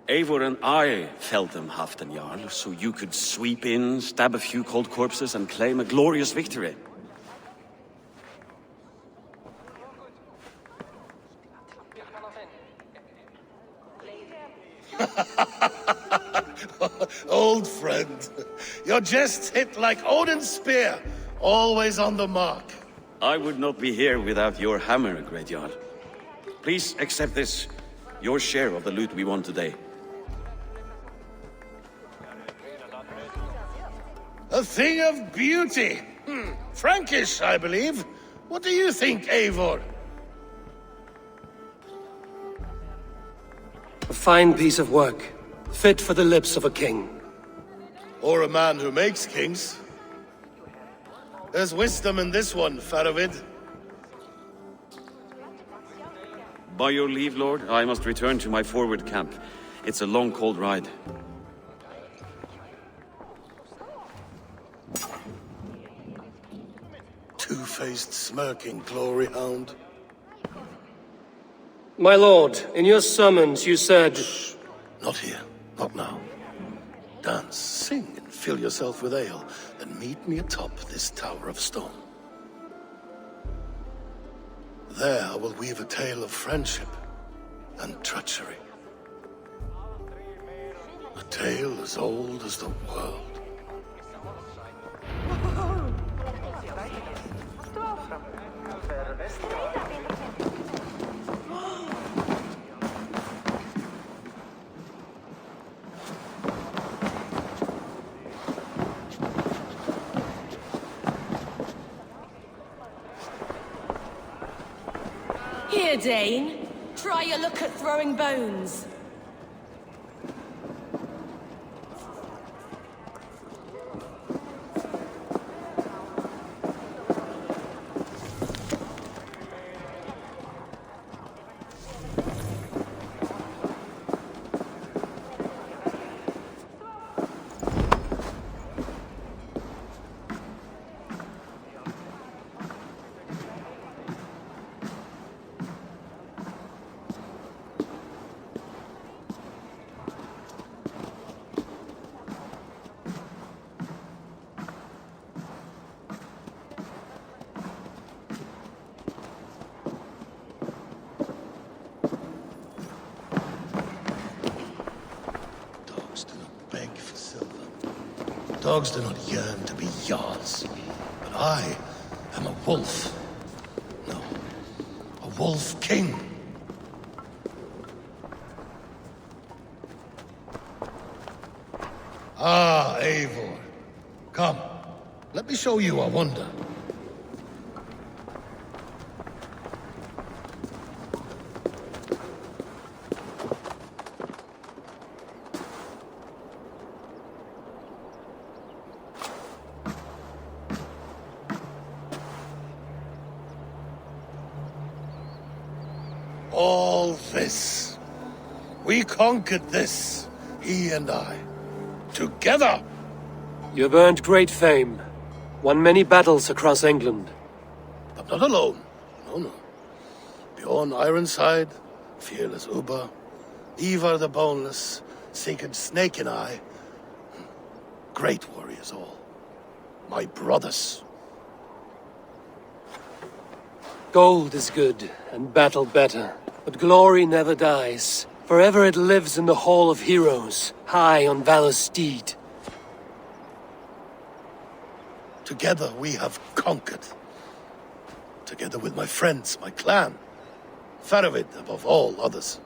Eivor and I felled them, Halfdan Jarl, so you could sweep in, stab a few cold corpses, and claim a glorious victory. Old friend, your jest hit like Odin's spear, always on the mark. I would not be here without your hammer, Great Jarl. Please accept this, your share of the loot we won today. A thing of beauty. Frankish, I believe. What do you think, Eivor? A fine piece of work, fit for the lips of a king. Or a man who makes kings. There's wisdom in this one, Faravid. By your leave, Lord, I must return to my forward camp. It's a long, cold ride. Two-faced, smirking glory hound. My lord, in your summons you said... Shh. Not here. Not now. Dance, sing, and fill yourself with ale, then meet me atop this tower of stone. There I will weave a tale of friendship and treachery. A tale as old as the world. Here, Dane. Try your luck at throwing bones. dogs do not yearn to be Jarls. But I am a wolf. No, a wolf king. Ah, Eivor. Come, let me show you a wonder. All this. We conquered this, he and I. Together! You have earned great fame. Won many battles across England. But not alone. No. Bjorn Ironside, fearless Uba, Eivor the Boneless, Sigurd Snake and I. Great warriors all. My brothers. Gold is good, and battle better. But glory never dies. Forever it lives in the Hall of Heroes, high on Valor's steed. Together we have conquered. Together with my friends, my clan. Faravid above all others.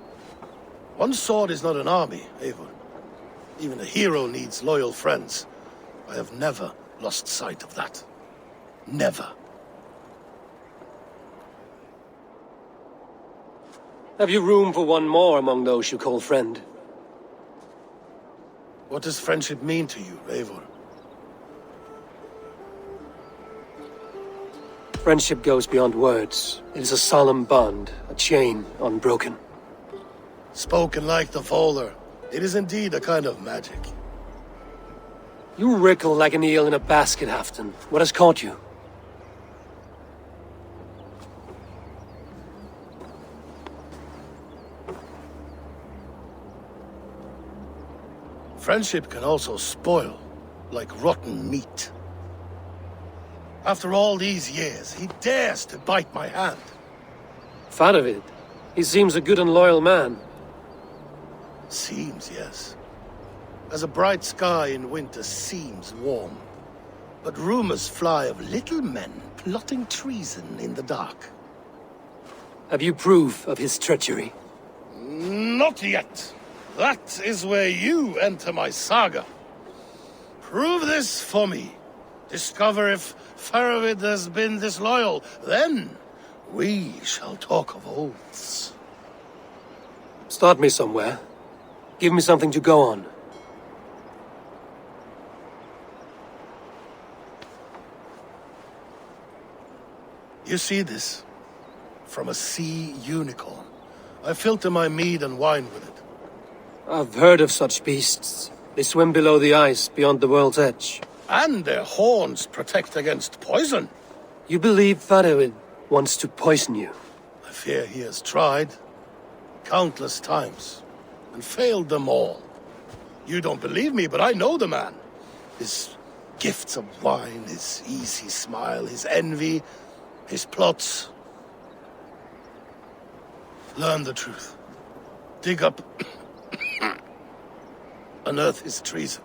One sword is not an army, Eivor. Even a hero needs loyal friends. I have never lost sight of that. Never. Have you room for one more among those you call friend? What does friendship mean to you, Eivor? Friendship goes beyond words. It is a solemn bond, a chain unbroken. Spoken like the Volar, it is indeed a kind of magic. You wriggle like an eel in a basket, Halfdan. What has caught you? Friendship can also spoil, like rotten meat. After all these years, he dares to bite my hand. Faravid. He seems a good and loyal man. Seems, yes. As a bright sky in winter seems warm. But rumors fly of little men plotting treason in the dark. Have you proof of his treachery? Not yet. That is where you enter my saga. Prove this for me. Discover if Faravid has been disloyal. Then we shall talk of oaths. Start me somewhere. Give me something to go on. You see this? From a sea unicorn. I filter my mead and wine with it. I've heard of such beasts. They swim below the ice, beyond the world's edge. And their horns protect against poison. You believe Faravid wants to poison you? I fear he has tried. Countless times. And failed them all. You don't believe me, but I know the man. His gifts of wine, his easy smile, his envy, his plots. Learn the truth. Dig up... unearth his treason.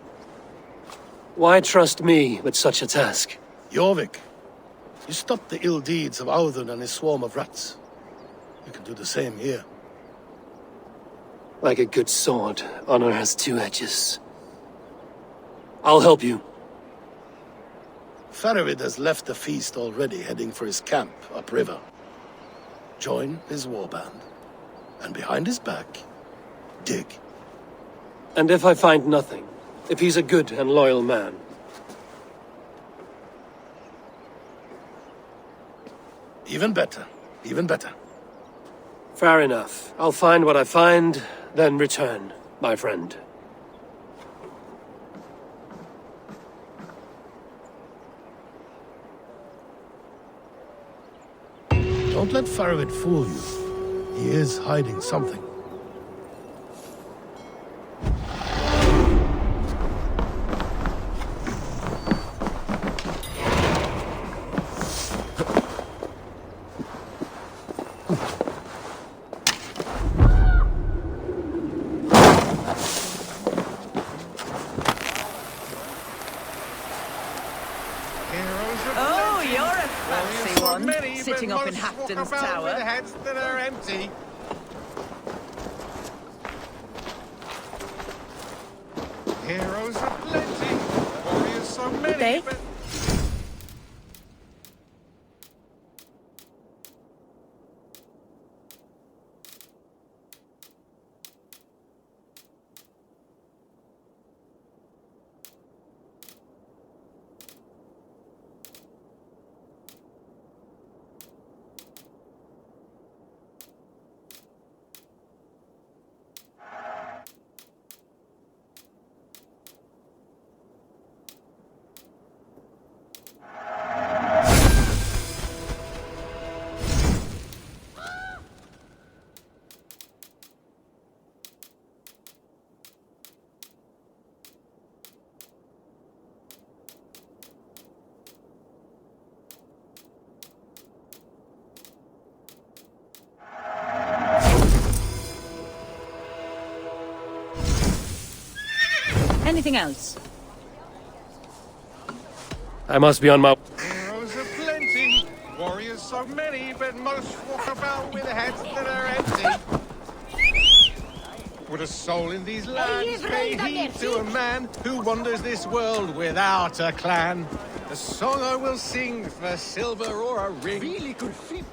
Why trust me with such a task? Jorvik, you stopped the ill deeds of Audun and his swarm of rats. You can do the same here. Like a good sword, honor has two edges. I'll help you. Faravid has left the feast already, heading for his camp upriver. Join his warband, and behind his back, dig. And if I find nothing? If he's a good and loyal man? Even better. Even better. Fair enough. I'll find what I find, then return, my friend. Don't let Faravid fool you. He is hiding something. Oh, you're a fancy one, sitting up in Hafton's tower. With heads that are empty. Heroes are plenty, warriors so many, but... Anything else? I must be on my... Heroes are plenty, warriors so many, but most walk about with heads that are empty. Would a soul in these lands pay heed to a man who wanders this world without a clan? A song I will sing for silver or a ring. Really good feet.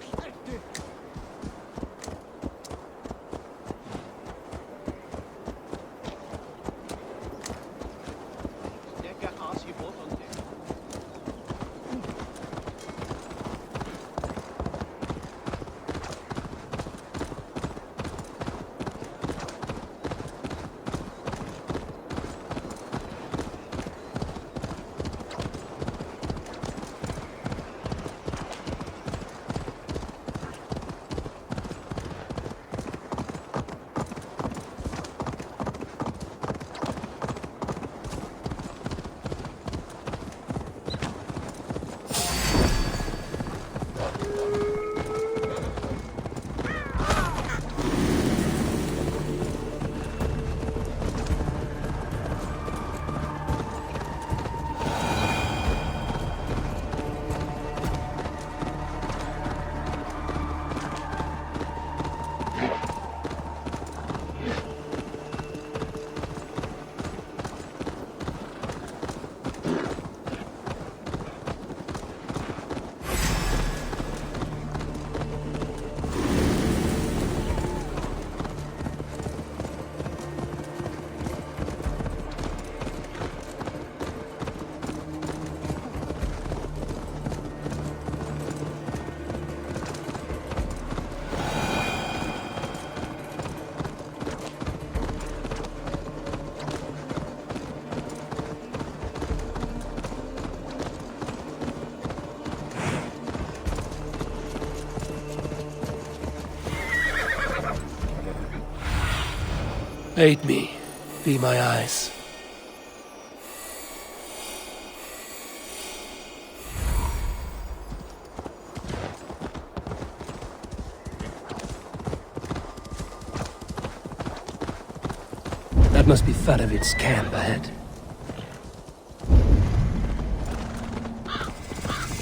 Aid me. Be my eyes. That must be Faravid's camp ahead.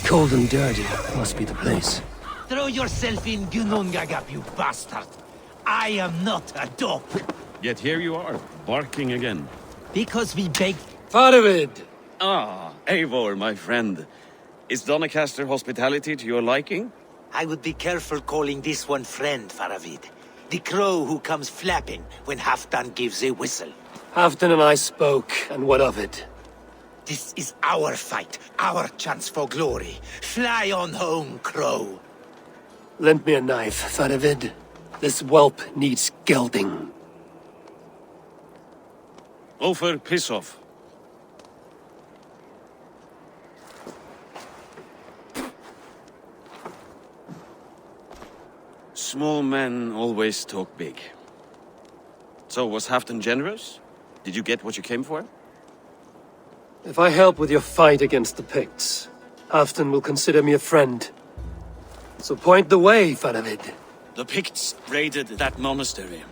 Cold and dirty must be the place. Throw yourself in Gunungagap, you bastard! I am not a dog! Yet here you are, barking again. Because we begged... Faravid! Ah, Eivor, my friend. Is Doncaster hospitality to your liking? I would be careful calling this one friend, Faravid. The crow who comes flapping when Halfdan gives a whistle. Halfdan and I spoke, and what of it? This is our fight, our chance for glory. Fly on home, crow. Lend me a knife, Faravid. This whelp needs gelding. Ofer, piss off. Small men always talk big. So, was Halfdan generous? Did you get what you came for? If I help with your fight against the Picts, Halfdan will consider me a friend. So point the way, Faravid. The Picts raided that monastery,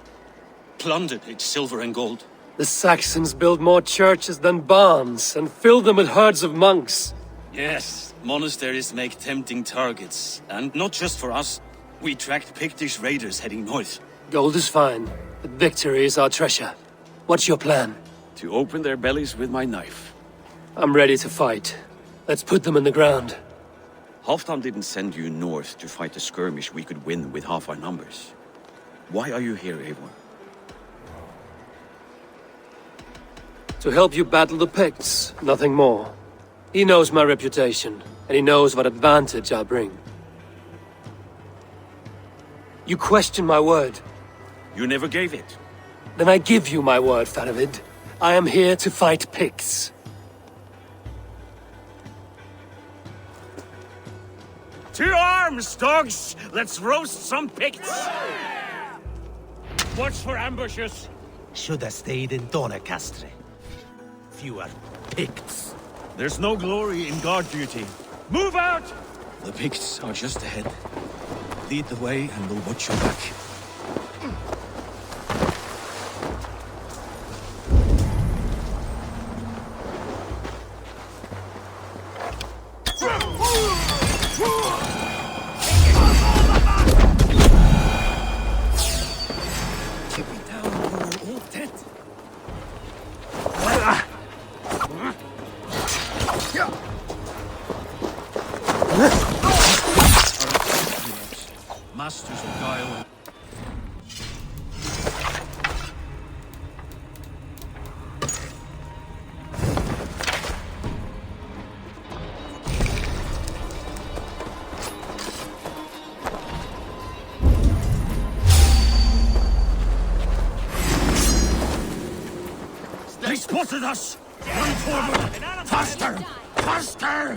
plundered its silver and gold. The Saxons built more churches than barns, and filled them with herds of monks. Yes, monasteries make tempting targets. And not just for us. We tracked Pictish raiders heading north. Gold is fine, but victory is our treasure. What's your plan? To open their bellies with my knife. I'm ready to fight. Let's put them in the ground. Halfdan didn't send you north to fight a skirmish we could win with half our numbers. Why are you here, Eivor? To help you battle the Picts, nothing more. He knows my reputation, and he knows what advantage I bring. You question my word. You never gave it. Then I give you my word, Faravid. I am here to fight Picts. To arms, dogs! Let's roast some Picts! Watch for ambushes. Should have stayed in Donnercastre. Fewer Picts. There's no glory in guard duty. Move out! The Picts are just ahead. Lead the way and we'll watch your back. Masters of guile. They spotted us! Run forward! Faster! Faster!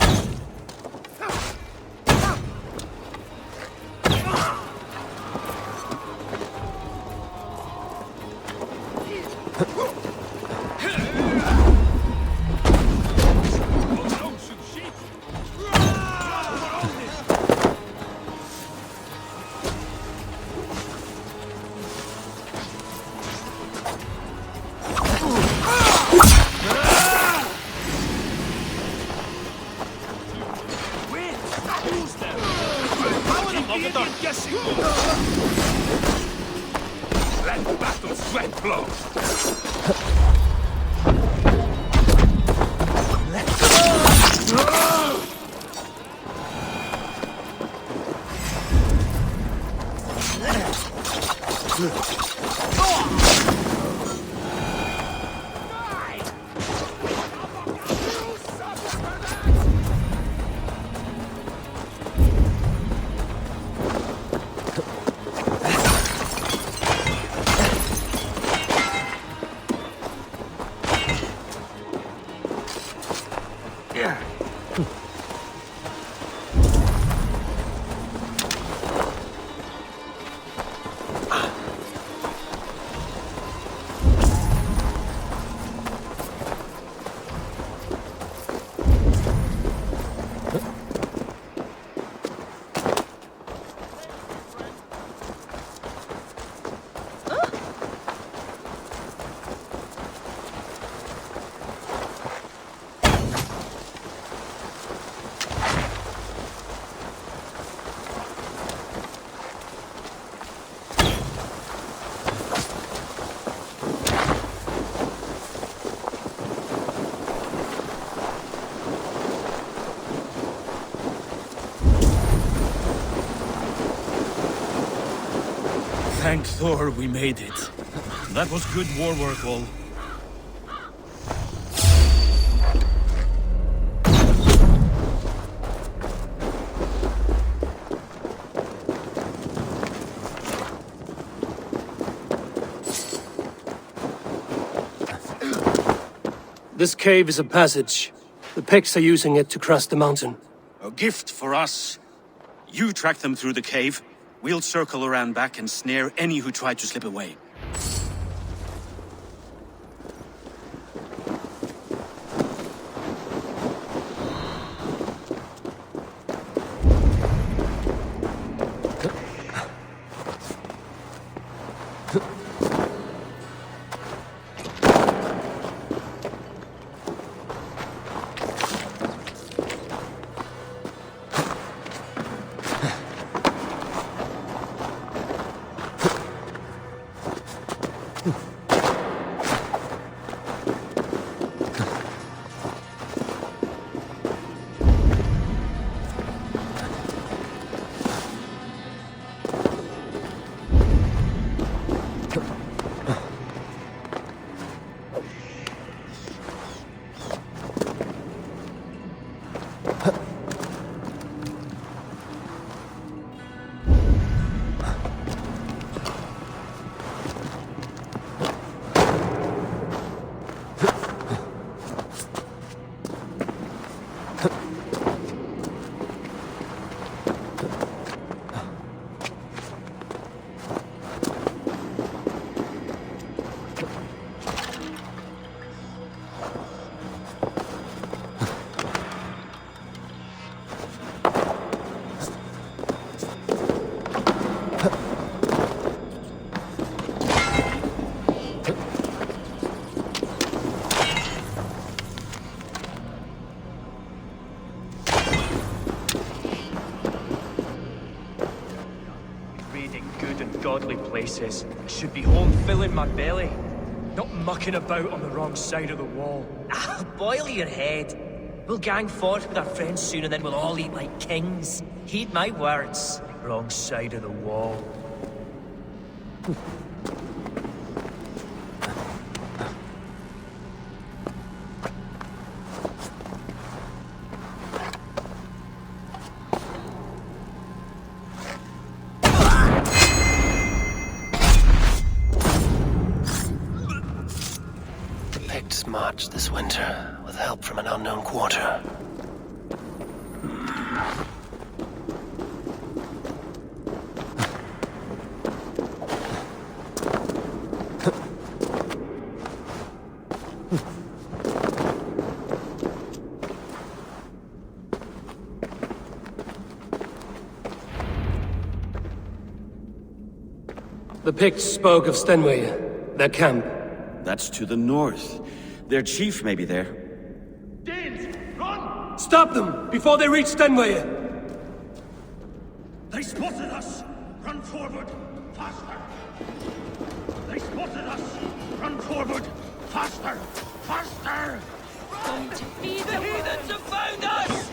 Let the battle sweat flow! Thank Thor we made it. That was good war work, all. This cave is a passage. The Picts are using it to cross the mountain. A gift for us. You track them through the cave. We'll circle around back and snare any who try to slip away. godly places. I should be home filling my belly, not mucking about on the wrong side of the wall. Boil your head. We'll gang forth with our friends soon and then we'll all eat like kings. Heed my words. Wrong side of the wall. March this winter with help from an unknown quarter. The Picts spoke of Stenway, their camp. That's to the north. Their chief may be there. Danes, run! Stop them before they reach Stenway! They spotted us! Run forward! Faster! They spotted us! Run forward! Faster! Faster! Run! The heathens have found us!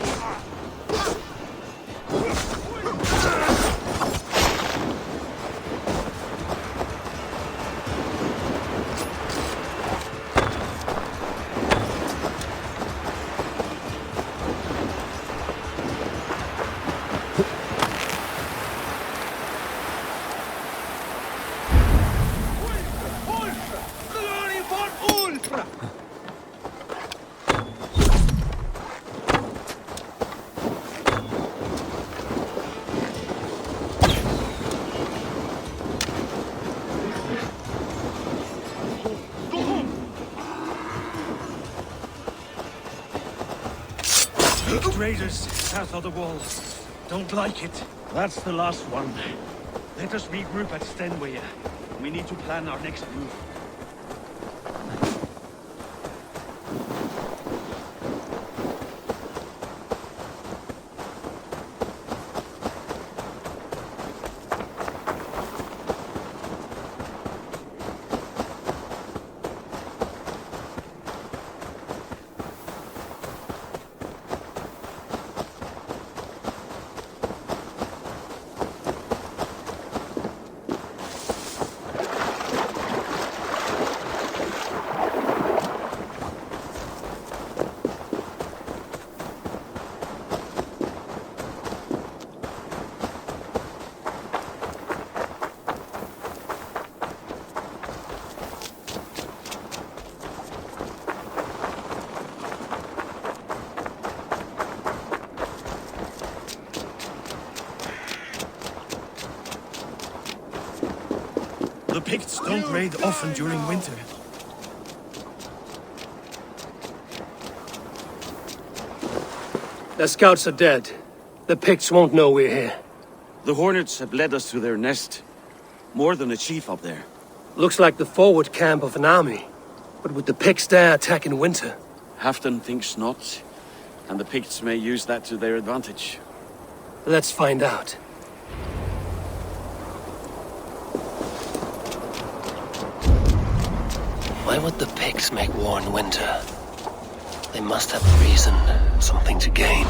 Raiders south of the wall. Don't like it. That's the last one. Let us regroup at Stenway. We need to plan our next move. The Picts don't raid often during winter. Their scouts are dead. The Picts won't know we're here. The Hornets have led us to their nest. More than a chief up there. Looks like the forward camp of an army. But would the Picts dare attack in winter? Halfdan thinks not. And the Picts may use that to their advantage. Let's find out. Why would the Picts make war in winter? They must have a reason, something to gain.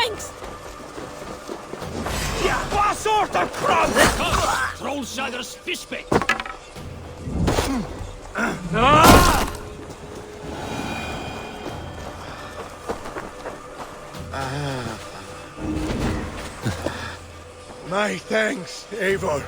Thanks! What sort of crumb? Trollshadder's fishbait! My thanks, Eivor.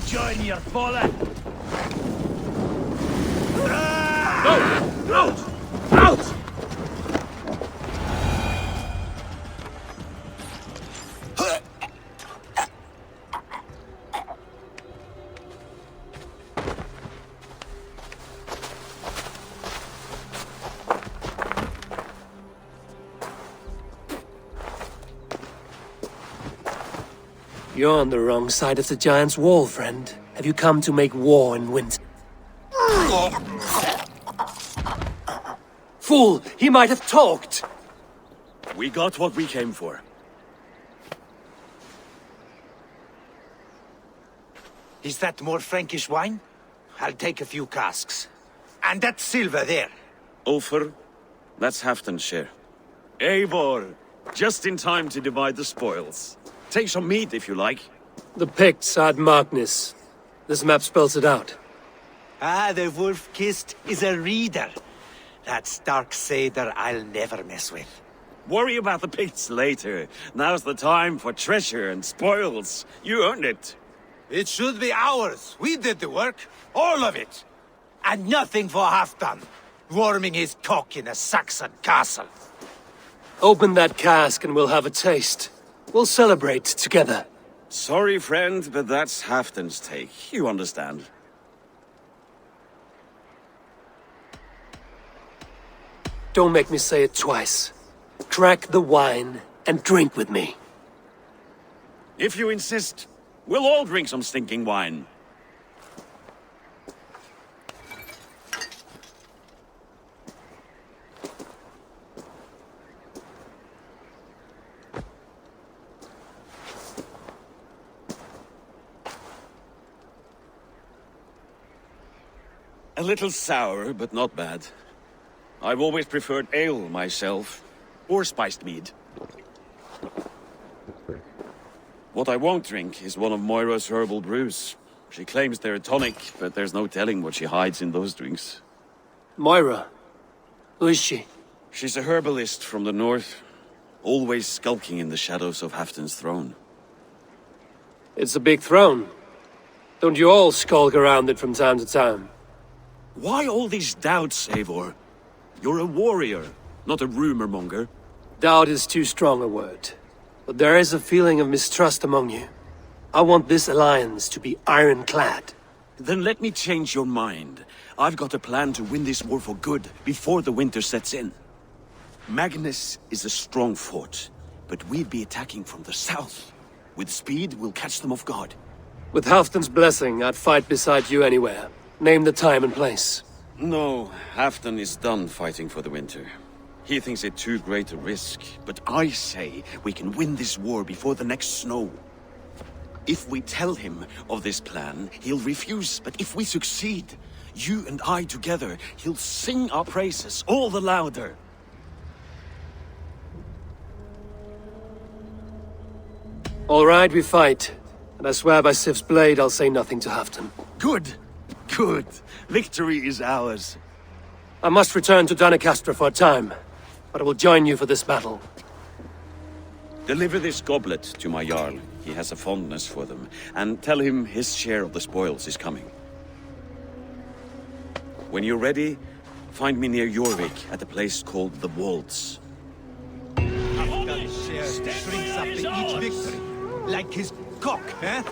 Join your fallen! Out! Out! You're on the wrong side of the giant's wall, friend. Have you come to make war and win? Fool! He might have talked! We got what we came for. Is that more Frankish wine? I'll take a few casks. And that silver there. Ulfr, that's Halfdan's share. Eivor, just in time to divide the spoils. Take some meat if you like. The Picts had Magnus. This map spells it out. Ah, the wolf-kissed is a reader. That stark satyr I'll never mess with. Worry about the Picts later. Now's the time for treasure and spoils. You earned it. It should be ours. We did the work. All of it. And nothing for Halfdan, warming his cock in a Saxon castle. Open that cask and we'll have a taste. We'll celebrate together. Sorry, friend, but that's Halfdan's take. You understand. Don't make me say it twice. Crack the wine and drink with me. If you insist, we'll all drink some stinking wine. A little sour, but not bad. I've always preferred ale myself, or spiced mead. What I won't drink is one of Moira's herbal brews. She claims they're a tonic, but there's no telling what she hides in those drinks. Moira? Who is she? She's a herbalist from the north, always skulking in the shadows of Halfdan's throne. It's a big throne. Don't you all skulk around it from time to time? Why all these doubts, Eivor? You're a warrior, not a rumor monger. Doubt is too strong a word. But there is a feeling of mistrust among you. I want this alliance to be ironclad. Then let me change your mind. I've got a plan to win this war for good, before the winter sets in. Magnus is a strong fort, but we'd be attacking from the south. With speed, we'll catch them off guard. With Halfdan's blessing, I'd fight beside you anywhere. Name the time and place. No, Halfdan is done fighting for the winter. He thinks it too great a risk, but I say we can win this war before the next snow. If we tell him of this plan, he'll refuse, but if we succeed, you and I together, he'll sing our praises all the louder. All right, we fight. And I swear by Sif's blade, I'll say nothing to Halfdan. Good. Good. Victory is ours. I must return to Doncaster for a time, but I will join you for this battle. Deliver this goblet to my Jarl. He has a fondness for them. And tell him his share of the spoils is coming. When you're ready, find me near Jorvik at a place called the Waltz. Halfdan's share shrinks after each victory. Like his cock, eh?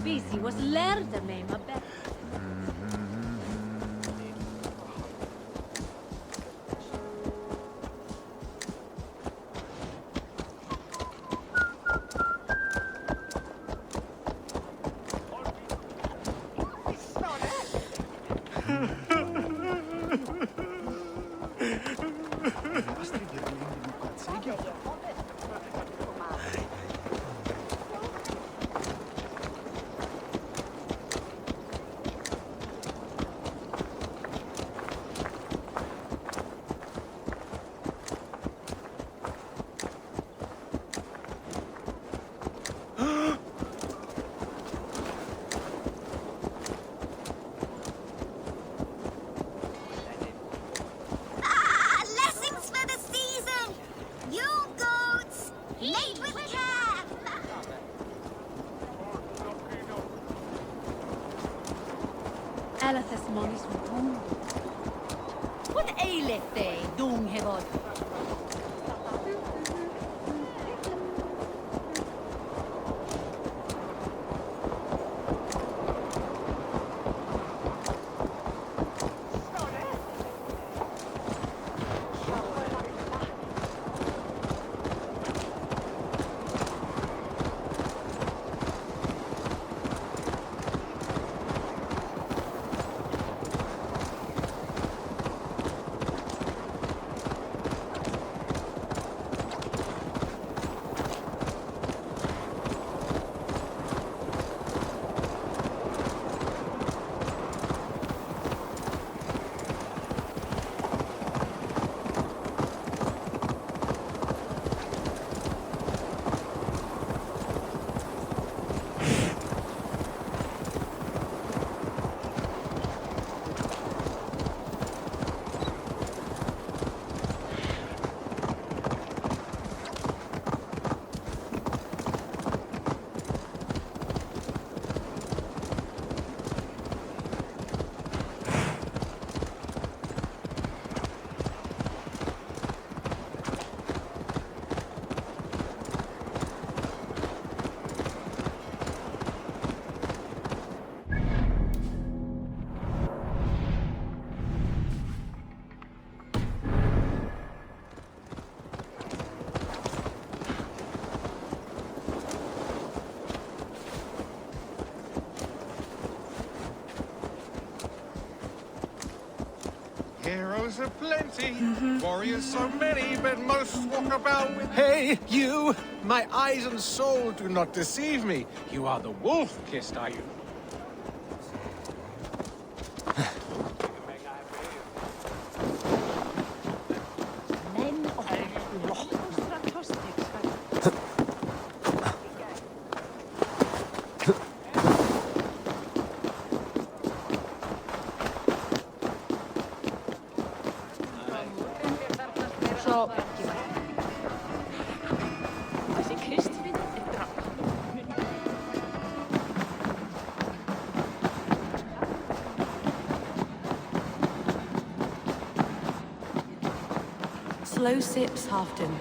busy was lärde mig med What aileth thee, Dunghevod? Heroes are plenty, warriors so many, but most walk about with... Hey, you! My eyes and soul do not deceive me. You are the wolf-kissed, are you? Slow sips, Halfdan.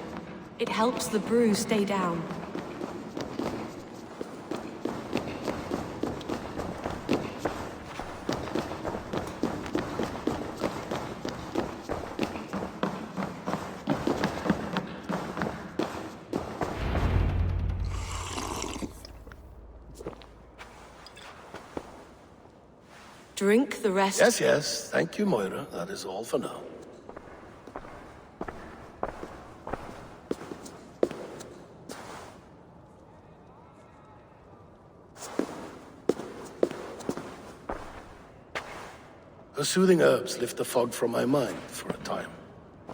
It helps the brew stay down. Drink the rest. Yes, yes. Thank you, Moira. That is all for now. Her soothing herbs lift the fog from my mind for a time.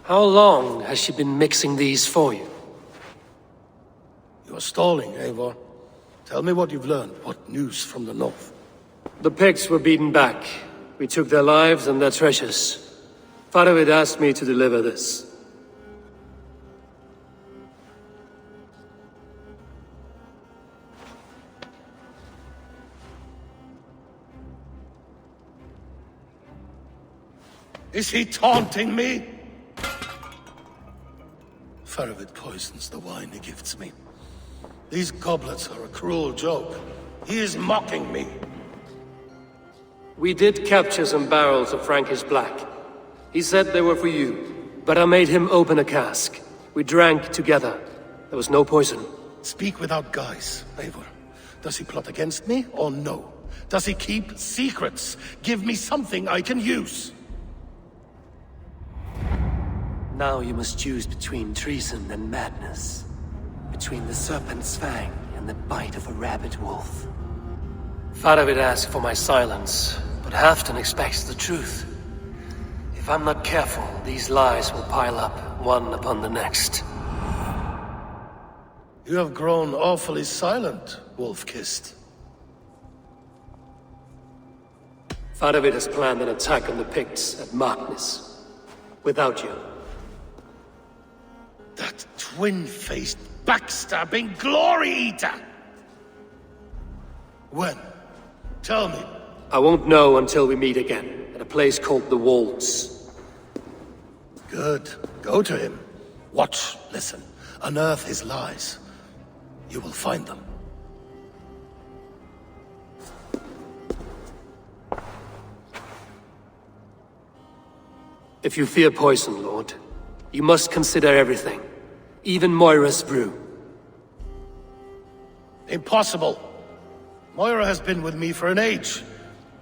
How long has she been mixing these for you? You are stalling, Eivor. Tell me what you've learned. What news from the north? The Picts were beaten back. We took their lives and their treasures. Faravid asked me to deliver this. Is he taunting me? Faravid poisons the wine he gifts me. These goblets are a cruel joke. He is mocking me. We did capture some barrels of Frankish Black. He said they were for you, but I made him open a cask. We drank together. There was no poison. Speak without guise, Eivor. Does he plot against me or no? Does he keep secrets? Give me something I can use. Now you must choose between treason and madness. Between the serpent's fang and the bite of a rabid wolf. Faravid asked for my silence, but Halfdan expects the truth. If I'm not careful, these lies will pile up, one upon the next. You have grown awfully silent, wolf-kissed. Faravid has planned an attack on the Picts at Magnus. Without you. That twin-faced, backstabbing glory-eater! When? Tell me. I won't know until we meet again, at a place called the Wolds. Good. Go to him. Watch, listen. Unearth his lies. You will find them. If you fear poison, Lord, you must consider everything. Even Moira's brew. Impossible. Moira has been with me for an age.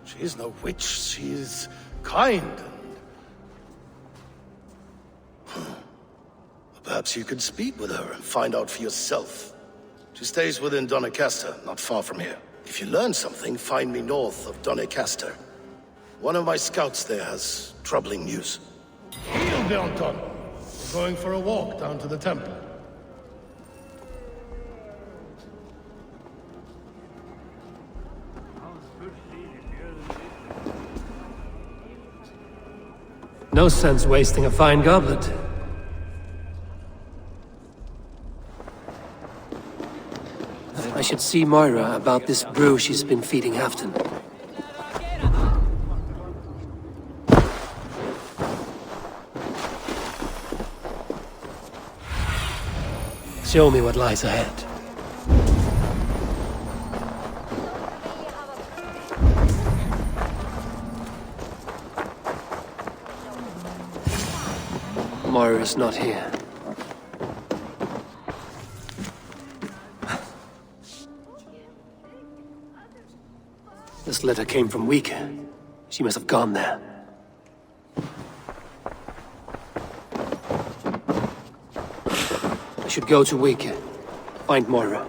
She is no witch. She is kind and... Perhaps you could speak with her and find out for yourself. She stays within Doncaster, not far from here. If you learn something, find me north of Doncaster. One of my scouts there has troubling news. Heel, Bjornton. We're going for a walk down to the temple. No sense wasting a fine goblet. I should see Moira about this brew she's been feeding Halfton. Show me what lies ahead. Moira's not here. This letter came from Wika. She must have gone there. I should go to Wika. Find Moira.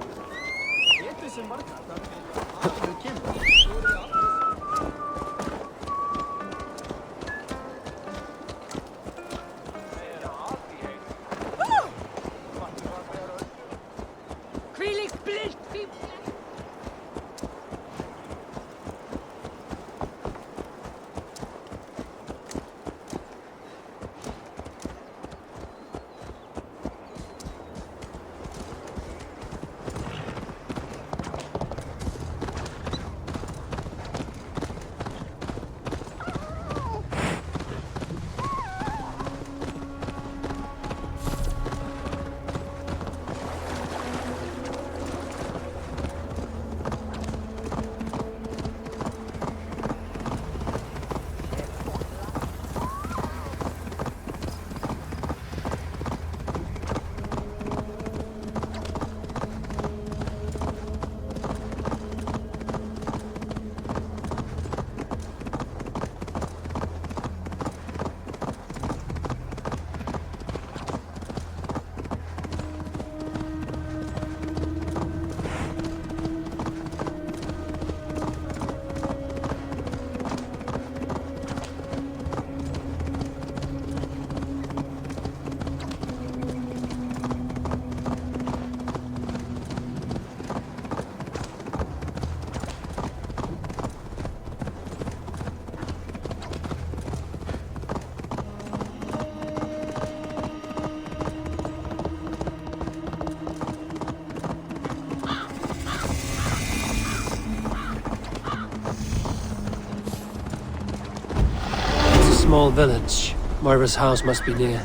Small village. Moira's house must be near.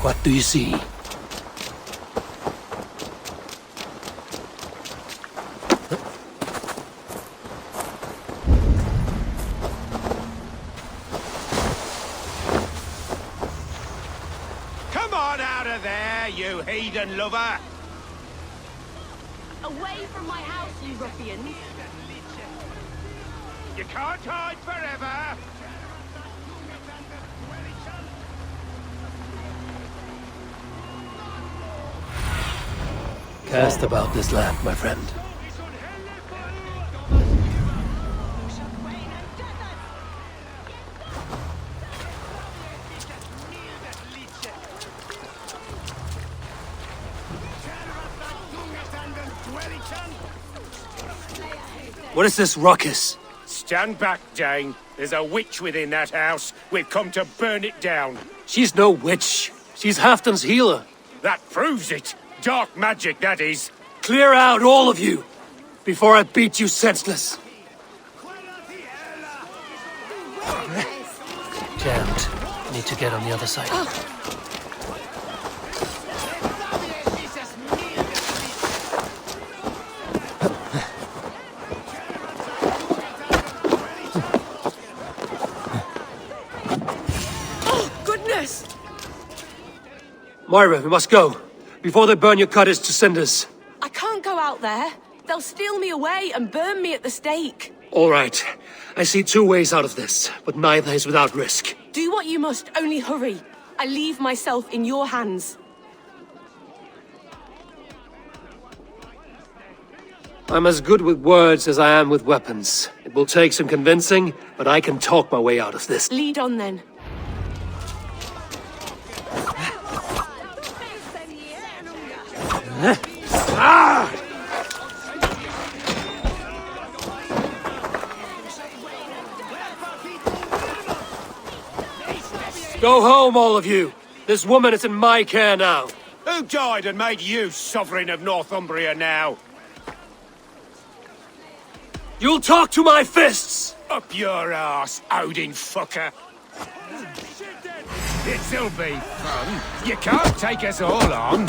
What do you see? Come on out of there, you heathen lover! Away from my house, you ruffians! You can't hide forever! Cast about this land, my friend. What is this ruckus? Stand back, Dane. There's a witch within that house. We've come to burn it down. She's no witch. She's Halfton's healer. That proves it. Dark magic, that is. Clear out, all of you! before I beat you senseless. Jammed. Need to get on the other side. Goodness! Moira, we must go, before they burn your cottage to cinders. I can't go out there. They'll steal me away and burn me at the stake. All right. I see two ways out of this, but neither is without risk. Do what you must, only hurry. I leave myself in your hands. I'm as good with words as I am with weapons. It will take some convincing, but I can talk my way out of this. Lead on then. Go home, all of you. This woman is in my care now. Who died and made you sovereign of Northumbria now? You'll talk to my fists! Up your ass, Odin fucker! This'll be fun. You can't take us all on.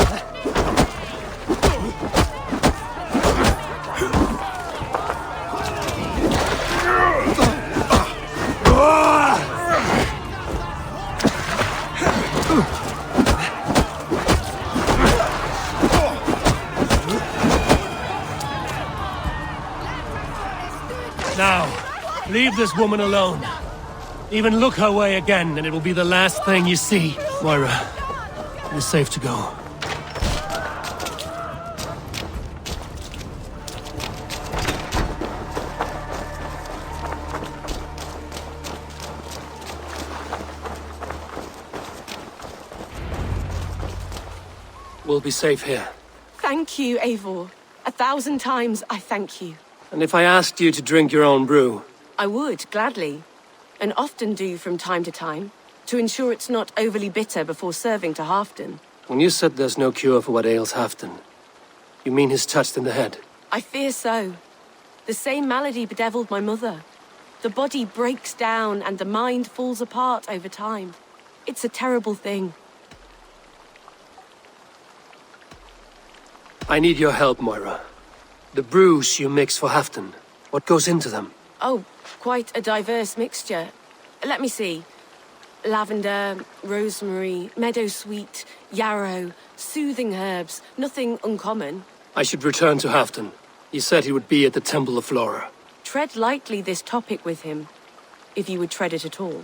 Now, leave this woman alone. Even look her way again, and it will be the last thing you see. Moira, it is safe to go. We'll be safe here. Thank you, Eivor. 1,000 times I thank you. And if I asked you to drink your own brew? I would, gladly. And often do from time to time, to ensure it's not overly bitter before serving to Halfdan. When you said there's no cure for what ails Halfdan, you mean he's touched in the head? I fear so. The same malady bedeviled my mother. The body breaks down and the mind falls apart over time. It's a terrible thing. I need your help, Moira. The brews you mix for Halfdan, what goes into them? Oh, quite a diverse mixture. Let me see. Lavender, rosemary, meadowsweet, yarrow, soothing herbs, nothing uncommon. I should return to Halfdan. He said he would be at the Temple of Flora. Tread lightly this topic with him, if you would tread it at all.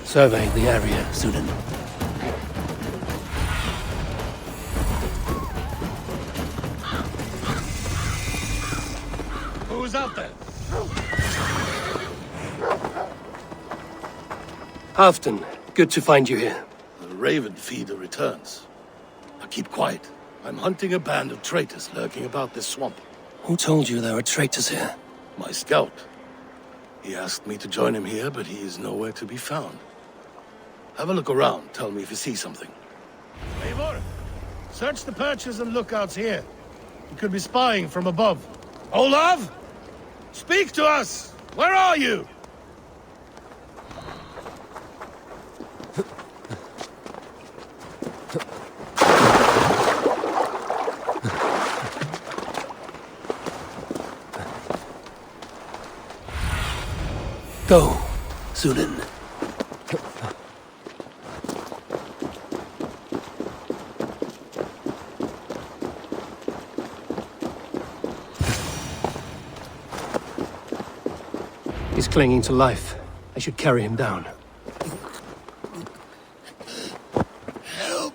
Survey the area, Sudan. Who's out there? Halfdan, good to find you here. The raven feeder returns. Now keep quiet. I'm hunting a band of traitors lurking about this swamp. Who told you there were traitors here? My scout. He asked me to join him here, but he is nowhere to be found. Have a look around. Tell me if you see something. Eivor, search the perches and lookouts here. You could be spying from above. Olav! Speak to us! Where are you? Go, Sunan. He's clinging to life. I should carry him down. Help!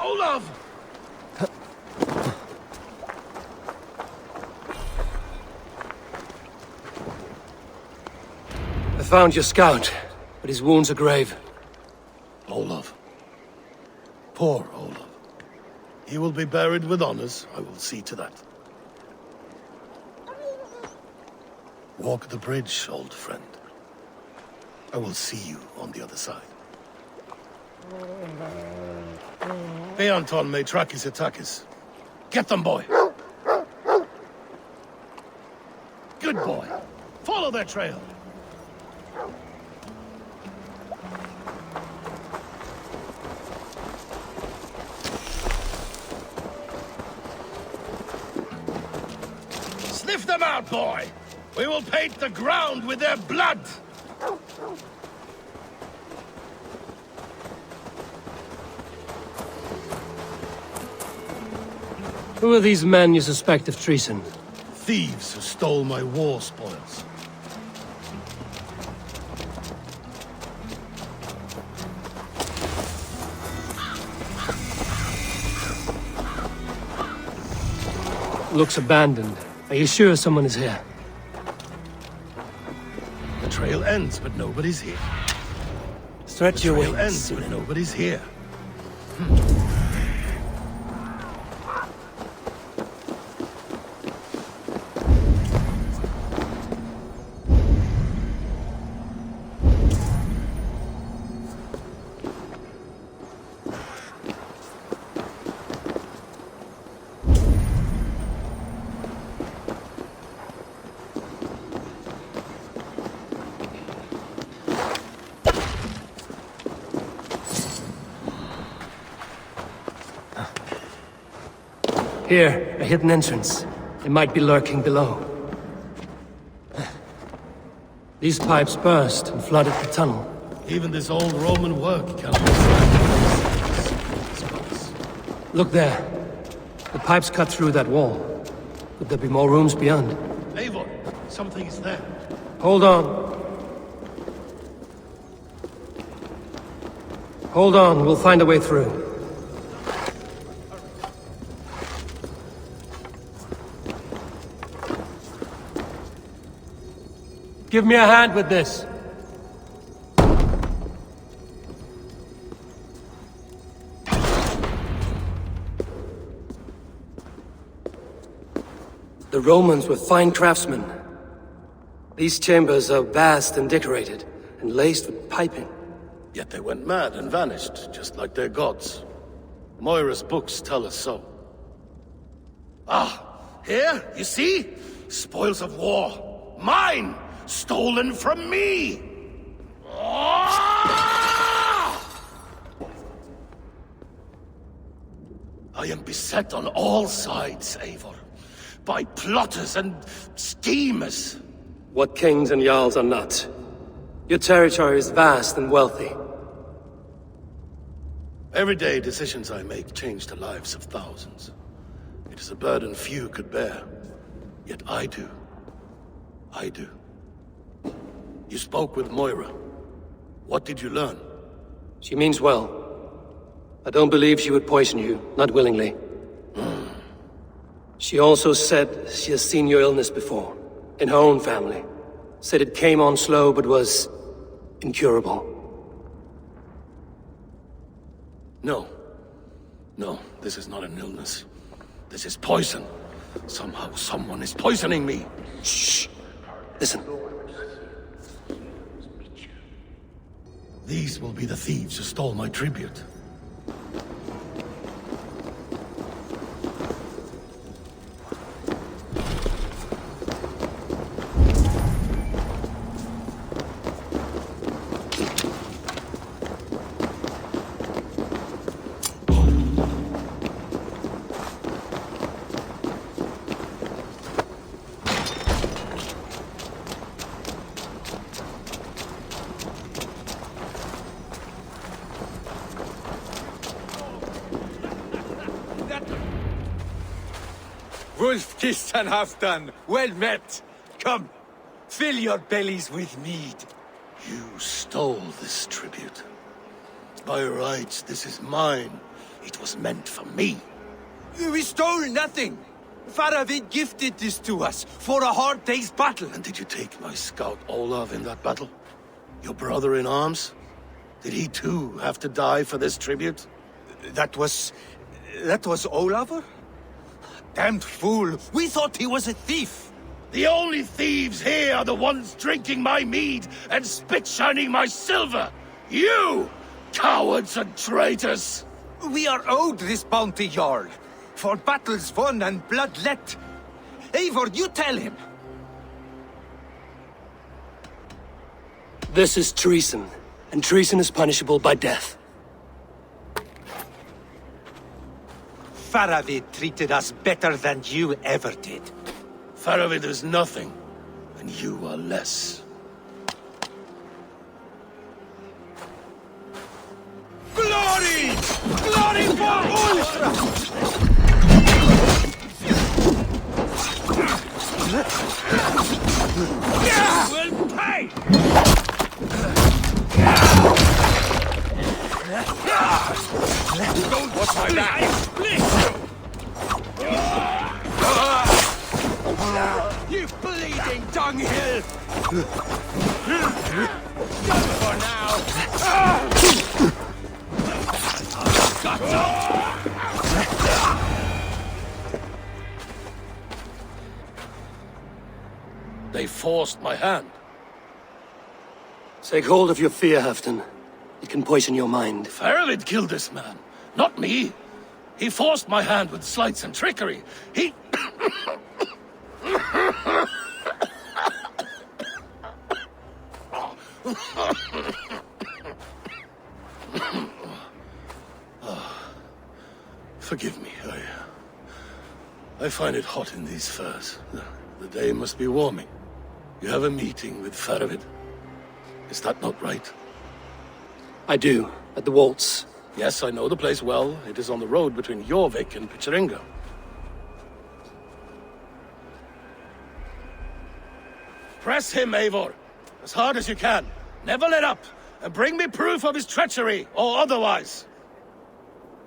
Olav! I found your scout, but his wounds are grave. Olav. Poor Olav. He will be buried with honors. I will see to that. Walk the bridge, old friend. I will see you on the other side. Beanton may track his attackers. Get them, boy! Good boy. Follow their trail. Sniff them out, boy! We will paint the ground with their blood! Who are these men you suspect of treason? Thieves who stole my war spoils. Looks abandoned. Are you sure someone is here? The trail ends, but nobody's here. Stretch your trail wings. ends, but nobody's here. Here, a hidden entrance. It might be lurking below. These pipes burst and flooded the tunnel. Even this old Roman work cannot be. Look there. The pipes cut through that wall. Could there be more rooms beyond? Eivor, something is there. Hold on. Hold on, we'll find a way through. Give me a hand with this. The Romans were fine craftsmen. These chambers are vast and decorated, and laced with piping. Yet they went mad and vanished, just like their gods. Moira's books tell us so. Ah, here, you see? Spoils of war. Mine! Stolen from me! I am beset on all sides, Eivor. By plotters and schemers. What kings and jarls are not. Your territory is vast and wealthy. Everyday decisions I make change the lives of thousands. It is a burden few could bear. Yet I do. I do. You spoke with Moira. What did you learn? She means well. I don't believe she would poison you, not willingly. She also said she has seen your illness before, in her own family. Said it came on slow, but was incurable. No. No, this is not an illness. This is poison. Somehow, someone is poisoning me. Shh. Listen. These will be the thieves who stole my tribute. Wolf-kissed and half-done. Well met. Come, fill your bellies with mead. You stole this tribute. By rights, this is mine. It was meant for me. We stole nothing. Faravid gifted this to us for a hard day's battle. And did you take my scout Olav in that battle? Your brother in arms? Did he too have to die for this tribute? That was Olafur? Damned fool! We thought he was a thief! The only thieves here are the ones drinking my mead and spit-shining my silver! You! Cowards and traitors! We are owed this bounty, Jarl. For battles won and blood let. Eivor, you tell him! This is treason, and treason is punishable by death. Faravid treated us better than you ever did. Faravid is nothing, and you are less. Glory! Glory for Ulf! Will pay! Don't watch my back! You bleeding dunghill! Done for now! They forced my hand. Take hold of your fear, Halfdan. It can poison your mind. Faravid killed this man, not me. He forced my hand with sleights and trickery. He... Forgive me, I find it hot in these furs. The day must be warming. You have a meeting with Faravid. Is that not right? I do, at the waltz. Yes, I know the place well. It is on the road between Jorvik and Picheringa. Press him, Eivor. As hard as you can. Never let up. And bring me proof of his treachery, or otherwise.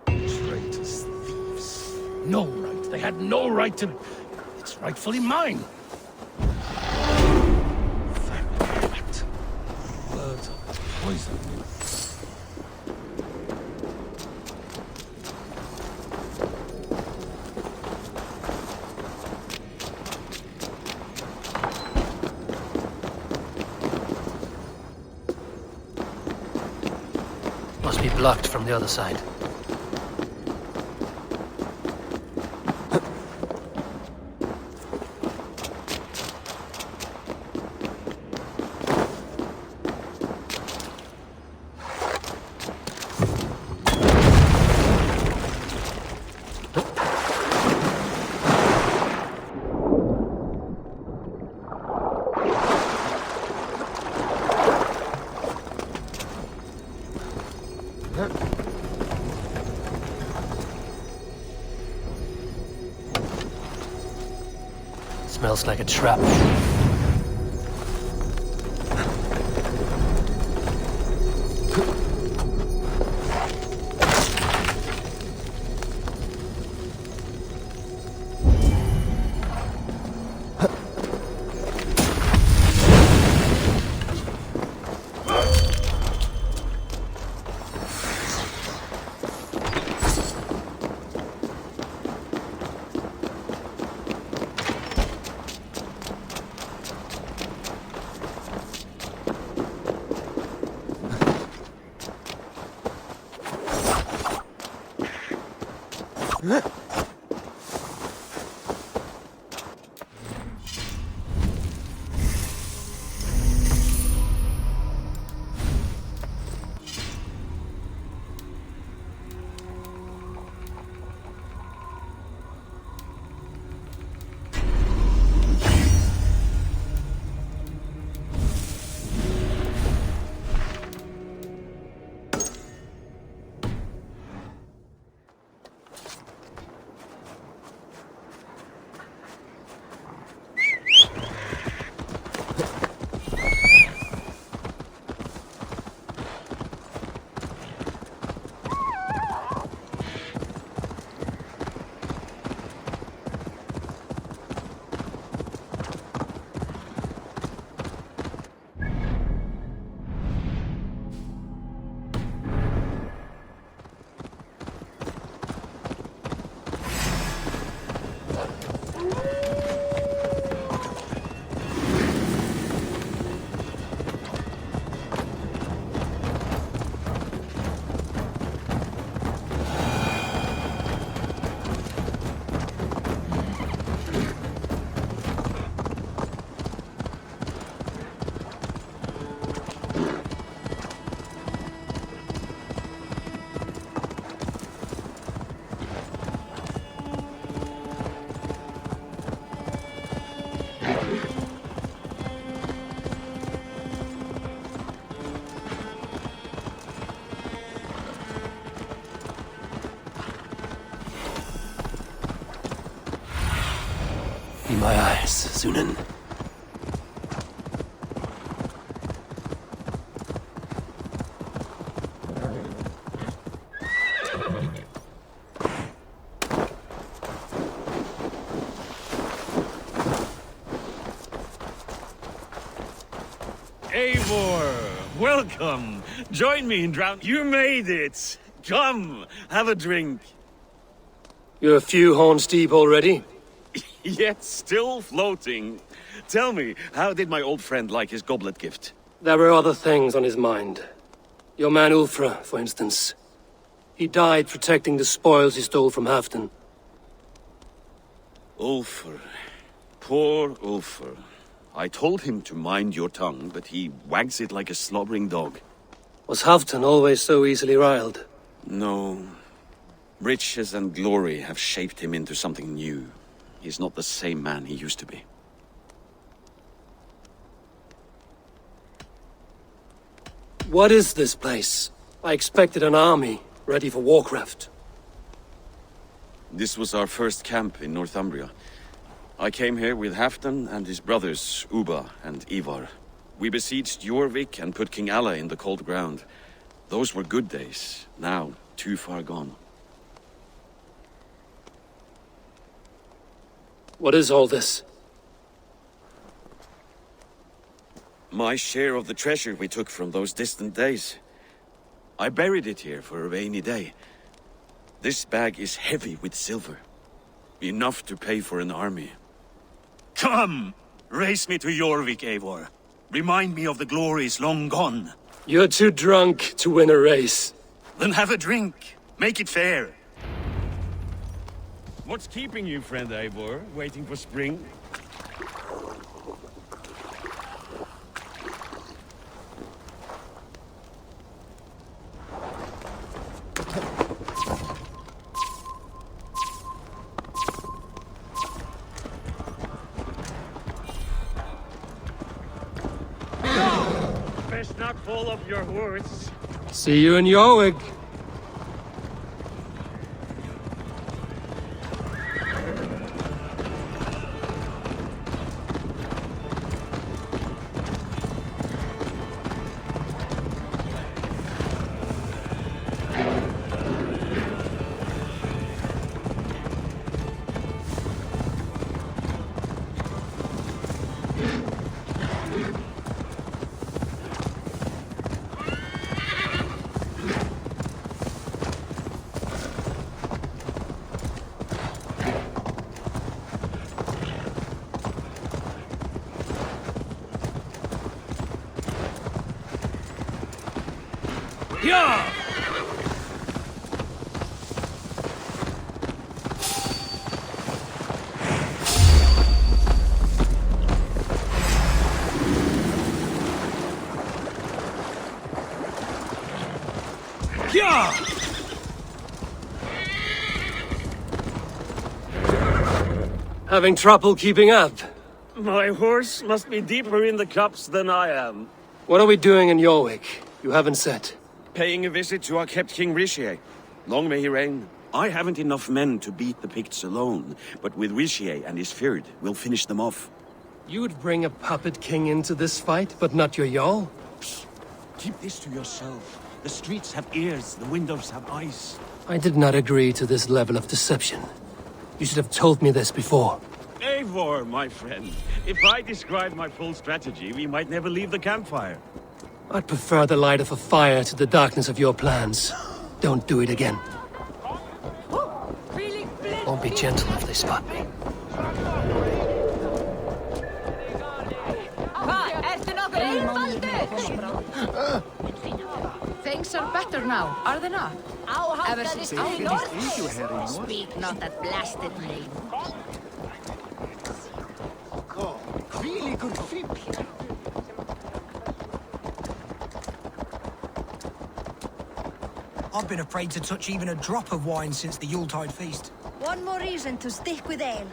Traitors, thieves. No right. They had no right to... It's rightfully mine. Rat. Words of poison. Must be blocked from the other side. Smells like a trap. Be my eyes, Sunan. Eivor, welcome. Join me in drown. You made it. Come, have a drink. You're a few horns deep already? Yet still floating. Tell me, how did my old friend like his goblet gift? There were other things on his mind. Your man Ulfra, for instance. He died protecting the spoils he stole from Halfdan. Ulfr. Poor Ulfr. I told him to mind your tongue, but he wags it like a slobbering dog. Was Halfdan always so easily riled? No. Riches and glory have shaped him into something new. He's not the same man he used to be. What is this place? I expected an army, ready for warcraft. This was our first camp in Northumbria. I came here with Halfdan and his brothers, Ubba and Eivor. We besieged Jorvik and put King Alla in the cold ground. Those were good days, now too far gone. What is all this? My share of the treasure we took from those distant days. I buried it here for a rainy day. This bag is heavy with silver. Enough to pay for an army. Come! Race me to Jorvik, Eivor. Remind me of the glories long gone. You're too drunk to win a race. Then have a drink. Make it fair. What's keeping you, friend Eivor? Waiting for spring? Best not fall off your horse. See you in Jorvik. Having trouble keeping up? My horse must be deeper in the cups than I am. What are we doing in Jorvik? You haven't said. Paying a visit to our kept King Richier. Long may he reign. I haven't enough men to beat the Picts alone, but with Richier and his Fyrd, we'll finish them off. You would bring a puppet king into this fight, but not your Jarl? Keep this to yourself. The streets have ears, the windows have eyes. I did not agree to this level of deception. You should have told me this before. Eivor, my friend. If I described my full strategy, we might never leave the campfire. I'd prefer the light of a fire to the darkness of your plans. Don't do it again. Won't be gentle if they spot me. Things are better now, are they not? Ever since Speak not that blasted name. Really good people. I've been afraid to touch even a drop of wine since the Yuletide feast. One more reason to stick with ale.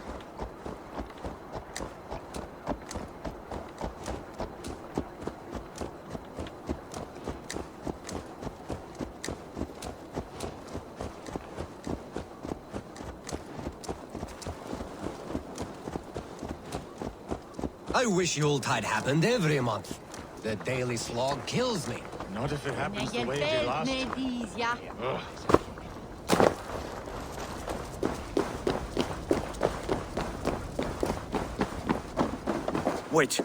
I wish Yuletide happened every month. The daily slog kills me. Not if it happens the way it did last. Wait.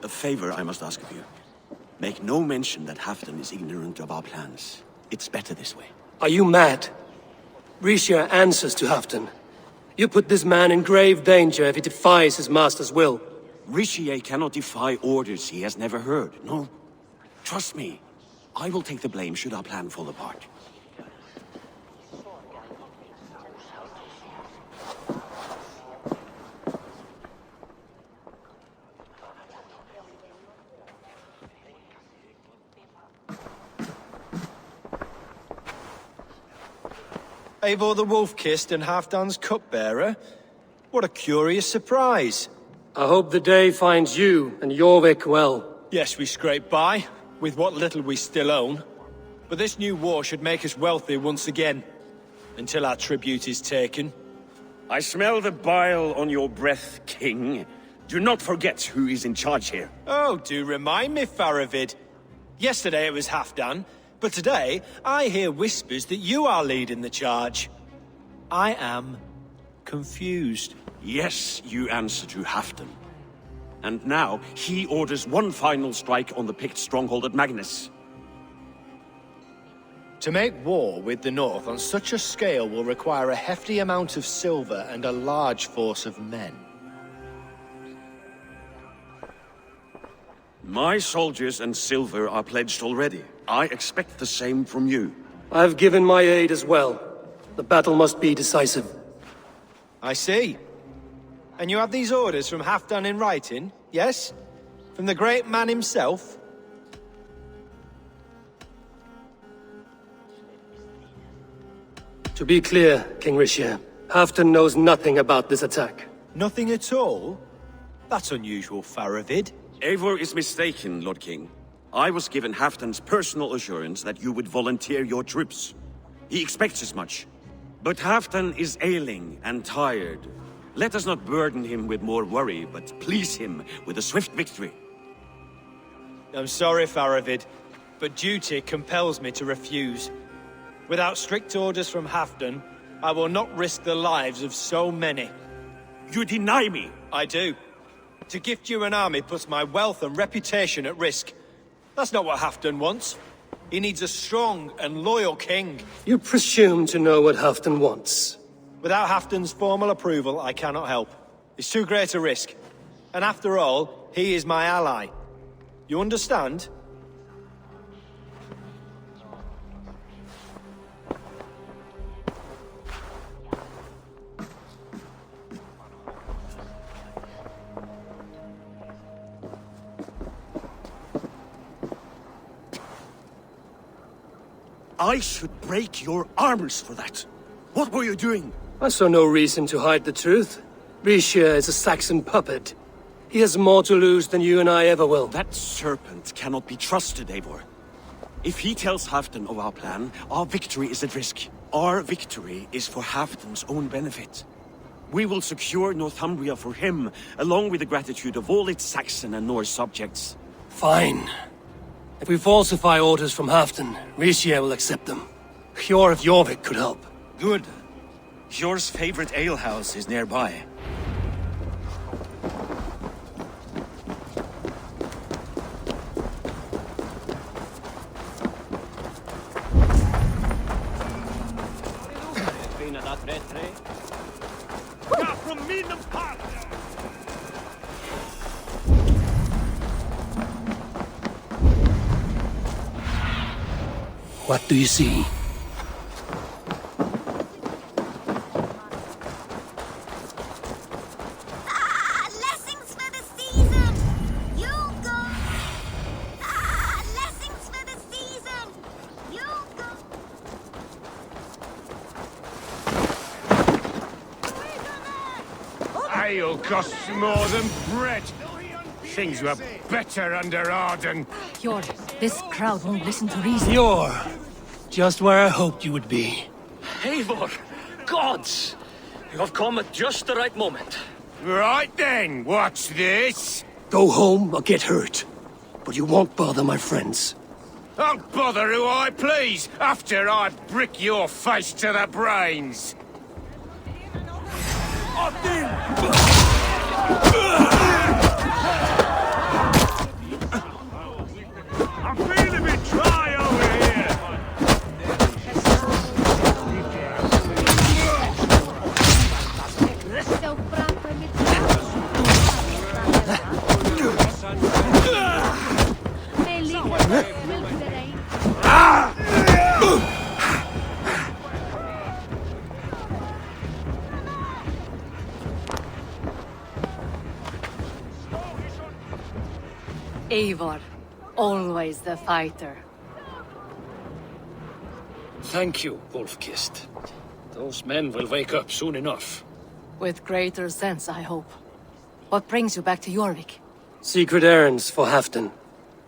A favor I must ask of you. Make no mention that Halfdan is ignorant of our plans. It's better this way. Are you mad? Richier answers to Halfdan. You put this man in grave danger if he defies his master's will. Richier cannot defy orders he has never heard, no. Trust me. I will take the blame should our plan fall apart. Eivor the Wolf-Kissed and Halfdan's cupbearer? What a curious surprise. I hope the day finds you and Jorvik well. Yes, we scrape by, with what little we still own. But this new war should make us wealthy once again. Until our tribute is taken. I smell the bile on your breath, King. Do not forget who is in charge here. Oh, do remind me, Faravid. Yesterday it was Halfdan, but today I hear whispers that you are leading the charge. I am confused. Yes, you answer to Halfdan. And now, he orders one final strike on the Pict stronghold at Magnus. To make war with the North on such a scale will require a hefty amount of silver and a large force of men. My soldiers and silver are pledged already. I expect the same from you. I've given my aid as well. The battle must be decisive. I see. And you have these orders from Halfdan in writing, yes? From the great man himself? To be clear, King Richier, Halfdan knows nothing about this attack. Nothing at all? That's unusual, Faravid. Eivor is mistaken, Lord King. I was given Halfdan's personal assurance that you would volunteer your troops. He expects as much. But Halfdan is ailing and tired. Let us not burden him with more worry, but please him with a swift victory. I'm sorry, Faravid, but duty compels me to refuse. Without strict orders from Halfdan, I will not risk the lives of so many. You deny me? I do. To gift you an army puts my wealth and reputation at risk. That's not what Halfdan wants. He needs a strong and loyal king. You presume to know what Halfdan wants. Without Halfdan's formal approval, I cannot help. It's too great a risk. And after all, he is my ally. You understand? I should break your arms for that. What were you doing? I saw no reason to hide the truth. Richelieu is a Saxon puppet. He has more to lose than you and I ever will. That serpent cannot be trusted, Eivor. If he tells Halfdan of our plan, our victory is at risk. Our victory is for Halfdan's own benefit. We will secure Northumbria for him, along with the gratitude of all its Saxon and Norse subjects. Fine. If we falsify orders from Halfdan, Richelieu will accept them. Hjor of Jorvik could help. Good. Hjor's favorite alehouse is nearby. What do you see? Lessons for the season! You go! Lessons for the season! You go! Ale costs more than bread. Things were better under Arden. Hjor, this crowd won't listen to reason. Hjor! Just where I hoped you would be. Eivor! Gods! You have come at just the right moment. Right then, watch this. Go home or get hurt. But you won't bother my friends. I'll bother who I please, after I brick your face to the brains. I'm feeling a bit dry over here. Eivor, always the fighter. Thank you, Wolf-Kissed. Those men will wake up soon enough. With greater sense, I hope. What brings you back to Jorvik? Secret errands for Halfdan.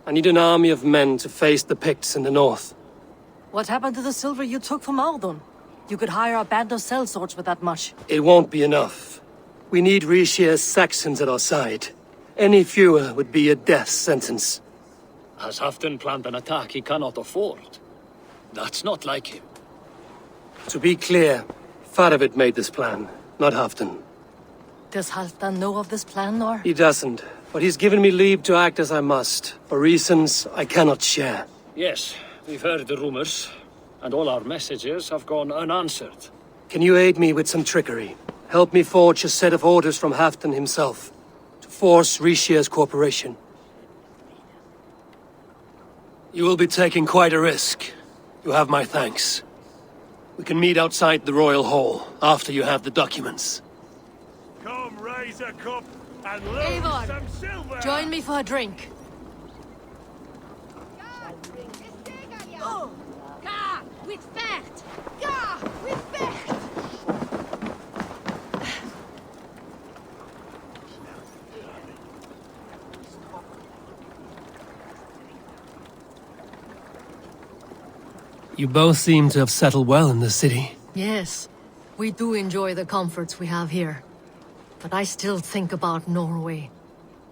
I need an army of men to face the Picts in the north. What happened to the silver you took from Aldon? You could hire a band of sellswords with that much. It won't be enough. We need Richelieu's Saxons at our side. Any fewer would be a death sentence. Has Halfdan planned an attack he cannot afford? That's not like him. To be clear, Faravid made this plan, not Halfdan. Does Halfdan know of this plan, or? He doesn't, but he's given me leave to act as I must, for reasons I cannot share. Yes, we've heard the rumors, and all our messages have gone unanswered. Can you aid me with some trickery? Help me forge a set of orders from Halfdan himself, to force Richelieu's cooperation. You will be taking quite a risk. You have my thanks. We can meet outside the Royal Hall, after you have the documents. Come raise a cup and lose Eivor, some silver! join me for a drink. Oh! Ga! With Vecht! Ga! With Vecht! You both seem to have settled well in the city. Yes, we do enjoy the comforts we have here. But I still think about Norway.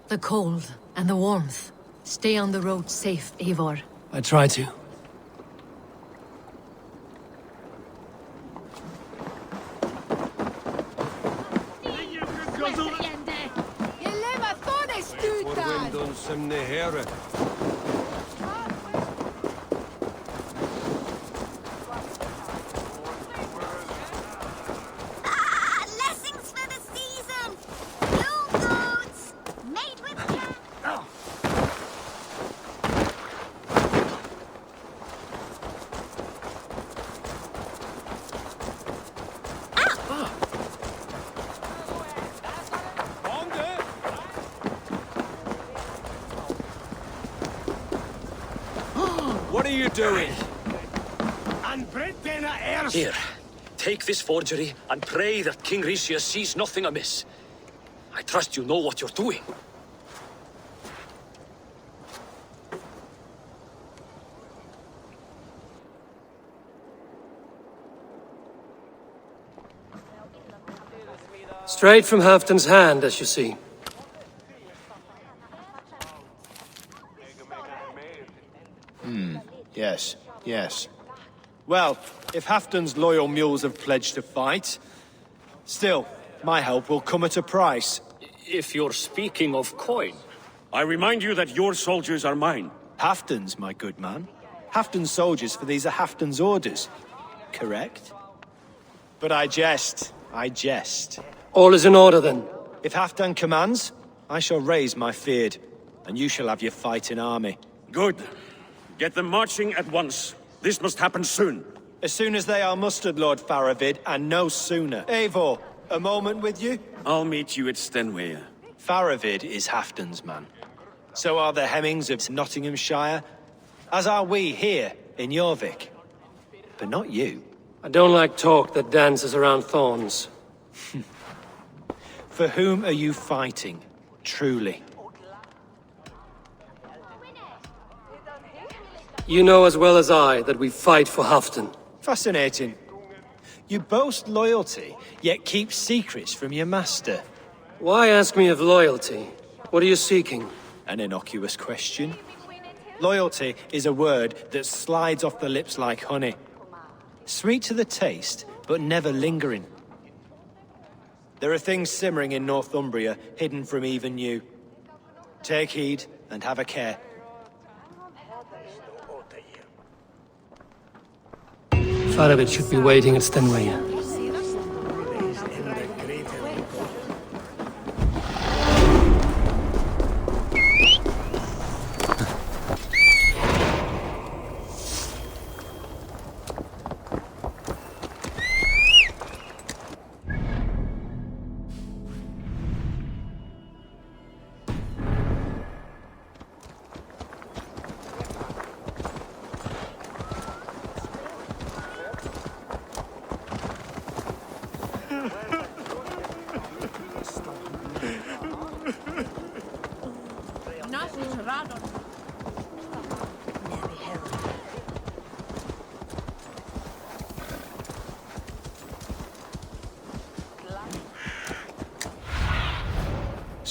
The cold and the warmth. Stay on the road safe, Eivor. I try to. Lessons for the season! New goats! Made with What are you doing? Here, take this forgery and pray that King Richelieu sees nothing amiss. I trust you know what you're doing. Straight from Halfdan's hand, as you see. Yes, yes. Well, if Halfdan's loyal mules have pledged to fight, still, my help will come at a price. If you're speaking of coin, I remind you that your soldiers are mine. Halfdan's, my good man. Halfdan's soldiers, for these are Halfdan's orders. Correct? But I jest. I jest. All is in order, then. If Halfdan commands, I shall raise my feared, and you shall have your fighting army. Good. Get them marching at once. This must happen soon. As soon as they are mustered, Lord Faravid, and no sooner. Eivor, a moment with you? I'll meet you at Stenway. Faravid is Halfdan's man. So are the Hemmings of Nottinghamshire, as are we here in Jorvik. But not you. I don't like talk that dances around thorns. For whom are you fighting, truly? You know as well as I that we fight for Halfdan. Fascinating. You boast loyalty, yet keep secrets from your master. Why ask me of loyalty? What are you seeking? An innocuous question. Loyalty is a word that slides off the lips like honey. Sweet to the taste, but never lingering. There are things simmering in Northumbria, hidden from even you. Take heed, and have a care. Faravid should be waiting at Stenway.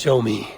Show me.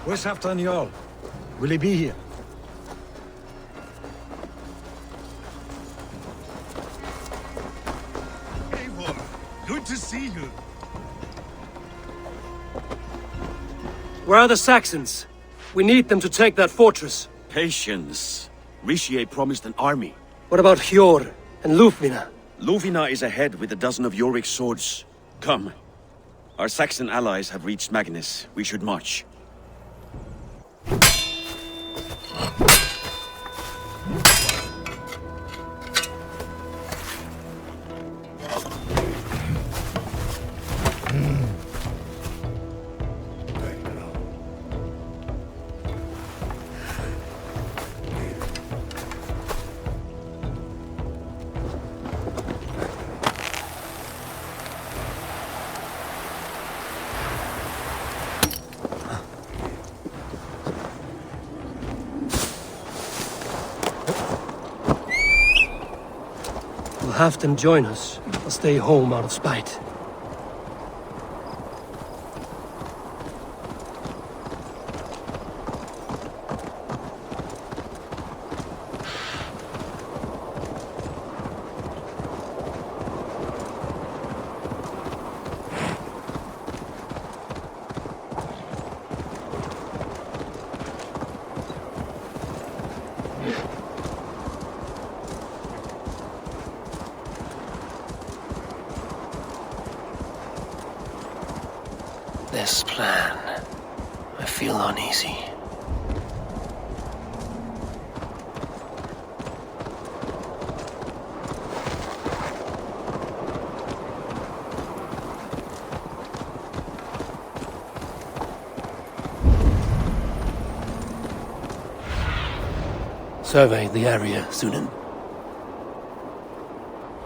Where's Halfdan Jarl? Will he be here? Eivor, good to see you. Where are the Saxons? We need them to take that fortress. Patience. Richier promised an army. What about Hjor and Lufvina? Lufvina is ahead with a dozen of Jorvik's swords. Come. Our Saxon allies have reached Magnus. We should march. Halfdan join us, or stay home out of spite? This plan, I feel uneasy. Survey the area, Sunan.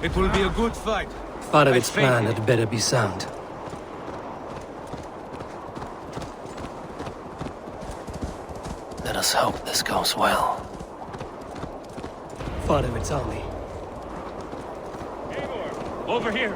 It will be a good fight. Farovit's plan had better be sound. Let us hope this goes well. Farovit's army. Eivor, over here.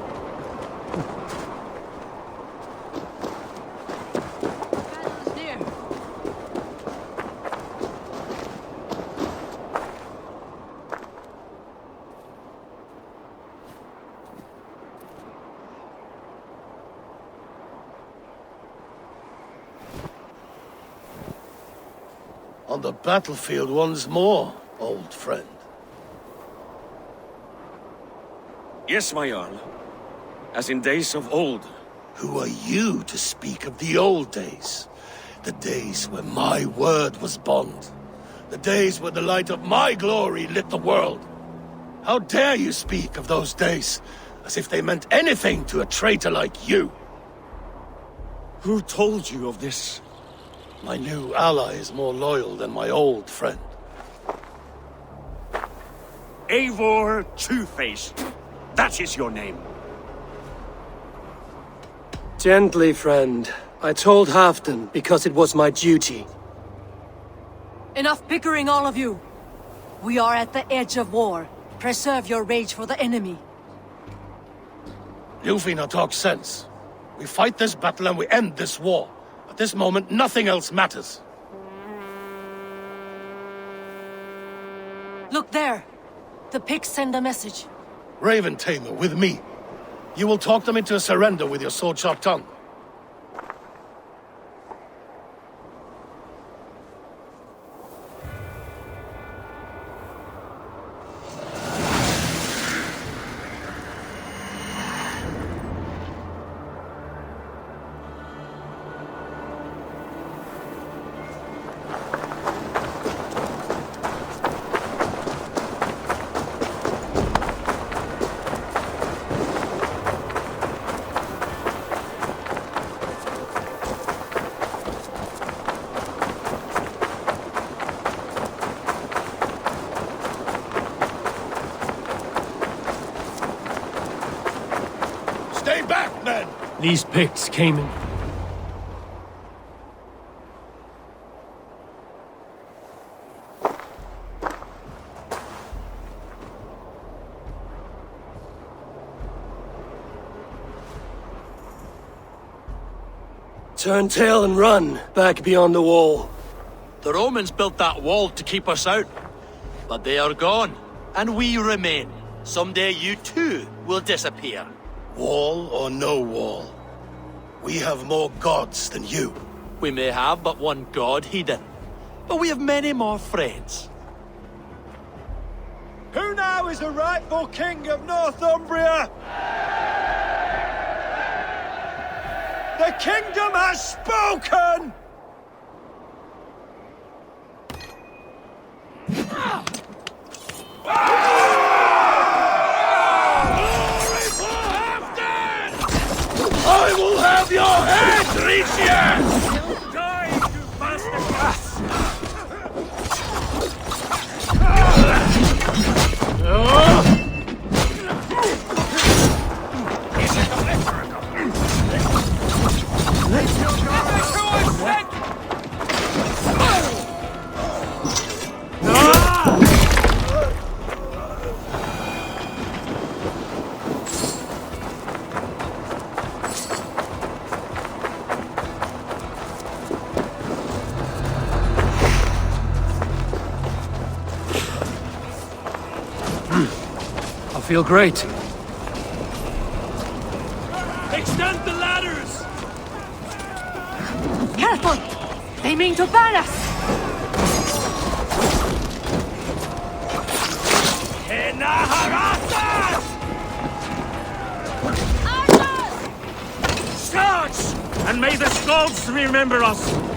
On the battlefield once more, old friend. Yes, my Jarl. As in days of old. Who are you to speak of the old days? The days when my word was bond. The days when the light of my glory lit the world. How dare you speak of those days, as if they meant anything to a traitor like you? Who told you of this? My new ally is more loyal than my old friend. Eivor Two-Faced. That is your name. Gently, friend. I told Halfdan because it was my duty. Enough bickering, all of you. We are at the edge of war. Preserve your rage for the enemy. Lufina talks sense. We fight this battle and we end this war. At this moment, nothing else matters. Look there. The pigs send a message. Raven Tamer, with me. You will talk them into a surrender with your sword-sharp tongue. Stay back, men! These Picts came in. Turn tail and run, back beyond the wall. The Romans built that wall to keep us out. But they are gone, and we remain. Someday you too will disappear. Wall or no wall, we have more gods than you. We may have but one god, Hedon, but we have many more friends. Who now is the rightful king of Northumbria? The kingdom has spoken! I will have your head, Rician! Die, you bastard! feel great. Extend the ladders! Careful! They mean to burn us! Charge! And may the gods remember us!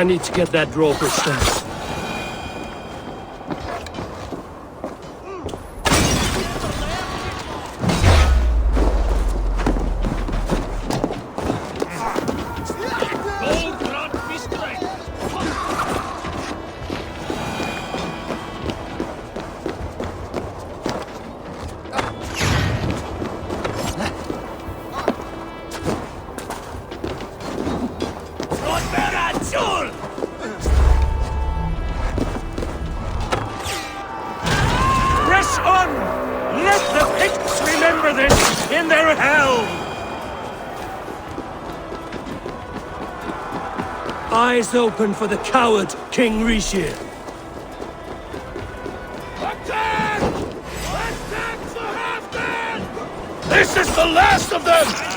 I need to get that rope extended. Eyes open for the coward, King Rishir. This is the last of them!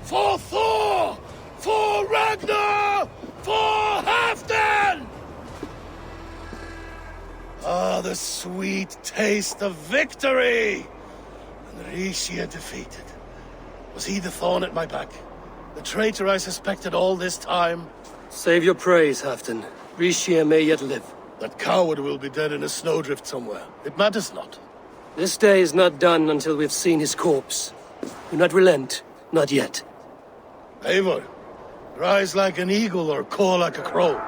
For Thor! For Ragnar! For Halfdan! Ah, the sweet taste of victory! And Rishia defeated. Was he the thorn at my back? The traitor I suspected all this time? Save your praise, Halfdan. Rishia may yet live. That coward will be dead in a snowdrift somewhere. It matters not. This day is not done until we've seen his corpse. Do not relent. Not yet. Eivor, rise like an eagle or caw like a crow.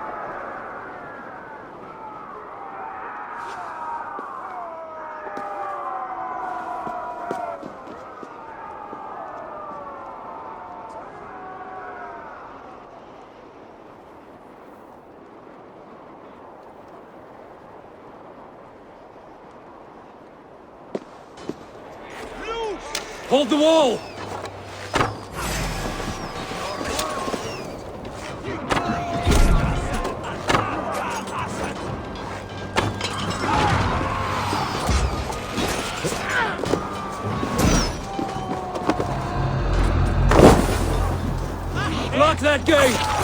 Hold the wall! Lock that gate!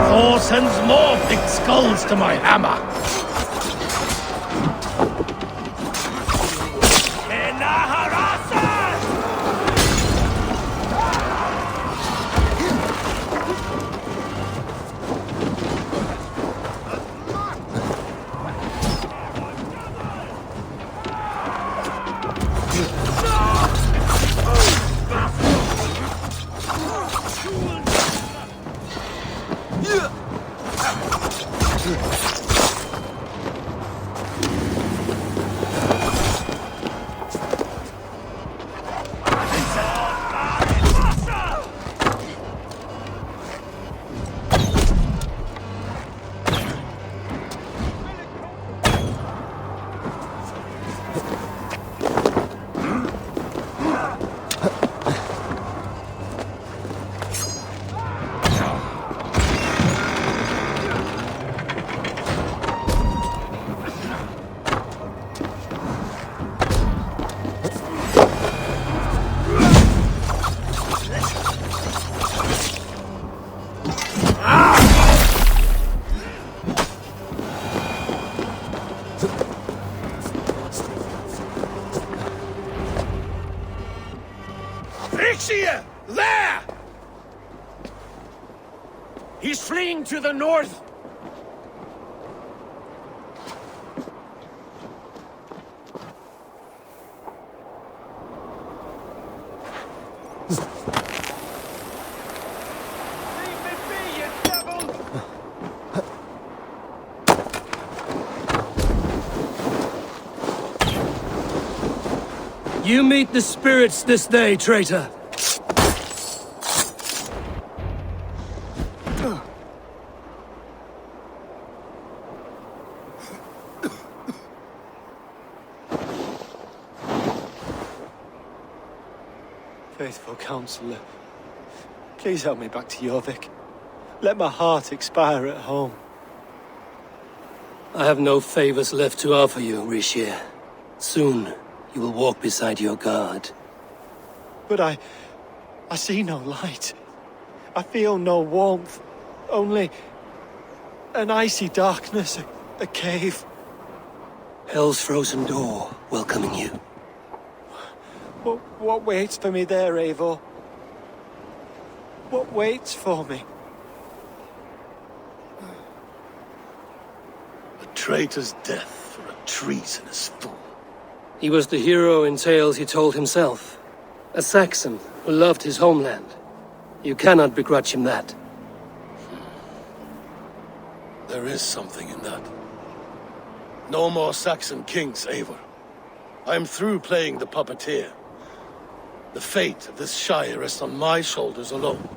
Thor sends more big skulls to my hammer. He's fleeing to the north! You meet the spirits this day, traitor. Faithful counselor, please help me back to Jorvik. Let my heart expire at home. I have no favors left to offer you, Rishir. Soon, you will walk beside your guard. But I see no light. I feel no warmth. Only an icy darkness, a cave. Hell's frozen door welcoming you. What waits for me there, Eivor? What waits for me? A traitor's death for a treasonous fool. He was the hero in tales he told himself. A Saxon who loved his homeland. You cannot begrudge him that. There is something in that. No more Saxon kings, Eivor. I am through playing the puppeteer. The fate of this shire rests on my shoulders alone.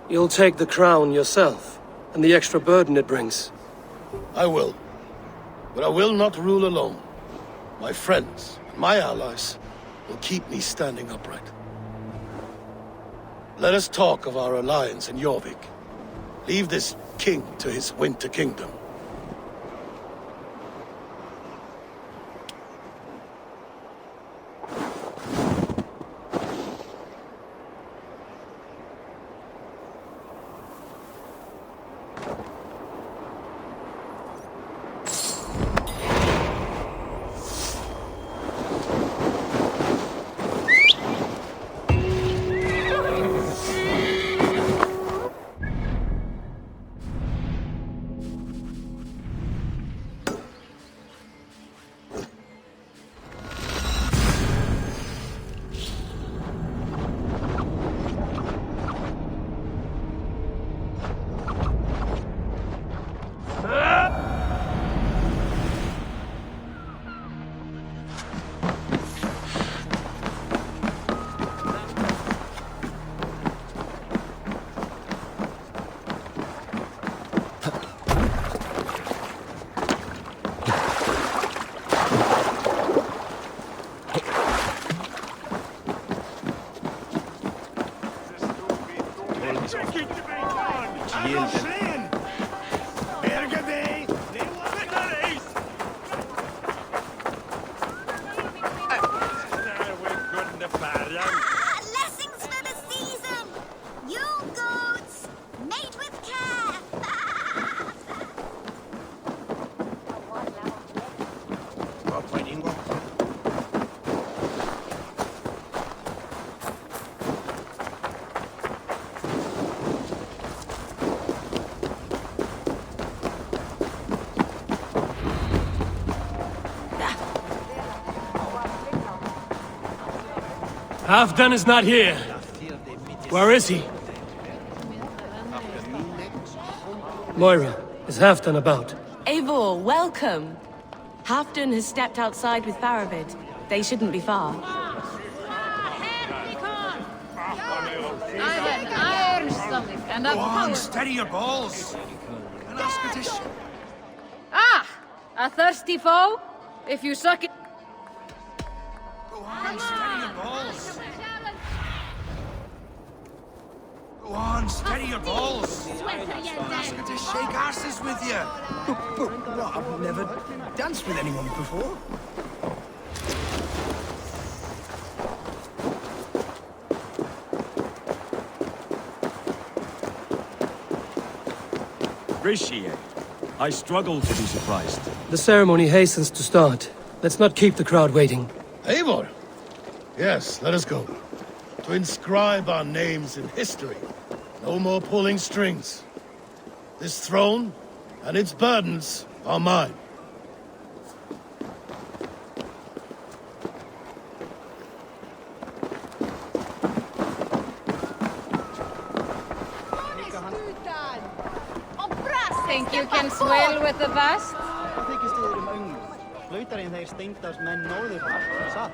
You'll take the crown yourself, and the extra burden it brings. I will. But I will not rule alone. My friends, my allies, will keep me standing upright. Let us talk of our alliance in Jorvik. Leave this king to his winter kingdom. Blessings for the season! You goats, mate with care! Halfdan is not here. Where is he? Moira, is Halfdan about? Eivor, welcome. Halfdan has stepped outside with Faravid. They shouldn't be far. I'm an iron stomach and a Go on, power. steady your balls. And ask her to Ah! A thirsty foe? If you suck it. Go on, steady your balls. Go on, steady your balls. Ask her to shake asses with you. But what? I've never danced with anyone before. Rishie, I struggle to be surprised. The ceremony hastens to start. Let's not keep the crowd waiting. Eivor! Yes, let us go. To inscribe our names in history. No more pulling strings. This throne and its burdens are mine. Think you can swell with the vast? Hvað þykist þið ungur? Flautarinn þeir steindast menn norður satt.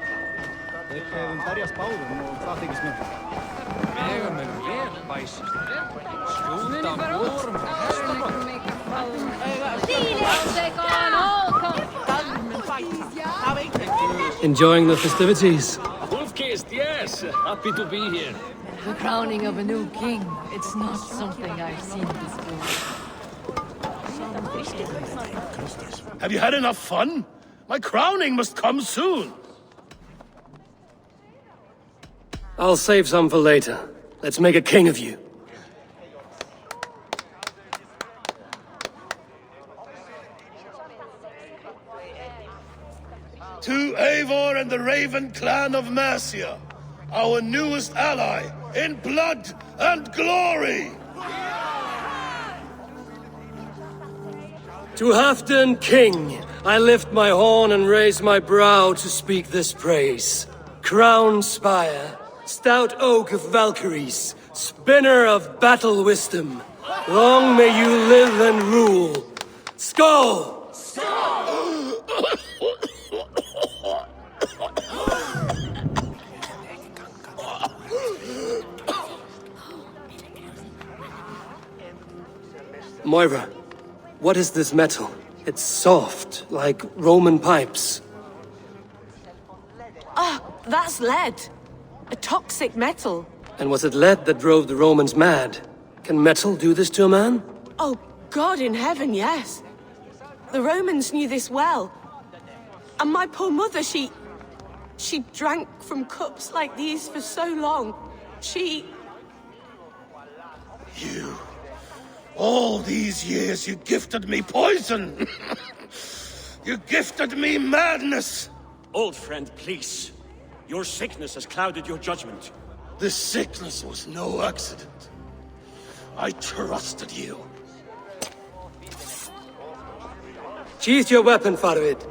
Þeir hefum berjast báðum og það þykist mér. Megum við vel bæsist. Skjóta vorum Enjoying the festivities? Wolf-kissed, yes. Happy to be here. The crowning of a new king. It's not something I've seen before. Have you had enough fun? My crowning must come soon. I'll save some for later. Let's make a king of you. To Eivor and the Raven clan of Mercia, our newest ally in blood and glory! To Halfdan King, I lift my horn and raise my brow to speak this praise. Crown spire, stout oak of Valkyries, spinner of battle wisdom, long may you live and rule. Skål! Moira, what is this metal? It's soft, like Roman pipes. Ah, that's lead. A toxic metal. And was it lead that drove the Romans mad? Can metal do this to a man? Oh, God in heaven, yes. The Romans knew this well. And my poor mother, she drank from cups like these for so long. You... All these years you gifted me poison! You gifted me madness! Old friend, please. Your sickness has clouded your judgment. This sickness was no accident. I trusted you. Sheath your weapon, Farvid.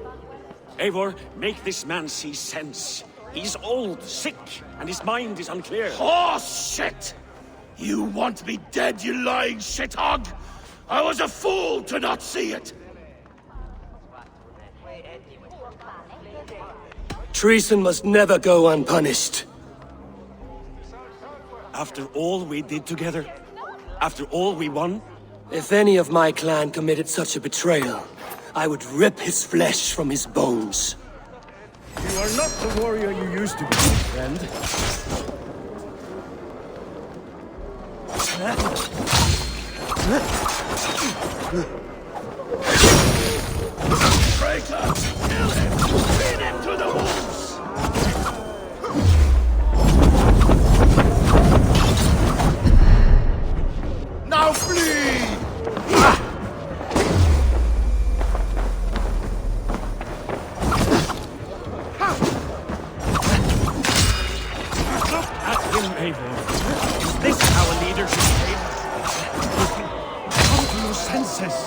Eivor, make this man see sense. He's old, sick, and his mind is unclear. Horse shit! You want me dead, you lying shithog? I was a fool to not see it! Treason must never go unpunished. After all we did together? After all we won? If any of my clan committed such a betrayal, I would rip his flesh from his bones. You are not the warrior you used to be, friend. Traitor! Kill him! Feed him to the wolves! Now flee! Look at him, Eivor. Is this how a leader should behave? Come to your senses.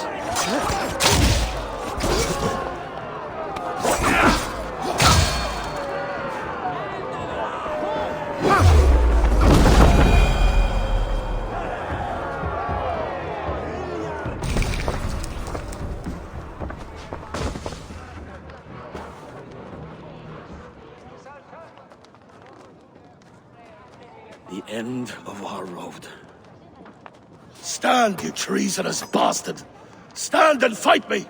The end of our road. Stand, you treasonous bastard! Stand and fight me!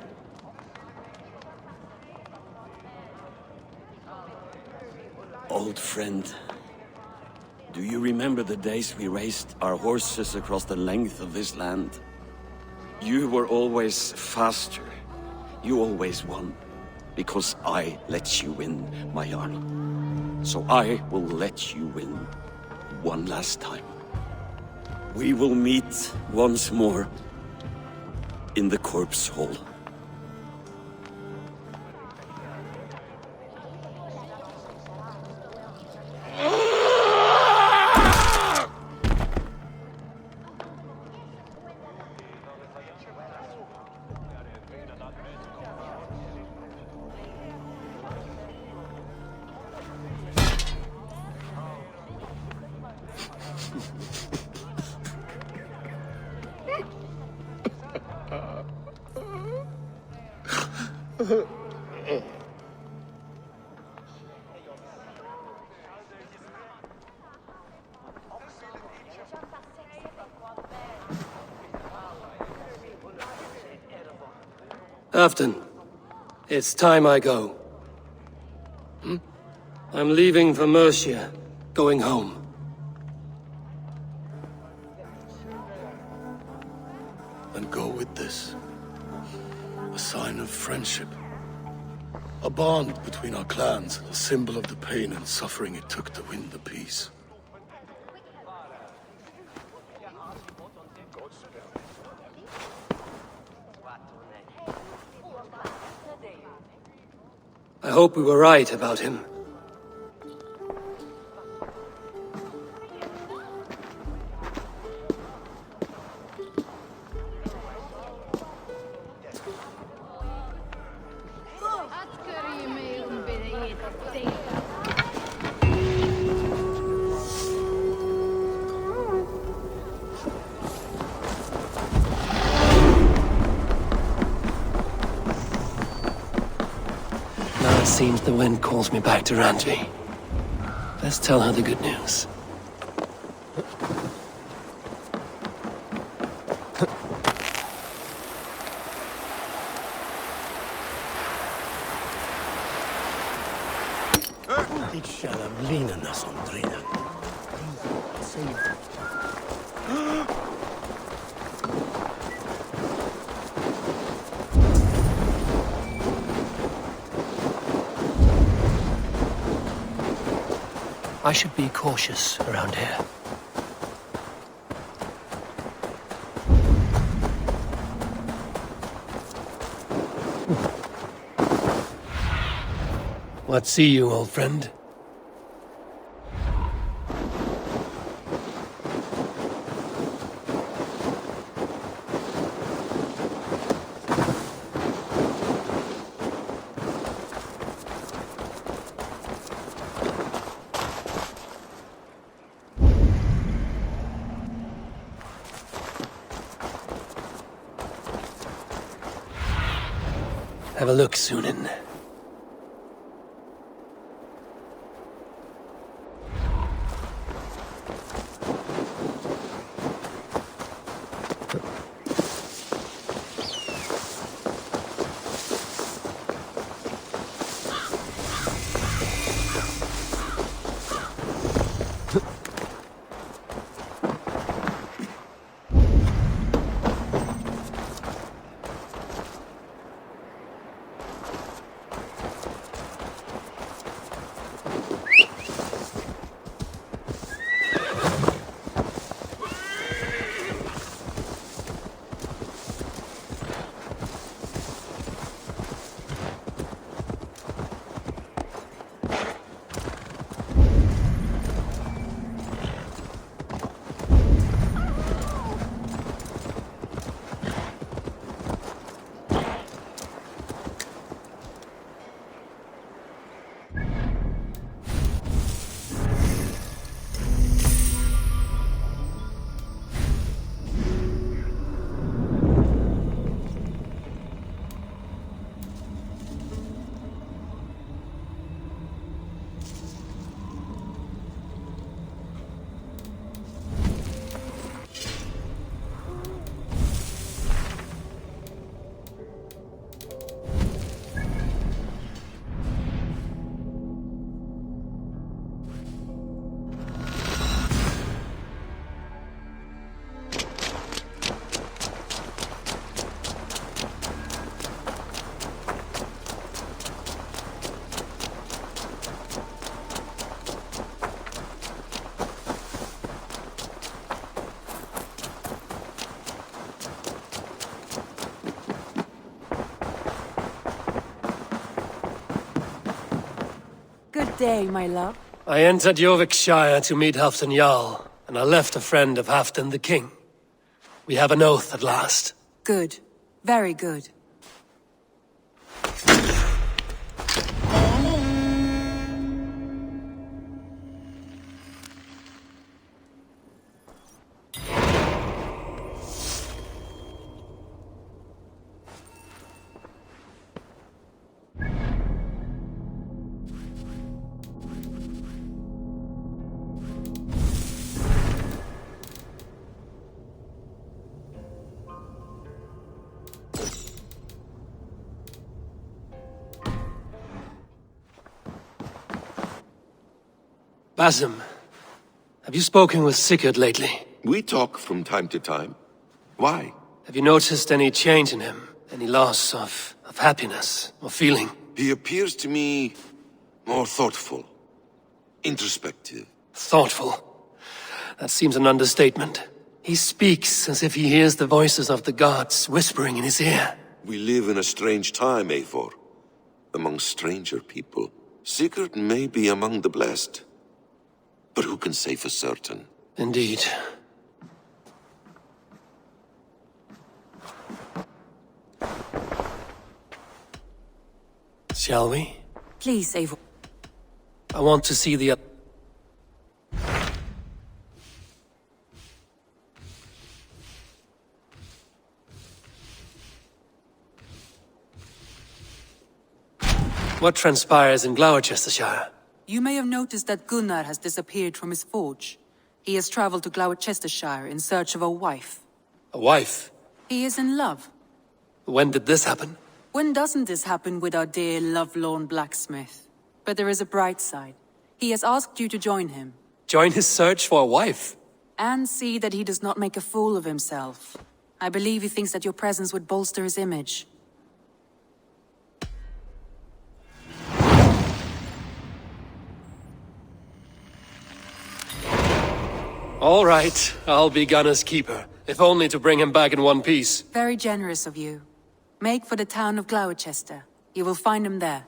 Old friend, do you remember the days we raced our horses across the length of this land? You were always faster. You always won. Because I let you win, my Jarl. So I will let you win one last time. We will meet once more in the corpse hall. Afton, it's time I go. I'm leaving for Mercia, going home. And go with this. A sign of friendship. A bond between our clans, a symbol of the pain and suffering it took to win the peace. I hope we were right about him. Now it seems the wind calls me back to Randvi. Let's tell her the good news. Ik zal hem lenen naar zo'n trainer. I should be cautious around here. What see you, old friend? Have a look, Sunan. Good day, my love. I entered Jorvikshire to meet Halfdan Jarl, and I left a friend of Halfdan the King. We have an oath at last. Good. Very good. Basim, have you spoken with Sigurd lately? We talk from time to time. Why? Have you noticed any change in him? Any loss of happiness or feeling? He appears to me more thoughtful, introspective. Thoughtful? That seems an understatement. He speaks as if he hears the voices of the gods whispering in his ear. We live in a strange time, Eivor. Among stranger people. Sigurd may be among the blessed. But who can say for certain? Indeed. Shall we? Please, Eivor. I want to see the... What transpires in Gloucestershire? You may have noticed that Gunnar has disappeared from his forge. He has traveled to Gloucestershire in search of a wife. A wife? He is in love. When did this happen? When doesn't this happen with our dear lovelorn blacksmith? But there is a bright side. He has asked you to join him. Join his search for a wife? And see that he does not make a fool of himself. I believe he thinks that your presence would bolster his image. All right, I'll be Gunner's keeper, if only to bring him back in one piece. Very generous of you. Make for the town of Gloucester. You will find him there.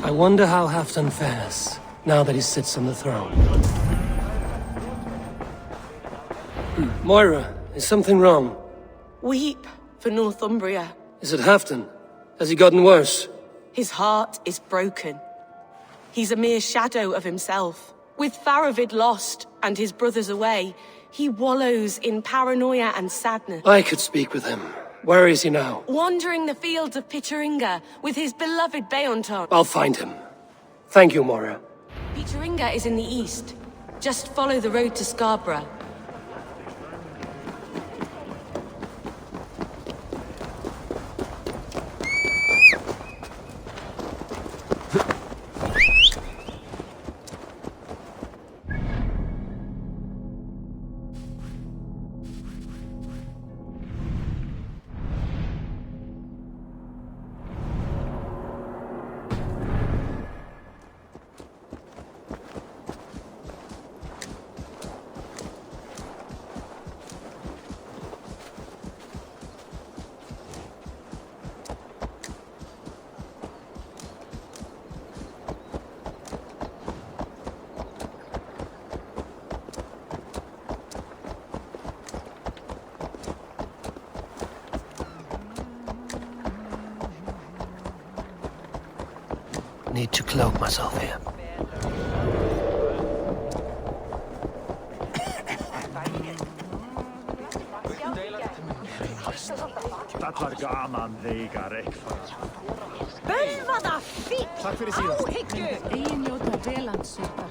I wonder how Halfdan fares, now that he sits on the throne. Moira, is something wrong? Weep for Northumbria. Is it Halfdan? Has he gotten worse? His heart is broken. He's a mere shadow of himself. With Faravid lost and his brothers away, he wallows in paranoia and sadness. I could speak with him. Where is he now? Wandering the fields of Pitteringa with his beloved Beonton. I'll find him. Thank you, Moira. Pitteringa is in the east. Just follow the road to Scarborough. Need to cloak myself here. Dat var gaman þegar eitthvað. Bölvaða fíll! Takk fyrir síðast. Áhyggju! Eigin njóta velandsökar.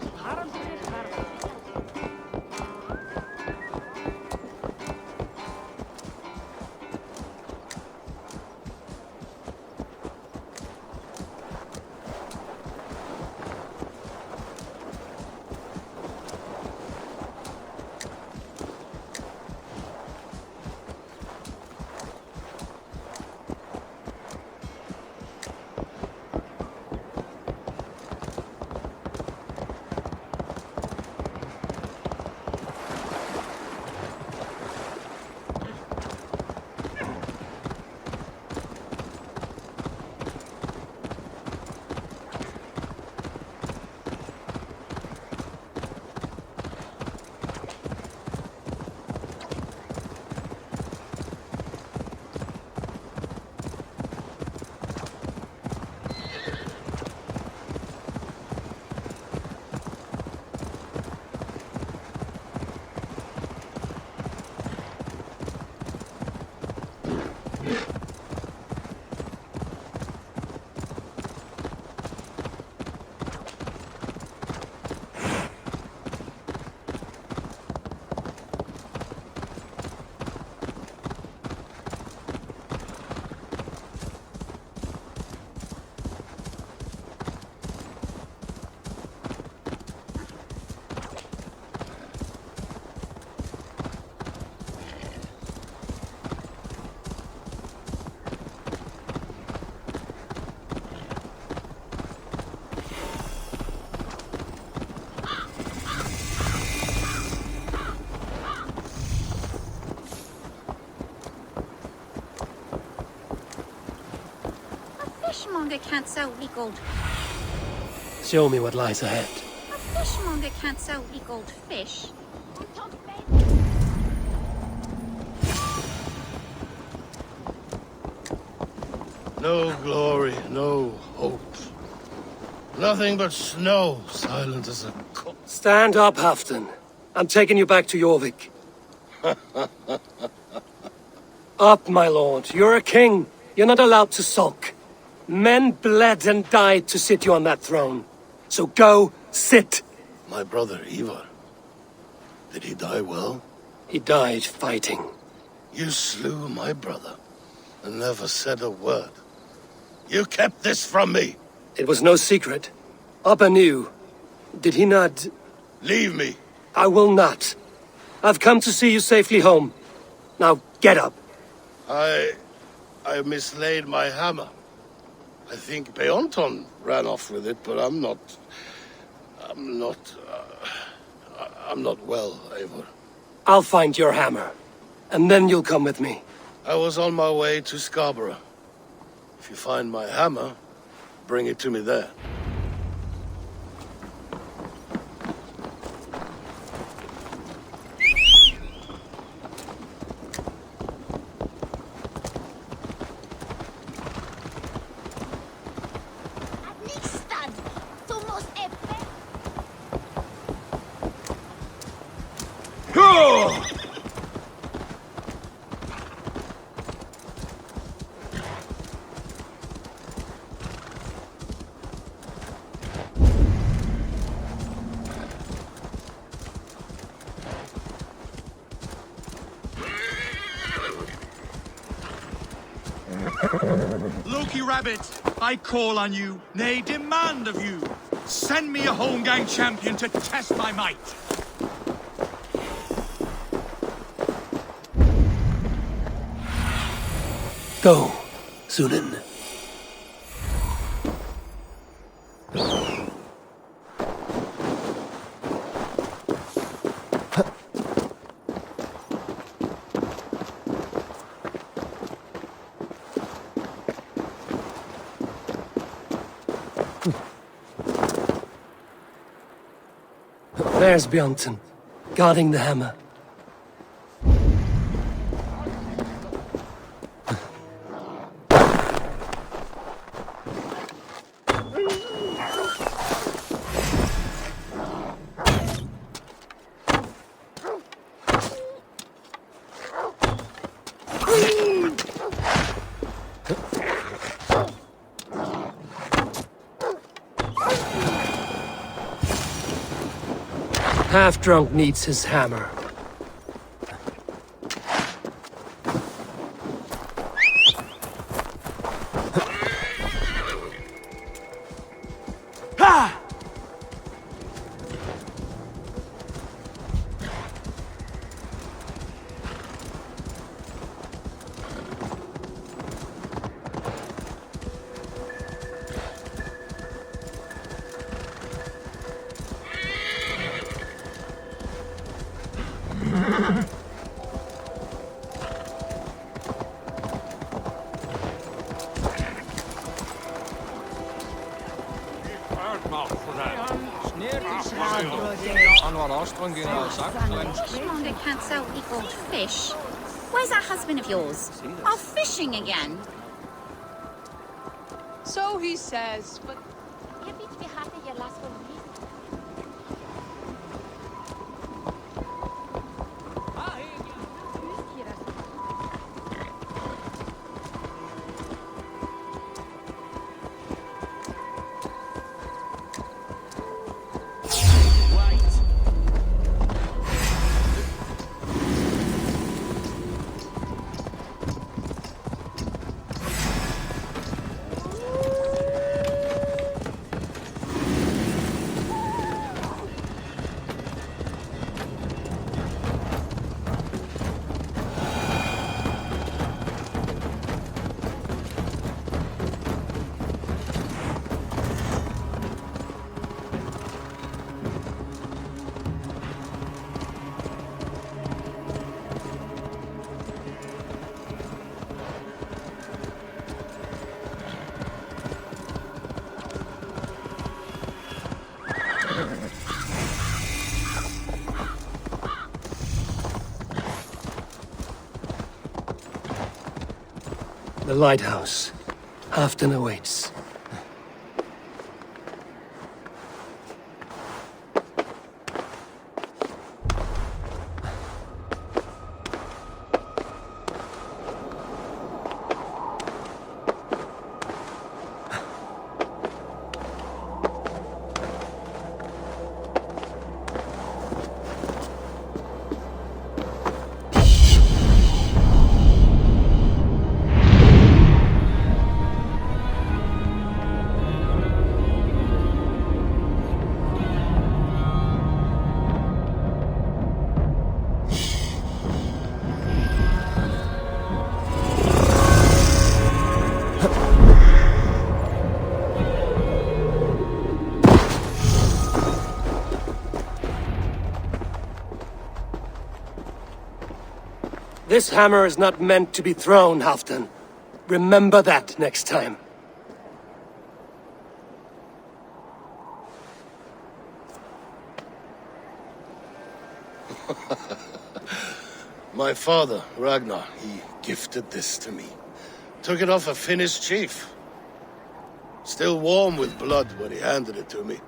fishmonger can't sell me gold. Show me what lies ahead. A fishmonger can't sell me gold fish. No glory, no hope. Nothing but snow, silent as a cock. Stand up, Halfdan. I'm taking you back to Jorvik. Up, my lord. You're a king. You're not allowed to sulk. Men bled and died to sit you on that throne. So go, sit. My brother, Eivor. Did he die well? He died fighting. You slew my brother and never said a word. You kept this from me. It was no secret. Appa knew. Did he not... Leave me. I will not. I've come to see you safely home. Now, get up. I mislaid my hammer. I think Beonton ran off with it, but I'm not well, Eivor. I'll find your hammer. And then you'll come with me. I was on my way to Scarborough. If you find my hammer, bring it to me there. Loki Rabbit, I call on you, nay, demand of you. Send me a Holmgang champion to test my might. Go, Sunan. There's Bjornson, guarding the hammer. Half-drunk needs his hammer. Fishmonger can't sell me gold fish. Where's that husband of yours? Off fishing again. So he says, but... The lighthouse. Halfton awaits. This hammer is not meant to be thrown, Halfton. Remember that next time. My father, Ragnar, he gifted this to me. Took it off a Finnish chief. Still warm with blood when he handed it to me.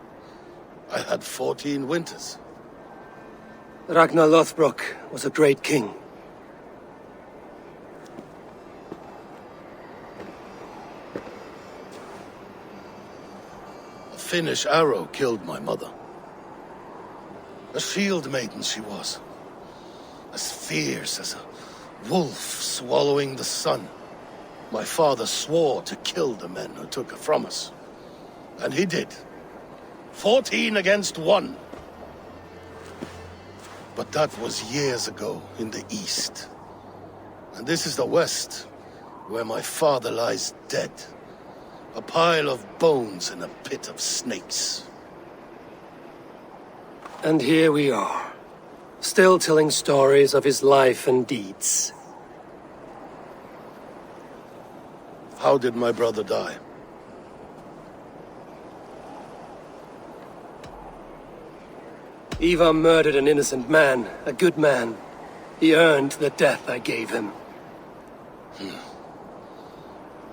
I had 14 winters. Ragnar Lothbrok was a great king. A Finnish arrow killed my mother. A shield maiden she was. As fierce as a wolf swallowing the sun. My father swore to kill the men who took her from us. And he did. 14 against 1. But that was years ago in the east. And this is the west, where my father lies dead. A pile of bones in a pit of snakes. And here we are, still telling stories of his life and deeds. How did my brother die? Eivor murdered an innocent man, a good man. He earned the death I gave him.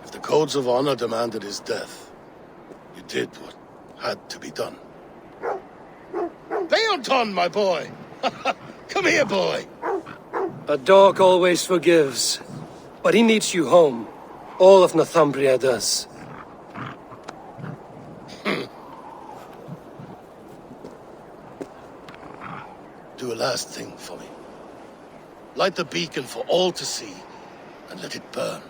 If the codes of honor demanded his death, you did what had to be done. Beoton, my boy! Come here, boy! A dog always forgives, but he needs you home. All of Northumbria does. Do a last thing for me. Light the beacon for all to see, and let it burn.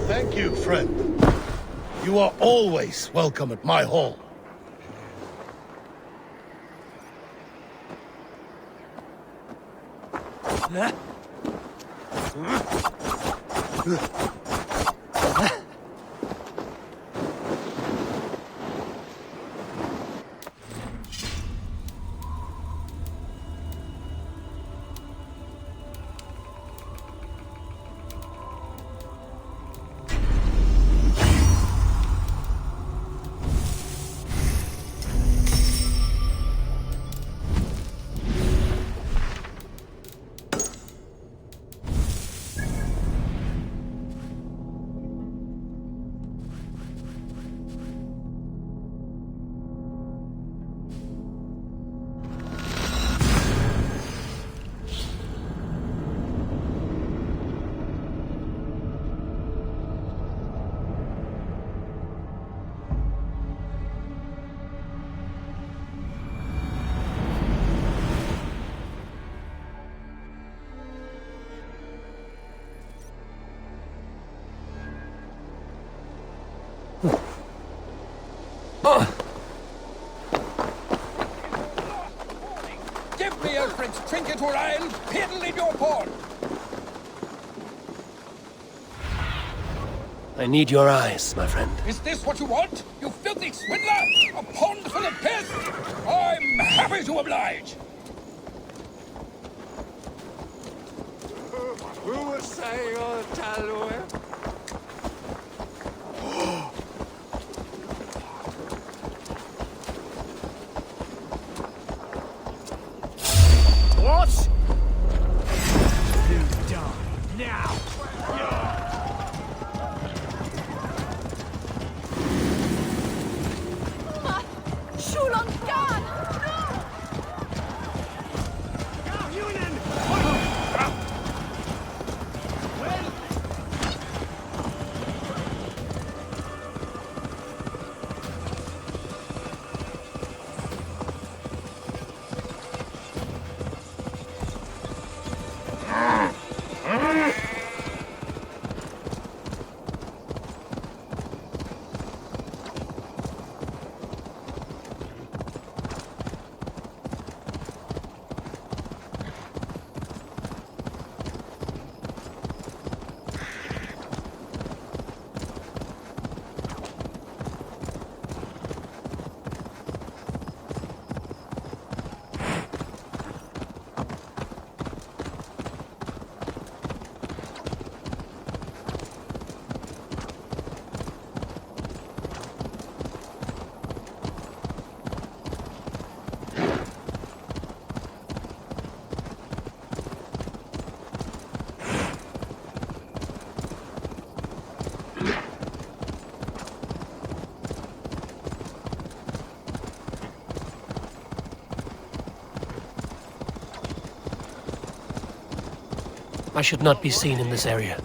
Thank you, friend. You are always welcome at my hall. it or I'll piddle in your pond! I need your eyes, my friend. Is this what you want, you filthy swindler? A pond full of piss? I'm happy to oblige! Who was saying all the Talloy? What? You die now! I should not be seen in this area.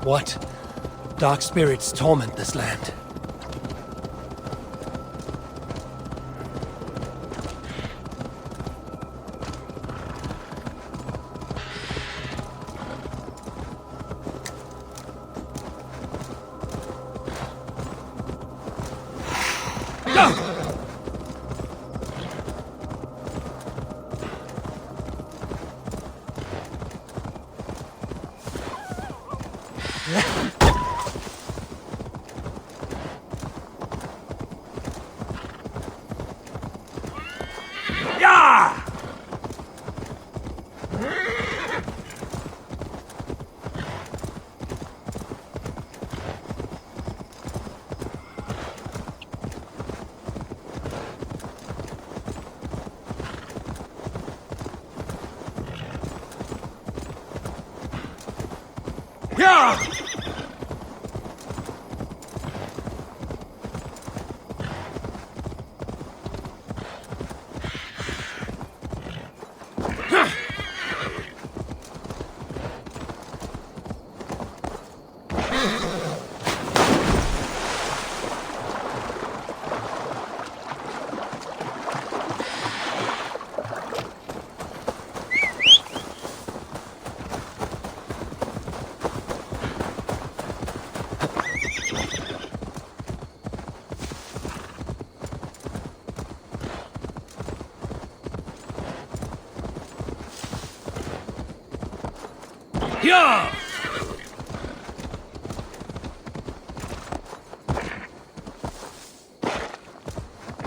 What? Dark spirits torment this land. Yeah!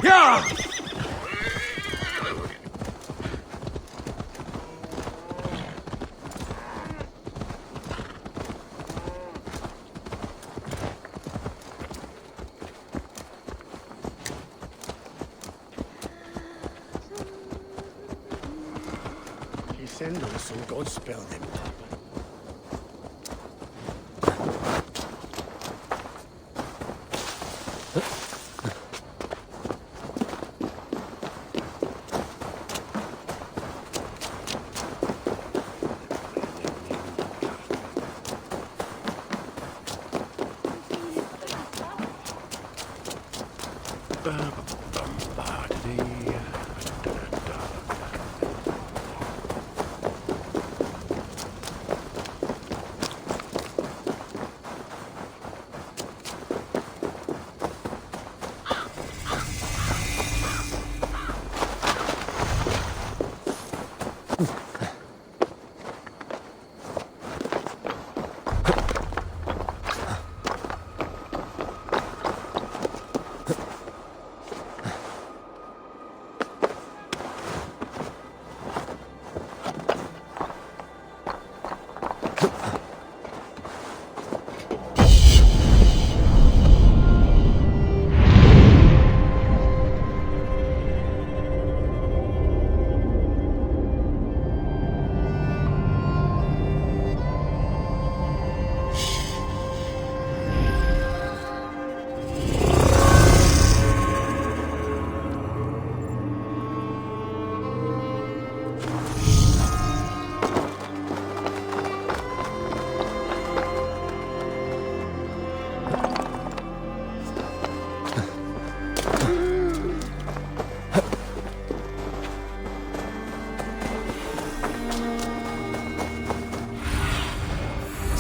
Yeah! He sent us some godspell them.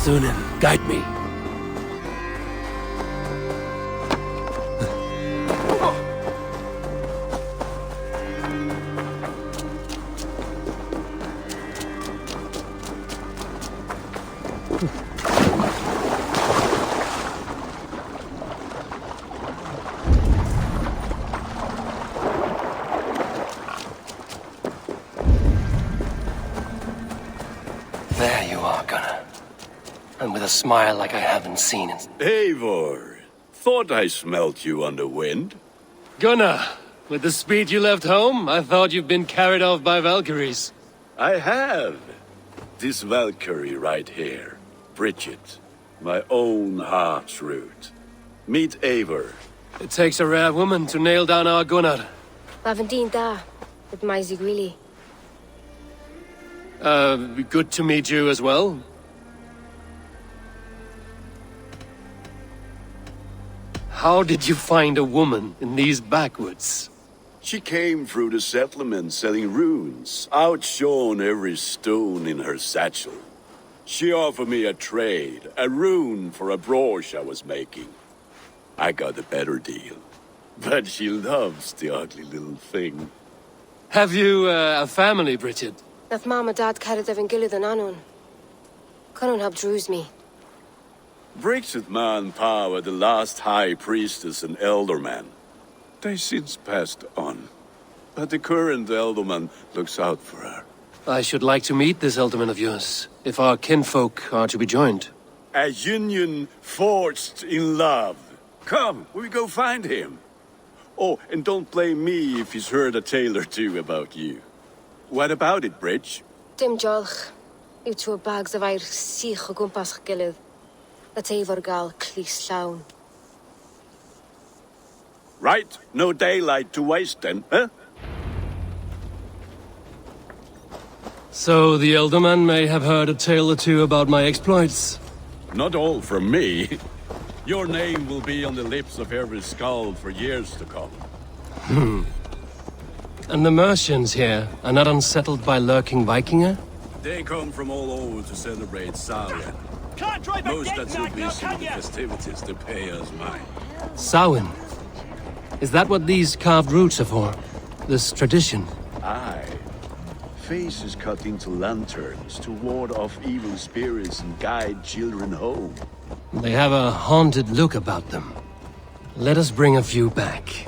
Sunan, guide me. There you are, Gunnar. And with a smile like I haven't seen in... Eivor, thought I smelt you on the wind. Gunnar, with the speed you left home, I thought you'd been carried off by Valkyries. I have. This Valkyrie right here, Bridget, my own heart's root. Meet Eivor. It takes a rare woman to nail down our Gunnar. Lavendine da, with my Zigrili. Good to meet you as well. How did you find a woman in these backwoods? She came through the settlement selling runes, outshone every stone in her satchel. She offered me a trade, a rune for a brooch I was making. I got a better deal. But she loves the ugly little thing. Have you a family, Bridget? Nath Mom and Dad carried Evan Gillid and Anun. Cannon helped druise me. Bridget Man Pa were the last high priestess and elderman. They since passed on. But the current elderman looks out for her. I should like to meet this elderman of yours, if our kinfolk are to be joined. A union forged in love. Come, we go find him. Oh, and don't blame me if he's heard a tale or two about you. What about it, Bridge? Dim jolch. You two bags of air sich o gwmpas gilydd. Let Eivor gal clis llawn. Right, no daylight to waste then, huh? So the elderman may have heard a tale or two about my exploits. Not all from me. Your name will be on the lips of every skull for years to come. And the merchants here are not unsettled by lurking Vikinger? They come from all over to celebrate Samhain. Most are too busy with the festivities to pay us mine. Samhain? Is that what these carved roots are for? This tradition? Aye. Faces cut into lanterns to ward off evil spirits and guide children home. They have a haunted look about them. Let us bring a few back.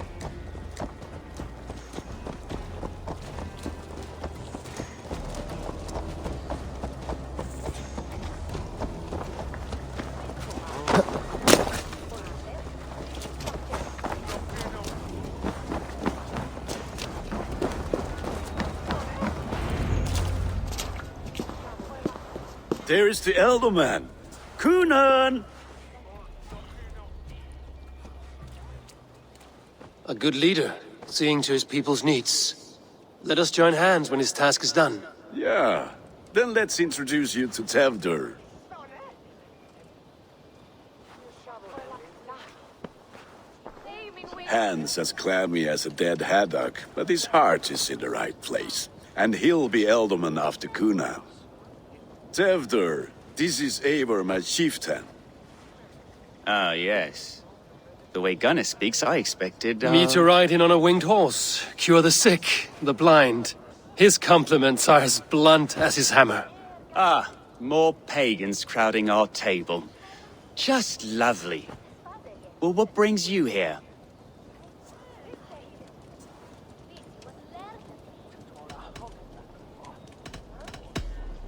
There is the elderman. Kunan! A good leader, seeing to his people's needs. Let us join hands when his task is done. Yeah. Then let's introduce you to Tevdur. Hands as clammy as a dead haddock, but his heart is in the right place. And he'll be ealdorman after Kuna. Tevdur, this is Eivor, my chieftain. Ah, yes. The way Gunnar speaks, I expected, Me to ride in on a winged horse, cure the sick, the blind. His compliments are as blunt as his hammer. Ah, more pagans crowding our table. Just lovely. Well, what brings you here?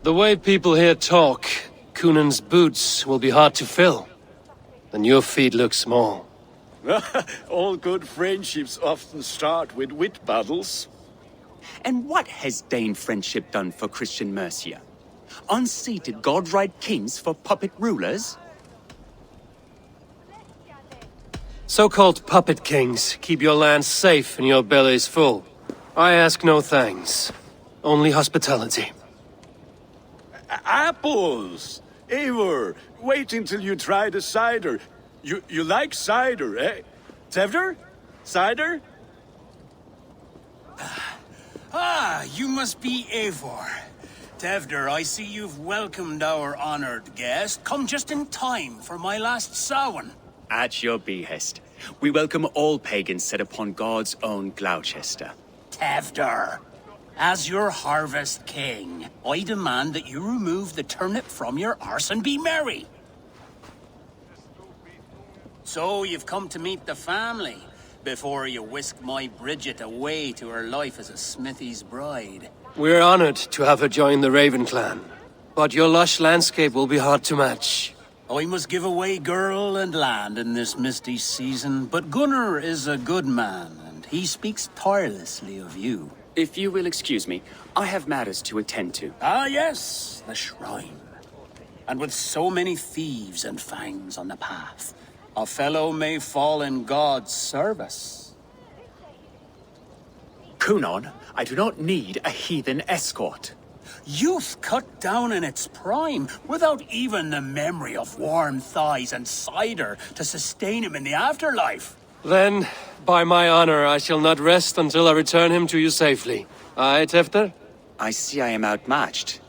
The way people here talk, Cunan's boots will be hard to fill. And your feet look small. All good friendships often start with wit battles. And what has Dane friendship done for Christian Mercia? Unseated godright kings for puppet rulers? So-called puppet kings keep your lands safe and your bellies full. I ask no thanks, only hospitality. Apples! Eivor, wait until you try the cider. You like cider, eh? Tevdur? Cider? Ah, you must be Eivor. Tevdur, I see you've welcomed our honored guest. Come just in time for my last Samhain. At your behest. We welcome all pagans set upon God's own Gloucester. Tevdur, as your harvest king, I demand that you remove the turnip from your arse and be merry. So you've come to meet the family, before you whisk my Bridget away to her life as a smithy's bride. We're honored to have her join the Raven clan. But your lush landscape will be hard to match. I must give away girl and land in this misty season, but Gunnar is a good man, and he speaks tirelessly of you. If you will excuse me, I have matters to attend to. Ah, yes, the shrine. And with so many thieves and fangs on the path, a fellow may fall in God's service. Cunon, I do not need a heathen escort. Youth cut down in its prime, without even the memory of warm thighs and cider to sustain him in the afterlife. Then, by my honor, I shall not rest until I return him to you safely. Aye, Tevdur? I see I am outmatched.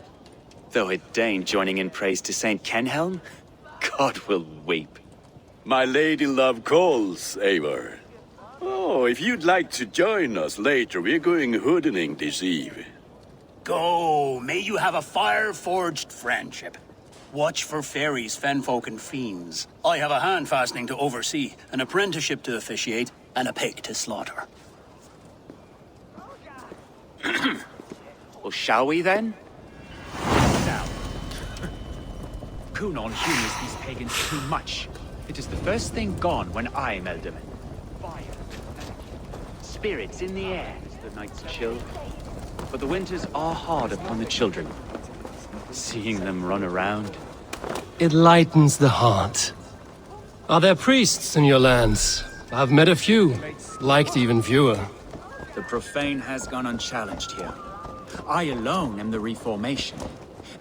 Though a Dane joining in praise to Saint Kenhelm, God will weep. My lady love calls, Eivor. Oh, if you'd like to join us later, we're going hoodening this eve. Go, may you have a fire-forged friendship. Watch for fairies, fenfolk, and fiends. I have a hand fastening to oversee, an apprenticeship to officiate, and a pig to slaughter. Well, shall we then? Now, Cunon humors these pagans too much. It is the first thing gone when I am Ealdorman. Fire, spirits in the air as the nights chill. But the winters are hard upon the children. Seeing them run around. It lightens the heart. Are there priests in your lands? I've met a few, liked even fewer. The profane has gone unchallenged here. I alone am the reformation.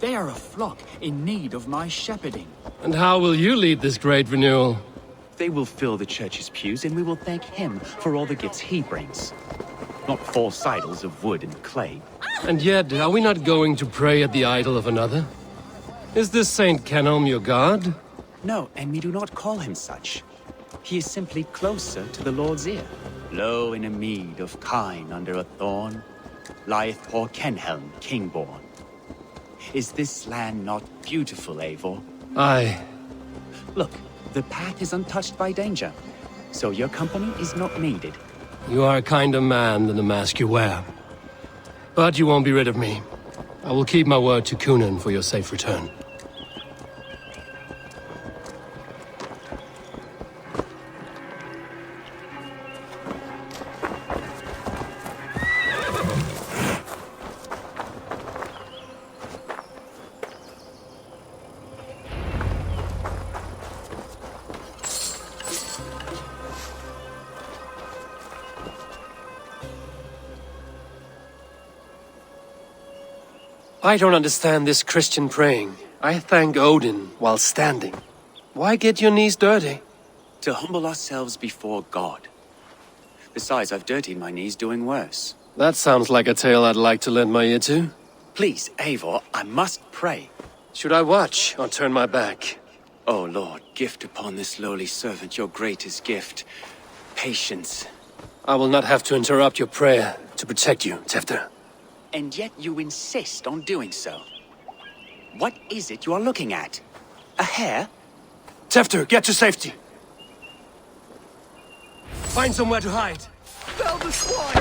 They are a flock in need of my shepherding. And how will you lead this great renewal? They will fill the church's pews, and we will thank him for all the gifts he brings. Not false idols of wood and clay. And yet, are we not going to pray at the idol of another? Is this Saint Kenhelm your god? No, and we do not call him such. He is simply closer to the Lord's ear. Low in a mead of kine under a thorn, lieth poor Kenhelm, king-born. Is this land not beautiful, Eivor? Aye. Look, the path is untouched by danger, so your company is not needed. You are a kinder man than the mask you wear. But you won't be rid of me. I will keep my word to Cunan for your safe return. I don't understand this Christian praying. I thank Odin while standing. Why get your knees dirty? To humble ourselves before God. Besides, I've dirtied my knees doing worse. That sounds like a tale I'd like to lend my ear to. Please, Eivor, I must pray. Should I watch or turn my back? Oh, Lord, gift upon this lowly servant your greatest gift. Patience. I will not have to interrupt your prayer to protect you, Tefter. And yet you insist on doing so. What is it you are looking at? A hare? Tefter, get to safety! Find somewhere to hide! Fell the swine!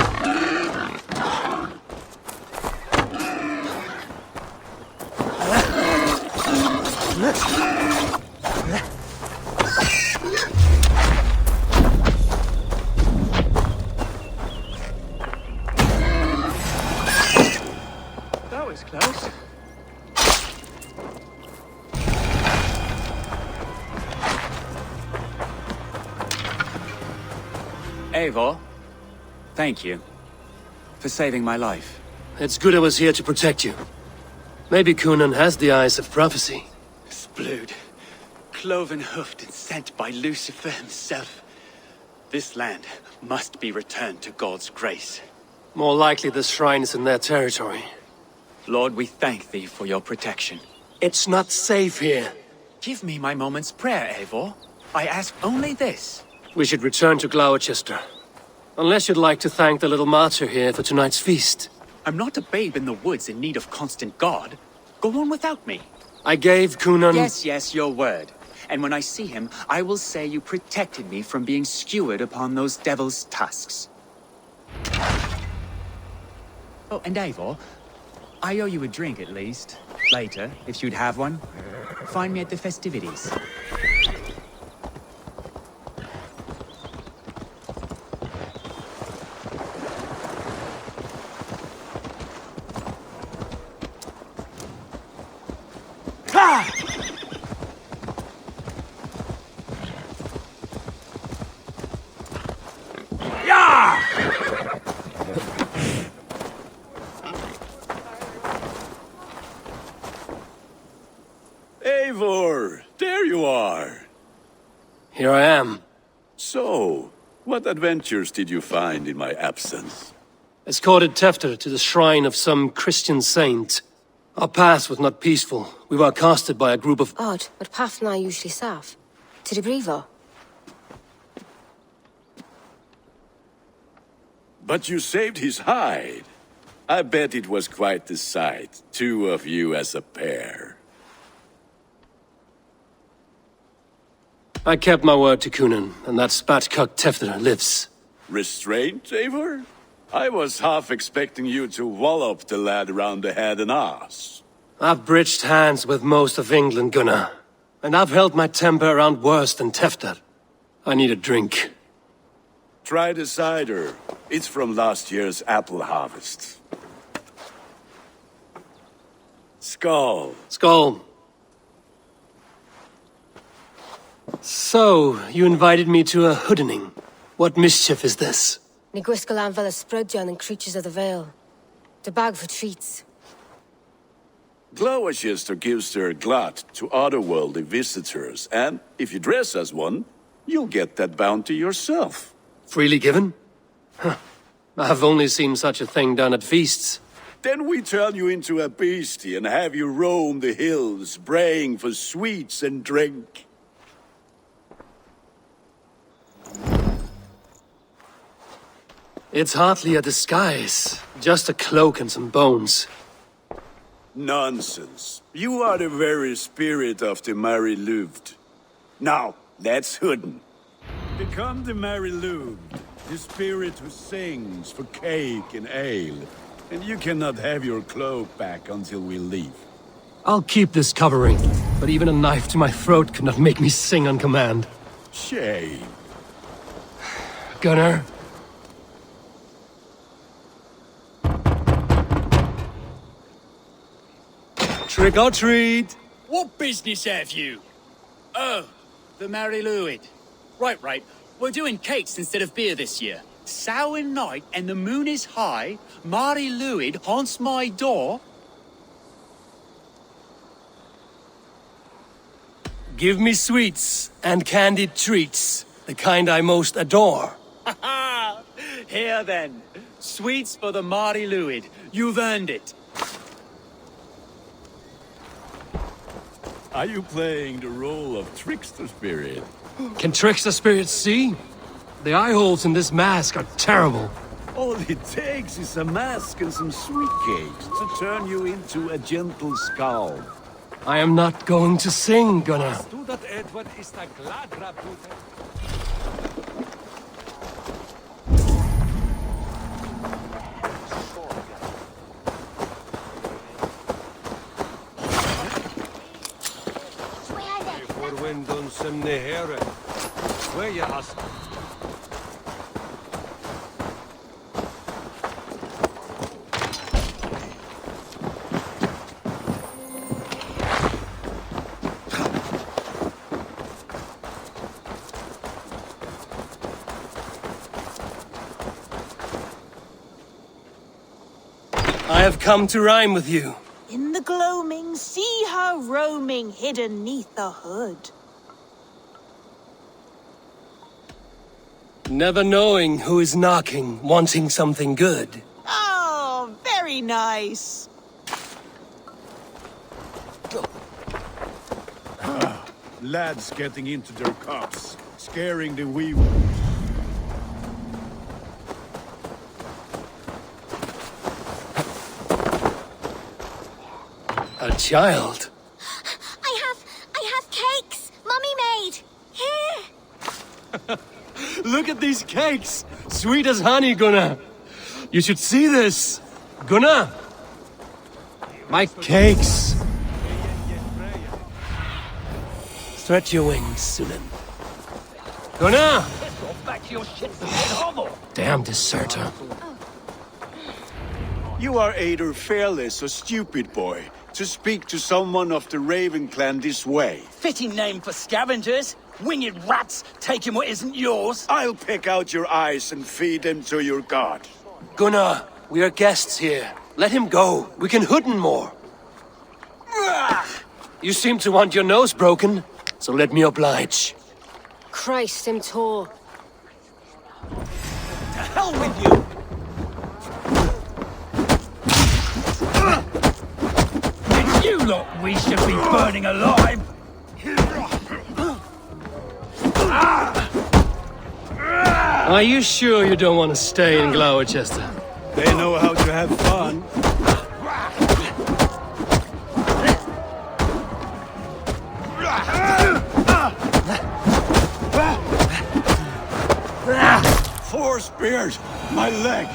That was close. Eivor, thank you for saving my life. It's good I was here to protect you. Maybe Cunan has the eyes of prophecy. Splood, cloven-hoofed and sent by Lucifer himself. This land must be returned to God's grace. More likely the shrine is in their territory. Lord, we thank thee for your protection. It's not safe here. Give me my moment's prayer, Eivor. I ask only this. We should return to Gloucester. Unless you'd like to thank the little martyr here for tonight's feast. I'm not a babe in the woods in need of constant guard. Go on without me. I gave Cunan... Yes, your word. And when I see him, I will say you protected me from being skewered upon those devil's tusks. Oh, and Eivor, I owe you a drink at least. Later, if you'd have one. Find me at the festivities. Eivor, there you are. Here I am. So, what adventures did you find in my absence? Escorted Tefter to the shrine of some Christian saint. Our past was not peaceful. We were accosted by a group of... Odd, but path na usually safe. To the Brevo. But you saved his hide. I bet it was quite the sight, two of you as a pair. I kept my word to Cunan, and that spatcock Tefter lives. Restraint, Eivor? I was half expecting you to wallop the lad around the head and ass. I've bridged hands with most of England, Gunnar. And I've held my temper around worse than Tefter. I need a drink. Try the cider. It's from last year's apple harvest. Skull. Skull. So, you invited me to a hoodening. What mischief is this? Ni gwisgalan fel ysbrydion and creatures of the Vale. The bag for treats. Gloucester gives their glut to otherworldly visitors, and if you dress as one, you'll get that bounty yourself. Freely given? Huh. I've only seen such a thing done at feasts. Then we turn you into a beastie and have you roam the hills, braying for sweets and drink. It's hardly a disguise. Just a cloak and some bones. Nonsense. You are the very spirit of the Mary Louved. Now, that's Hooden. Become the Mary Louved, the spirit who sings for cake and ale. And you cannot have your cloak back until we leave. I'll keep this covering, but even a knife to my throat could not make me sing on command. Shame. Gunnar. Trick or treat! What business have you? Oh, the Mary Louid. Right. We're doing cakes instead of beer this year. Samhain night and the moon is high. Mary Louid haunts my door. Give me sweets and candied treats, the kind I most adore. Ha ha! Here then, sweets for the Mari Luid. You've earned it. Are you playing the role of trickster spirit? Can trickster spirits see? The eye holes in this mask are terrible. All it takes is a mask and some sweet cakes to turn you into a gentle skull. I am not going to sing, Gunnar. I have come to rhyme with you. In the gloaming, see her roaming hidden neath the hood. Never knowing who is knocking, wanting something good. Oh, very nice. Lads getting into their cups, scaring the wee ones. A child? I have cakes! Mummy made! Here! Look at these cakes! Sweet as honey, Gunnar! You should see this! Gunnar! My cakes! Stretch your wings, Sunan. Gunnar! Damn deserter. You are either fearless or stupid, boy, to speak to someone of the Raven clan this way. Fitting name for scavengers. Winged rats taking what isn't yours. I'll pick out your eyes and feed them to your god. Gunnar, we are guests here. Let him go. We can hoodin more. You seem to want your nose broken, so let me oblige. Christ, him tall. To hell with you! It's you lot we should be burning alive! Are you sure you don't want to stay in Gloucester? They know how to have fun. Four spears! My leg!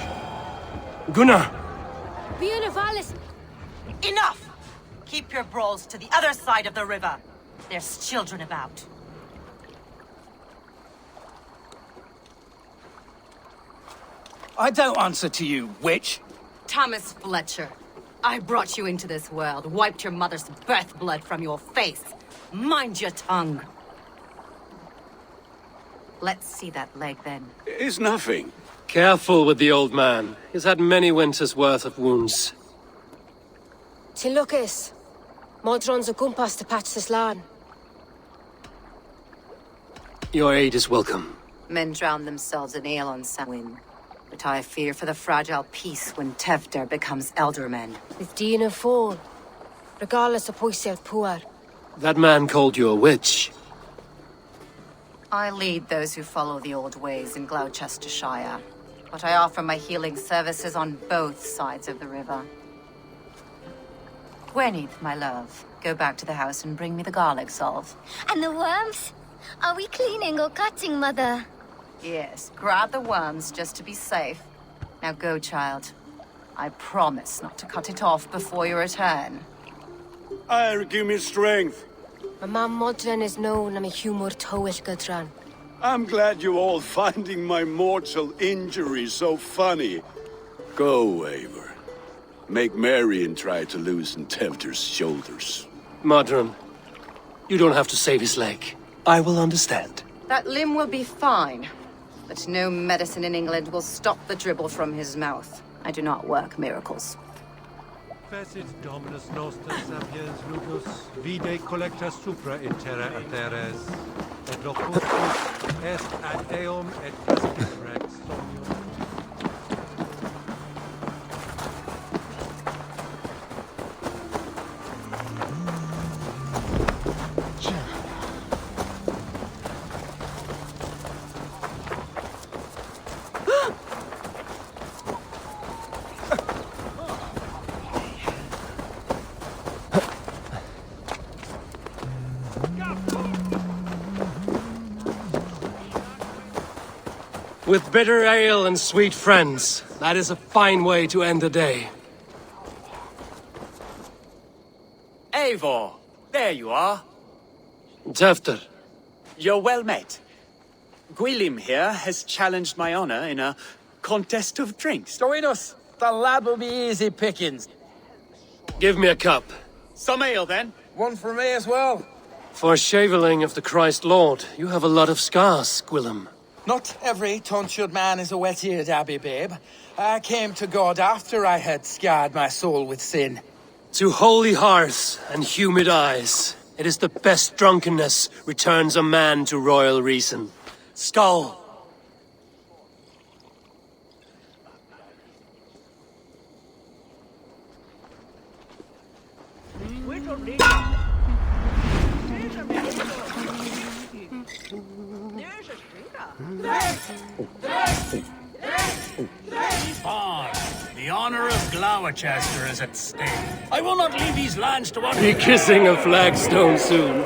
Gunnar! Enough! Keep your brawls to the other side of the river. There's children about. I don't answer to you, witch. Thomas Fletcher, I brought you into this world, wiped your mother's birth blood from your face. Mind your tongue. Let's see that leg, then. It's nothing. Careful with the old man. He's had many winters' worth of wounds. Till Lucas. Modron's a gumpas to patch this land. Your aid is welcome. Men drown themselves in ale on Samhain. But I fear for the fragile peace when Tevder becomes eldermen. With Dean and fall. Regardless of Poisier Puar. That man called you a witch. I lead those who follow the old ways in Gloucestershire. But I offer my healing services on both sides of the river. Gwyneth, my love, go back to the house and bring me the garlic salve. And the worms? Are we cleaning or cutting, Mother? Yes, grab the worms just to be safe. Now go, child. I promise not to cut it off before your return. Give me strength. My mam Modron is known I'm a humor towish Gudran. I'm glad you all finding my mortal injury so funny. Go, Eivor. Make merry and try to loosen Tevder's shoulders. Modron, you don't have to save his leg. I will understand. That limb will be fine. But no medicine in England will stop the dribble from his mouth. I do not work miracles. Fecit Dominus Noster Sapiens Lugus, vide collecta supra in terra ateres, et locustus est ad eum et pascit rex somnium. With bitter ale and sweet friends, that is a fine way to end the day. Eivor, there you are. Tefter. You're well met. Gwilym here has challenged my honor in a contest of drinks. Join us. The lad will be easy pickings. Give me a cup. Some ale, then. One for me as well. For shaveling of the Christ Lord, you have a lot of scars, Gwilym. Not every tonsured man is a wet-eared abbey, babe. I came to God after I had scarred my soul with sin. To holy hearts and humid eyes, it is the best drunkenness returns a man to royal reason. Skull! The honor of Gloucester is at stake. I will not leave these lands to one. Be kissing a flagstone soon.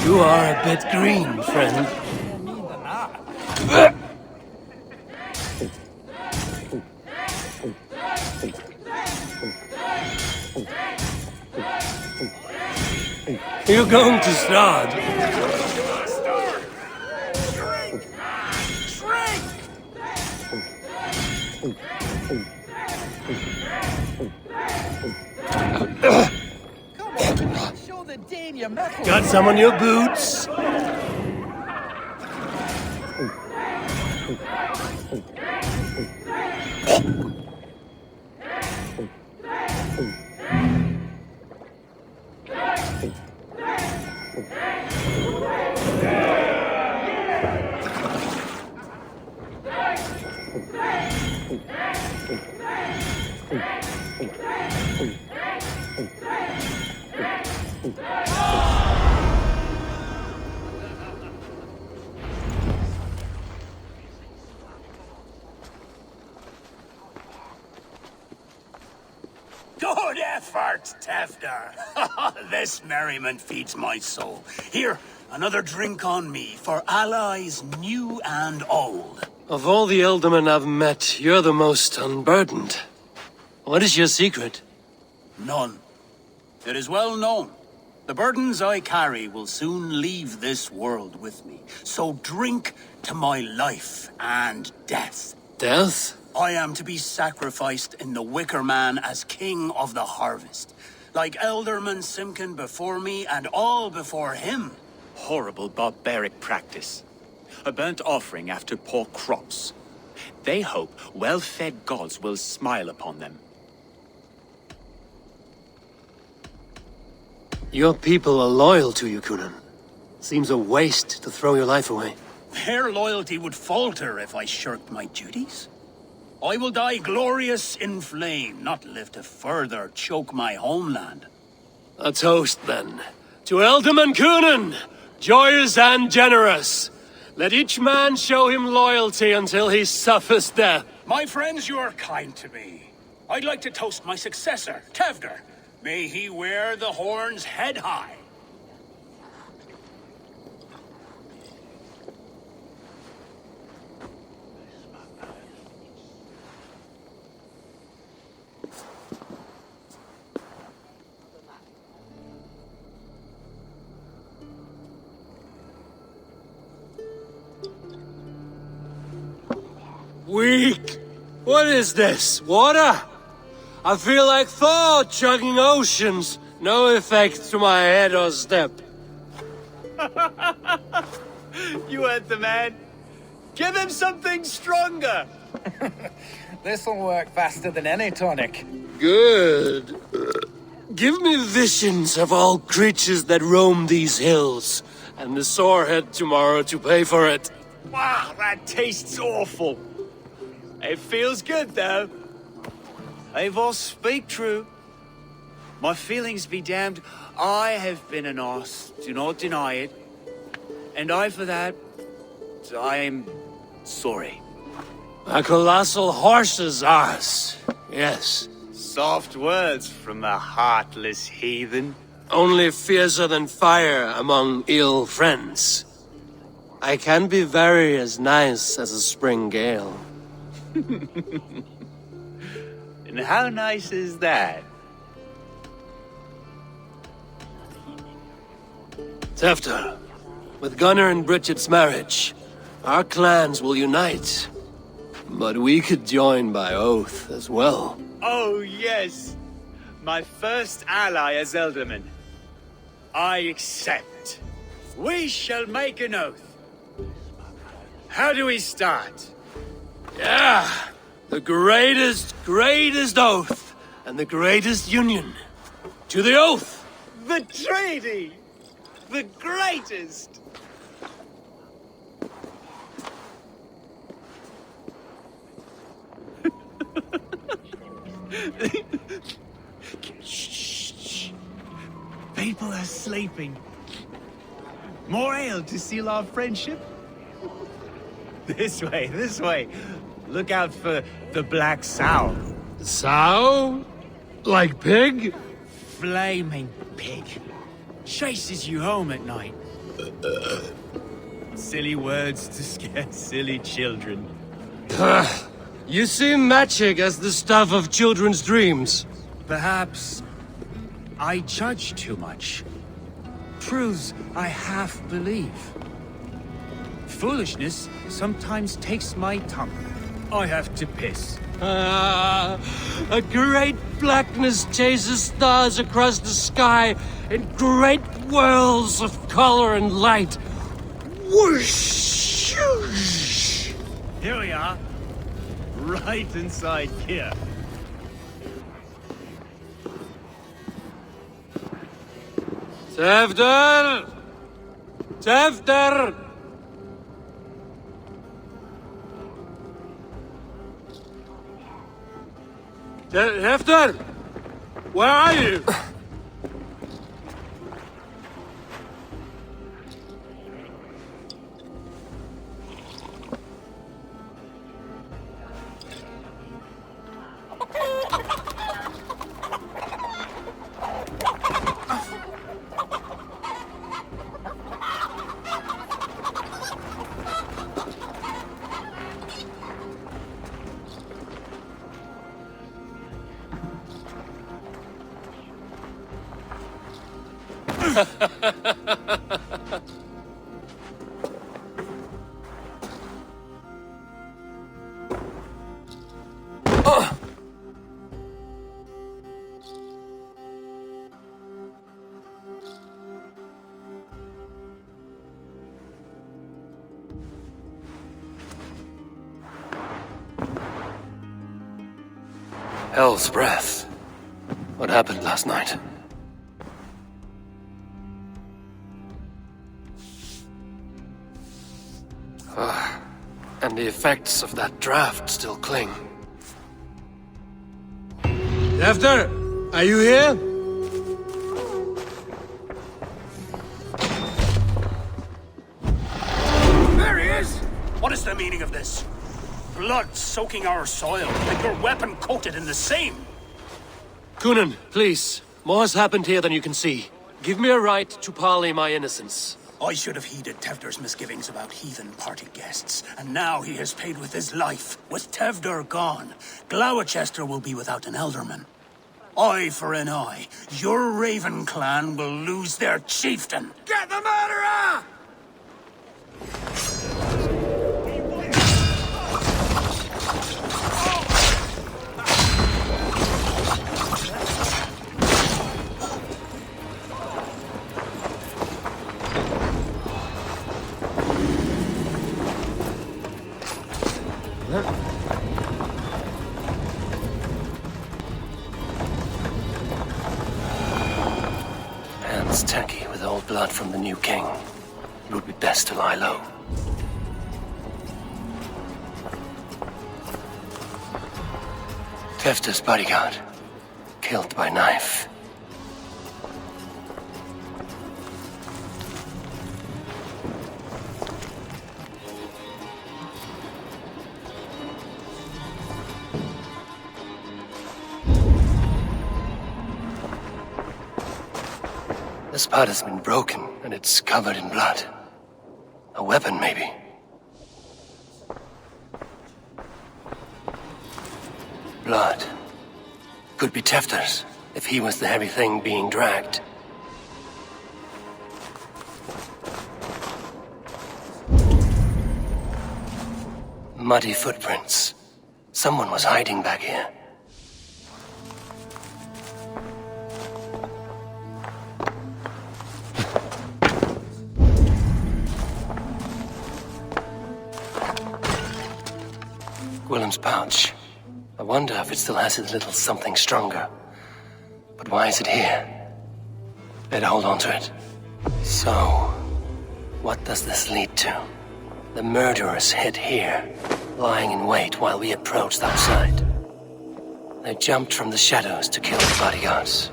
You are a bit green, friend. You're going to start. Show the Dane your metal. Got some on your boots? Good effort, Tefter. This merriment feeds my soul. Here, another drink on me for allies new and old. Of all the Ealdormen I've met, you're the most unburdened. What is your secret? None. It is well known. The burdens I carry will soon leave this world with me. So drink to my life and death. Death? I am to be sacrificed in the Wicker Man as king of the harvest. Like Elderman Simkin before me and all before him. Horrible barbaric practice. A burnt offering after poor crops. They hope well-fed gods will smile upon them. Your people are loyal to you, Kunan. Seems a waste to throw your life away. Their loyalty would falter if I shirked my duties. I will die glorious in flame, not live to further choke my homeland. A toast, then. To Ealdorman Kunan, joyous and generous. Let each man show him loyalty until he suffers death. My friends, you are kind to me. I'd like to toast my successor, Tefter. May he wear the horns head high. Weak! What is this? Water? I feel like Thor chugging oceans. No effect to my head or step. You heard the man. Give him something stronger. This'll work faster than any tonic. Good. Give me visions of all creatures that roam these hills, and the sorehead tomorrow to pay for it. Wow, that tastes awful. It feels good, though. Eivor, speak true. My feelings be damned. I have been an arse, do not deny it. And I, for that, I am sorry. A colossal horse's arse. Yes. Soft words from a heartless heathen. Only fiercer than fire among ill friends. I can be very as nice as a spring gale. And how nice is that? Tefter, with Gunnar and Bridget's marriage, our clans will unite. But we could join by oath as well. Oh, yes. My first ally as Elderman. I accept. We shall make an oath. How do we start? Yeah! The greatest oath, and the greatest union. To the oath! The treaty! The greatest! Shh. People are sleeping. More ale to seal our friendship? This way. Look out for the black sow. Sow? Like pig? Flaming pig. Chases you home at night. Silly words to scare silly children. You see magic as the stuff of children's dreams. Perhaps I judge too much. Truths I half believe. Foolishness sometimes takes my tongue. I have to piss. A great blackness chases stars across the sky in great whirls of color and light. Whoosh! Here we are. Right inside here. Tefter! Tefter! Tefter! Where are you? Hell's breath. What happened last night? And the effects of that draft still cling. Tefter, are you here? There he is! What is the meaning of this? Blood soaking our soil, and your weapon coated in the same! Kunan, please. More has happened here than you can see. Give me a right to parley my innocence. I should have heeded Tevder's misgivings about heathen party guests, and now he has paid with his life. With Tevder gone, Gloucester will be without an elderman. Eye for an eye, your Raven clan will lose their chieftain. Get the murderer! Hands tacky with old blood from the new king. It would be best to lie low. Tefter's bodyguard. Killed by knife. spud has been broken, and it's covered in blood. A weapon, maybe. Blood. Could be Tefter's, if he was the heavy thing being dragged. Muddy footprints. Someone was hiding back here. Willem's pouch. I wonder if it still has its little something stronger. But why is it here? Better hold on to it. So, what does this lead to? The murderers hid here, lying in wait while we approached outside. They jumped from the shadows to kill the bodyguards.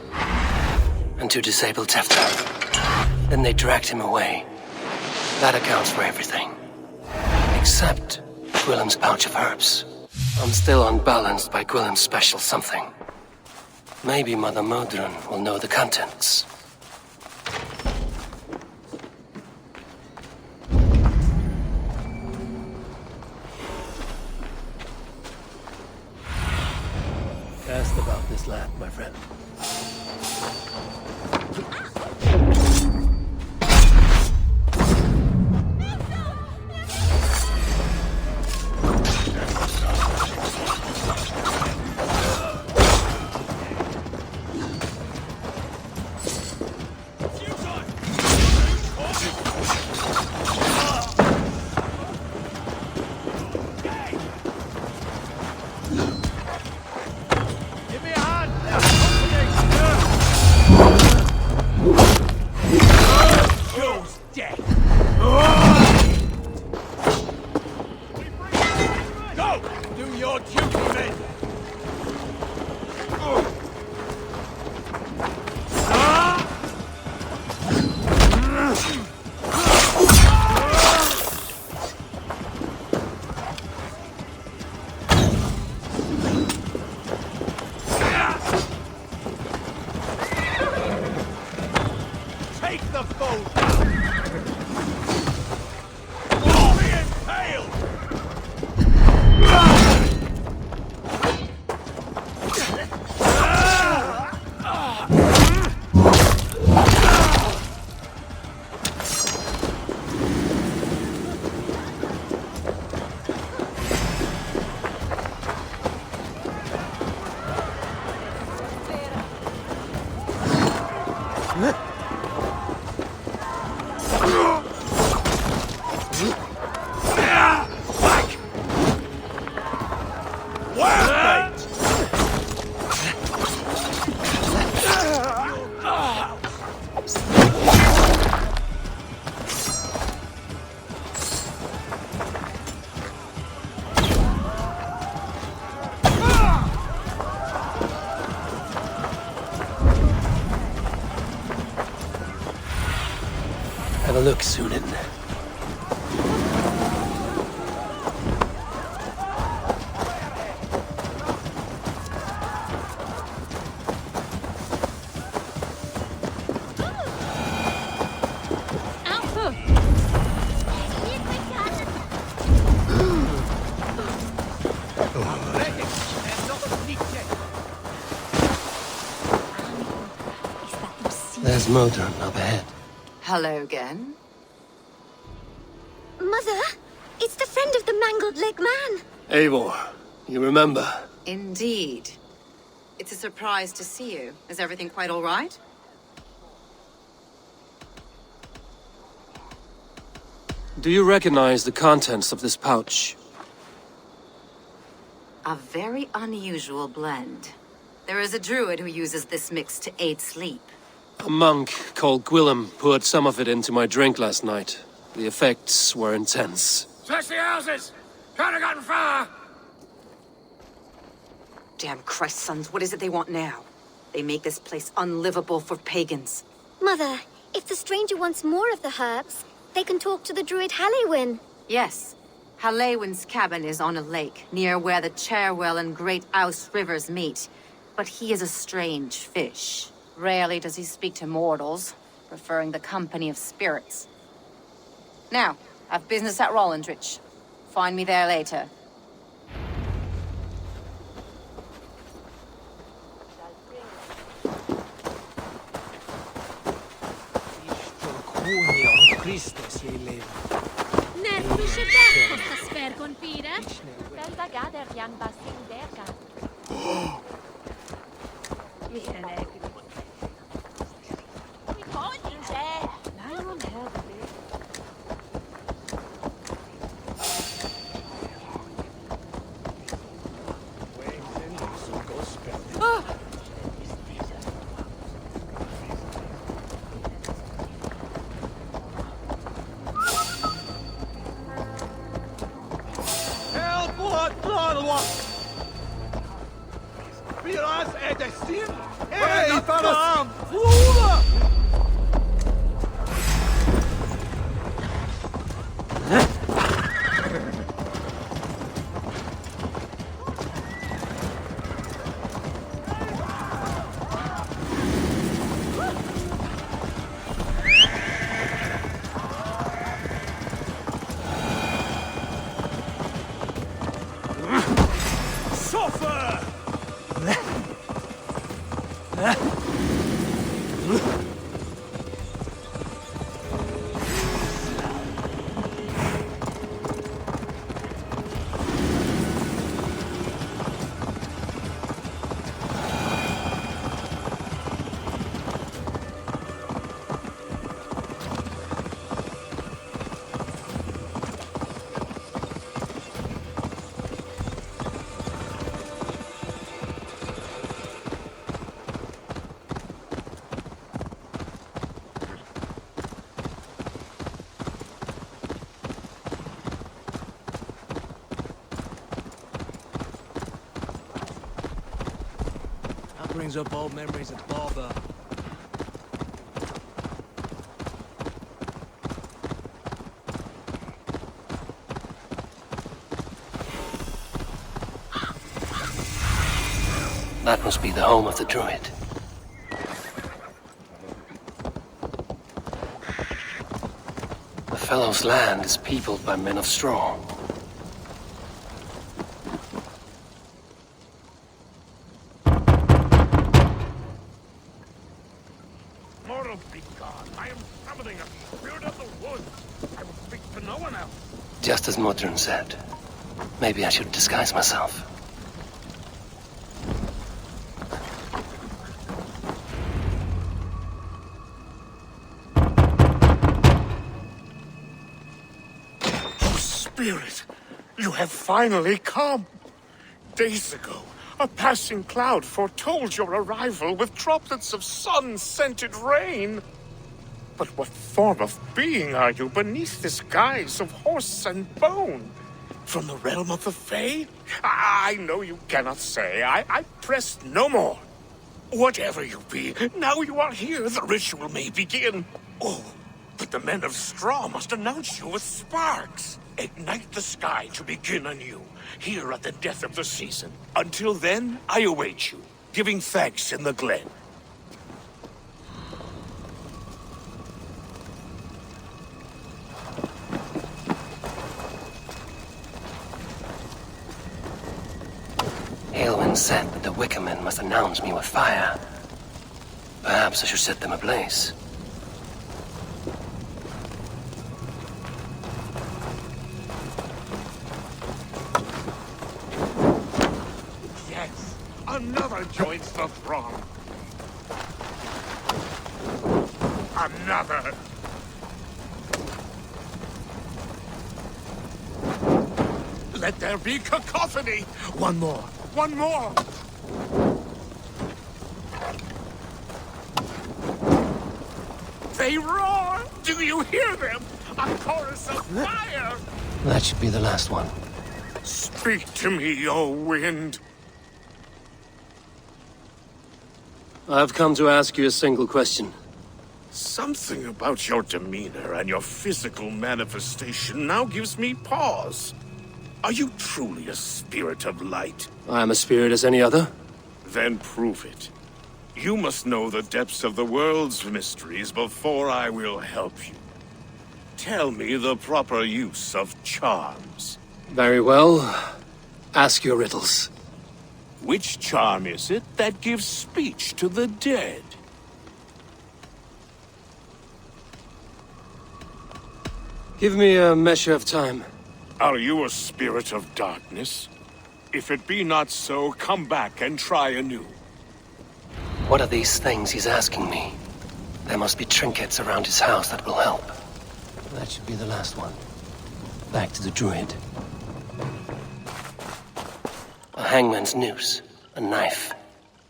And to disable Tefter. Then they dragged him away. That accounts for everything. Except Willem's pouch of herbs. I'm still unbalanced by Willem's special something. Maybe Mother Modron will know the contents. Asked about this land, my friend. Have a look, Sunan. There's Modron up ahead. Hello again. Mother, it's the friend of the mangled leg man. Eivor, you remember? Indeed. It's a surprise to see you. Is everything quite all right? Do you recognize the contents of this pouch? A very unusual blend. There is a druid who uses this mix to aid sleep. A monk called Gwillem poured some of it into my drink last night. The effects were intense. Search the houses! Can't have gotten far! Damn Christ, sons, what is it they want now? They make this place unlivable for pagans. Mother, if the stranger wants more of the herbs, they can talk to the druid Halewyn. Yes. Halewyn's cabin is on a lake, near where the Cherwell and Great Ouse rivers meet. But he is a strange fish. Rarely does he speak to mortals. preferring the company of spirits. Now, I've business at Rollindrich. Find me there later. Brings up old memories of Barber. That must be the home of the druid. The fellow's land is peopled by men of straw. Just as Modron said. Maybe I should disguise myself. Oh, Spirit! You have finally come! Days ago, a passing cloud foretold your arrival with droplets of sun-scented rain. But what form of being are you beneath this guise of horse and bone? From the realm of the Fae? I know you cannot say. I press no more. Whatever you be, now you are here, the ritual may begin. Oh, but the men of straw must announce you with sparks. Ignite the sky to begin anew, here at the death of the season. Until then, I await you, giving thanks in the glen. Said that the Wickermen must announce me with fire. Perhaps I should set them ablaze. Yes, another joins the throng. Another. Let there be cacophony. One more. One more! They roar! Do you hear them? A chorus of fire! That should be the last one. Speak to me, O wind. I've come to ask you a single question. Something about your demeanor and your physical manifestation now gives me pause. Are you truly a spirit of light? I am a spirit as any other. Then prove it. You must know the depths of the world's mysteries before I will help you. Tell me the proper use of charms. Very well. Ask your riddles. Which charm is it that gives speech to the dead? Give me a measure of time. Are you a spirit of darkness? If it be not so, come back and try anew. What are these things he's asking me? There must be trinkets around his house that will help. That should be the last one. Back to the druid. A hangman's noose, a knife,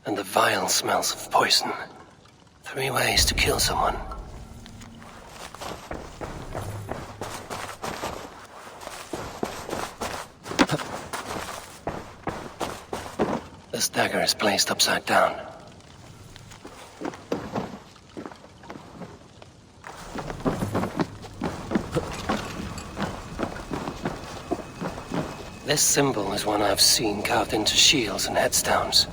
and the vile smells of poison. 3 ways to kill someone. This dagger is placed upside down. This symbol is one I've seen carved into shields and headstones.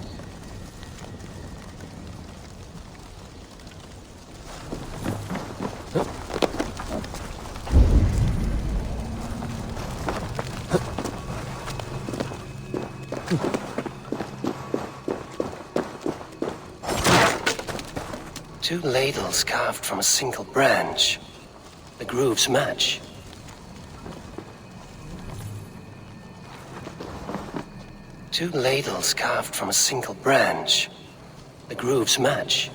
Two ladles carved from a single branch. The grooves match. Two ladles carved from a single branch. The grooves match.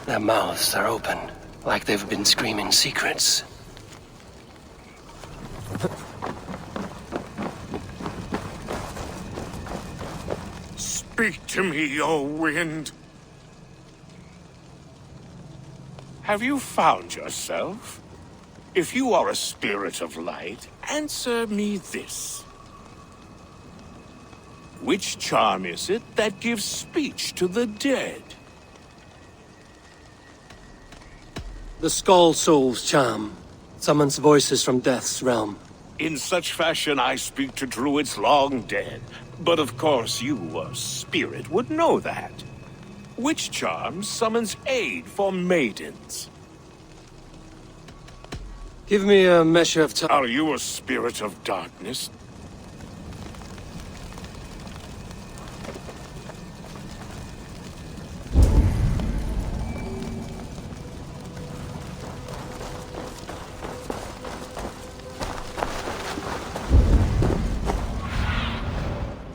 Their mouths are open, like they've been screaming secrets. Speak to me, O wind. Have you found yourself? If you are a spirit of light, answer me this. Which charm is it that gives speech to the dead? The Skull Soul's charm summons voices from death's realm. In such fashion I speak to druids long dead. But of course you, a spirit, would know that. Which charm summons aid for maidens? Give me a measure of time. Are you a spirit of darkness?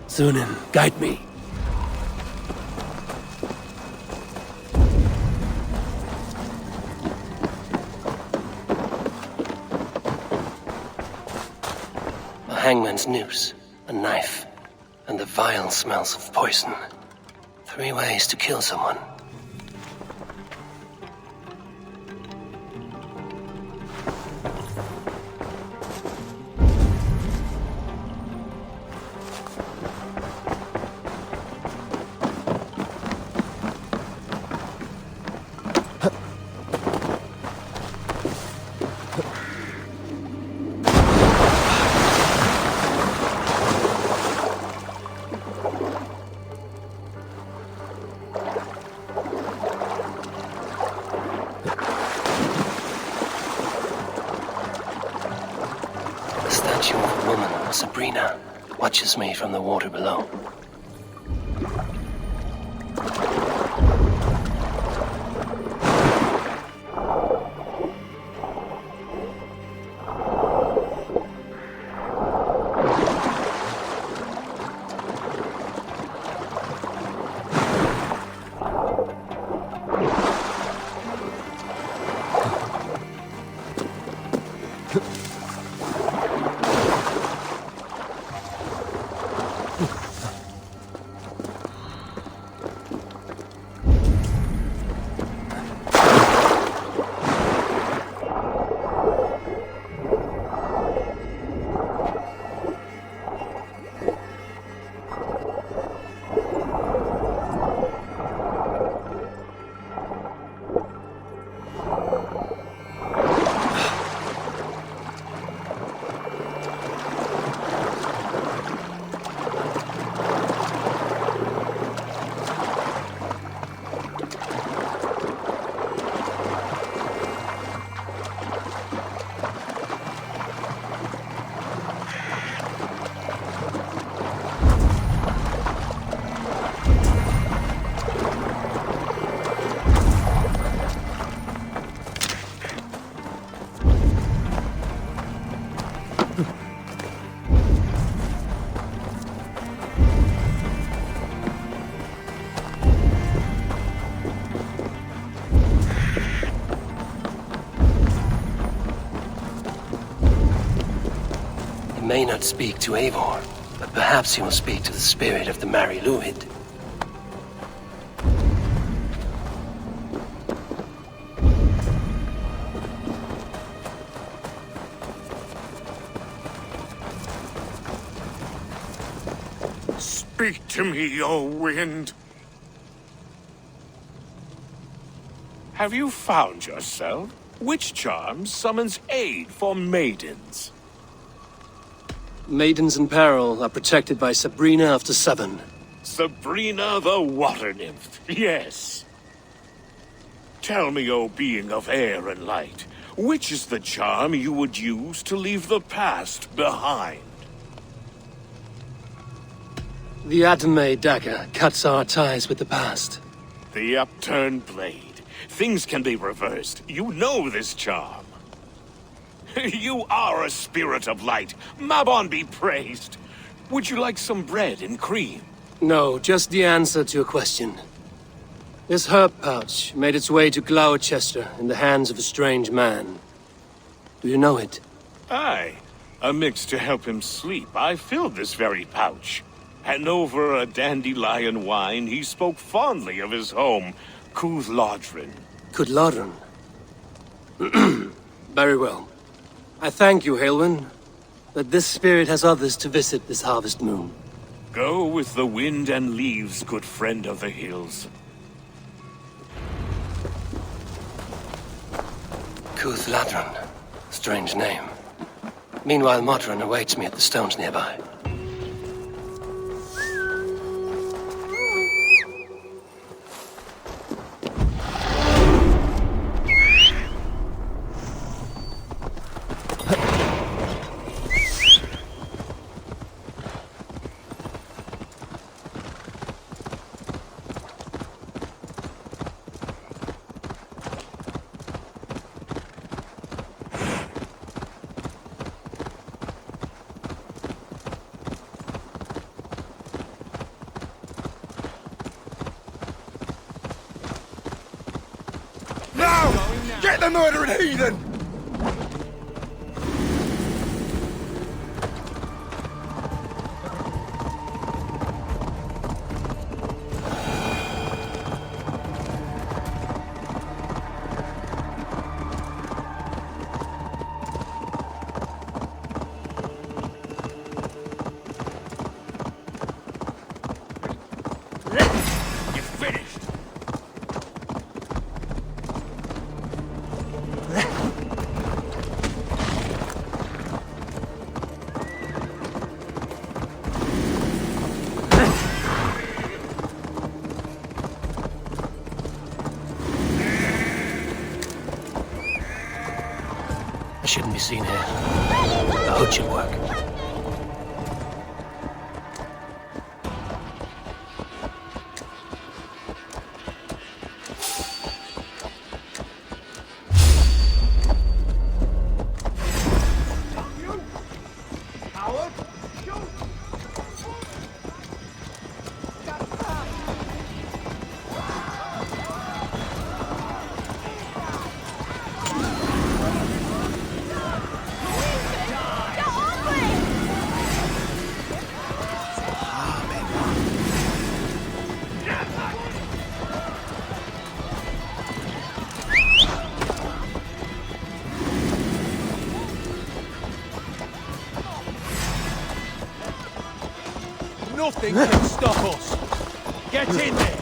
Sunan, guide me. A hangman's noose, a knife, and the vile smells of poison. 3 ways to kill someone. Sabrina watches me from the water below. May not speak to Eivor, but perhaps he will speak to the spirit of the Mari Luid. Speak to me, O wind. Have you found yourself? Which charm summons aid for maidens? Maidens in peril are protected by Sabrina of the Seven. Sabrina the water nymph, yes. Tell me, O being of air and light, which is the charm you would use to leave the past behind? The Adame dagger cuts our ties with the past. The upturned blade. Things can be reversed. You know this charm. You are a spirit of light. Mabon be praised. Would you like some bread and cream? No, just the answer to a question. This herb pouch made its way to Gloucester in the hands of a strange man. Do you know it? Aye. A mix to help him sleep. I filled this very pouch. And over a dandelion wine, he spoke fondly of his home, Cúthládrin. Cúthládrin? Very well. I thank you, Haelwyn, but this spirit has others to visit this harvest moon. Go with the wind and leaves, good friend of the hills. Cúthládrin. Strange name. Meanwhile, Modron awaits me at the stones nearby. Get the murdering heathen! I shouldn't be seen here. The hood should work. Nothing can stop us. Get in there.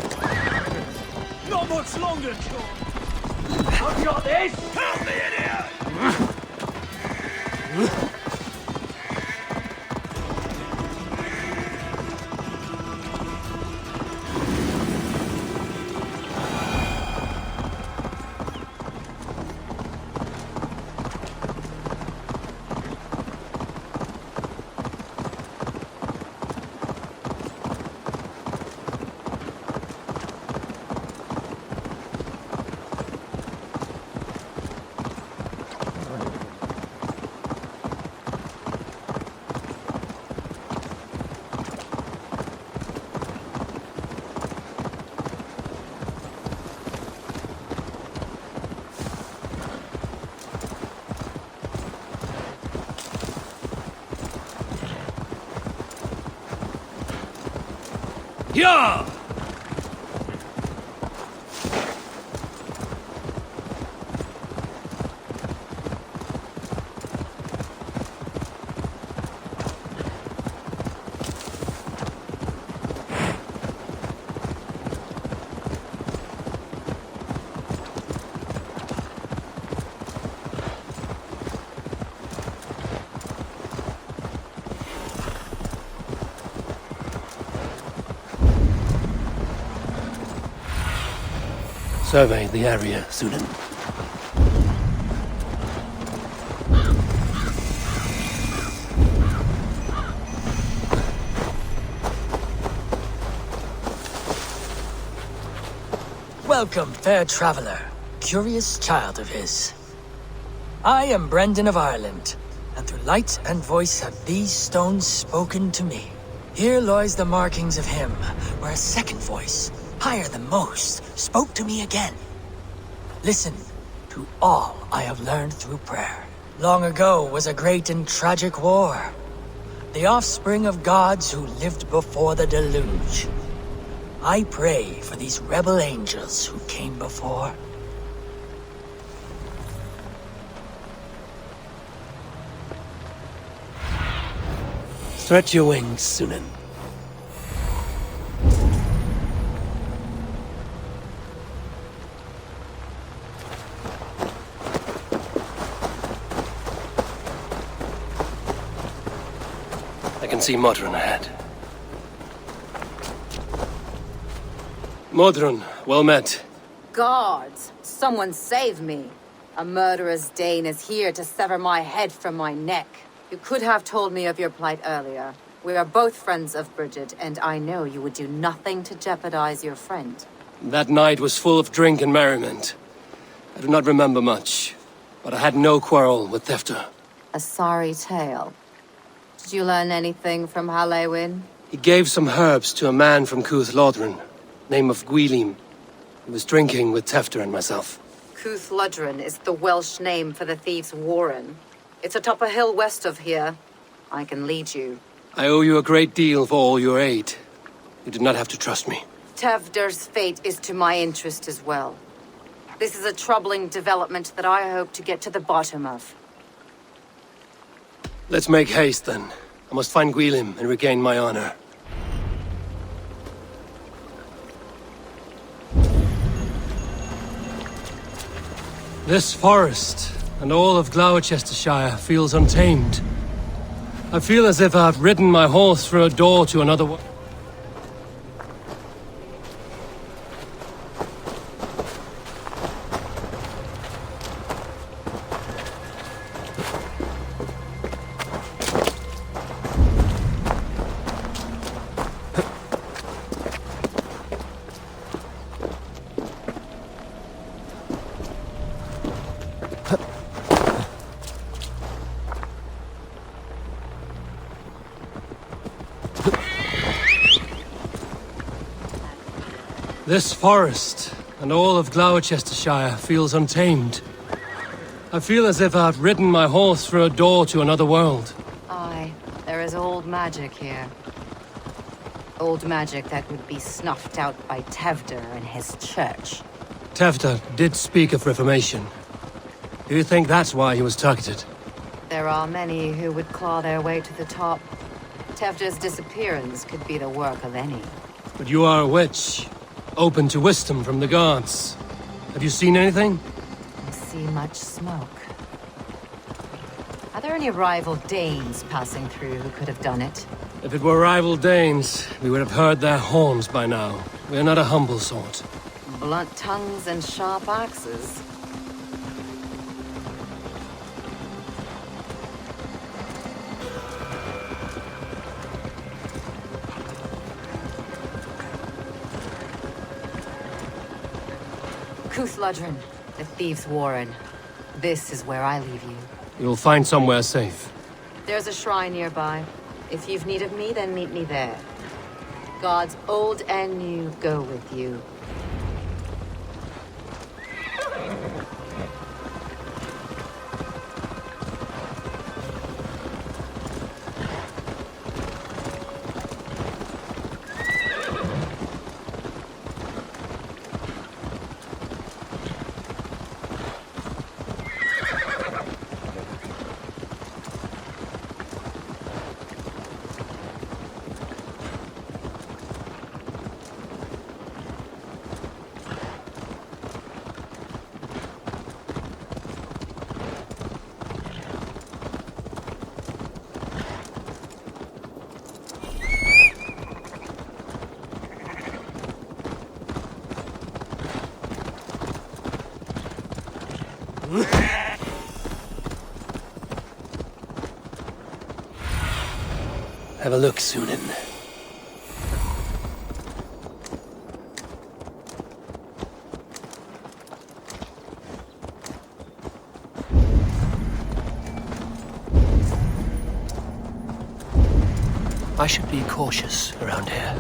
Not much longer, Sean. I've got this. Help me in here. Yeah! Survey the area, Sunan. Welcome, fair traveller, curious child of his. I am Brendan of Ireland, and through light and voice have these stones spoken to me. Here lies the markings of him, where a second voice, higher than most, spoke to me again. Listen to all I have learned through prayer. Long ago was a great and tragic war. The offspring of gods who lived before the deluge. I pray for these rebel angels who came before. Stretch your wings, Sunan. I can see Modron ahead. Modron, well met. Guards, someone save me. A murderous Dane is here to sever my head from my neck. You could have told me of your plight earlier. We are both friends of Bridget, and I know you would do nothing to jeopardize your friend. That night was full of drink and merriment. I do not remember much, but I had no quarrel with Thefter. A sorry tale. Did you learn anything from Halewin? He gave some herbs to a man from Cuth Lodren, name of Gwylim. He was drinking with Tefter and myself. Cuth Lodren is the Welsh name for the thieves' warren. It's atop a hill west of here. I can lead you. I owe you a great deal for all your aid. You did not have to trust me. Tevder's fate is to my interest as well. This is a troubling development that I hope to get to the bottom of. Let's make haste, then. I must find Gwylim and regain my honor. This forest and all of Gloucestershire feels untamed. I feel as if I've ridden my horse through a door to another world. This forest and all of Gloucestershire feels untamed. I feel as if I've ridden my horse through a door to another world. Aye, there is old magic here. Old magic that would be snuffed out by Tevder and his church. Tefter did speak of reformation. Do you think that's why he was targeted? There are many who would claw their way to the top. Tevder's disappearance could be the work of any. But you are a witch, open to wisdom from the gods. Have you seen anything? I see much smoke. Are there any rival Danes passing through who could have done it? If it were rival Danes, we would have heard their horns by now. We are not a humble sort. Blunt tongues and sharp axes. Kuthludren, the Thieves' Warren. This is where I leave you. You'll find somewhere safe. There's a shrine nearby. If you've need of me, then meet me there. Gods old and new go with you. Have a look, Sunan. I should be cautious around here.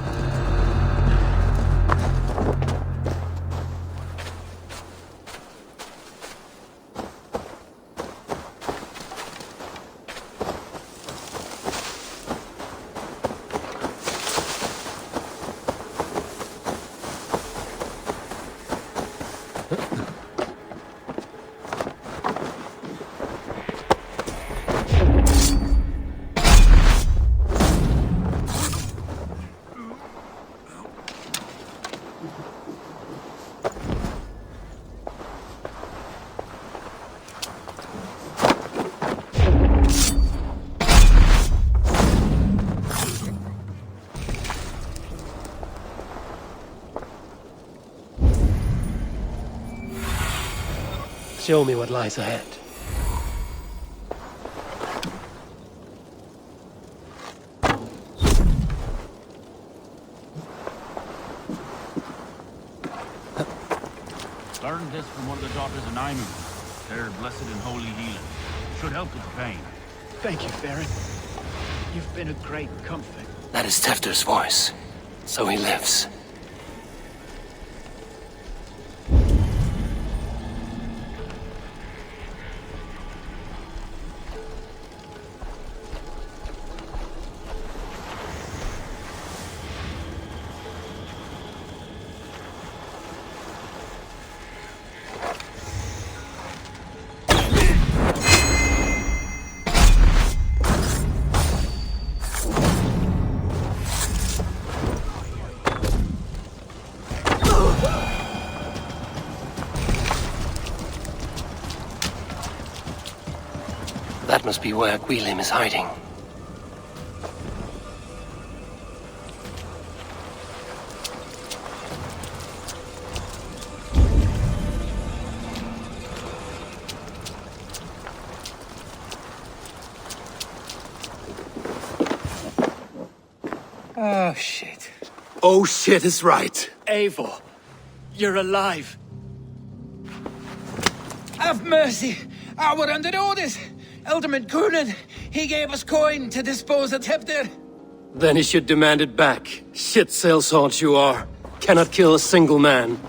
Show me what lies ahead. Learned this from one of the daughters of Nymu. They're blessed and holy healer. Should help with the pain. Thank you, Farron. You've been a great comfort. That is Tefter's voice. So he lives. That must be where Gwilym is hiding. Oh, shit. Oh, shit is right. Eivor, you're alive. Have mercy. We're under orders. Alderman Coonan, he gave us coin to dispose of Tefter. Then he should demand it back. Shit sellsword you are. Cannot kill a single man.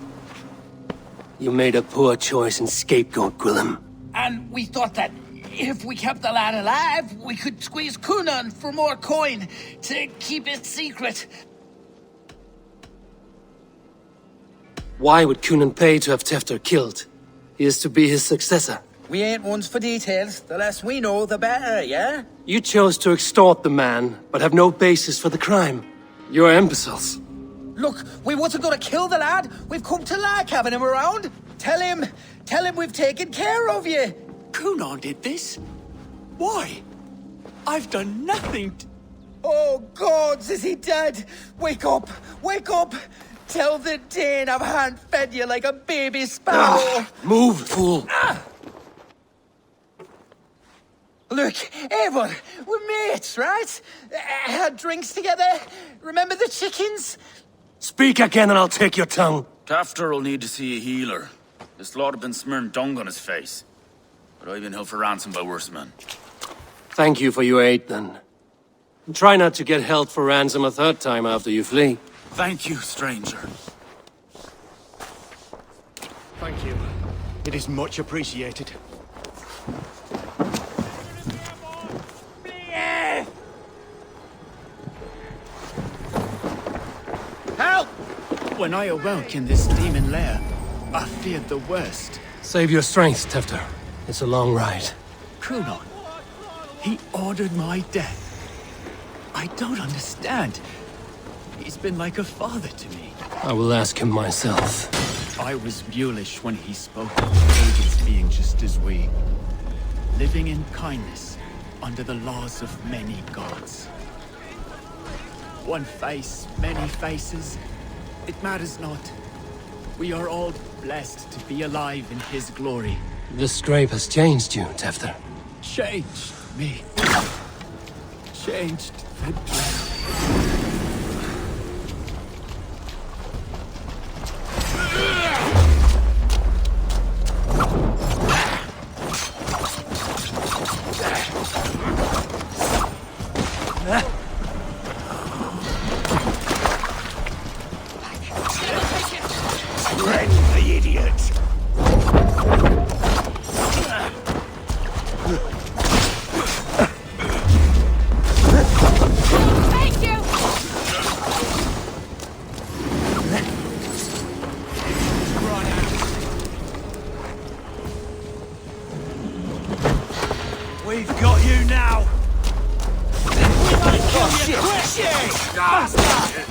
You made a poor choice in scapegoat, Gwilym. And we thought that if we kept the lad alive, we could squeeze Coonan for more coin to keep it secret. Why would Coonan pay to have Tefter killed? He is to be his successor. We ain't ones for details. The less we know, the better, yeah? You chose to extort the man, but have no basis for the crime. You're imbeciles. Look, we wasn't gonna kill the lad. We've come to like having him around. Tell him we've taken care of you. Cunon did this? Why? I've done nothing to... Oh, gods, is he dead? Wake up! Wake up! Tell the Dane I've hand-fed you like a baby sparrow! Move, fool! Look, Eivor, we're mates, right? Had drinks together. Remember the chickens? Speak again and I'll take your tongue. Tafter will need to see a healer. This lord have been smearing dung on his face. But I've been held for ransom by worse men. Thank you for your aid, then. And try not to get held for ransom a third time after you flee. Thank you, stranger. Thank you. It is much appreciated. Help! When I awoke in this demon lair, I feared the worst. Save your strength, Tefter. It's a long ride. Cunon, he ordered my death. I don't understand. He's been like a father to me. I will ask him myself. I was mulish when he spoke of the pagans being just as we. Living in kindness, under the laws of many gods. One face, many faces. It matters not. We are all blessed to be alive in his glory. This scrape has changed you, Tefter. Changed me. Changed the dream. Friendly idiot! Thank you! We've got you now! Oh, shit! Bastard!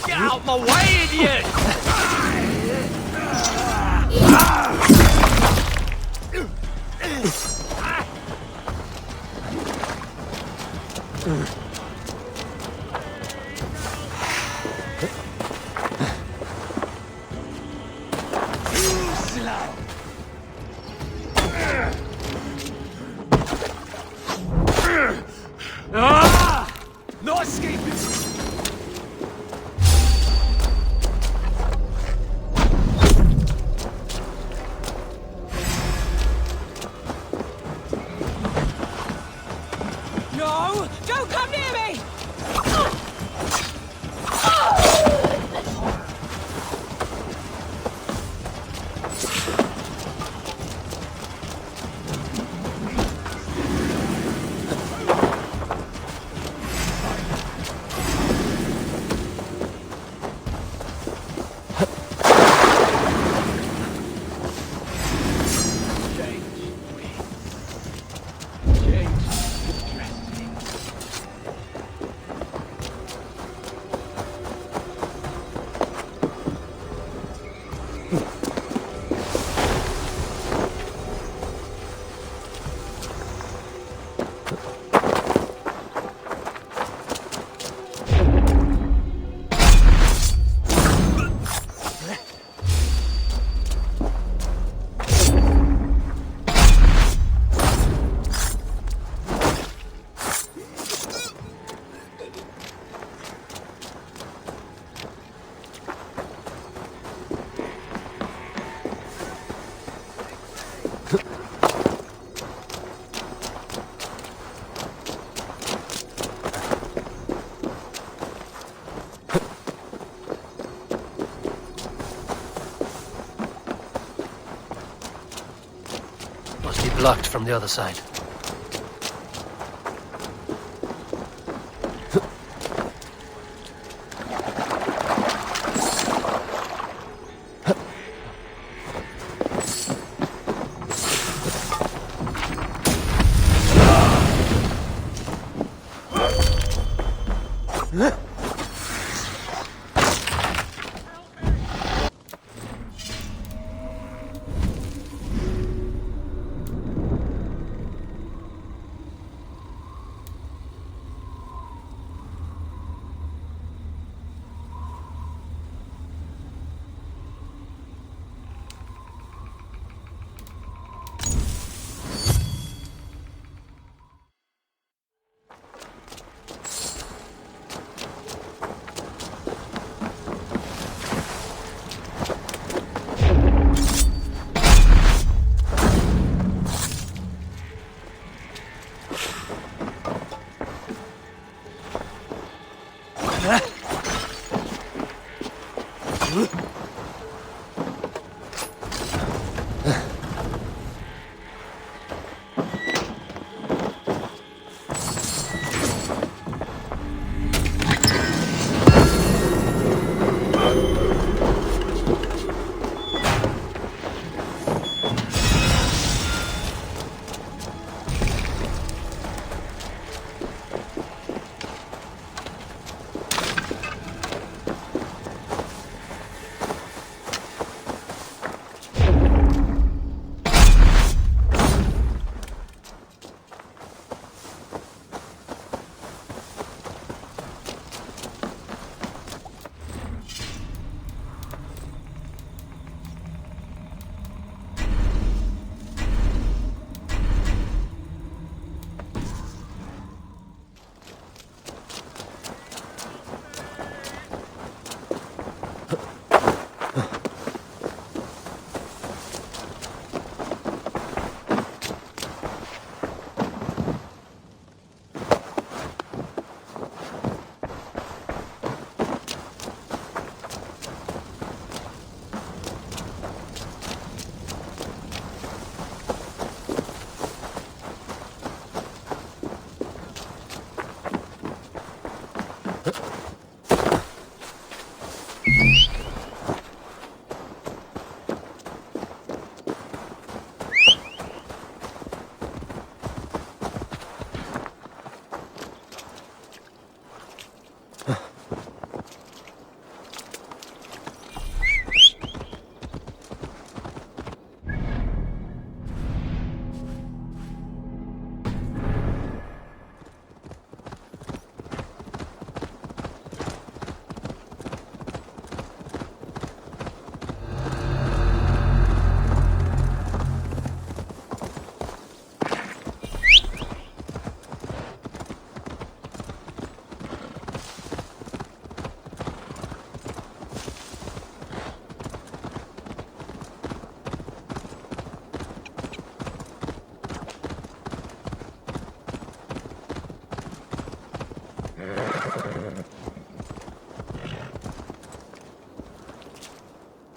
Get out my way, idiot! No escaping! No! Don't come near me! Must be blocked from the other side.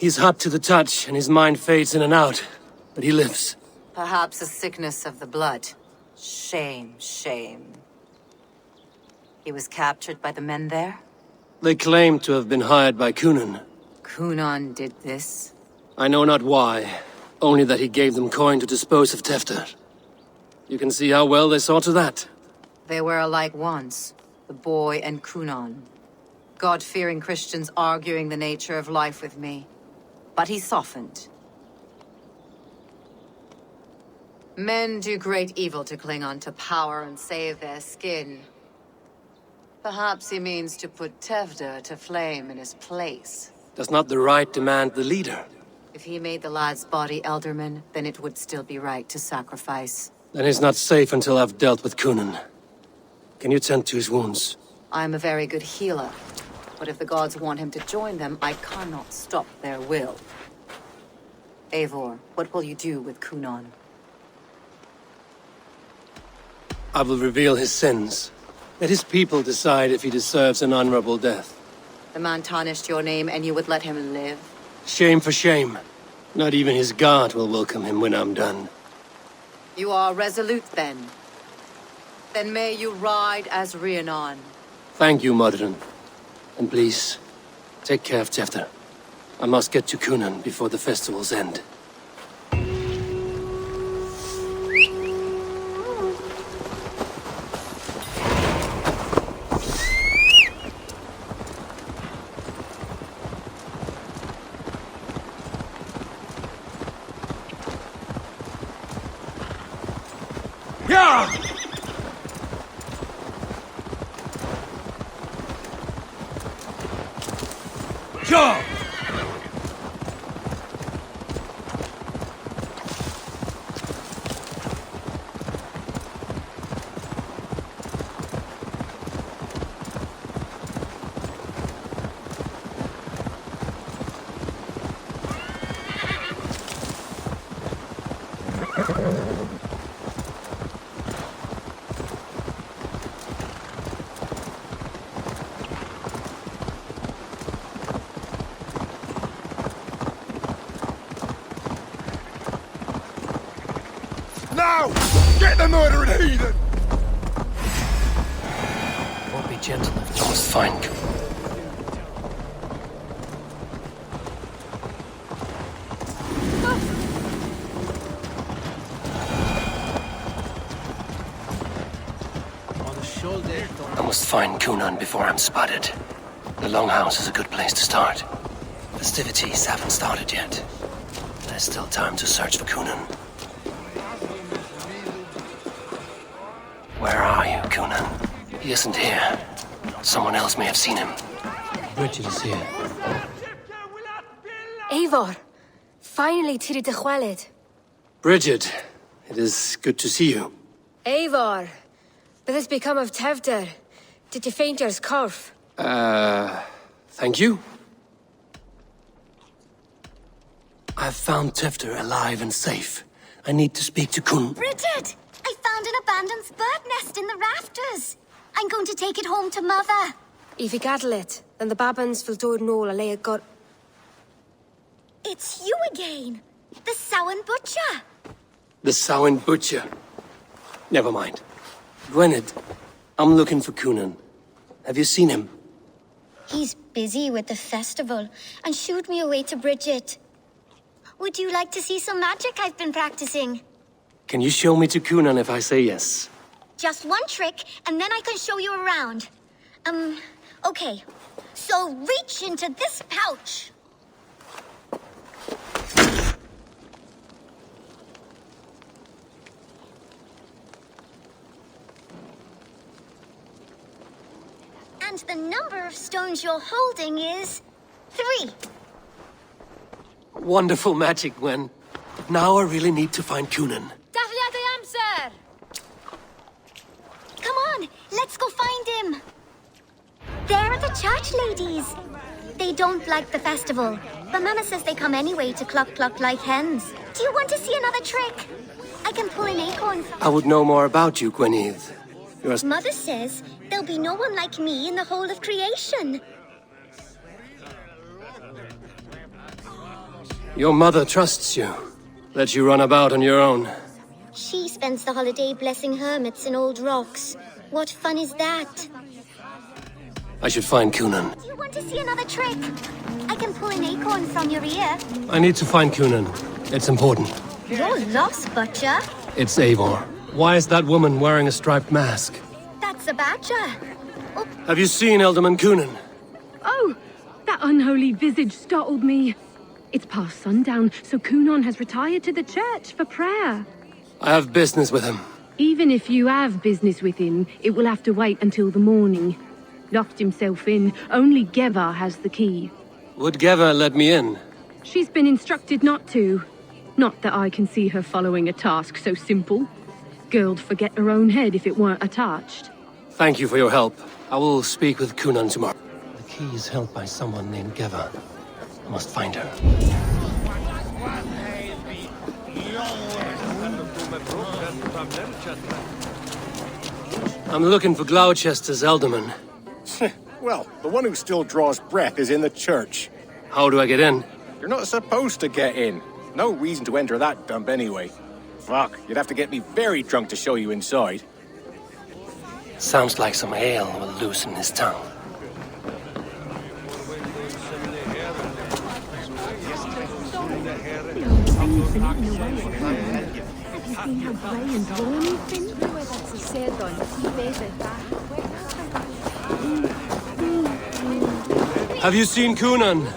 He's hot to the touch, and his mind fades in and out. But he lives. Perhaps a sickness of the blood. Shame, shame. He was captured by the men there? They claim to have been hired by Cunan. Cunan did this? I know not why, only that he gave them coin to dispose of Tefter. You can see how well they saw to that. They were alike once, the boy and Cunan. God-fearing Christians arguing the nature of life with me. But he softened. Men do great evil to cling on to power and save their skin. Perhaps he means to put Tevda to flame in his place. Does not the right demand the leader? If he made the lad's body Elderman, then it would still be right to sacrifice. Then he's not safe until I've dealt with Cunan. Can you tend to his wounds? I'm a very good healer. But if the gods want him to join them, I cannot stop their will. Eivor, what will you do with Cunan? I will reveal his sins. Let his people decide if he deserves an honorable death. The man tarnished your name and you would let him live? Shame for shame. Not even his god will welcome him when I'm done. You are resolute, then. Then may you ride as Rhiannon. Thank you, Modron. And please, take care of Tefter. I must get to Cunan before the festivals end. Yeah! Jump! Now! Get the murdering heathen! Won't be gentle if you must find. I must find Cunan before I'm spotted. The Longhouse is a good place to start. Festivities haven't started yet. There's still time to search for Cunan. Where are you, Cunan? He isn't here. Someone else may have seen him. Bridget is here. Eivor! Finally, Tiri de Chwaled. Bridget, it is good to see you. Eivor! What has become of Tevder? Did you faint your scarf? Thank you. I've found Tefter alive and safe. I need to speak to Kun. Bridget! I found an abandoned bird nest in the rafters. I'm going to take it home to Mother. If you cattle it, then the Babans will do no lay a god. It's you again. The Samhain Butcher. The Samhain Butcher. Never mind. Gwynedd, I'm looking for Cunan. Have you seen him? He's busy with the festival and shooed me away to Bridget. Would you like to see some magic I've been practicing? Can you show me to Cunan if I say yes? Just one trick, and then I can show you around. Okay. So reach into this pouch. And the number of stones you're holding is 3. Wonderful magic, Gwen. But now I really need to find Cunan. Come on, let's go find him. There are the church ladies. They don't like the festival, but Mama says they come anyway to cluck like hens. Do you want to see another trick? I can pull an acorn. I would know more about you, Gwynedd. Mother says there'll be no one like me in the whole of creation. Your mother trusts you. Let you run about on your own. She spends the holiday blessing hermits in old rocks. What fun is that? I should find Cunan. Do you want to see another trick? I can pull an acorn from your ear. I need to find Cunan. It's important. You're lost, Butcher. It's Eivor. Why is that woman wearing a striped mask? That's a badger. Oh. Have you seen Elderman Cunan? Oh, that unholy visage startled me. It's past sundown, so Cunan has retired to the church for prayer. I have business with him. Even if you have business with him, it will have to wait until the morning. Locked himself in. Only Geva has the key. Would Geva let me in? She's been instructed not to. Not that I can see her following a task so simple. Girl'd forget her own head if it weren't attached. Thank you for your help. I will speak with Cunan tomorrow. The key is held by someone named Geva. I must find her. I'm looking for Gloucester's Alderman. Well, the one who still draws breath is in the church. How do I get in? You're not supposed to get in. No reason to enter that dump anyway. Fuck, you'd have to get me very drunk to show you inside. Sounds like some ale will loosen his tongue. Have you seen Coonan?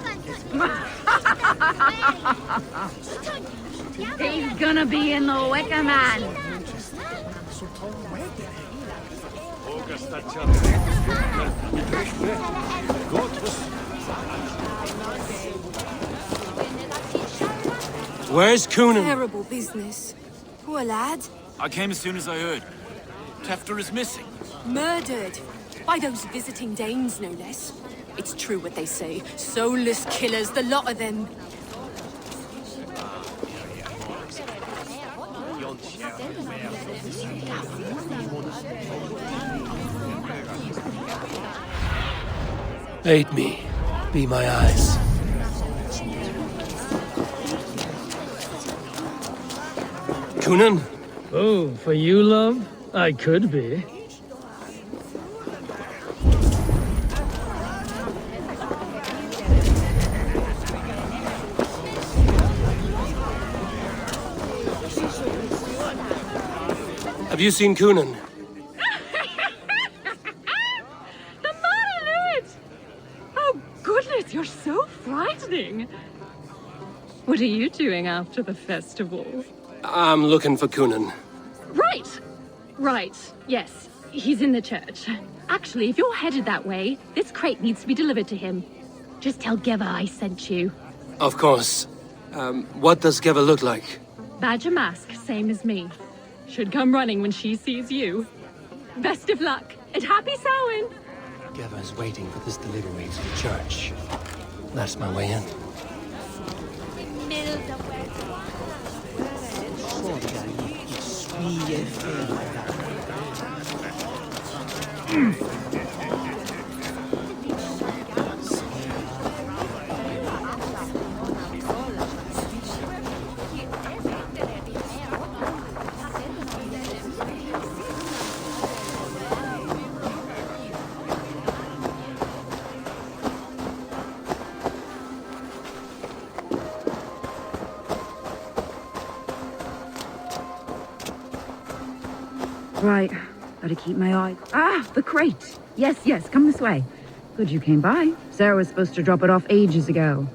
He's gonna be in the Wicker Man. Where's Coonan? Terrible business. Poor lad. I came as soon as I heard. Tefter is missing. Murdered. By those visiting Danes, no less. It's true what they say. Soulless killers, the lot of them. Aid me. Be my eyes. Coonan? Oh, for you, love? I could be. Have you seen Coonan? The Margaret! Oh, goodness, you're so frightening. What are you doing after the festival? I'm looking for Coonan. Right. Yes, he's in the church. Actually, if you're headed that way, this crate needs to be delivered to him. Just tell Geva I sent you. Of course. What does Geva look like? Badger mask, same as me. Should come running when she sees you. Best of luck, and happy Samhain! Geva is waiting for this delivery to the church. That's my way in. Right, better keep my eye. Ah, the crate! Yes, come this way. Good you came by. Sarah was supposed to drop it off ages ago.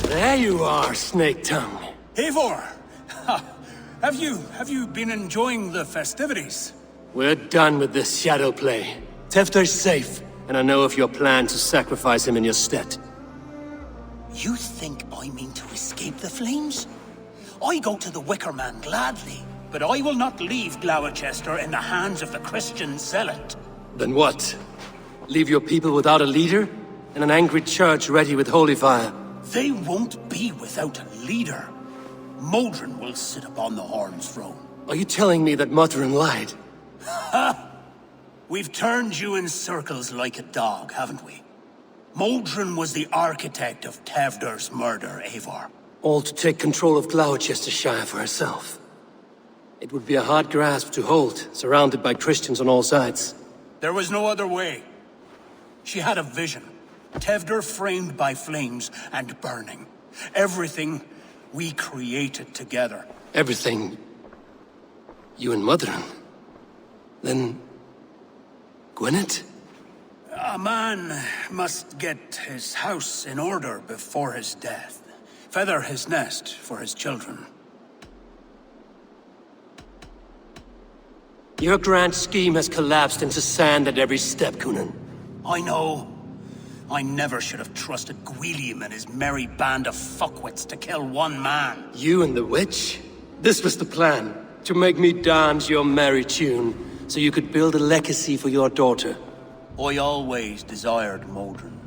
There you are, Snake Tongue. Eivor! Have you been enjoying the festivities? We're done with this shadow play. Tefter's safe, and I know of your plan to sacrifice him in your stead. You think I mean to escape the flames? I go to the Wicker Man gladly, but I will not leave Gloucester in the hands of the Christian zealot. Then what? Leave your people without a leader? And an angry church ready with holy fire? They won't be without a leader. Modron will sit upon the Horn's throne. Are you telling me that Modron lied? Ha! We've turned you in circles like a dog, haven't we? Modron was the architect of Tewdwr's murder, Eivor. All to take control of Gloucestershire for herself. It would be a hard grasp to hold, surrounded by Christians on all sides. There was no other way. She had a vision. Tewdwr framed by flames and burning. Everything we created together. Everything? You and Modron? Then... Gwyneth? A man must get his house in order before his death. Feather his nest for his children. Your grand scheme has collapsed into sand at every step, Coonan. I know. I never should have trusted Gwilliam and his merry band of fuckwits to kill one man. You and the witch? This was the plan. To make me dance your merry tune, so you could build a legacy for your daughter. I always desired Modron.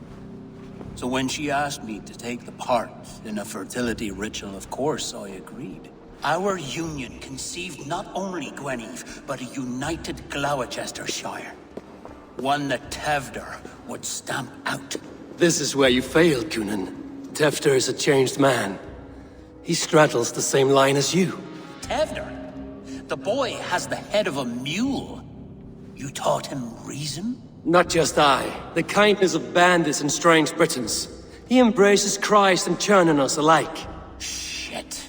So when she asked me to take the part in a fertility ritual, of course I agreed. Our union conceived not only Gweneve, but a united Gloucestershire. One that Tewdwr would stamp out. This is where you failed, Coonan. Tewdwr is a changed man. He straddles the same line as you. Tewdwr? The boy has the head of a mule. You taught him reason? Not just I. The kindness of bandits and strange Britons. He embraces Christ and Churn on us alike. Shit.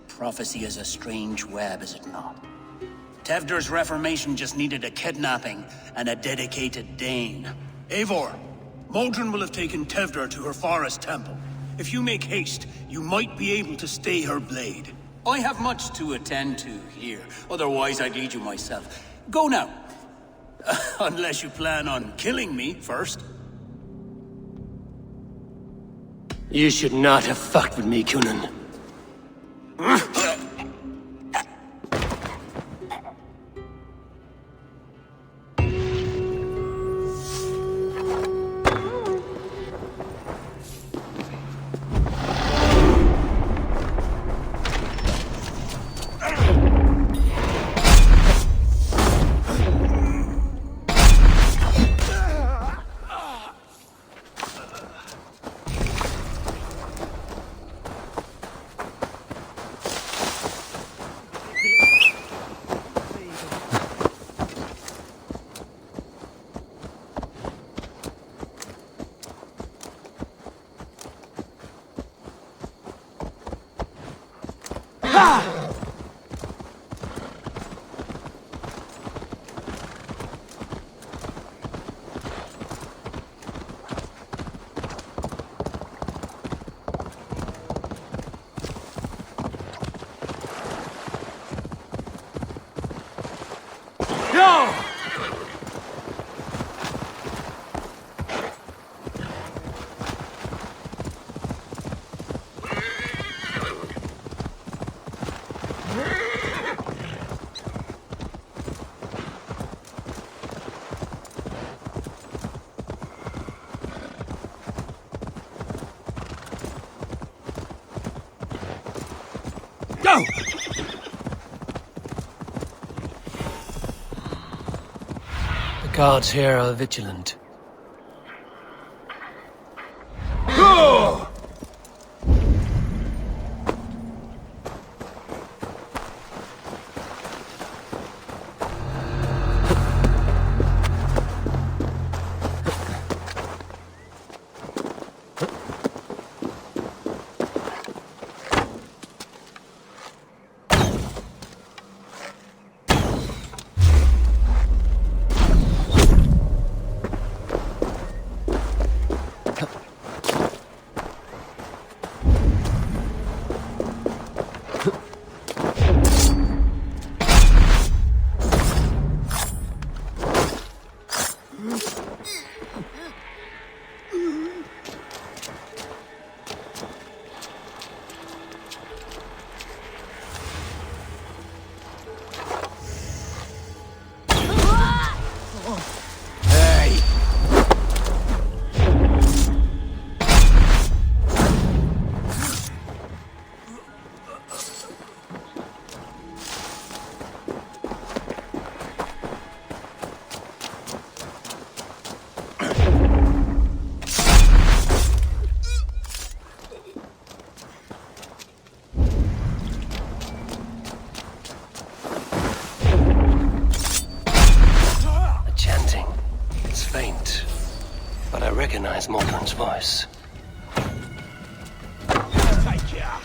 Prophecy is a strange web, is it not? Tewdwr's reformation just needed a kidnapping and a dedicated Dane. Eivor, Modron will have taken Tewdwr to her forest temple. If you make haste, you might be able to stay her blade. I have much to attend to here, otherwise I'd lead you myself. Go now. Unless you plan on killing me first. You should not have fucked with me, Coonan. Go! The guards here are vigilant. Go! Recognize Modron's voice. Take ya!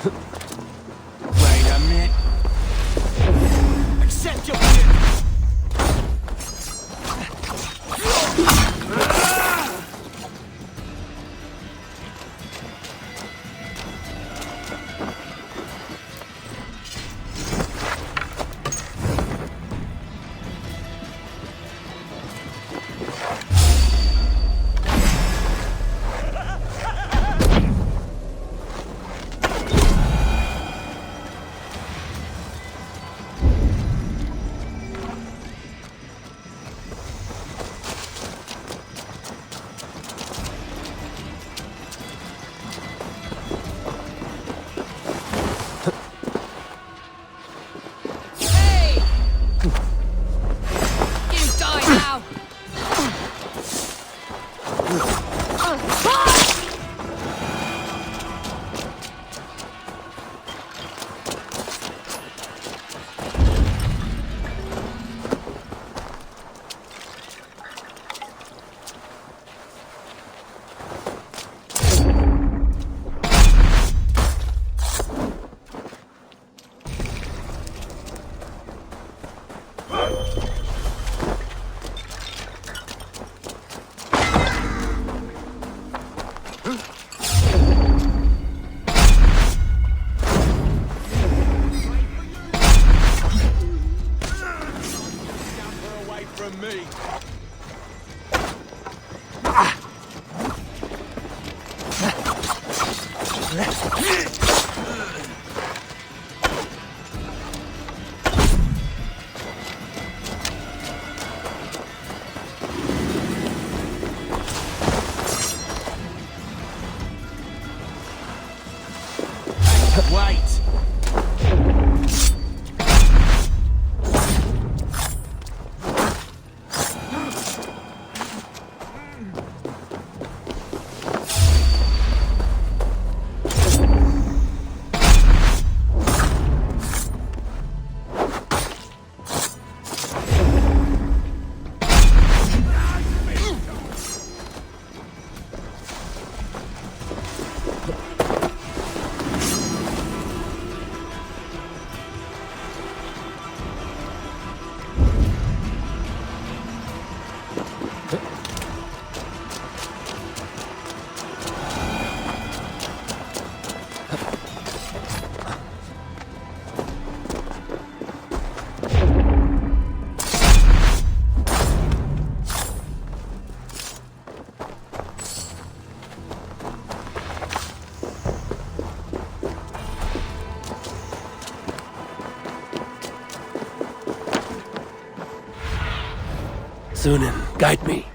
Wait a minute. Accept your forgiveness. Sunan, guide me.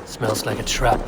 Smells like a trap.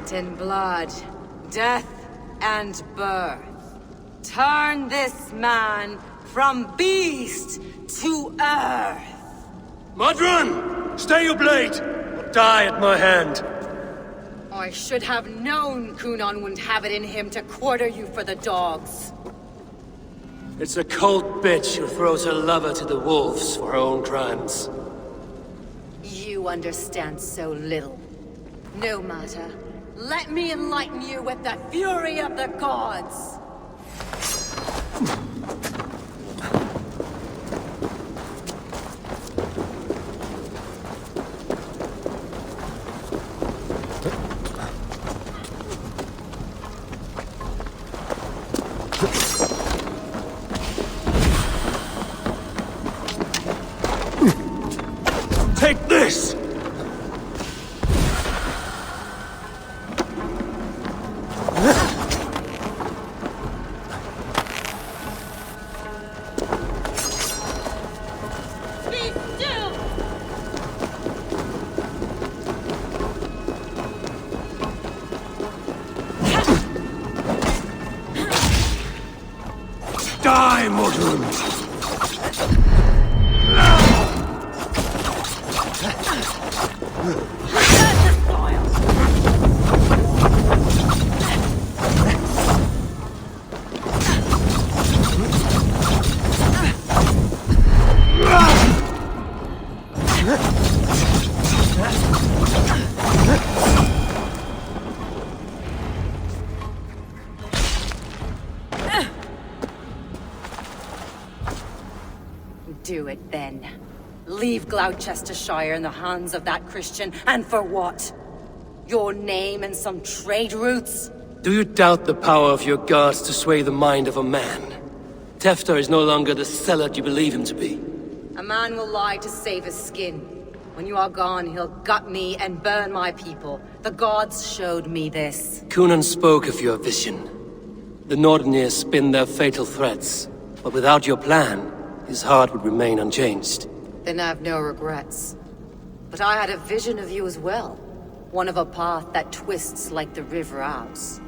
sweat and blood, death and birth. Turn this man from beast to earth. Modron! Stay your blade! Or die at my hand. I should have known Kunon wouldn't have it in him to quarter you for the dogs. It's a cold bitch who throws her lover to the wolves for her own crimes. You understand so little. No matter. Let me enlighten you with the fury of the gods! Take this! Die, Modron! Do it then. Leave Gloucestershire in the hands of that Christian, and for what? Your name and some trade routes? Do you doubt the power of your gods to sway the mind of a man? Tefter is no longer the zealot you believe him to be. A man will lie to save his skin. When you are gone, he'll gut me and burn my people. The gods showed me this. Kunon spoke of your vision. The Nordenir spin their fatal threats, but without your plan, his heart would remain unchanged. Then I have no regrets. But I had a vision of you as well. One of a path that twists like the river Ouse.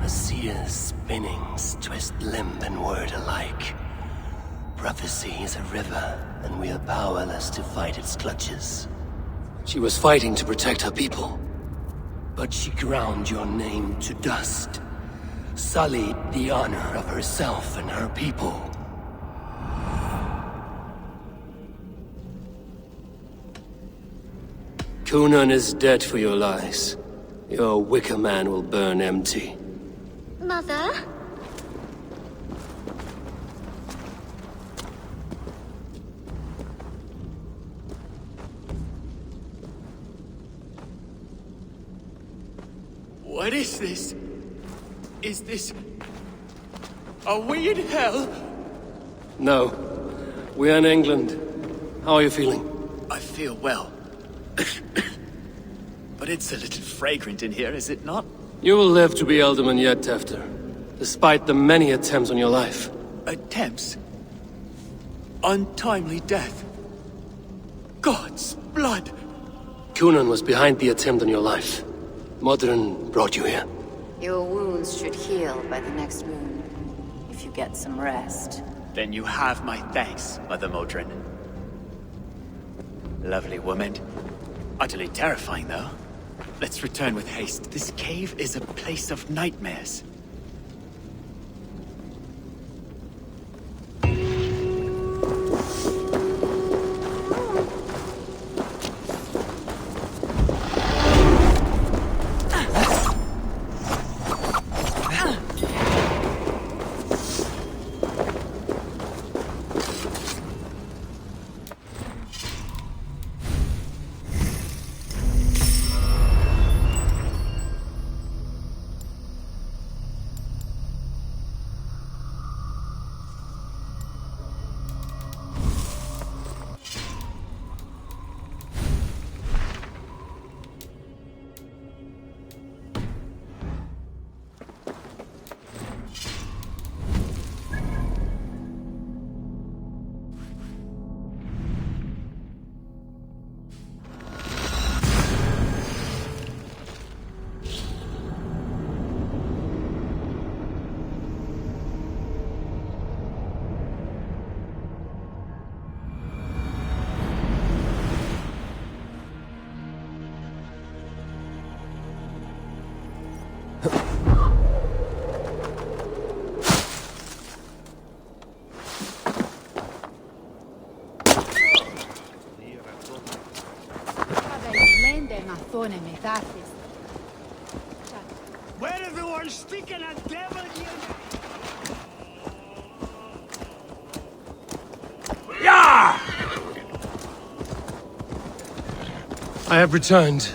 A seer's spinnings twist limb and word alike. Prophecy is a river, and we are powerless to fight its clutches. She was fighting to protect her people, but she ground your name to dust. Sullied the honor of herself and her people. Kunon is dead for your lies. Your wicker man will burn empty. Mother? What is this? Is this... Are we in hell? No. We're in England. How are you feeling? I feel well. But it's a little fragrant in here, is it not? You will live to be Alderman yet, Tefter. Despite the many attempts on your life. Attempts? Untimely death? God's blood! Kunon was behind the attempt on your life. Modron brought you here. Your wounds should heal by the next moon, if you get some rest. Then you have my thanks, Mother Modron. Lovely woman. Utterly terrifying, though. Let's return with haste. This cave is a place of nightmares. Where everyone speaking a devil, Yeah! I have returned.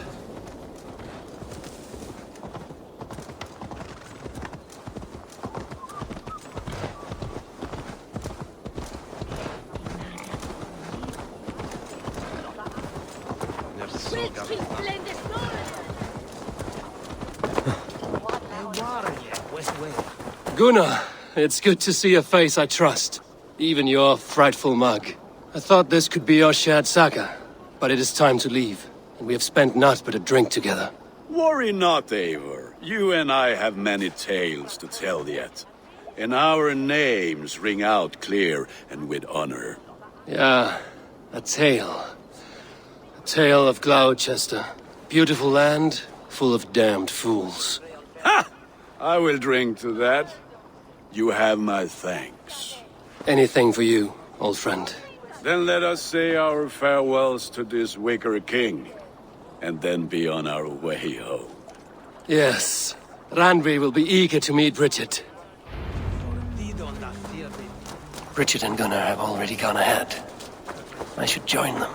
Gunnar, it's good to see a face I trust. Even your frightful mug. I thought this could be our shared saga, but it is time to leave, and we have spent naught but a drink together. Worry not, Eivor. You and I have many tales to tell yet. And our names ring out clear and with honor. Yeah, a tale. A tale of Gloucester. Beautiful land, full of damned fools. Ha! I will drink to that. You have my thanks. Anything for you, old friend. Then let us say our farewells to this wicker king, and then be on our way home. Yes, Randvi will be eager to meet Bridget. Bridget and Gunnar have already gone ahead. I should join them.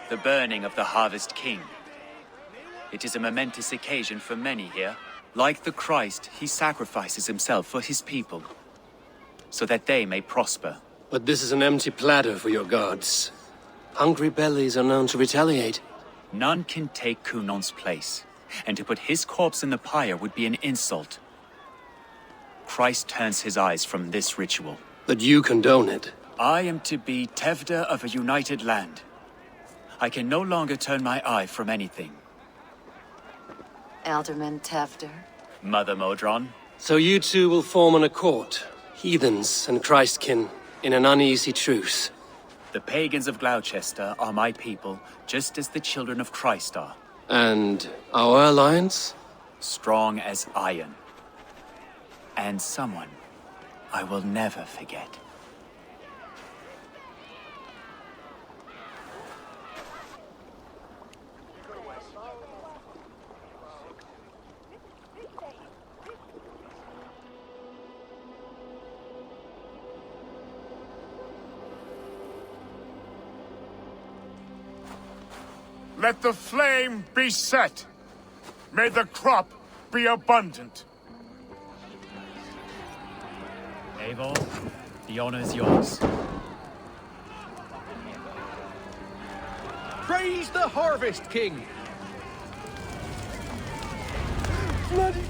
The burning of the Harvest King. It is a momentous occasion for many here. Like the Christ, he sacrifices himself for his people, so that they may prosper. But this is an empty platter for your gods. Hungry bellies are known to retaliate. None can take Kunon's place, and to put his corpse in the pyre would be an insult. Christ turns his eyes from this ritual. But you condone it. I am to be Tevda of a united land. I can no longer turn my eye from anything. Elderman Tevder. Mother Modron. So you two will form an accord, heathens and Christkin, in an uneasy truce. The pagans of Gloucester are my people, just as the children of Christ are. And our alliance? Strong as iron. And someone I will never forget. Let the flame be set. May the crop be abundant. Eivor, the honor is yours. Praise the Harvest King! Bloody...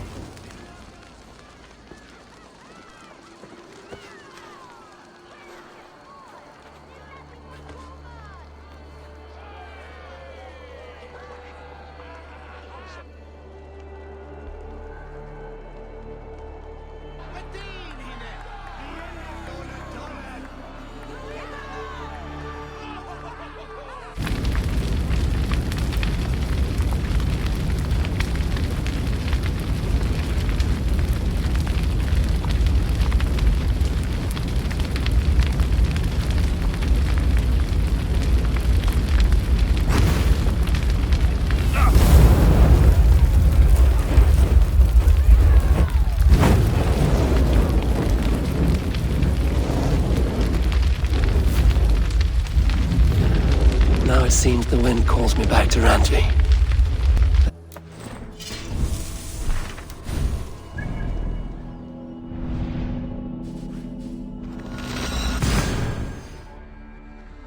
It seems the wind calls me back to Randvi.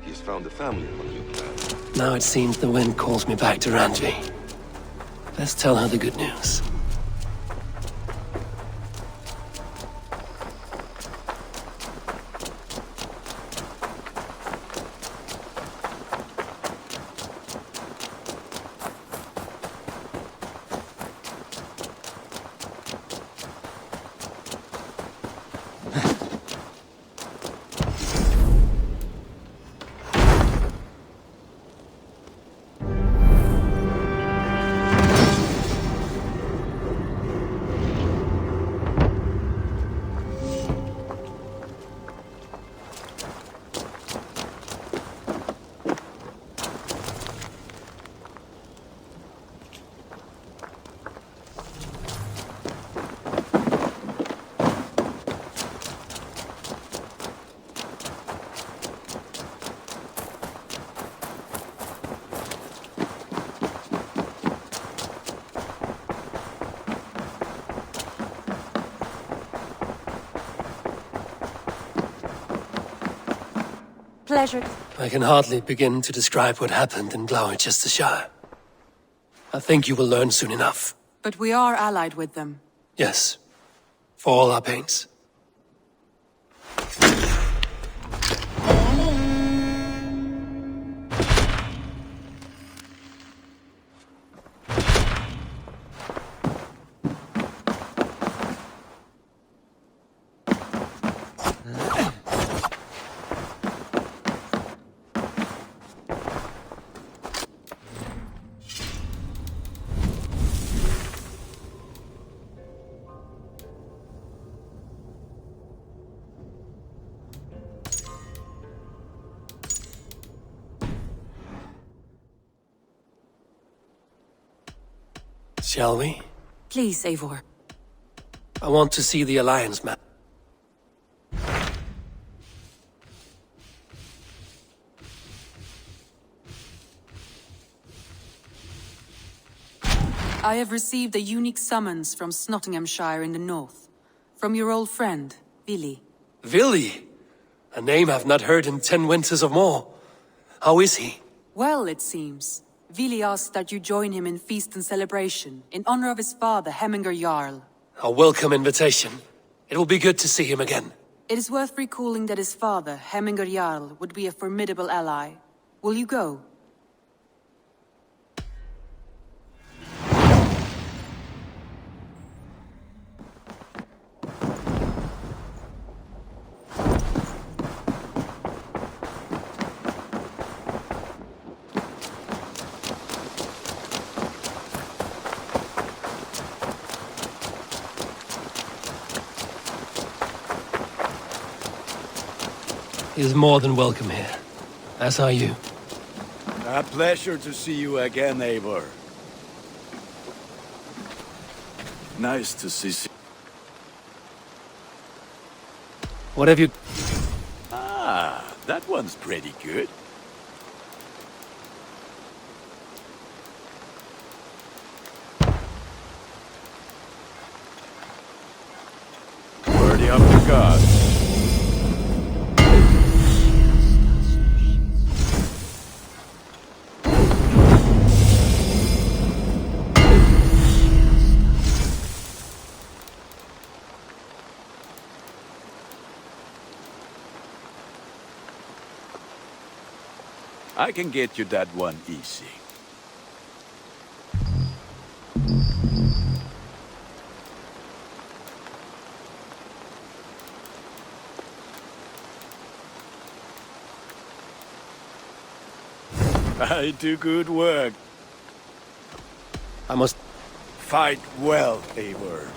He's found a family on your plan. Now it seems the wind calls me back to Randvi. Let's tell her the good news. pleasure. I can hardly begin to describe what happened in Gloucestershire. I think you will learn soon enough. But we are allied with them. Yes. For all our pains. Shall we? Please, Eivor. I want to see the Alliance map. I have received a unique summons from Nottinghamshire in the north. From your old friend, Vili. Vili? A name I've not heard in 10 winters or more. How is he? Well, it seems. Vili asked that you join him in feast and celebration, in honor of his father, Hemminger Jarl. A welcome invitation. It will be good to see him again. It is worth recalling that his father, Hemminger Jarl, would be a formidable ally. Will you go? He is more than welcome here. As are you. A pleasure to see you again, Eivor. Nice to see. What have you... Ah, that one's pretty good. Worthy of the gods. I can get you that one easy. I do good work. I must... Fight well, Eivor.